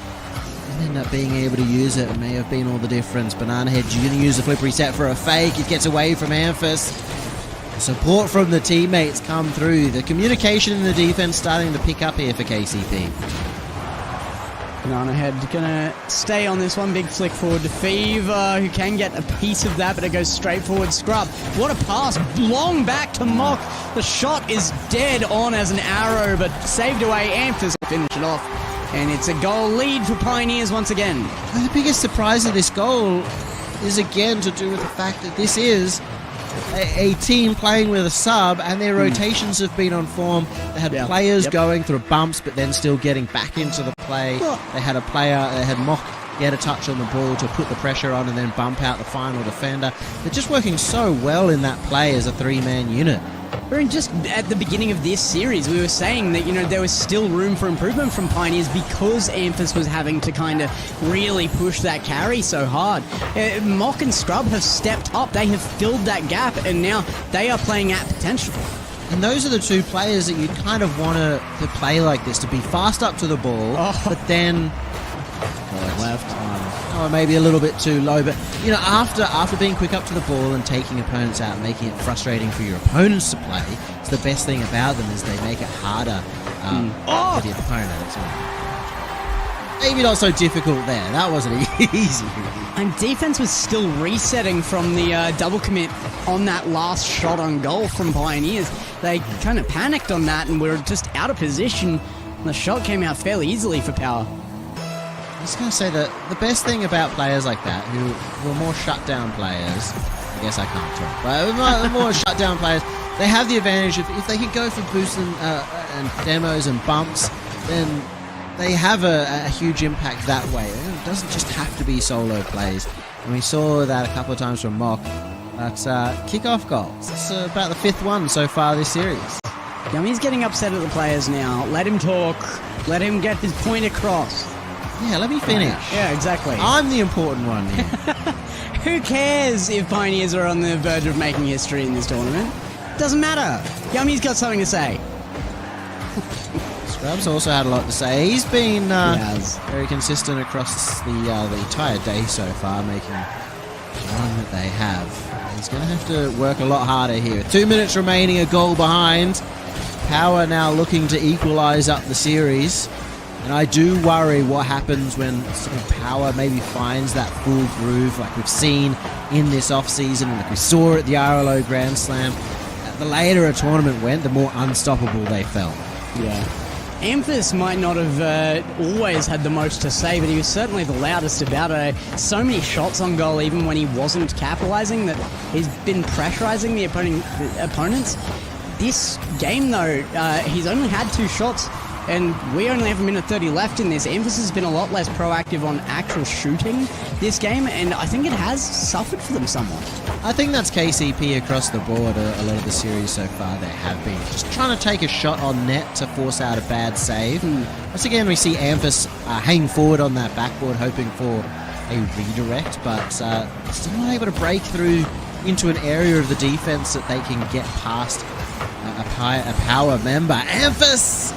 didn't end up being able to use it. It may have been all the difference. Banana Head, you're going to use the flip reset for a fake. It gets away from Amphis. Support from the teammates come through. The communication in the defense starting to pick up here for KCP. Banana Head gonna stay on this one. Big flick forward to Fever, who can get a piece of that, but it goes straight forward. Scrub, what a pass, long back to Mock. The shot is dead on as an arrow, but saved away. Amphis finish it off, and it's a goal lead for Pioneers once again. The biggest surprise of this goal is again to do with the fact that this is a team playing with a sub, and their rotations have been on form. They had players going through bumps, but then still getting back into the play. They had a player, they had Mock get a touch on the ball to put the pressure on and then bump out the final defender. They're just working so well in that play as a 3-man unit. We're just at the beginning of this series, we were saying that, you know, there was still room for improvement from Pioneers because Amphis was having to kind of really push that carry so hard. Mock and Scrub have stepped up. They have filled that gap, and now they are playing at potential. And those are the two players that you'd kind of want to play like this, to be fast up to the ball, but then going left, or maybe a little bit too low. But, you know, after being quick up to the ball and taking opponents out, making it frustrating for your opponents to play, it's the best thing about them is they make it harder for the opponent. Maybe not so difficult there. That wasn't easy. And defense was still resetting from the double commit on that last shot on goal from Pioneers. They kind of panicked on that and were just out of position. And the shot came out fairly easily for Power. I was going to say that the best thing about players like that, who are more shutdown players, I guess I can't talk, but more shutdown players, they have the advantage of, if they can go for boosts and demos and bumps, then they have a huge impact that way. It doesn't just have to be solo plays. And we saw that a couple of times from Mock. But kickoff goals. It's about the 5th one so far this series. Yummy's getting upset at the players now. Let him talk. Let him get his point across. Yeah, let me finish. Yeah, exactly. I'm the important one here. Who cares if Pioneers are on the verge of making history in this tournament? Doesn't matter. Yummy's got something to say. Scrubs also had a lot to say. He's been very consistent across the entire day so far, making the run that they have. He's going to have to work a lot harder here. 2 minutes remaining, a goal behind. Power now looking to equalise up the series. And I do worry what happens when sort of Power maybe finds that full groove like we've seen in this off-season, like we saw at the RLO Grand Slam. The later a tournament went, the more unstoppable they felt. Yeah. Amphis might not have always had the most to say, but he was certainly the loudest about it. So many shots on goal, even when he wasn't capitalizing, that he's been pressurizing the opponents. This game, though, he's only had 2 shots, and we only have a minute 30 left in this. Amphis has been a lot less proactive on actual shooting this game, and I think it has suffered for them somewhat. I think that's KCP across the board. A lot of the series so far, they have been just trying to take a shot on net to force out a bad save. Once again, we see Amphis hang forward on that backboard, hoping for a redirect, but still not able to break through into an area of the defense that they can get past a Power member. Amphis!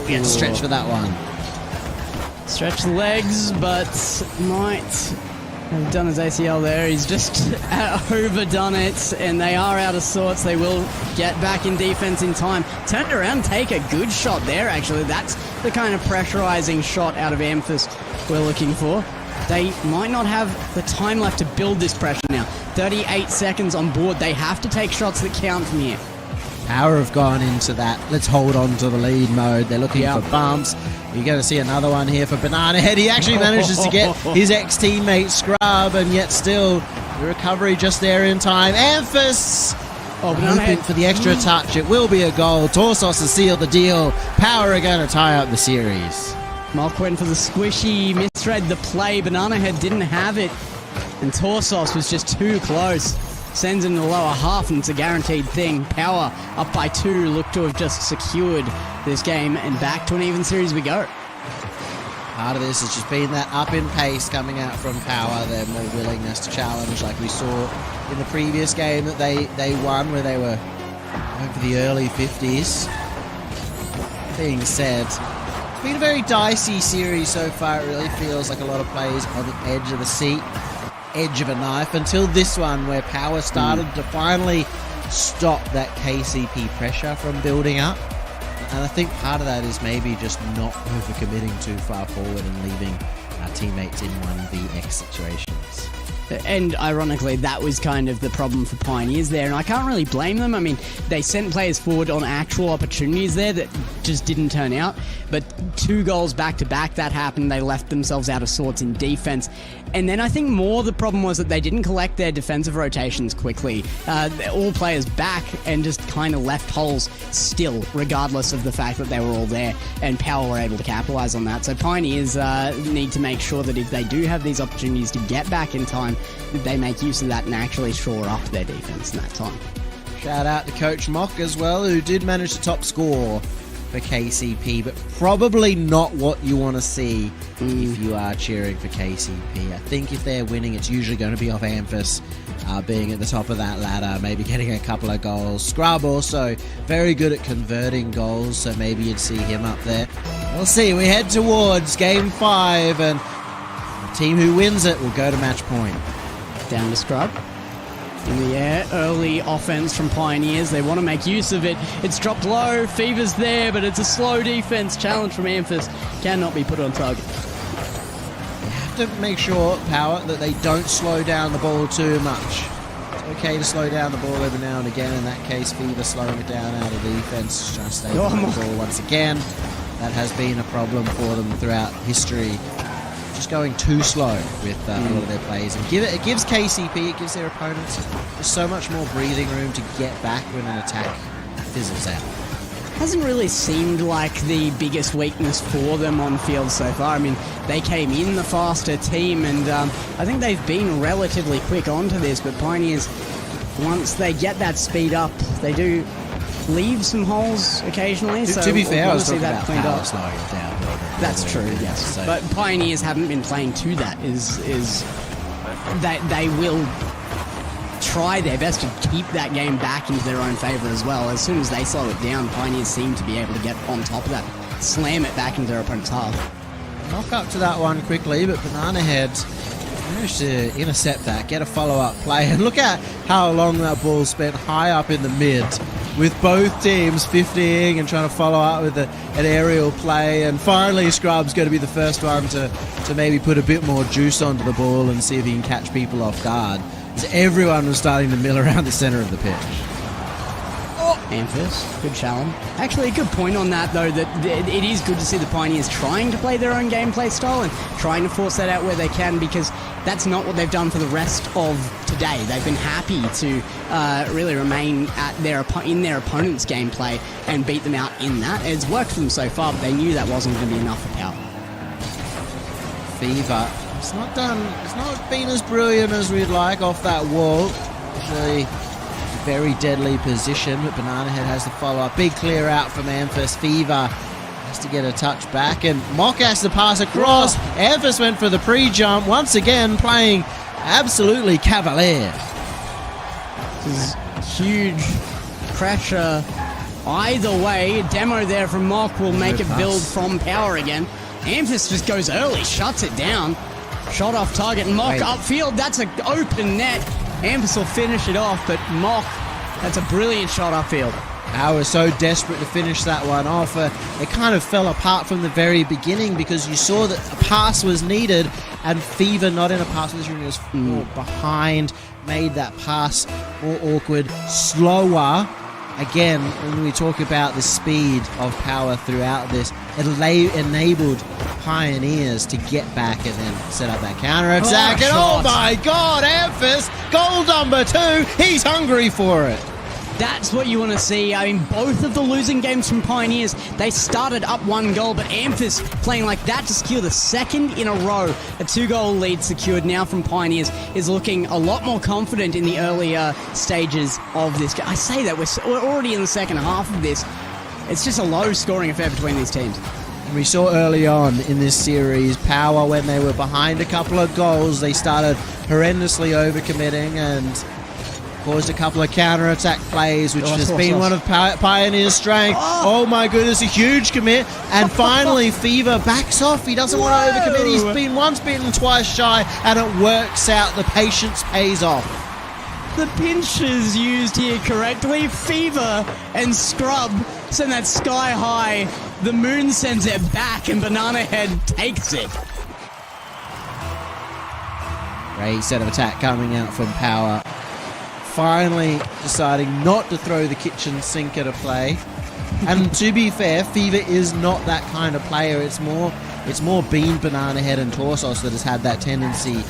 Gets stretched for that one. Stretch the legs, but might have done his ACL there. He's just overdone it, and they are out of sorts. They will get back in defense in time. Turned around, take a good shot there, actually. That's the kind of pressurizing shot out of Amphis we're looking for. They might not have the time left to build this pressure now. 38 seconds on board. They have to take shots that count from here. Power have gone into that let's hold on to the lead mode. They're looking for bumps. You're going to see another one here for Banana Head. He actually manages to get his ex-teammate Scrub, and yet still the recovery just there in time. Amphis hoping for the extra touch. It will be a goal. Torsos has sealed the deal. Power are going to tie up the series. Mock went for the squishy, misread the play. Banana Head didn't have it, and Torsos was just too close. Sends in the lower half, and it's a guaranteed thing. Power up by 2, look to have just secured this game, and back to an even series we go. Part of this has just been that up in pace coming out from Power, their more willingness to challenge, like we saw in the previous game that they won, where they were going for the early 50s. Being said, it's been a very dicey series so far. It really feels like a lot of plays on the edge of the seat, edge of a knife, until this one where Power started to finally stop that KCP pressure from building up. And I think part of that is maybe just not overcommitting too far forward and leaving our teammates in 1vx situations. And ironically, that was kind of the problem for Pioneers there, and I can't really blame them. I mean, they sent players forward on actual opportunities there that just didn't turn out, but 2 goals back-to-back, that happened. They left themselves out of sorts in defense. And then I think more the problem was that they didn't collect their defensive rotations quickly. All players back and just kind of left holes still, regardless of the fact that they were all there, and Power were able to capitalize on that. So Pioneers need to make sure that if they do have these opportunities to get back in time, that they make use of that and actually shore up their defense in that time. Shout out to Coach Mock as well, who did manage to top score for KCP, but probably not what you want to see if you are cheering for KCP. I think if they're winning, it's usually going to be off Amphis being at the top of that ladder, maybe getting a couple of goals. Scrub also very good at converting goals, so maybe you'd see him up there. We'll see. We head towards Game 5, and the team who wins it will go to match point. Down to Scrub. In the air, early offense from Pioneers. They want to make use of it. It's dropped low. Fever's there, but it's a slow defense challenge from Amphis. Cannot be put on target. You have to make sure, Power, that they don't slow down the ball too much. It's okay to slow down the ball every now and again. In that case, Fever slowing it down out of defense. Trying to stay on the ball once again. That has been a problem for them throughout history. Just going too slow with a lot of their plays, and it gives KCP, it gives their opponents just so much more breathing room to get back when an attack fizzles out. Hasn't really seemed like the biggest weakness for them on field so far. I mean, they came in the faster team, and I think they've been relatively quick onto this, but Pioneers, once they get that speed up, they do leave some holes occasionally. To be fair, I was talking that about cleaned Power up. slowing it down. That's true, yes. So. But Pioneers haven't been playing to that. They will try their best to keep that game back into their own favour as well. As soon as they slow it down, Pioneers seem to be able to get on top of that, slam it back into their opponent's half. Knock up to that one quickly, but Banana Head managed to intercept that, get a follow-up play, and look at how long that ball spent high up in the mid, with both teams 50ing and trying to follow up with an aerial play, and finally Scrub's going to be the first one to maybe put a bit more juice onto the ball and see if he can catch people off guard, as everyone was starting to mill around the center of the pitch. Amphis, good challenge. Actually, a good point on that, though, that it is good to see the Pioneers trying to play their own gameplay style and trying to force that out where they can, because that's not what they've done for the rest of today. They've been happy to really remain in their opponent's gameplay and beat them out in that. It's worked for them so far, but they knew that wasn't going to be enough for Power. Fever, it's not been as brilliant as we'd like off that wall. Actually, very deadly position, but Banana Head has the follow-up. Big clear out from Amphis. Fever has to get a touch back, and Mock has to pass across. Amphis went for the pre-jump, once again playing absolutely cavalier. This is huge pressure either way. A demo there from Mock will make it build from Power again. Amphis just goes early, shuts it down. Shot off target, and Mock upfield. That's an open net. Amphis will finish it off, but Mock, that's a brilliant shot upfield. Power was so desperate to finish that one off. It kind of fell apart from the very beginning, because you saw that a pass was needed, and Fever not in a pass position, was more behind, made that pass more awkward, slower. Again, when we talk about the speed of Power throughout this, it enabled Pioneers to get back and then set up that counter-attack. And oh my god, Amphis, goal number 2, he's hungry for it. That's what you want to see. I mean, both of the losing games from Pioneers, they started up 1 goal, but Amphis playing like that to secure the second in a row. A 2-goal lead secured now from Pioneers is looking a lot more confident in the earlier stages of this. I say that, we're already in the second half of this. It's just a low-scoring affair between these teams. We saw early on in this series, Power, when they were behind a couple of goals, they started horrendously overcommitting and caused a couple of counter-attack plays, which has been one of Pioneer's strengths. Oh my goodness, a huge commit. And finally, Fever backs off. He doesn't want to overcommit. He's been once beaten, twice shy, and it works out. The patience pays off. The pinch is used here correctly. Fever and Scrub send that sky high. The Moon sends it back, and Banana Head takes it. Great set of attack coming out from Power. Finally deciding not to throw the kitchen sink at a play. And to be fair, Fever is not that kind of player. It's more Bean, Banana Head, and Torsos that has had that tendency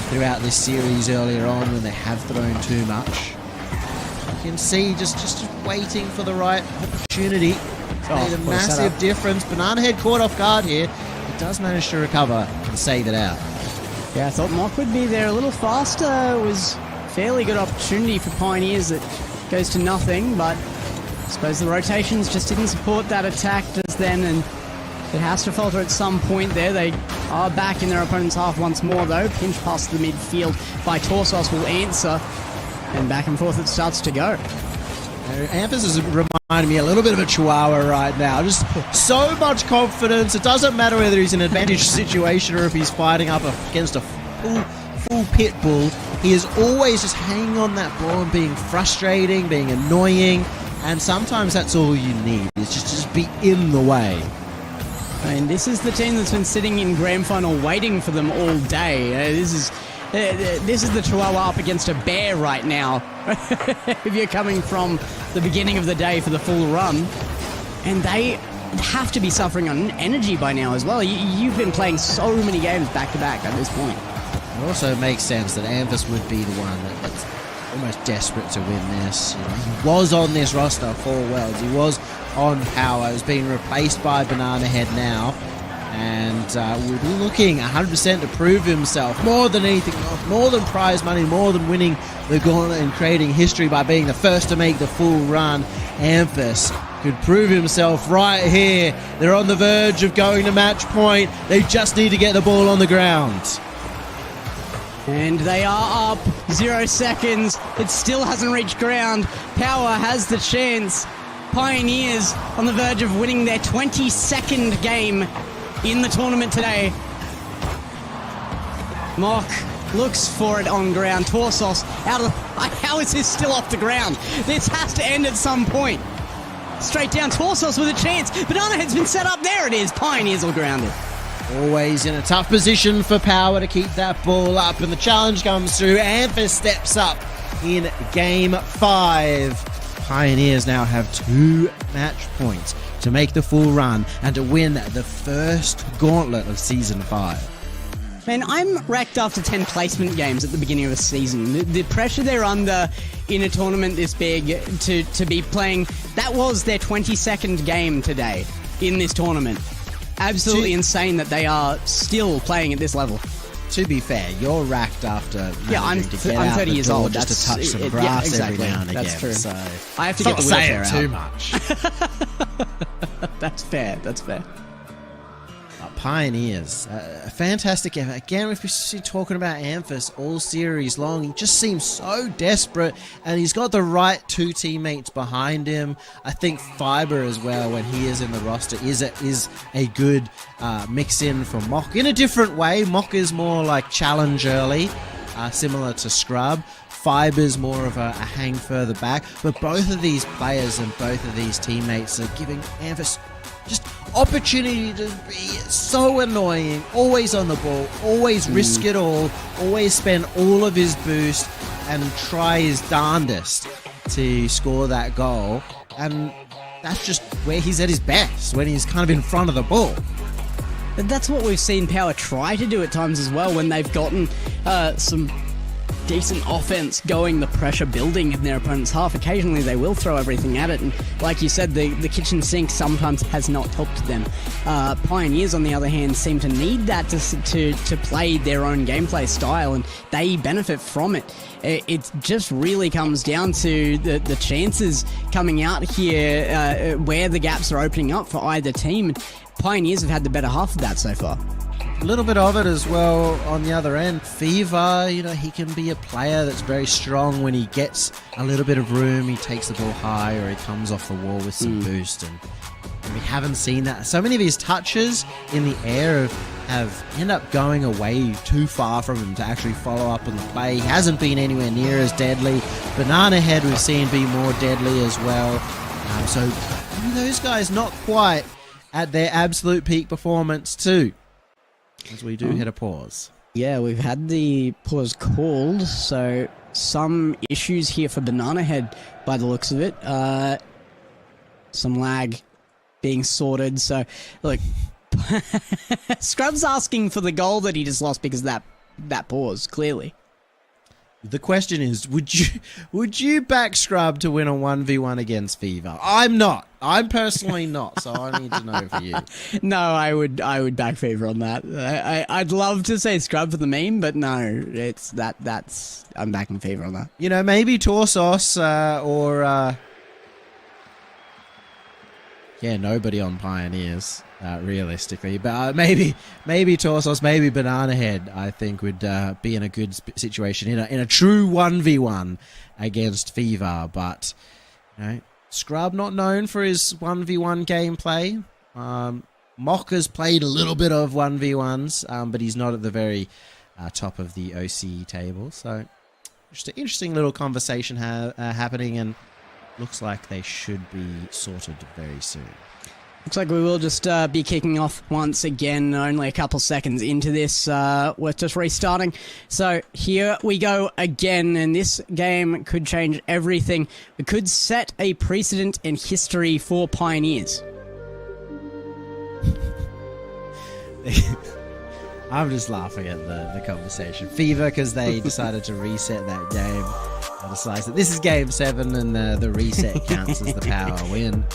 throughout this series earlier on when they have thrown too much. You can see just waiting for the right opportunity. Made a massive difference. Banana Head caught off guard here. He does manage to recover and save it out. Yeah, I thought Mock would be there a little faster. It was fairly good opportunity for Pioneers that goes to nothing, but suppose the rotations just didn't support that attack just then, and it has to falter at some point there. They are back in their opponent's half once more, though. Pinch past the midfield by Torsos will answer, and back and forth it starts to go. Amphis is reminding me a little bit of a chihuahua right now. Just so much confidence. It doesn't matter whether he's in an advantage situation or if he's fighting up against a full pit bull. He is always just hanging on that ball and being frustrating, being annoying, and sometimes that's all you need. Is just be in the way. And this is the team that's been sitting in grand final waiting for them all day. This is the Chihuahua up against a bear right now. If you're coming from the beginning of the day for the full run. And they have to be suffering on energy by now as well. You've been playing so many games back to back at this point. It also makes sense that Amphis would be the one that's almost desperate to win this. You know, he was on this roster for Worlds. He was on Power. He's being replaced by Banana Head now. And will be looking 100% to prove himself more than anything else, more than prize money, more than winning the Gauntlet and creating history by being the first to make the full run. Amphis could prove himself right here. They're on the verge of going to match point. They just need to get the ball on the ground. And they are up 0 seconds. It still hasn't reached ground. Power has the chance. Pioneers on the verge of winning their 22nd game in the tournament today. Mock looks for it on ground. Torsos out of... How is this still off the ground? This has to end at some point. Straight down, Torsos with a chance. Banana Head's been set up. There it is. Pioneers all grounded. Always in a tough position for Power to keep that ball up, and the challenge comes through. Amphis steps up in game 5. Pioneers now have 2 match points to make the full run and to win the first Gauntlet of Season 5. Man, I'm wrecked after 10 placement games at the beginning of a season. The pressure they're under in a tournament this big to be playing, that was their 22nd game today in this tournament. Absolutely insane that they are still playing at this level. To be fair, you're racked after I'm to get 30 years old. Just That's to touch some grass exactly. every now and again. That's true. So I have to get the saying wheelchair too out. much. That's fair. That's fair. Pioneers, a fantastic effort. Again, we've been talking about Amphis all series long. He just seems so desperate, and he's got the right 2 teammates behind him. I think Fiber as well, when he is in the roster, is a good mix-in for Mock. In a different way, Mock is more like challenge early, similar to Scrub. Fiber's more of a hang further back, but both of these players and both of these teammates are giving Amphis just opportunity to be so annoying, always on the ball, always risk it all, always spend all of his boost and try his darndest to score that goal. And that's just where he's at his best, when he's kind of in front of the ball. But that's what we've seen Power try to do at times as well, when they've gotten some decent offense going, the pressure building in their opponent's half. Occasionally they will throw everything at it, and like you said, the kitchen sink sometimes has not helped them. Pioneers, on the other hand, seem to need that to play their own gameplay style, and they benefit from it. It just really comes down to the chances coming out here, where the gaps are opening up for either team. Pioneers have had the better half of that so far. A little bit of it as well on the other end. Fever, he can be a player that's very strong when he gets a little bit of room. He takes the ball high, or he comes off the wall with some boost, and we haven't seen that. So many of his touches in the air have ended up going away too far from him to actually follow up on the play. He hasn't been anywhere near as deadly. Banana Head we've seen be more deadly as well. So those guys not quite at their absolute peak performance too. As we do hit a pause. Yeah, we've had the pause called, so some issues here for Banana Head by the looks of it. Some lag being sorted, so look, Scrub's asking for the goal that he just lost because of that pause, clearly. The question is, would you back Scrub to win a 1v1 against Fever? I'm not. I'm personally not, so I need to know for you. No, I would back Fever on that. I'd love to say Scrub for the meme, but no, that's I'm backing Fever on that. Maybe Torsos Yeah, nobody on Pioneers, realistically. But maybe Torsos, maybe Banana Head, I think, would be in a good situation in a true 1v1 against Fever. But, Scrub not known for his 1v1 gameplay. Mock has played a little bit of 1v1s, but he's not at the very top of the OCE table. So, just an interesting little conversation happening, and looks like they should be sorted very soon. Looks like we will just be kicking off once again, only a couple seconds into this. We're just restarting. So here we go again, and this game could change everything. It could set a precedent in history for Pioneers. I'm just laughing at the conversation. Fever, because they decided to reset that game. I decided that this is game 7 and the reset counts as the power win.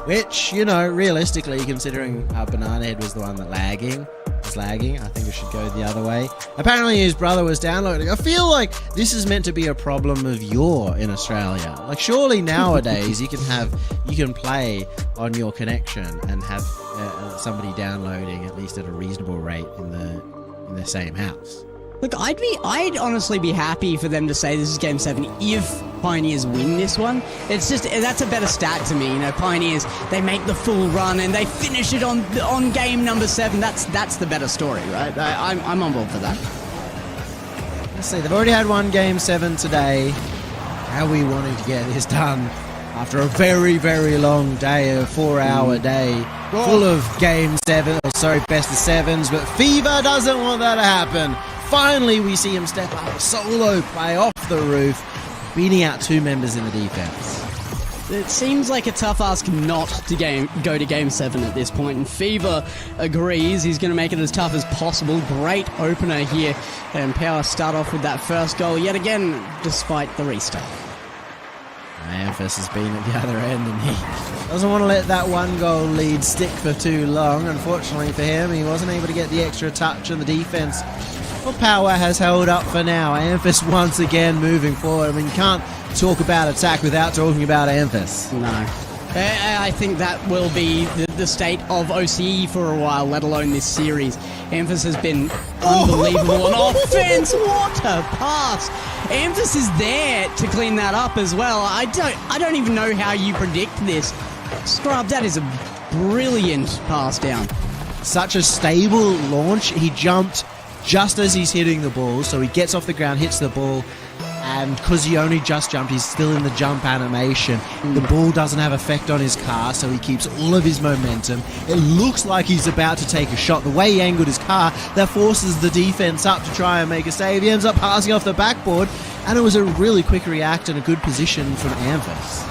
Which, realistically, considering Banana Head was the one that was lagging, I think it should go the other way. Apparently his brother was downloading. I feel like this is meant to be a problem of yore in Australia. Like, surely nowadays you can play on your connection and have somebody downloading at least at a reasonable rate in the same house. Look, I'd honestly be happy for them to say this is Game 7 if Pioneers win this one. It's just, that's a better stat to me. Pioneers, they make the full run and they finish it on game number 7. That's the better story, right? I'm on board for that. Let's see, they've already had one Game 7 today. How are we wanting to get this done after a very, very long day, a 4-hour day, full of Game 7, best of 7s, but Fever doesn't want that to happen. Finally, we see him step up, solo play off the roof, beating out 2 members in the defense. It seems like a tough ask not to go to Game 7 at this point, and Fever agrees. He's going to make it as tough as possible. Great opener here, and Power start off with that first goal yet again, despite the restart. Amphis has been at the other end, and he doesn't want to let that 1-goal lead stick for too long. Unfortunately for him, he wasn't able to get the extra touch, and the defense, well, Power has held up for now. Amphis once again moving forward. I mean, you can't talk about attack without talking about Amphis. No. I think that will be the state of OCE for a while, let alone this series. Amphis has been unbelievable on offense. What a pass! Amphis is there to clean that up as well. I don't even know how you predict this. Scrub, that is a brilliant pass down. Such a stable launch. He jumped just as he's hitting the ball, so he gets off the ground, hits the ball, and because he only just jumped, he's still in the jump animation. The ball doesn't have effect on his car, so he keeps all of his momentum. It looks like he's about to take a shot. The way he angled his car, that forces the defense up to try and make a save. He ends up passing off the backboard, and it was a really quick react and a good position from Amphis.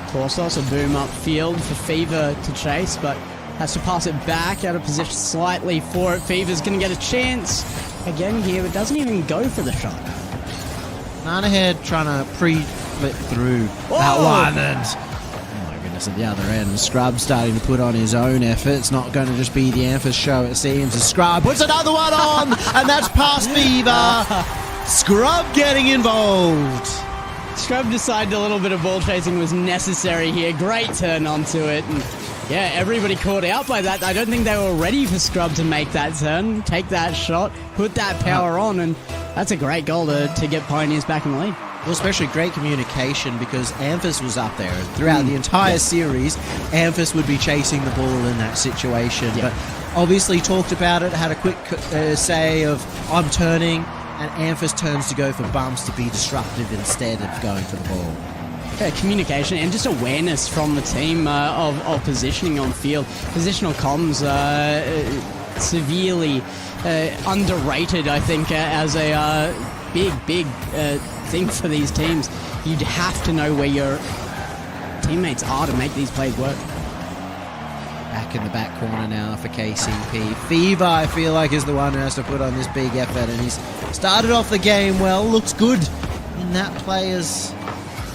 Of course, also boom upfield for Fever to chase, but has to pass it back out of position slightly for it. Fever's going to get a chance again here, but doesn't even go for the shot. Banana Head trying to pre-flip through that one, and oh my goodness, at the other end, Scrub starting to put on his own effort. It's not going to just be the Amphis show, it seems. Scrub puts another one on, and that's past Fever. Scrub getting involved. Scrub decided a little bit of ball chasing was necessary here. Great turn onto it. And yeah, everybody caught out by that. I don't think they were ready for Scrub to make that turn, take that shot, put that power on, and that's a great goal to get Pioneers back in the lead. Well, especially great communication, because Amphis was up there. Throughout the entire series, Amphis would be chasing the ball in that situation. But obviously talked about it, had a quick say of, I'm turning, and Amphis turns to go for bumps to be disruptive instead of going for the ball. Communication and just awareness from the team of positioning on field. Positional comms severely underrated, I think, as a big thing for these teams. You'd have to know where your teammates are to make these plays work. Back in the back corner now for KCP. Fever, I feel like, is the one who has to put on this big effort, and he's started off the game well. Looks good in that play as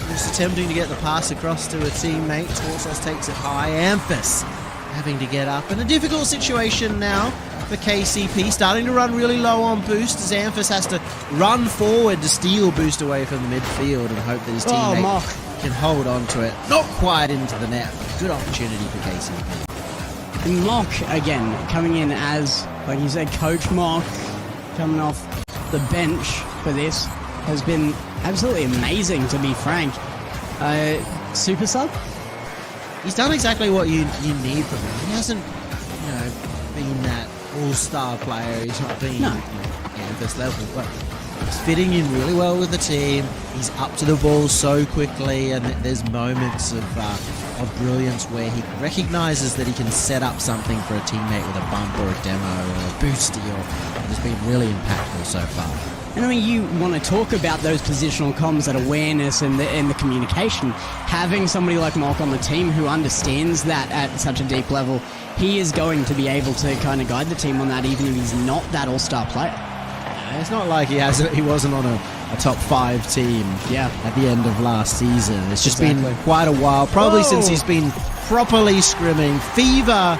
just attempting to get the pass across to a teammate. Torsos takes it high. Amphis having to get up in a difficult situation now for KCP, starting to run really low on boost as Amphis has to run forward to steal boost away from the midfield and hope that his teammate can hold on to it. Not quite into the net. Good opportunity for KCP. Mock, again, coming in as, like you said, Coach Mock, coming off the bench for this, has been absolutely amazing, to be frank. Super sub? He's done exactly what you need from him. He hasn't, been that all-star player. He's not been at this level, but he's fitting in really well with the team. He's up to the ball so quickly, and there's moments of brilliance where he recognizes that he can set up something for a teammate with a bump or a demo or a boosty, or it's been really impactful so far. And I mean, you want to talk about those positional comms, that awareness and the communication. Having somebody like Mock on the team who understands that at such a deep level, he is going to be able to kind of guide the team on that, even if he's not that all-star player. It's not like he wasn't on a top 5 team at the end of last season. It's just been quite a while, probably since he's been properly scrimming. Fever,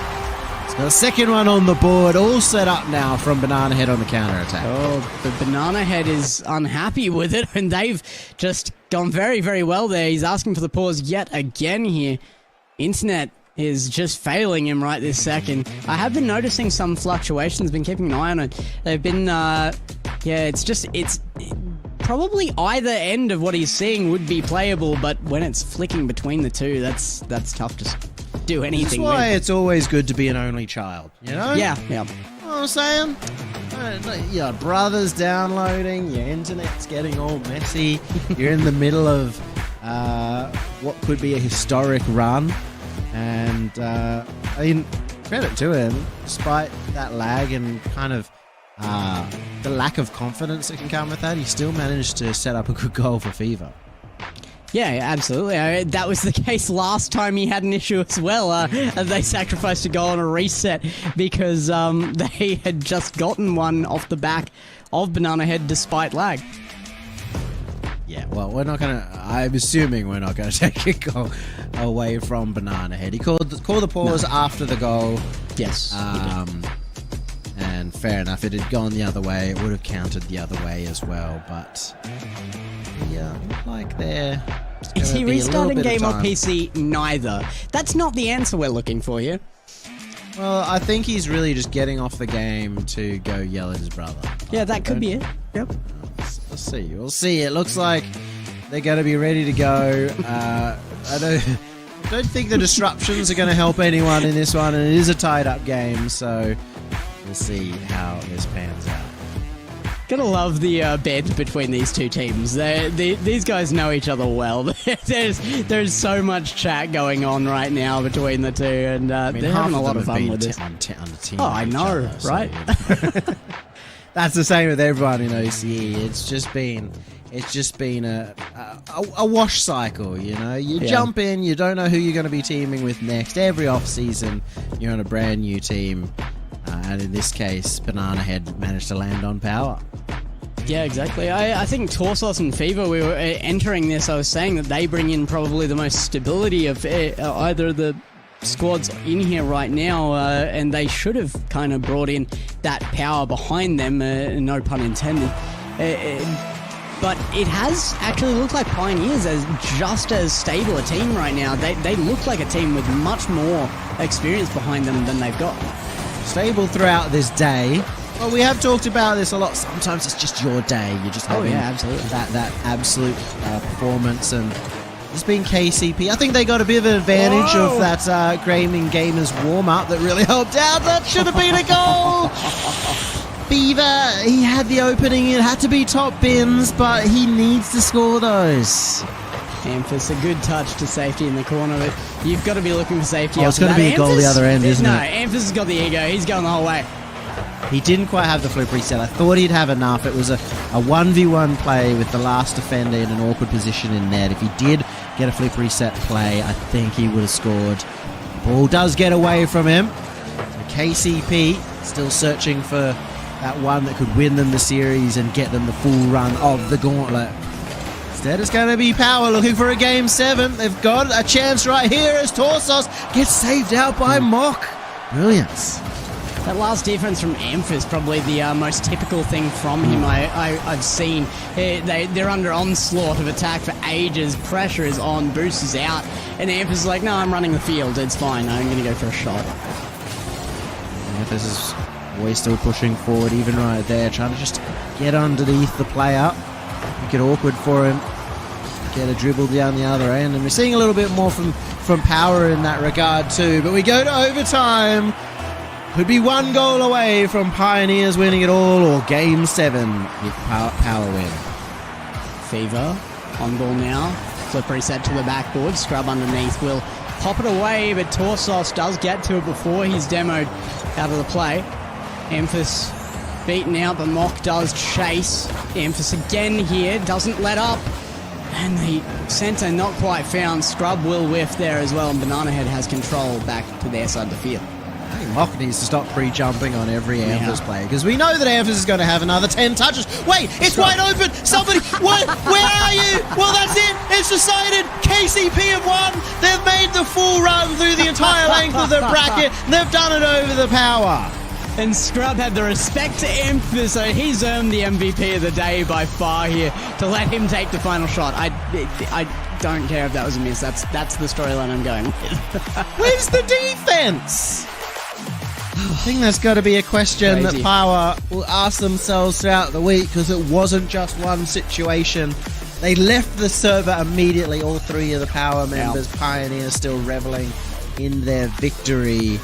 he's got a second one on the board, all set up now from Banana Head on the counter-attack. Oh, but Banana Head is unhappy with it, and they've just gone very, very well there. He's asking for the pause yet again here. Internet is just failing him right this second. I have been noticing some fluctuations, been keeping an eye on it. They've been, it's probably either end of what he's seeing would be playable, but when it's flicking between the two, that's tough to do anything That's why with. it's always good to be an only child, you know? Yeah. You know what I'm saying? Your brother's downloading, your internet's getting all messy, you're in the middle of what could be a historic run. And, credit to him, despite that lag and kind of the lack of confidence that can come with that, he still managed to set up a good goal for Fever. Yeah, absolutely. That was the case last time he had an issue as well. They sacrificed a goal on a reset because they had just gotten one off the back of Banana Head despite lag. Yeah, well, I'm assuming we're not going to take a goal away from Banana Head. He called the pause after the goal. Yes. And fair enough, it had gone the other way. It would have counted the other way as well, but like there. Is he restarting game on PC? Neither. That's not the answer we're looking for here. Well, I think he's really just getting off the game to go yell at his brother. Yeah, that could be it. Yep. We'll see. We'll see. It looks like they're going to be ready to go. I don't think the disruptions are going to help anyone in this one, and it is a tied-up game, so we'll see how this pans out. Gotta love the bed between these two teams. These guys know each other well. There's so much chat going on right now between the two, and they're having a lot of fun with this. On the team Oh, I know, other, right? So that's the same with everyone in OCE. It's just been a wash cycle, you know. You jump in, you don't know who you're going to be teaming with next. Every off season, you're on a brand new team. And in this case, Banana Head managed to land on power. Yeah, exactly. I think Torsos and Fever, we were entering this, I was saying that they bring in probably the most stability of either of the squads in here right now, and they should have kind of brought in that power behind them, no pun intended. But it has actually looked like Pioneers as just as stable a team right now. They look like a team with much more experience behind them than they've got. Stable throughout this day. Well, we have talked about this a lot. Sometimes it's just your day. You're just having absolutely. that absolute performance, and it's been KCP. I think they got a bit of an advantage of that Gaming Gamers warm-up that really helped out. That should have been a goal! Fever, he had the opening. It had to be top bins, but he needs to score those. Amphis, a good touch to safety in the corner, but you've got to be looking for safety. Oh, it's got to be a goal the other end, isn't it? No, Amphis has got the ego. He's going the whole way. He didn't quite have the flip reset. I thought he'd have enough. It was a 1v1 play with the last defender in an awkward position in net. If he did get a flip reset play, I think he would have scored. The ball does get away from him. So KCP still searching for that one that could win them the series and get them the full run of the Gauntlet. Instead, it's going to be Power looking for a Game 7. They've got a chance right here as Torsos gets saved out by Mock. Brilliance. That last defense from Amph is probably the most typical thing from him I've seen. They're under onslaught of attack for ages. Pressure is on, boost is out, and Amph is like, no, I'm running the field. It's fine. I'm going to go for a shot. Amph is always still pushing forward, even right there, trying to just get underneath the player. Make it awkward for him. Get a dribble down the other end, and we're seeing a little bit more from Power in that regard too. But we go to overtime. Could be one goal away from Pioneers winning it all, or Game 7 if Power win. Fever on ball now. Flip reset to the backboard. Scrub underneath will pop it away, but Torsos does get to it before he's demoed out of the play. Emphas beaten out, but Mock does chase. Emphas again here, doesn't let up. And the centre not quite found. Scrub will whiff there as well, and Banana Head has control back to their side of the field. I think Mock needs to stop pre-jumping on every Amphas player, because we know that Amphas is going to have another 10 touches. Wait, it's wide open! Somebody, where are you? Well, that's it! It's decided! KCP have won! They've made the full run through the entire length of the bracket, and they've done it over the Power. And Scrub had the respect to Emphas, so he's earned the MVP of the day by far here to let him take the final shot. I don't care if that was a miss. That's the storyline I'm going with. Where's the defense? I think that's got to be a question that Power will ask themselves throughout the week, because it wasn't just one situation. They left the server immediately, all three of the Power members. Pioneers still reveling in their victory.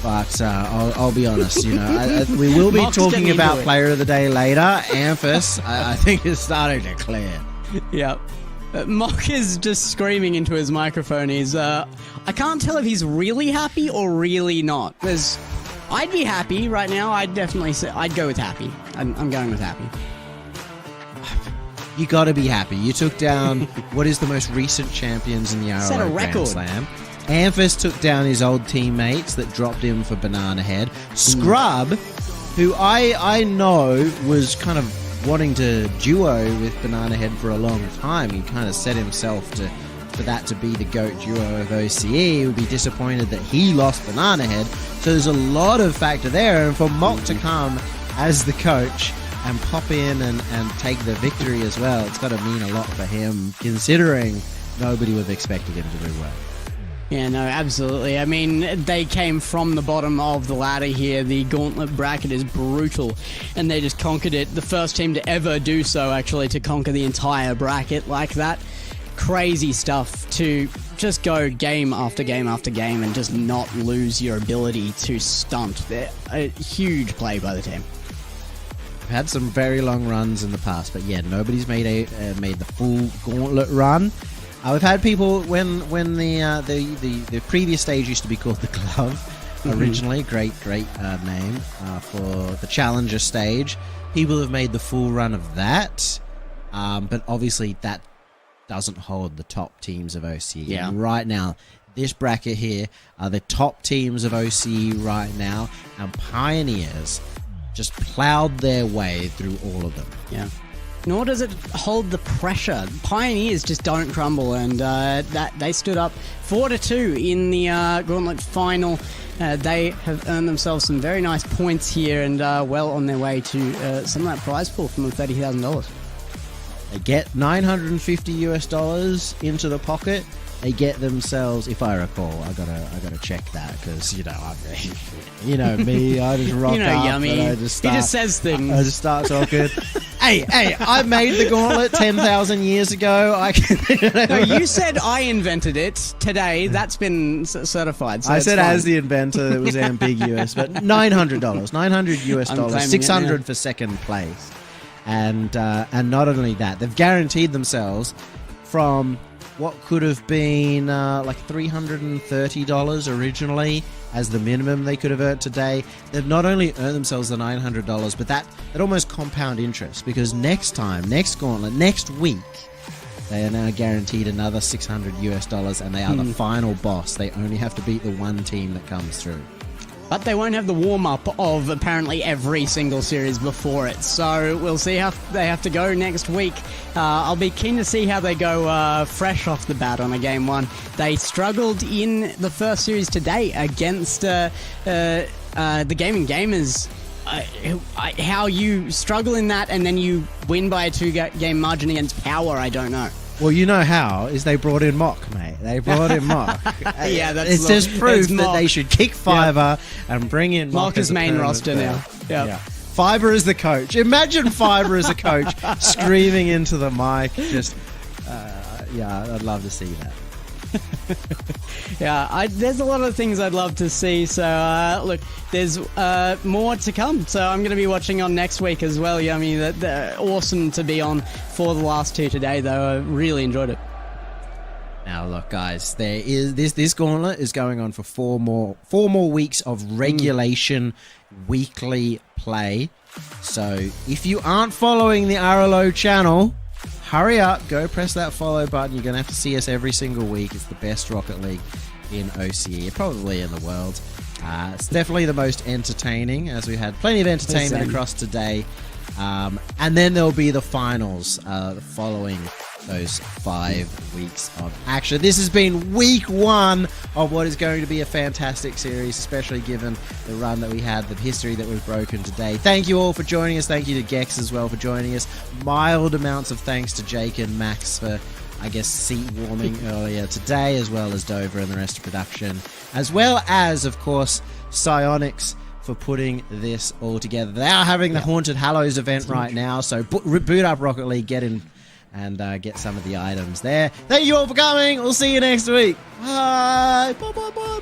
But I'll be honest, we will be talking about Player of the Day later. Amphas, I think, is starting to clear. Yep. Mock is just screaming into his microphone. I can't tell if he's really happy or really not. Because I'd be happy right now. I'd definitely say I'd go with happy. I'm going with happy. You got to be happy. You took down what is the most recent champions in the RLO Set a record. Grand Slam. Amphas took down his old teammates that dropped him for Banana Head. Scrub, who I know was kind of wanting to duo with Banana Head for a long time. He kind of set himself for that to be the GOAT duo of OCE. He would be disappointed that he lost Banana Head. So there's a lot of factor there. And for Mock to come as the coach and pop in and take the victory as well, it's got to mean a lot for him, considering nobody would have expected him to do well. Yeah, no, absolutely. I mean, they came from the bottom of the ladder here. The Gauntlet bracket is brutal, and they just conquered it. The first team to ever do so, actually, to conquer the entire bracket like that. Crazy stuff to just go game after game after game and just not lose your ability to stunt. A huge play by the team. We've had some very long runs in the past, but yeah, nobody's made the full Gauntlet run. We've had people when the previous stage used to be called the Glove originally. Great name for the Challenger stage. People have made the full run of that, but obviously that doesn't hold the top teams of OCE. Yeah. And right now, this bracket here are the top teams of OCE right now, and Pioneers just plowed their way through all of them. Yeah. Nor does it hold the pressure. Pioneers just don't crumble, and that they stood up 4-2 in the Gauntlet final. They have earned themselves some very nice points here, and well on their way to some of that prize pool from the $30,000. They get $950 into the pocket. They get themselves, if I recall, I gotta check that, because you know me, I just rock up. Yummy. And he just says things. I just start talking. hey, I made the Gauntlet 10,000 years ago. No, you said I invented it today. That's been certified. So I said fine. as the inventor, it was ambiguous, but $900, $900, $600 for second place, and not only that, they've guaranteed themselves from what could have been like $330 originally as the minimum they could have earned today. They've not only earned themselves the $900, but that almost compound interest, because next Gauntlet, next week, they are now guaranteed another $600, and they are the final boss. They only have to beat the one team that comes through. But they won't have the warm-up of apparently every single series before it, so we'll see how they have to go next week. I'll be keen to see how they go fresh off the bat on a Game 1. They struggled in the first series today against the gaming gamers, how you struggle in that and then you win by a 2-game margin against Power, I don't know. Well, you know how is they brought in Mock, mate. They brought in Mock. Yeah, that's it's just proof that they should kick Fiverr and bring in Mock is as a main permanent roster player. now. Yep. Yeah. Fiverr is the coach. Imagine Fiverr as a coach screaming into the mic. Just, yeah, I'd love to see that. Yeah, there's a lot of things I'd love to see. So look, there's more to come. So I'm going to be watching on next week as well. Yeah, I mean, they're awesome to be on for the last 2 today, though. I really enjoyed it. Now, look, guys, there is this gauntlet is going on for 4 more weeks of regulation weekly play. So if you aren't following the RLO channel, hurry up, go press that follow button. You're going to have to see us every single week. It's the best Rocket League in Oceania, probably in the world. It's definitely the most entertaining, as we had plenty of entertainment across today. And then there'll be the finals following those 5 weeks of action. This has been week 1 of what is going to be a fantastic series, especially given the run that we had, the history that we've broken today. Thank you all for joining us. Thank you to Gex as well for joining us. Mild amounts of thanks to Jake and Max for, I guess, seat warming earlier today, as well as Dover and the rest of production, as well as, of course, Psyonix for putting this all together. They are having the Haunted Hallows event right now, so boot up Rocket League, get in and get some of the items there. Thank you all for coming. We'll see you next week. Bye. Bye, bye, bye.